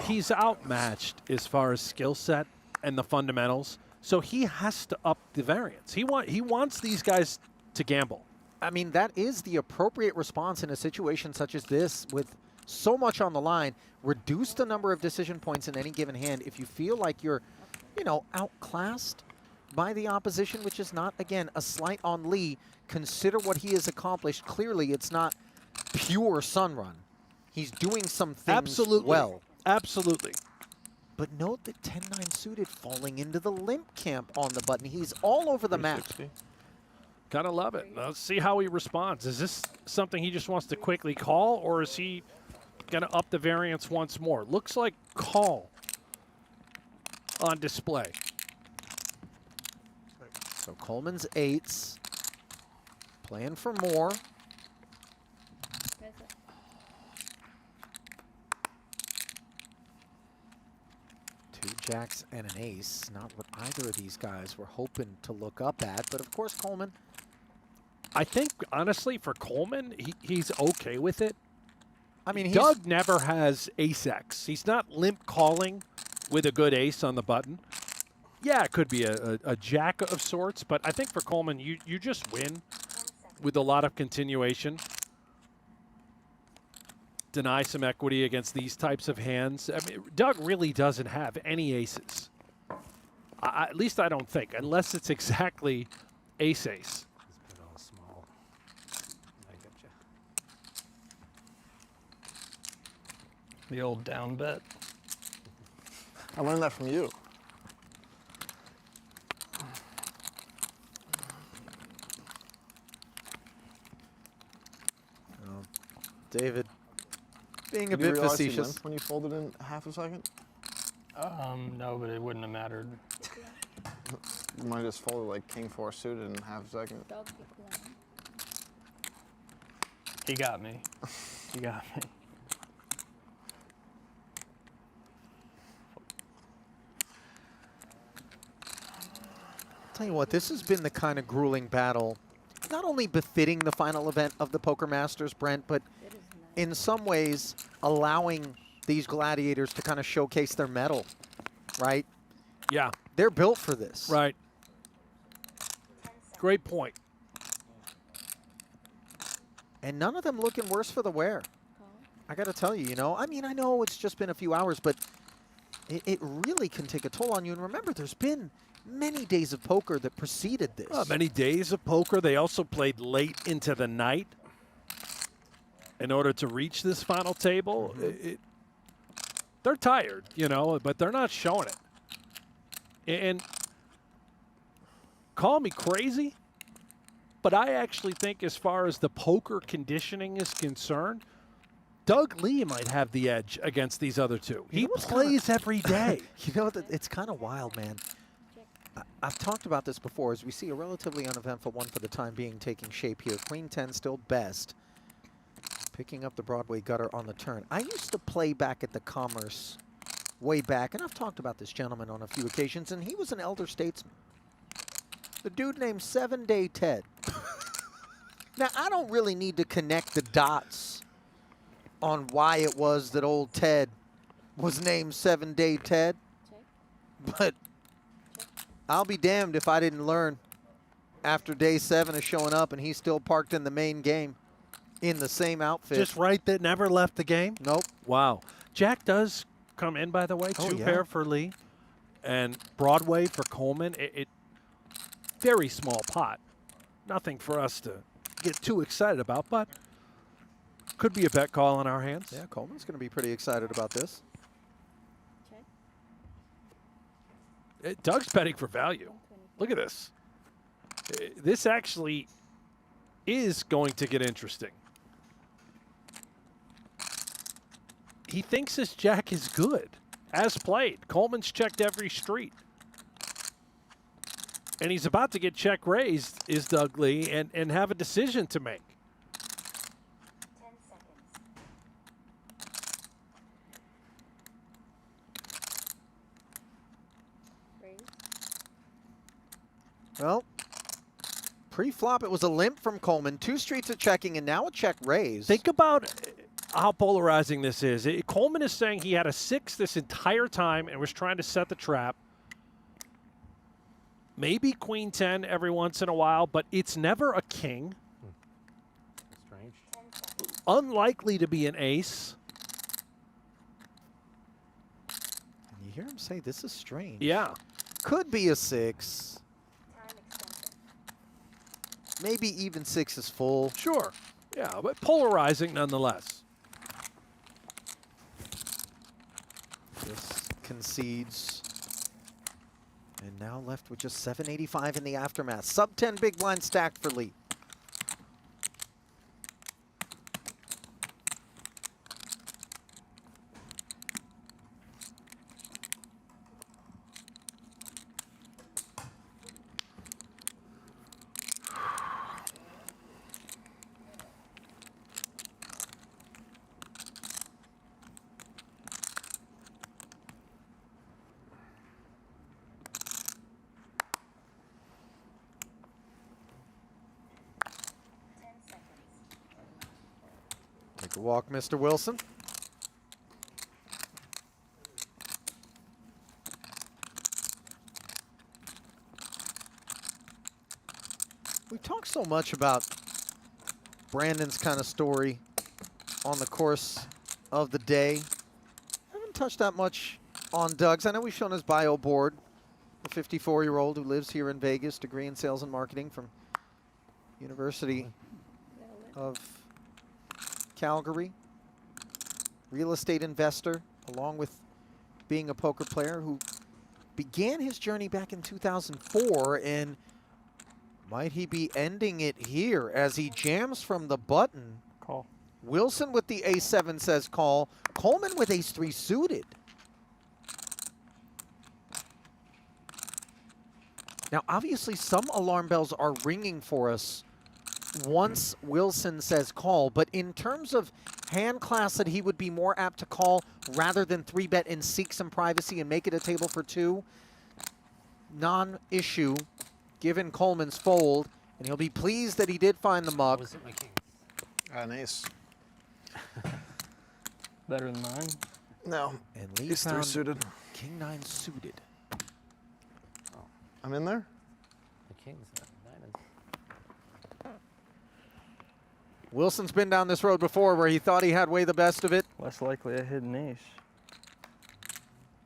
he's outmatched as far as skill set and the fundamentals. So he has to up the variance. He wants these guys to gamble. I mean, that is the appropriate response in a situation such as this with so much on the line. Reduce the number of decision points in any given hand. If you feel like you're, you know, outclassed by the opposition, which is not, again, a slight on Lee, consider what he has accomplished. Clearly, it's not pure sun run. He's doing some things Absolutely. well. Absolutely. But note that 10-9 suited falling into the limp camp on the button. He's all over the map. Gotta love it. Let's see how he responds. Is this something he just wants to quickly call, or is he gonna up the variance once more? Looks like call on display. So Coleman's eights, playing for more. Two jacks and an ace. Not what either of these guys were hoping to look up at, but of course Coleman. I think, honestly, for Coleman, he's okay with it. I mean, Doug never has ace-X. He's not limp calling with a good ace on the button. Yeah, it could be a jack of sorts, but I think for Coleman, you just win with a lot of continuation. Deny some equity against these types of hands. I mean, Doug really doesn't have any aces. At least I don't think, unless it's exactly ace-ace. The old down bet. I learned that from you. David, being a Did you bit realize he facetious. limped when you folded in half a second? No, but it wouldn't have mattered. You might have just folded like king four suited in half a second. He got me. He got me. Tell you what, this has been the kind of grueling battle, not only befitting the final event of the Poker Masters, Brent, but in some ways allowing these gladiators to kind of showcase their mettle, right? Yeah. They're built for this. Right. Great point. And none of them looking worse for the wear. I got to tell you, you know, I mean, I know it's just been a few hours, but it really can take a toll on you. And remember, there's been many days of poker that preceded this. Many days of poker. They also played late into the night in order to reach this final table. They're tired, you know, but they're not showing it. And call me crazy, but I actually think as far as the poker conditioning is concerned, Doug Lee might have the edge against these other two. He plays every day. You know, it's kind of wild, man. I've talked about this before as we see a relatively uneventful one for the time being taking shape here. Queen 10 still best. Picking up the Broadway gutter on the turn. I used to play back at the Commerce way back, and I've talked about this gentleman on a few occasions, and he was an elder statesman. The dude named 7-Day Ted. Now, I don't really need to connect the dots on why it was that old Ted was named 7-Day Ted. But I'll be damned if I didn't learn after day 7 of showing up and he's still parked in the main game in the same outfit. Just right that never left the game? Nope. Wow. Jack does come in, by the way. Oh, 2 yeah. pair for Lee and Broadway for Coleman. It very small pot. Nothing for us to get too excited about, but could be a bet call in our hands. Yeah, Coleman's going to be pretty excited about this. Doug's betting for value. Look at this. This actually is going to get interesting. He thinks this jack is good, as played. Coleman's checked every street. And he's about to get check raised, is Doug Lee, and have a decision to make. 10 seconds. Raise. Well, pre-flop, it was a limp from Coleman. 2 streets of checking and now a check raise. Think about how polarizing this is. Coleman is saying he had a 6 this entire time and was trying to set the trap. Maybe queen 10 every once in a while, but it's never a king. Strange. Unlikely to be an ace. And you hear him say, this is strange. Yeah. Could be a 6. Time extension. Maybe even 6 is full. Sure. Yeah, but polarizing nonetheless. This concedes. And now left with just 785 in the aftermath. Sub 10 big blind stacked for Lee. Take a walk, Mr. Wilson. We talk so much about Brandon's kind of story on the course of the day. Haven't touched that much on Doug's. I know we've shown his bio board. A 54-year-old who lives here in Vegas, degree in sales and marketing from University of Calgary. Real estate investor, along with being a poker player who began his journey back in 2004, and might he be ending it here as he jams from the button? Call. Wilson with the ace-7 says call. Coleman with ace-3 suited. Now, obviously, some alarm bells are ringing for us once Wilson says call, but in terms of hand class that he would be more apt to call rather than 3-bet and seek some privacy and make it a table for 2, non-issue given Coleman's fold, and he'll be pleased that he did find the mug. Was it my king? An ace. Better than mine. No. And Lee Ace 3 found suited. King 9 suited. I'm in there. The king's diamonds. Wilson's been down this road before where he thought he had way the best of it. Less likely a hidden ace.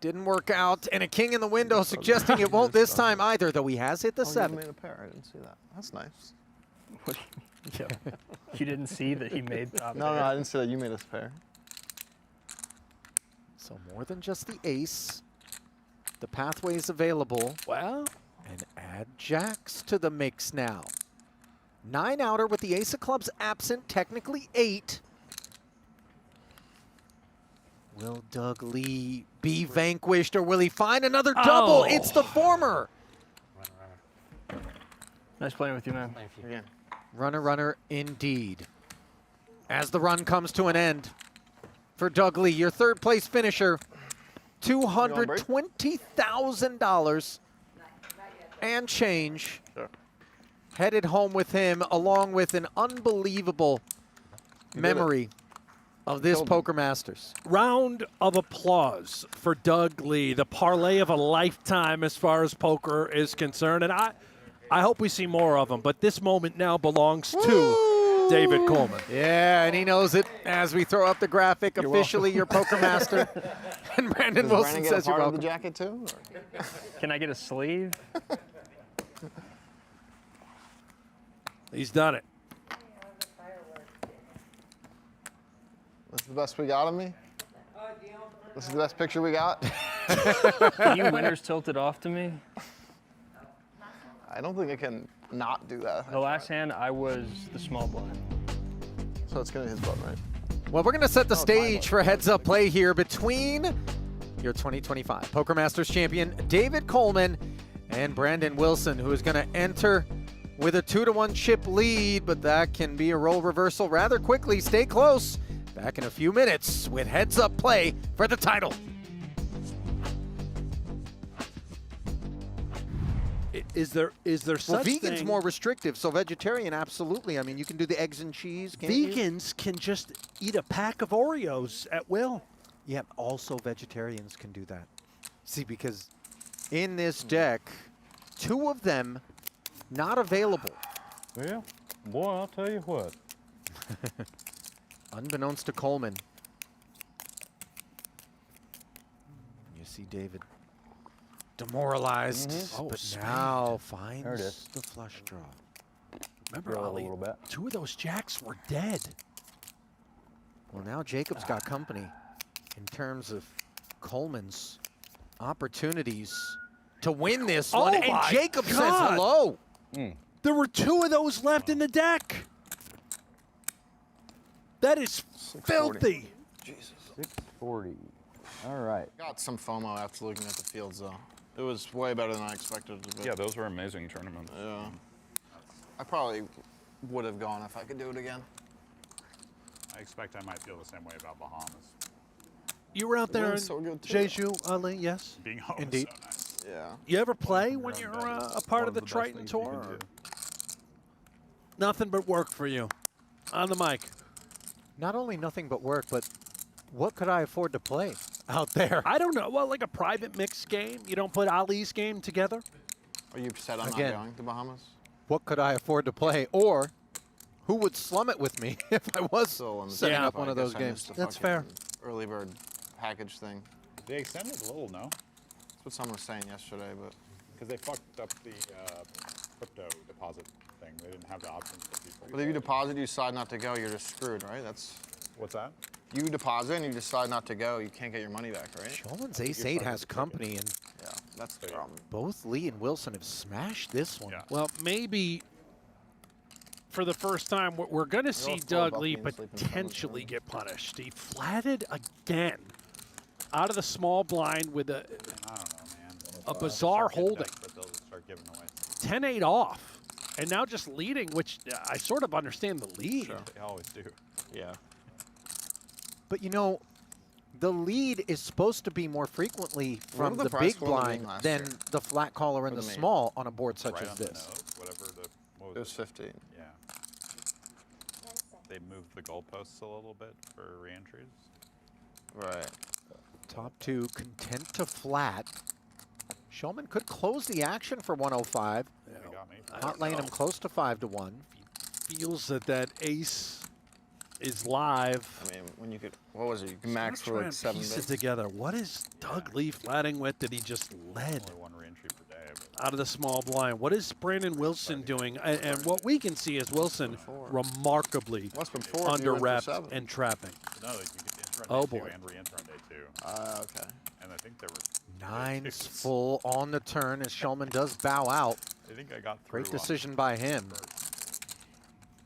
Didn't work out, and a king in the window suggesting it won't this time either, though he has hit the 7. You made a pair. I didn't see that. That's nice. What do you mean? You didn't see that he made top No, pair? I didn't see that you made us pair. So more than just the ace. The pathways available. Well, and add jacks to the mix now. 9 outer with the ace of clubs absent, technically 8. Will Doug Lee be vanquished, or will he find another double? Oh. It's the former. Nice playing with you, man. Thank you. Again. Runner, runner, indeed. As the run comes to an end for Doug Lee, your third place finisher, $220,000 and change. Sure. Headed home with him, along with an unbelievable memory of this Poker Masters. Round of applause for Doug Lee, the parlay of a lifetime as far as poker is concerned. And I hope we see more of them, but this moment now belongs to David Coleman. Yeah, and he knows it as we throw up the graphic. Officially your Poker Master. And Brandon Wilson says you're welcome. The jacket too? Can I get a sleeve? He's done it. That's the best we got of me? This is the best picture we got? Can you winners tilt it off to me? I don't think I can not do that. The last hand, I was the small blind. So it's going to his button, right? Well, we're going to set the stage for heads-up play here between your 2025 Poker Masters champion, David Coleman, and Brandon Wilson, who is going to enter with a 2-1 chip lead, but that can be a role reversal rather quickly. Stay close. Back in a few minutes with heads-up play for the title. Is there such Well, vegan's thing? more restrictive, so vegetarian, absolutely. I mean, you can do the eggs and cheese, can't you? Vegans can just eat a pack of Oreos at will. Yeah, also vegetarians can do that. See, because in this deck, 2 of them not available. Well, boy, I'll tell you what. Unbeknownst to Coleman. You see David demoralized, but now finds the flush draw. Remember, Ali, 2 of those jacks were dead. Well, now Jacob's got company in terms of Coleman's opportunities to win this one. And my Jacob says God. hello. There were 2 of those left in the deck. That is filthy. Jesus. 640. All right. Got some FOMO after looking at the fields, though. It was way better than I expected it to be. Yeah, those were amazing tournaments. Yeah. I probably would have gone if I could do it again. I expect I might feel the same way about Bahamas. You were out there in Wind's so good, too. Jeju, Ali, yes? Being home Indeed. is so nice. Yeah. You ever play when you're a part of the Triton Tour? Or nothing but work for you. On the mic. Not only nothing but work, but what could I afford to play out there? I don't know. Well, like a private mixed game? You don't put Ali's game together? Are you upset I'm Again. not going to Bahamas? What could I afford to play? Or who would slum it with me if I was Still on the setting same up spot. one I of those guess I games? missed the That's fucking fair. Early bird package thing. They extended a little, no? That's what someone was saying yesterday, but Because they fucked up the crypto deposit thing. They didn't have the option for people. if you deposit, you decide not to go, you're just screwed, right? That's What's that? you deposit and you decide not to go, you can't get your money back, right? Schulman's ace-8 has company, and Yeah, that's the problem. both Lee and Wilson have smashed this one. Yeah. Well, maybe for the first time, we're going to see all Doug about Lee being sleeping in the potentially get punished. He flatted again out of the small blind with a I don't know, man. A bizarre Start getting holding. desperate, they'll start giving away. 10-8 off, and now just leading, which I sort of understand the lead. They always do. Yeah. But you know, the lead is supposed to be more frequently from was the the price big for the win blind last than year? the flat caller and For the the main? small on a board such Right as on the this. nose, whatever the. What It was 15. Yeah. They moved the goalposts a little bit for reentries. Right. Top 2 content to flat. Schulman could close the action for 105. They got me. Not laying him close to 5-1. Feels that ace is live. I mean, when you could, what was it? You could max Start for trying like to 7 piece it bids. together. What is Doug Lee flatting with that he just led Only one reentry per day. But out of the small blind? What is Brandon Wilson doing? And what we can see is Wilson remarkably What's been 4? under wrapped and trapping. no, you could enter on Oh, day boy. 2 and reenter on day 2. Okay. And I think there were. 9's full on the turn as Schulman does bow out. I think I got through. Great decision by him.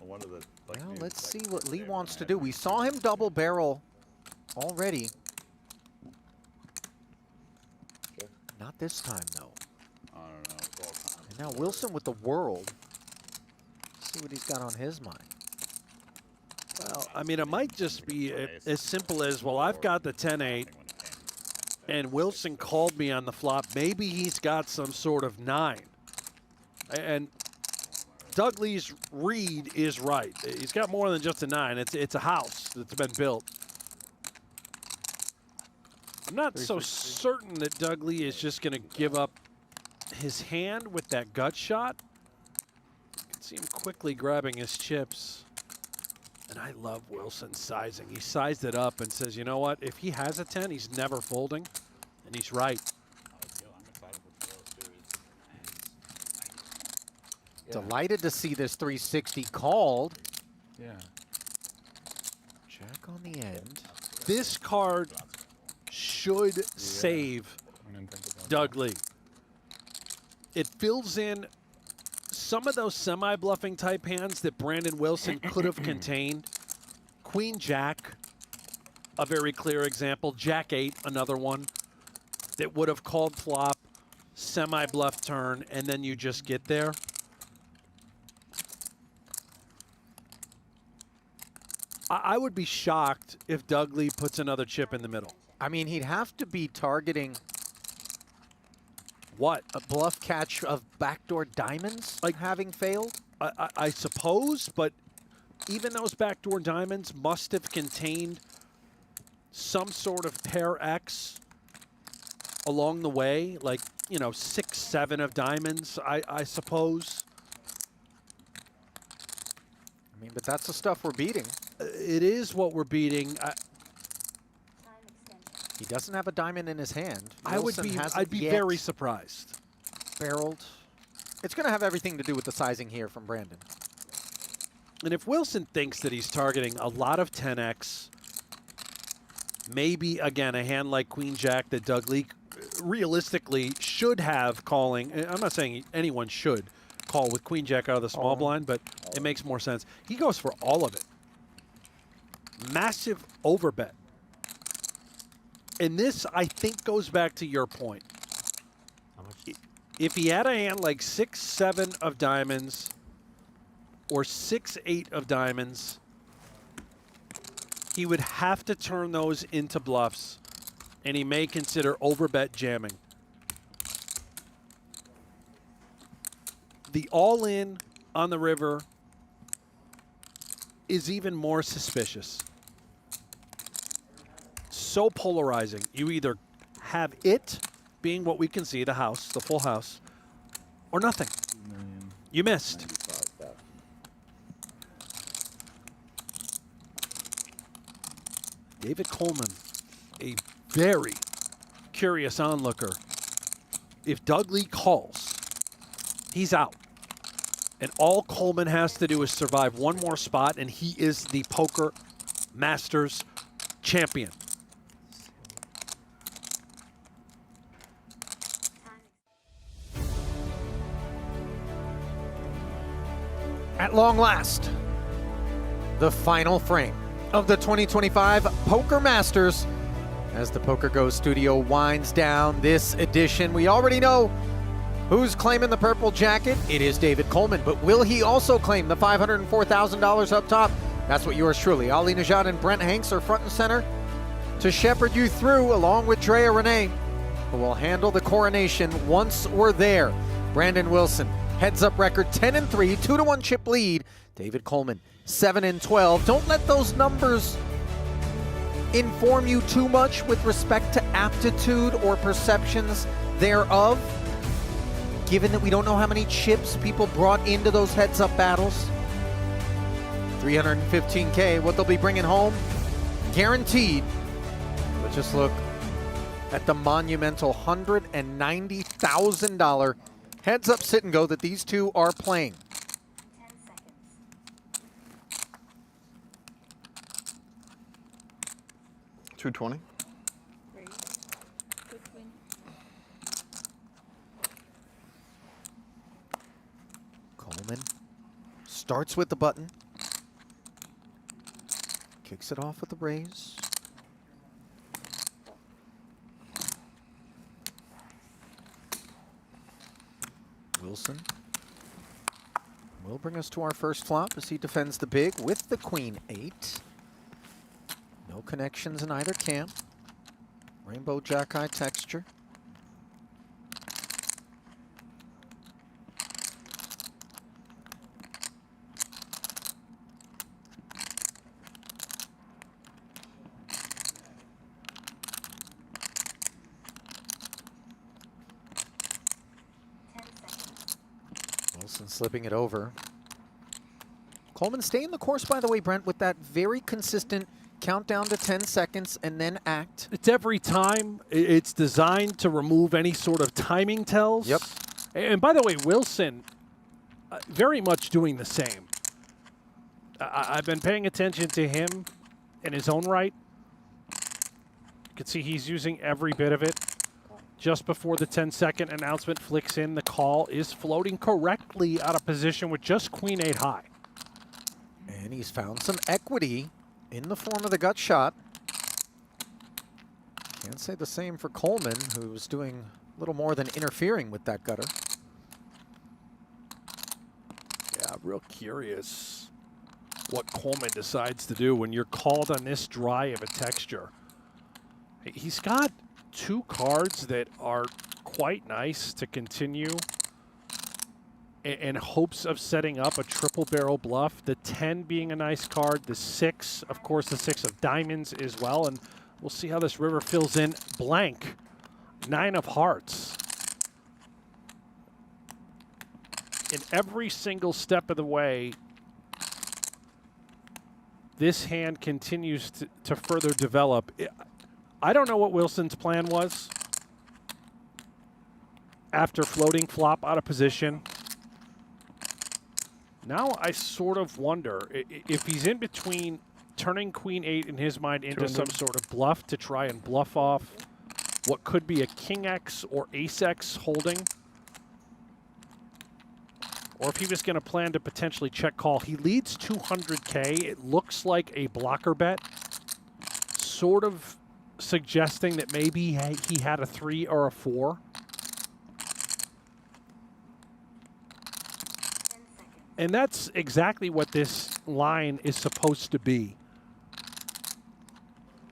On one of the. Like, Well, new, let's like, see what Lee day wants to one do. We saw him double barrel already. Not this time, though. I don't know. It's all kind of And now Wilson with the world. See what he's got on his mind. Well, I mean, it might just be as simple as, well, I've got the 10-8, and Wilson called me on the flop. Maybe he's got some sort of 9. And Doug Lee's read is right. He's got more than just a 9. It's a house that's been built. I'm not so certain that Doug Lee is just going to give up his hand with that gut shot. You can see him quickly grabbing his chips. And I love Wilson's sizing. He sized it up and says, you know what? If he has a 10, he's never folding. And he's right. Delighted to see this 360 called. Yeah. Jack on the end. This card should save Doug Lee. It fills in some of those semi-bluffing type hands that Brandon Wilson could have contained. Queen Jack, a very clear example. Jack 8, another one that would have called flop, semi-bluff turn, and then you just get there. I would be shocked if Doug Lee puts another chip in the middle. I mean, he'd have to be targeting what? A bluff catch of backdoor diamonds, like having failed? I suppose, but even those backdoor diamonds must have contained some sort of pair X along the way, like, you know, 6, 7 of diamonds, I suppose. I mean, but that's the stuff we're beating. It is what we're beating. He doesn't have a diamond in his hand. I'd be very surprised. Barreled. It's going to have everything to do with the sizing here from Brandon. And if Wilson thinks that he's targeting a lot of 10X, maybe, again, a hand like Queen Jack that Doug Lee realistically should have calling. I'm not saying anyone should call with Queen Jack out of the small blind, but it makes more sense. He goes for all of it. Massive overbet. And this, I think, goes back to your point. If he had a hand like 6, 7 of diamonds or 6, 8 of diamonds, he would have to turn those into bluffs, and he may consider overbet jamming. The all-in on the river is even more suspicious. So polarizing. You either have it being what we can see, the house, the full house, or nothing. You missed. David Coleman, a very curious onlooker. If Doug Lee calls, he's out. And all Coleman has to do is survive one more spot, and he is the Poker Masters champion. At long last, the final frame of the 2025 Poker Masters. As the PokerGO studio winds down this edition, we already know who's claiming the purple jacket. It is David Coleman, but will he also claim the $504,000 up top? That's what yours truly, Ali Najad and Brent Hanks, are front and center to shepherd you through, along with Drea Renee, who will handle the coronation once we're there. Brandon Wilson, heads-up record 10-3, 2-1 chip lead. David Coleman, 7-12. Don't let those numbers inform you too much with respect to aptitude or perceptions thereof, given that we don't know how many chips people brought into those heads-up battles. $315K, what they'll be bringing home, guaranteed. But just look at the monumental $190,000 heads-up sit and go that these two are playing. 220. Coleman starts with the button. Kicks it off with the raise. Wilson will bring us to our first flop as he defends the big with the Queen 8. No connections in either camp. Rainbow Jack-Eye texture. Wilson slipping it over. Coleman staying the course, by the way, Brent, with that very consistent countdown to 10 seconds and then act. It's every time. It's designed to remove any sort of timing tells. Yep. And by the way, Wilson, very much doing the same. I've been paying attention to him in his own right. You can see he's using every bit of it. Just before the 10-second announcement flicks in, the call is floating correctly out of position with just Queen 8 high. And he's found some equity in the form of the gut shot. Can't say the same for Coleman, who's doing a little more than interfering with that gutter. Yeah, real curious what Coleman decides to do when you're called on this dry of a texture. He's got 2 cards that are quite nice to continue in hopes of setting up a triple barrel bluff. The 10 being a nice card, the 6, of course, the 6 of diamonds as well. And we'll see how this river fills in. Blank, 9 of hearts. In every single step of the way, this hand continues to further develop. I don't know what Wilson's plan was after floating flop out of position. Now I sort of wonder if he's in between turning Queen 8 in his mind into some sort of bluff to try and bluff off what could be a King X or Ace X holding, or if he was going to plan to potentially check call. He leads 200K. It looks like a blocker bet, sort of suggesting that maybe he had a 3 or a 4. And that's exactly what this line is supposed to be.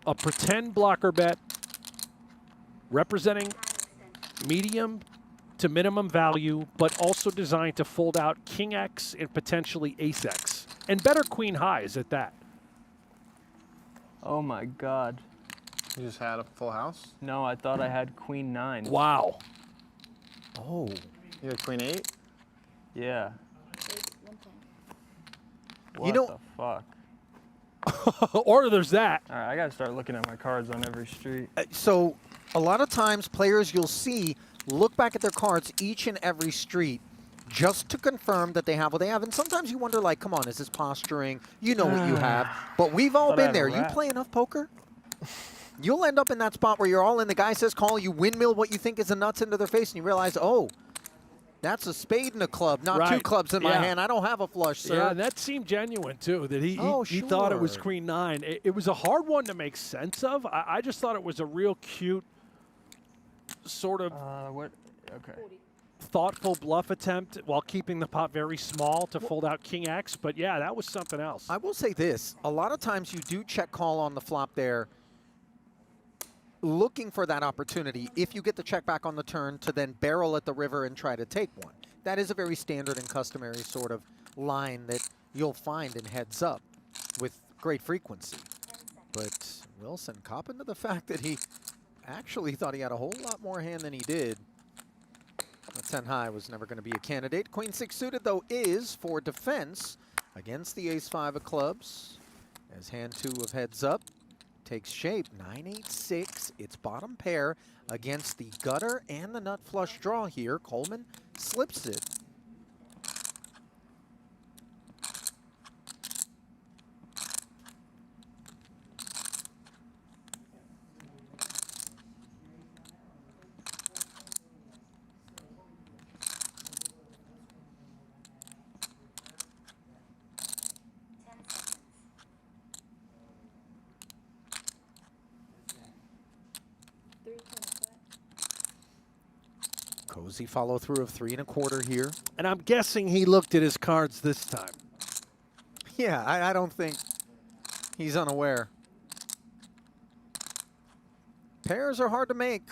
A pretend blocker bet representing medium to minimum value, but also designed to fold out King X and potentially Ace X. And better Queen highs at that. Oh my God. You just had a full house? No, I thought I had Queen 9. Wow. Oh. You had Queen 8? Yeah. What You know, the fuck? Or there's that. All right, I gotta start looking at my cards on every street. So a lot of times players you'll see look back at their cards each and every street just to confirm that they have what they have. And sometimes you wonder, like, come on, is this posturing? You know what you have. But we've all Thought I been had a there. You rat. play enough poker, you'll end up in that spot where you're all in. The guy says call, you windmill what you think is a nuts into their face, and you realize, oh, that's a spade and a club, not 2 Right. clubs in my Yeah. hand. I don't have a flush, sir. Yeah, that seemed genuine, too, that he thought it was sure. Queen 9. It was a hard one to make sense of. I just thought it was a real cute sort of What? Okay. thoughtful bluff attempt while keeping the pot very small to fold out King X. But, yeah, that was something else. I will say this. A lot of times you do check call on the flop there, looking for that opportunity if you get the check back on the turn to then barrel at the river and try to take one. That is a very standard and customary sort of line that you'll find in heads up with great frequency. But Wilson copping to the fact that he actually thought he had a whole lot more hand than he did. The 10 high was never going to be a candidate. Queen 6 suited, though, is for defense against the Ace 5 of clubs. As hand 2 of heads up takes shape. 9-8-6. It's bottom pair against the gutter and the nut flush draw here. Coleman slips it. Cozy follow through of 3 1/4 here. And I'm guessing he looked at his cards this time. Yeah, I don't think he's unaware. Pairs are hard to make.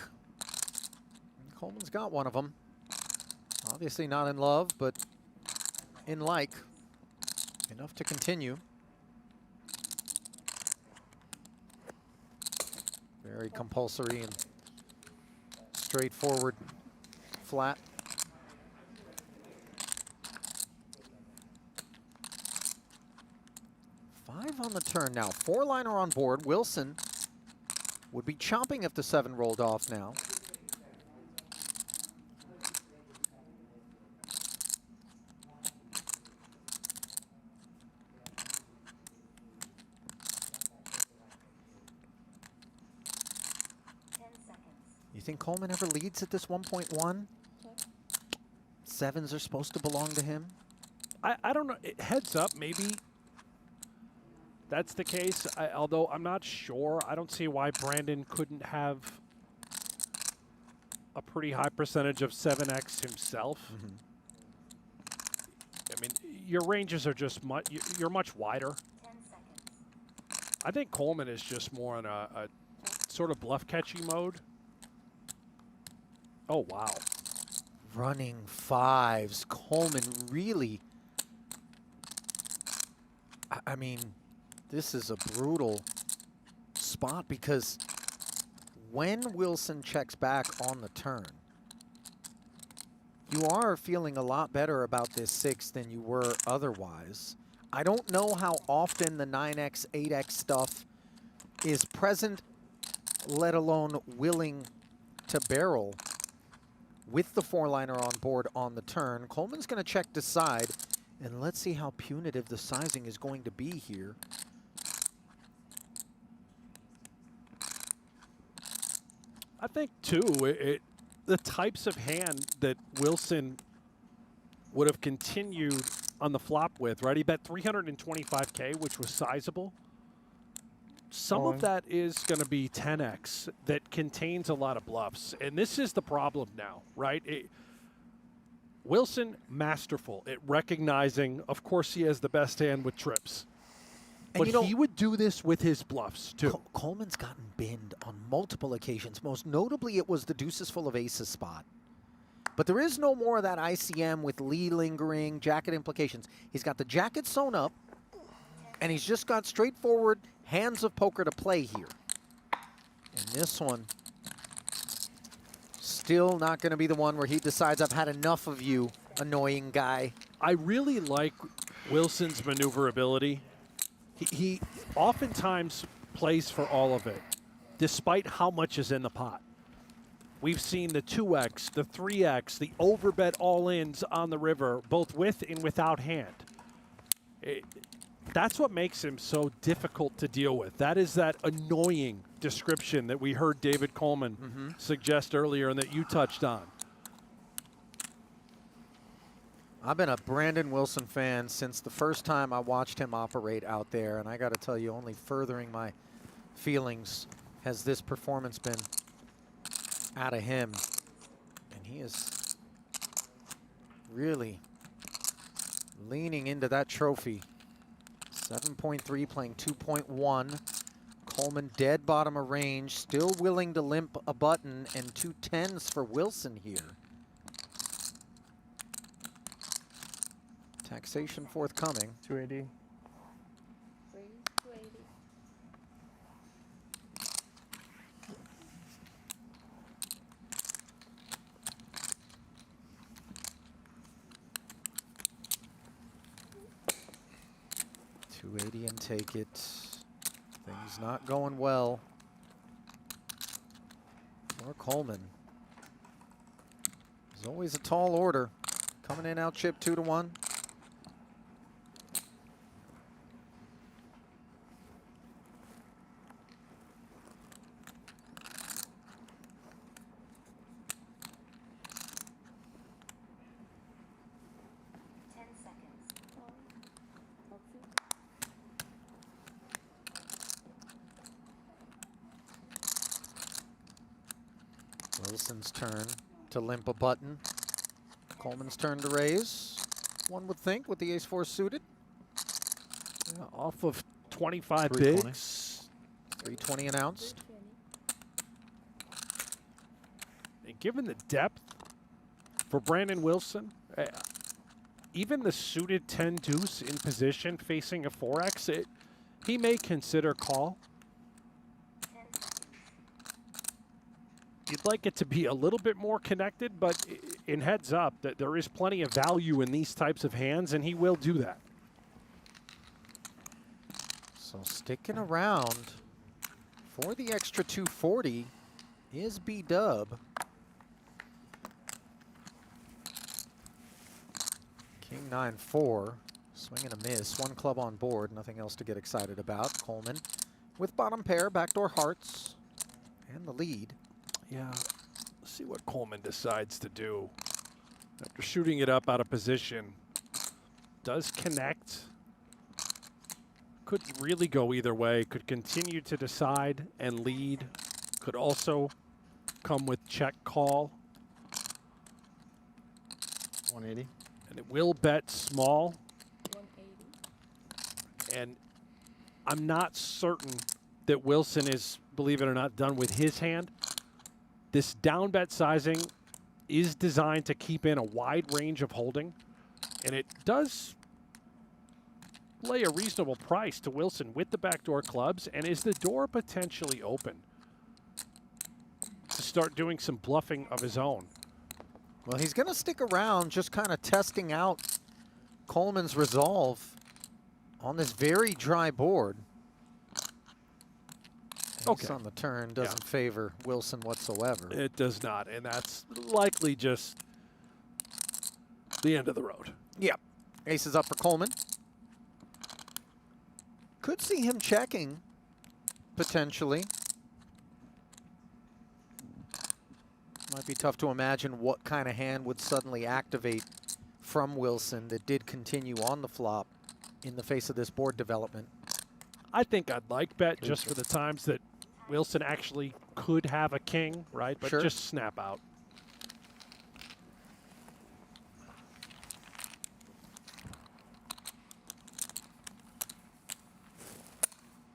Coleman's got one of them. Obviously not in love, but in like. Enough to continue. Very compulsory and straightforward flat. 5 on the turn now. 4-liner on board. Wilson would be chomping if the 7 rolled off now. You think Coleman ever leads at this 1.1? 7s are supposed to belong to him. I don't know. Heads up, maybe that's the case. Although I'm not sure. I don't see why Brandon couldn't have a pretty high percentage of 7x himself. I mean, your ranges are just you're much wider. I think Coleman is just more in a sort of bluff catchy mode. Oh, wow. Running 5s. Coleman really, I mean, this is a brutal spot because when Wilson checks back on the turn, you are feeling a lot better about this 6 than you were otherwise. I don't know how often the 9x, 8x stuff is present, let alone willing to barrel with the 4-liner on board on the turn. Coleman's going to check decide, and let's see how punitive the sizing is going to be here. I think, too, the types of hand that Wilson would have continued on the flop with, right? He bet 325K, which was sizable. Some of that is going to be 10x that contains a lot of bluffs. And this is the problem now, right? Wilson, masterful at recognizing, of course, he has the best hand with trips. But he would do this with his bluffs, too. Coleman's gotten binned on multiple occasions. Most notably, it was the deuces full of aces spot. But there is no more of that ICM with Lee lingering, jacket implications. He's got the jacket sewn up, and he's just got straightforward hands of poker to play here. And this one, still not going to be the one where he decides, I've had enough of you, annoying guy. I really like Wilson's maneuverability. He oftentimes plays for all of it, despite how much is in the pot. We've seen the 2x, the 3x, the overbet all-ins on the river, both with and without hand. That's what makes him so difficult to deal with. That is that annoying description that we heard David Coleman suggest earlier and that you touched on. I've been a Brandon Wilson fan since the first time I watched him operate out there, and I got to tell you, only furthering my feelings has this performance been out of him. And he is really leaning into that trophy. 7.3 playing 2.1. Coleman dead bottom of range, still willing to limp a button, and 2 10s for Wilson here. Taxation forthcoming. 280. 280. $280 and take it. Things not going well for Coleman. There's always a tall order. Coming in out chip 2-1. Wilson's turn to limp a button. Coleman's turn to raise. One would think with the ace-4 suited. Yeah, off of 25 bigs. 320 announced. And given the depth for Brandon Wilson, even the suited 10 deuce in position facing a 4x, he may consider call. You'd like it to be a little bit more connected, but in heads up that there is plenty of value in these types of hands, and he will do that. So So sticking around for the extra 240 is B-Dub. King 9-4, swing and a miss. One club on board, nothing else to get excited about. Coleman with bottom pair, backdoor hearts, and the lead. Yeah, let's see what Coleman decides to do. After shooting it up out of position, does connect. Could really go either way. Could continue to decide and lead. Could also come with check call. 180. And it will bet small. 180. And I'm not certain that Wilson is, believe it or not, done with his hand. This down bet sizing is designed to keep in a wide range of holding. And it does lay a reasonable price to Wilson with the backdoor clubs. And is the door potentially open to start doing some bluffing of his own? Well, he's going to stick around, just kind of testing out Coleman's resolve on this very dry board. Okay. On the turn doesn't favor Wilson whatsoever. It does not, and that's likely just the end of the road. Yep. Ace is up for Coleman. Could see him checking, potentially. Might be tough to imagine what kind of hand would suddenly activate from Wilson that did continue on the flop in the face of this board development. I think I'd like bet just for the times that Wilson actually could have a king, right? But Sure. just snap out.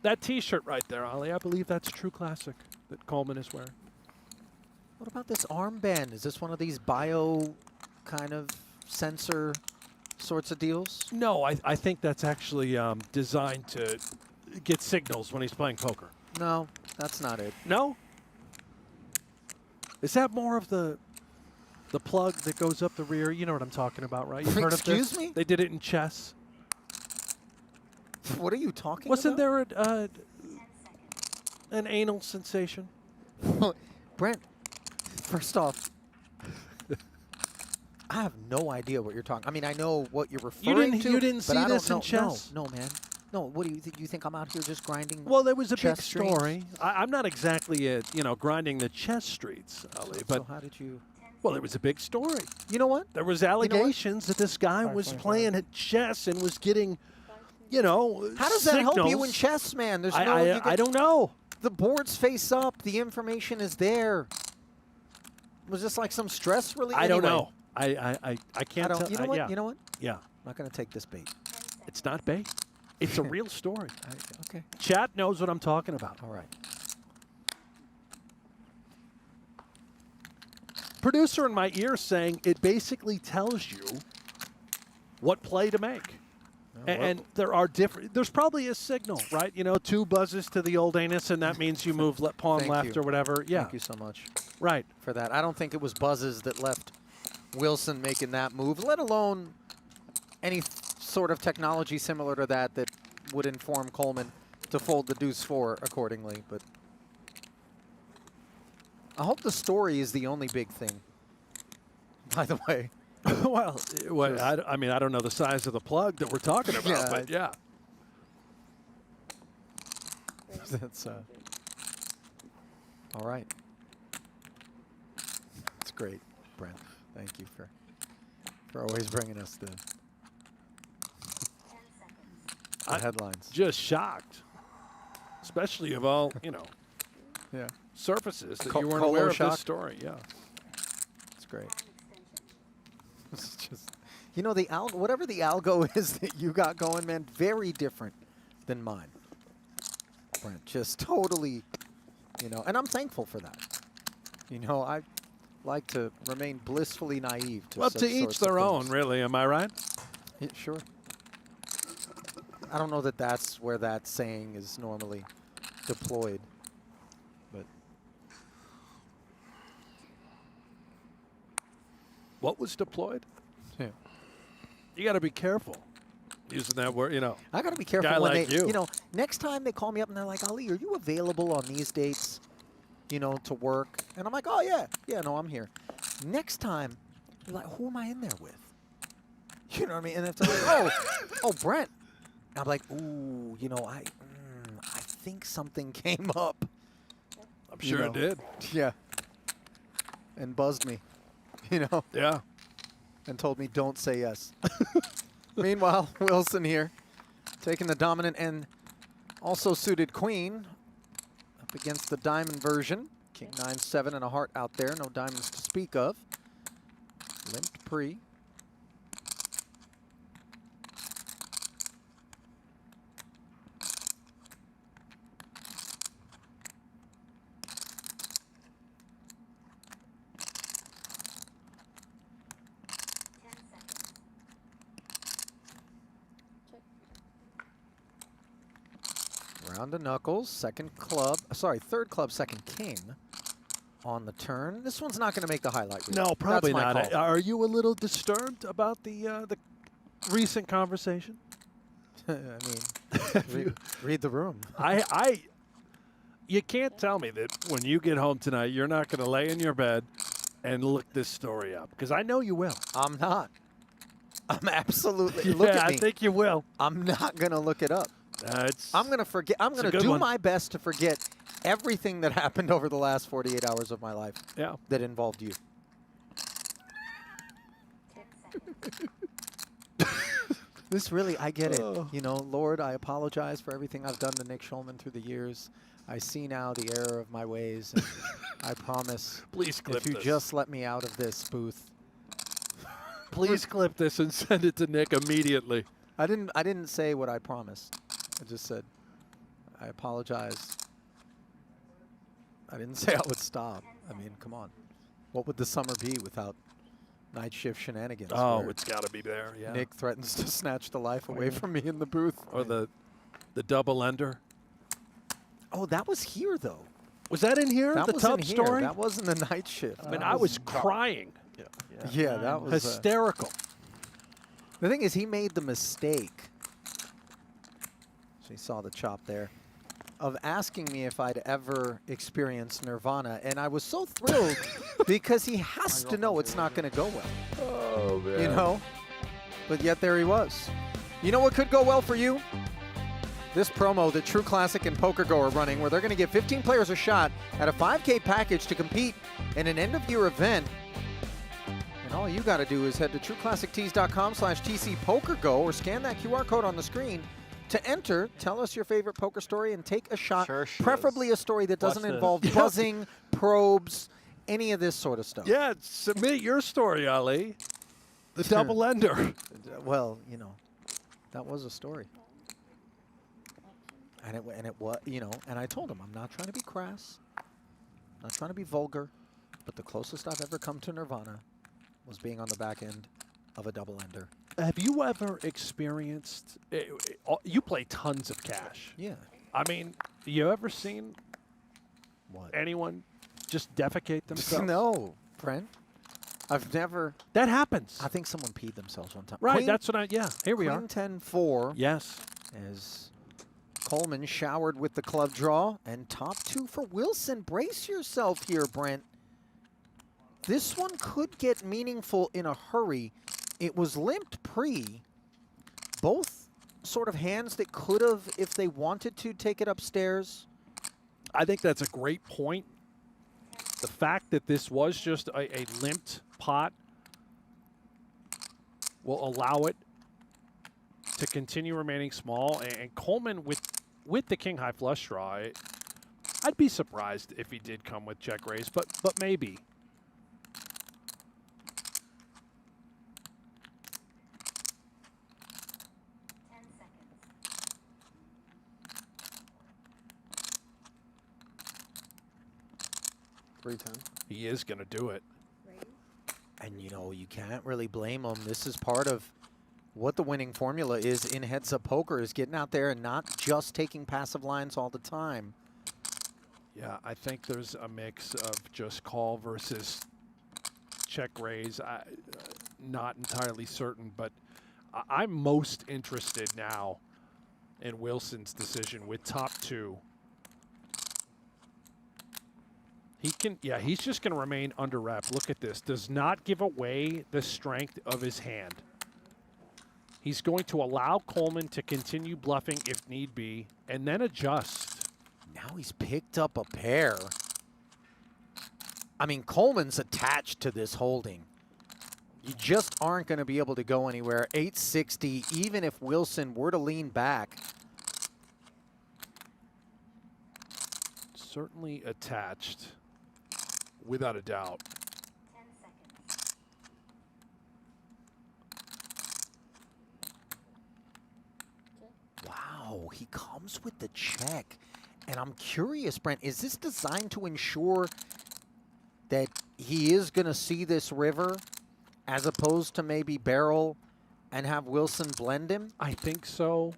That T-shirt right there, Ollie, I believe that's True Classic that Coleman is wearing. What about this armband? Is this one of these bio kind of sensor sorts of deals? No, I think that's actually designed to get signals when he's playing poker. No, that's not it. No? Is that more of the plug that goes up the rear? You know what I'm talking about, right? You've heard of this? Excuse me? They did it in chess. What are you talking Wasn't about? there an anal sensation? Brent, first off, I have no idea what you're talking. I mean, I know what you're referring to. You didn't but see I this don't in know. chess? No, man. No, what do you think? You think I'm out here just grinding? Well, there was a big chess streets? story. I'm not exactly, grinding the chess streets, Ali, but so how did you? well, there was a big story. You know what? There was allegations that this guy was playing at chess and was getting, How does that help you in signals. chess, man? There's I don't know. The board's face up. The information is there. Was this like some stress relief? I don't Anyway, know. I can't tell. You know what? yeah. You know what? Yeah. I'm not going to take this bait. It's not bait. It's a real story. Okay. Chat knows what I'm talking about. All right. Producer in my ear saying it basically tells you what play to make. And there are different, there's probably a signal, right? 2 buzzes to the old anus, and that means you move pawn Thank left you. or whatever. Yeah. Thank you so much Right. for that. I don't think it was buzzes that left Wilson making that move, let alone any sort of technology similar to that that would inform Coleman to fold the deuce 4 accordingly. But I hope the story is the only big thing, by the way. well, I mean, I don't know the size of the plug that we're talking about, Yeah, but yeah. That's all right. That's great, Brent. Thank you for always bringing us the headlines. Just shocked, especially of all, Yeah, surfaces that Co- you weren't Colo aware of shock. this story. Yeah. it's great. It's just, the whatever the algo is that you got going, man, very different than mine. Brent, just totally, and I'm thankful for that. I like to remain blissfully naive to Well, such to each sorts of their own, things. really. Am I right? Yeah, sure. I don't know that that's where that saying is normally deployed, but What was deployed? yeah. You got to be careful. using that word, you know. I got to be careful Guy when like they, you. know, next time they call me up and they're like, Ali, are you available on these dates, to work? And I'm like, oh, yeah. Yeah, no, I'm here. Next time, you're like, who am I in there with? You know what I mean? And it's like, oh, Brent. And I'm like, ooh, I think something came up. I'm sure it did. Yeah. And buzzed me, Yeah. and told me don't say yes. Meanwhile, Wilson here, taking the dominant and also suited queen up against the diamond version. King 9-7 and a heart out there, no diamonds to speak of. Limped pre. Round of knuckles, third club, second king on the turn. This one's not going to make the highlight reel. No, probably That's my not. call. Are you a little disturbed about the recent conversation? I mean, read the room. You can't tell me that when you get home tonight, you're not going to lay in your bed and look this story up, because I know you will. I'm not. I'm absolutely. Look at me. I think you will. I'm not going to look it up. I'm going to forget. I'm going to do my best to forget everything that happened over the last 48 hours of my life. Yeah. That involved you. This really, I get it. Lord, I apologize for everything I've done to Nick Schulman through the years. I see now the error of my ways. And I promise. Please clip if you this. just let me out of this booth. Please clip this and send it to Nick immediately. I didn't say what I promised. I just said, I apologize. I didn't say I would stop. I mean, come on. What would the summer be without night shift shenanigans? Oh, it's got to be there, yeah. Nick threatens to snatch the life away from me in the booth. Or the double ender. Oh, that was here, though. Was that in here? That the was tub in here. story? That wasn't the night shift. I mean, I was crying. Yeah, that was hysterical. The thing is, he made the mistake. So you saw the chop there. Of asking me if I'd ever experienced Nirvana. And I was so thrilled because he has to know it's not going to go well. Oh, man. But yet there he was. You know what could go well for you? This promo that True Classic and PokerGO are running, where they're going to give 15 players a shot at a 5K package to compete in an end-of-year event. And all you got to do is head to trueclassictees.com/TCPokerGo or scan that QR code on the screen to enter. Tell us your favorite poker story and take a shot, preferably a story that doesn't involve buzzing, probes, any of this sort of stuff. Yeah, submit your story, Ali. The double ender. Well, that was a story. And it was, and I told him, I'm not trying to be crass, not trying to be vulgar, but the closest I've ever come to Nirvana was being on the back end of a double ender. Have you ever experienced, you play tons of cash. Yeah. I mean, you ever seen anyone just defecate themselves? No, Brent. I've never. That happens. I think someone peed themselves one time. Right, that's what here we are. Queen 10-4. Yes. As Coleman showered with the club draw, and top two for Wilson. Brace yourself here, Brent. This one could get meaningful in a hurry. It was limped pre. Both sort of hands that could have, if they wanted to, take it upstairs. I think that's a great point. The fact that this was just a limped pot will allow it to continue remaining small. And Coleman with the king high flush draw, I'd be surprised if he did come with check raise, but maybe. He is going to do it. And, you can't really blame him. This is part of what the winning formula is in heads-up poker, is getting out there and not just taking passive lines all the time. Yeah, I think there's a mix of just call versus check raise. Not entirely certain, but I'm most interested now in Wilson's decision with top 2. He can, yeah, he's just going to remain under rep. Look at this. Does not give away the strength of his hand. He's going to allow Coleman to continue bluffing if need be, and then adjust. Now he's picked up a pair. I mean, Coleman's attached to this holding. You just aren't going to be able to go anywhere. 860, even if Wilson were to lean back. Certainly attached, without a doubt. 10 seconds. Wow, he comes with the check. And I'm curious, Brent, is this designed to ensure that he is going to see this river as opposed to maybe barrel and have Wilson blend him? I think so.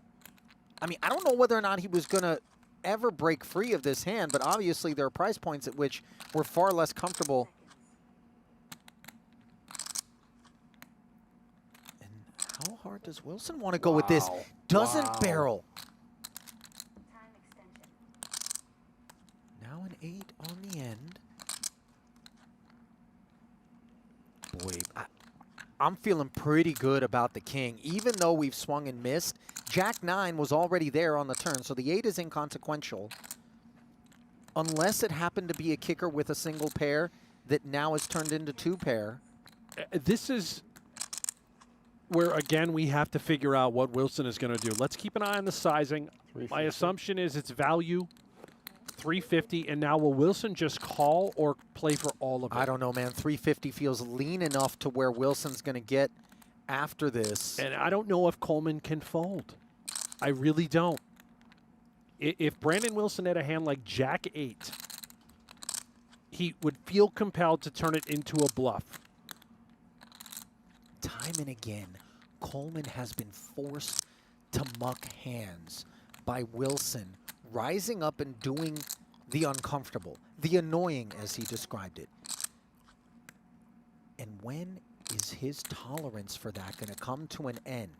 I mean, I don't know whether or not he was going to ever break free of this hand, but obviously there are price points at which we're far less comfortable. And how hard does Wilson want to go with this? Doesn't barrel. Time extension. Now an 8 on the end. Boy, I'm feeling pretty good about the king. Even though we've swung and missed, Jack 9 was already there on the turn, so the 8 is inconsequential. Unless it happened to be a kicker with a single pair that now has turned into 2 pair. This is where, again, we have to figure out what Wilson is going to do. Let's keep an eye on the sizing. My assumption is it's value, 350, and now will Wilson just call or play for all of it? I don't know, man. 350 feels lean enough to where Wilson's going to get after this. And I don't know if Coleman can fold. I really don't. If Brandon Wilson had a hand like Jack 8, he would feel compelled to turn it into a bluff. Time and again, Coleman has been forced to muck hands by Wilson, rising up and doing the uncomfortable, the annoying, as he described it. And when is his tolerance for that going to come to an end?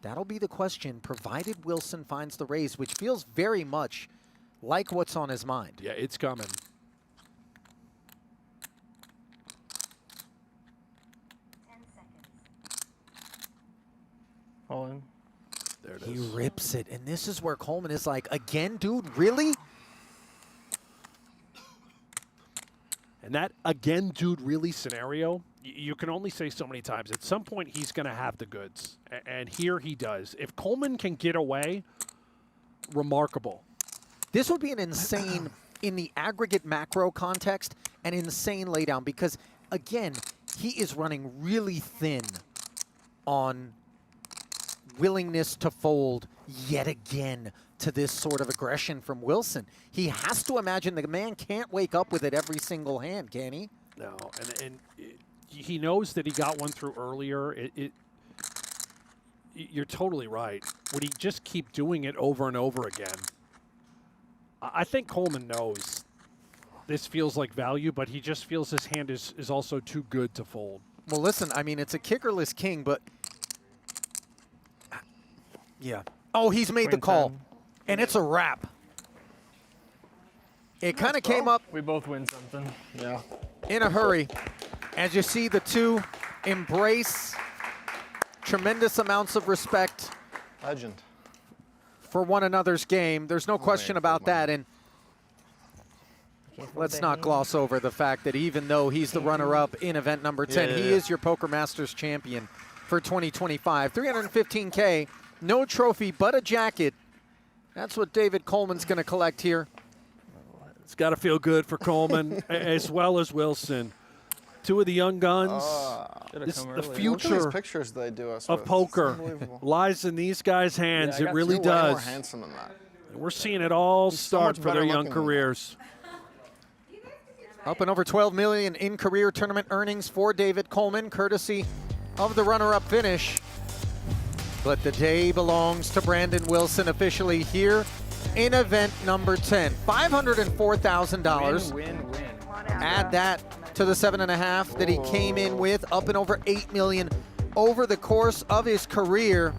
That'll be the question, provided Wilson finds the raise, which feels very much like what's on his mind. Yeah, it's coming. All in. There it He is. rips it, and this is where Coleman is like, again, dude, really? And that, again, dude, really scenario, you can only say so many times. At some point, he's going to have the goods. And here he does. If Coleman can get away, remarkable. This would be an insane, in the aggregate macro context, an insane laydown because, again, he is running really thin on willingness to fold yet again to this sort of aggression from Wilson. He has to imagine the man can't wake up with it every single hand, can he? No, and he knows that he got one through earlier. You're totally right. Would he just keep doing it over and over again? I think Coleman knows this feels like value, but he just feels his hand is also too good to fold. Well, listen, I mean, it's a kickerless king, but yeah. Oh, he's made the call, and it's a wrap. It kind of came up. We both win something. Yeah. In a hurry, as you see the two embrace tremendous amounts of respect Legend. for one another's game. There's no question about that. And let's not gloss over the fact that even though he's the runner-up in event number 10, he is your Poker Masters champion for 2025. $315K, no trophy, but a jacket. That's what David Coleman's going to collect here. It's got to feel good for Coleman as well as Wilson. Two of the young guns. The Look at these future pictures they do us of with. poker It's unbelievable. lies in these guys' hands. Yeah, I it got really two way more does. handsome than that. We're seeing it all so start much for better their young looking than that. careers. Up and over $12 million in career tournament earnings for David Coleman, courtesy of the runner-up finish. But the day belongs to Brandon Wilson, officially here in event number 10. $504,000. Win. Add that to the 7.5 that he came in with, up and over $8 million over the course of his career.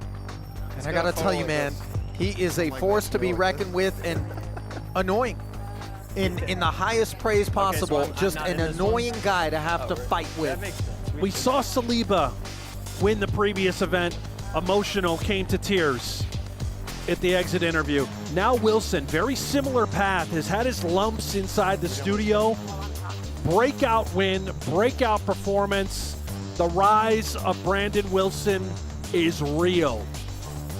And I gotta tell you, man, he is a force to be reckoned with and annoying. In the highest praise possible, just an annoying guy to have to fight with. We saw Saliba win the previous event. Emotional, came to tears at the exit interview. Now Wilson, very similar path, has had his lumps inside the studio. Breakout win, breakout performance. The rise of Brandon Wilson is real.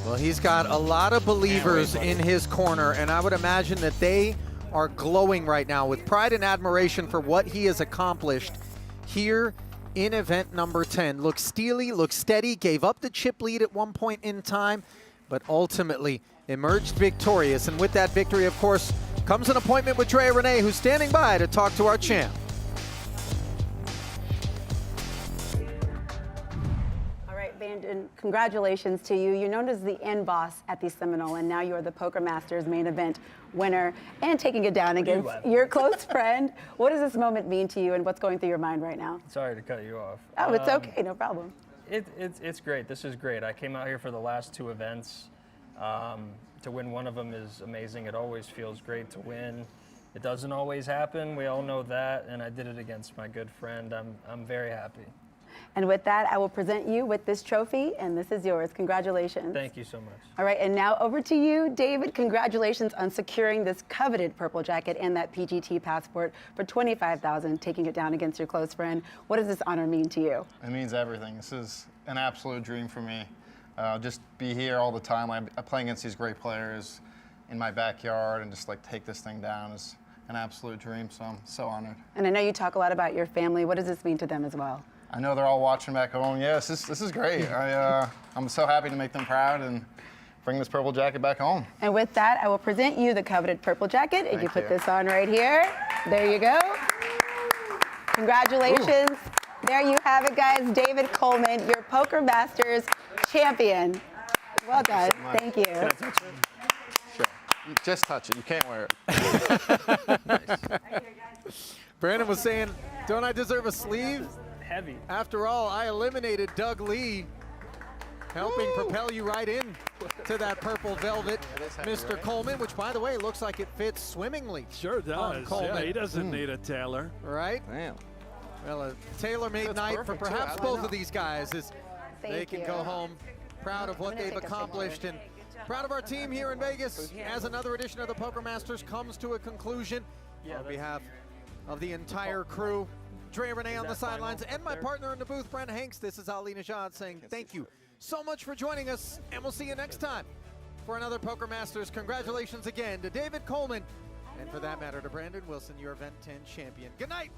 Well, he's got a lot of believers in his corner, and I would imagine that they are glowing right now with pride and admiration for what he has accomplished here in event number 10. Looks steely, looks steady, gave up the chip lead at one point in time, but ultimately emerged victorious. And with that victory, of course, comes an appointment with Drea Renee, who's standing by to talk to our champ. Brandon, congratulations to you. You're known as the end boss at the Seminole, and now you're the Poker Masters main event winner and taking it down against your close friend. What does this moment mean to you, and what's going through your mind right now? Sorry to cut you off. Oh, it's okay, no problem. It's great. This is great. I came out here for the last 2 events. To win one of them is amazing. It always feels great to win. It doesn't always happen. We all know that, and I did it against my good friend. I'm very happy. And with that, I will present you with this trophy, and this is yours. Congratulations. Thank you so much. All right, and now over to you, David. Congratulations on securing this coveted purple jacket and that PGT Passport for $25,000, taking it down against your close friend. What does this honor mean to you? It means everything. This is an absolute dream for me. Just be here all the time. I play against these great players in my backyard, and just like take this thing down is an absolute dream, so I'm so honored. And I know you talk a lot about your family. What does this mean to them as well? I know they're all watching back home. Yeah, this is great. I'm so happy to make them proud and bring this purple jacket back home. And with that, I will present you the coveted purple jacket. And Thank you put you. this on right here. There you go. Congratulations. Ooh. There you have it, guys. David Coleman, your Poker Masters champion. Well done. Thank you. Can I touch it? Sure. You just touch it. You can't wear it. Nice. Brandon was saying, don't I deserve a sleeve? Heavy. After all, I eliminated Doug Lee, helping propel you right in to that purple velvet, heavy, Mr. Right? Coleman, which, by the way, looks like it fits swimmingly. Sure does. Yeah, he doesn't need a tailor. Right? Damn. Well, a tailor-made night for perhaps both of these guys as they can go home proud of what they've accomplished and proud of our team here in Vegas as another edition of the Poker Masters comes to a conclusion. On behalf of the entire crew, Drea Renee on the sidelines, and my partner in the booth, Brent Hanks. This is Ali Najad saying thank you so much for joining us, and we'll see you next time for another Poker Masters. Congratulations again to David Coleman, and for that matter to Brandon Wilson, your Event 10 champion. Good night.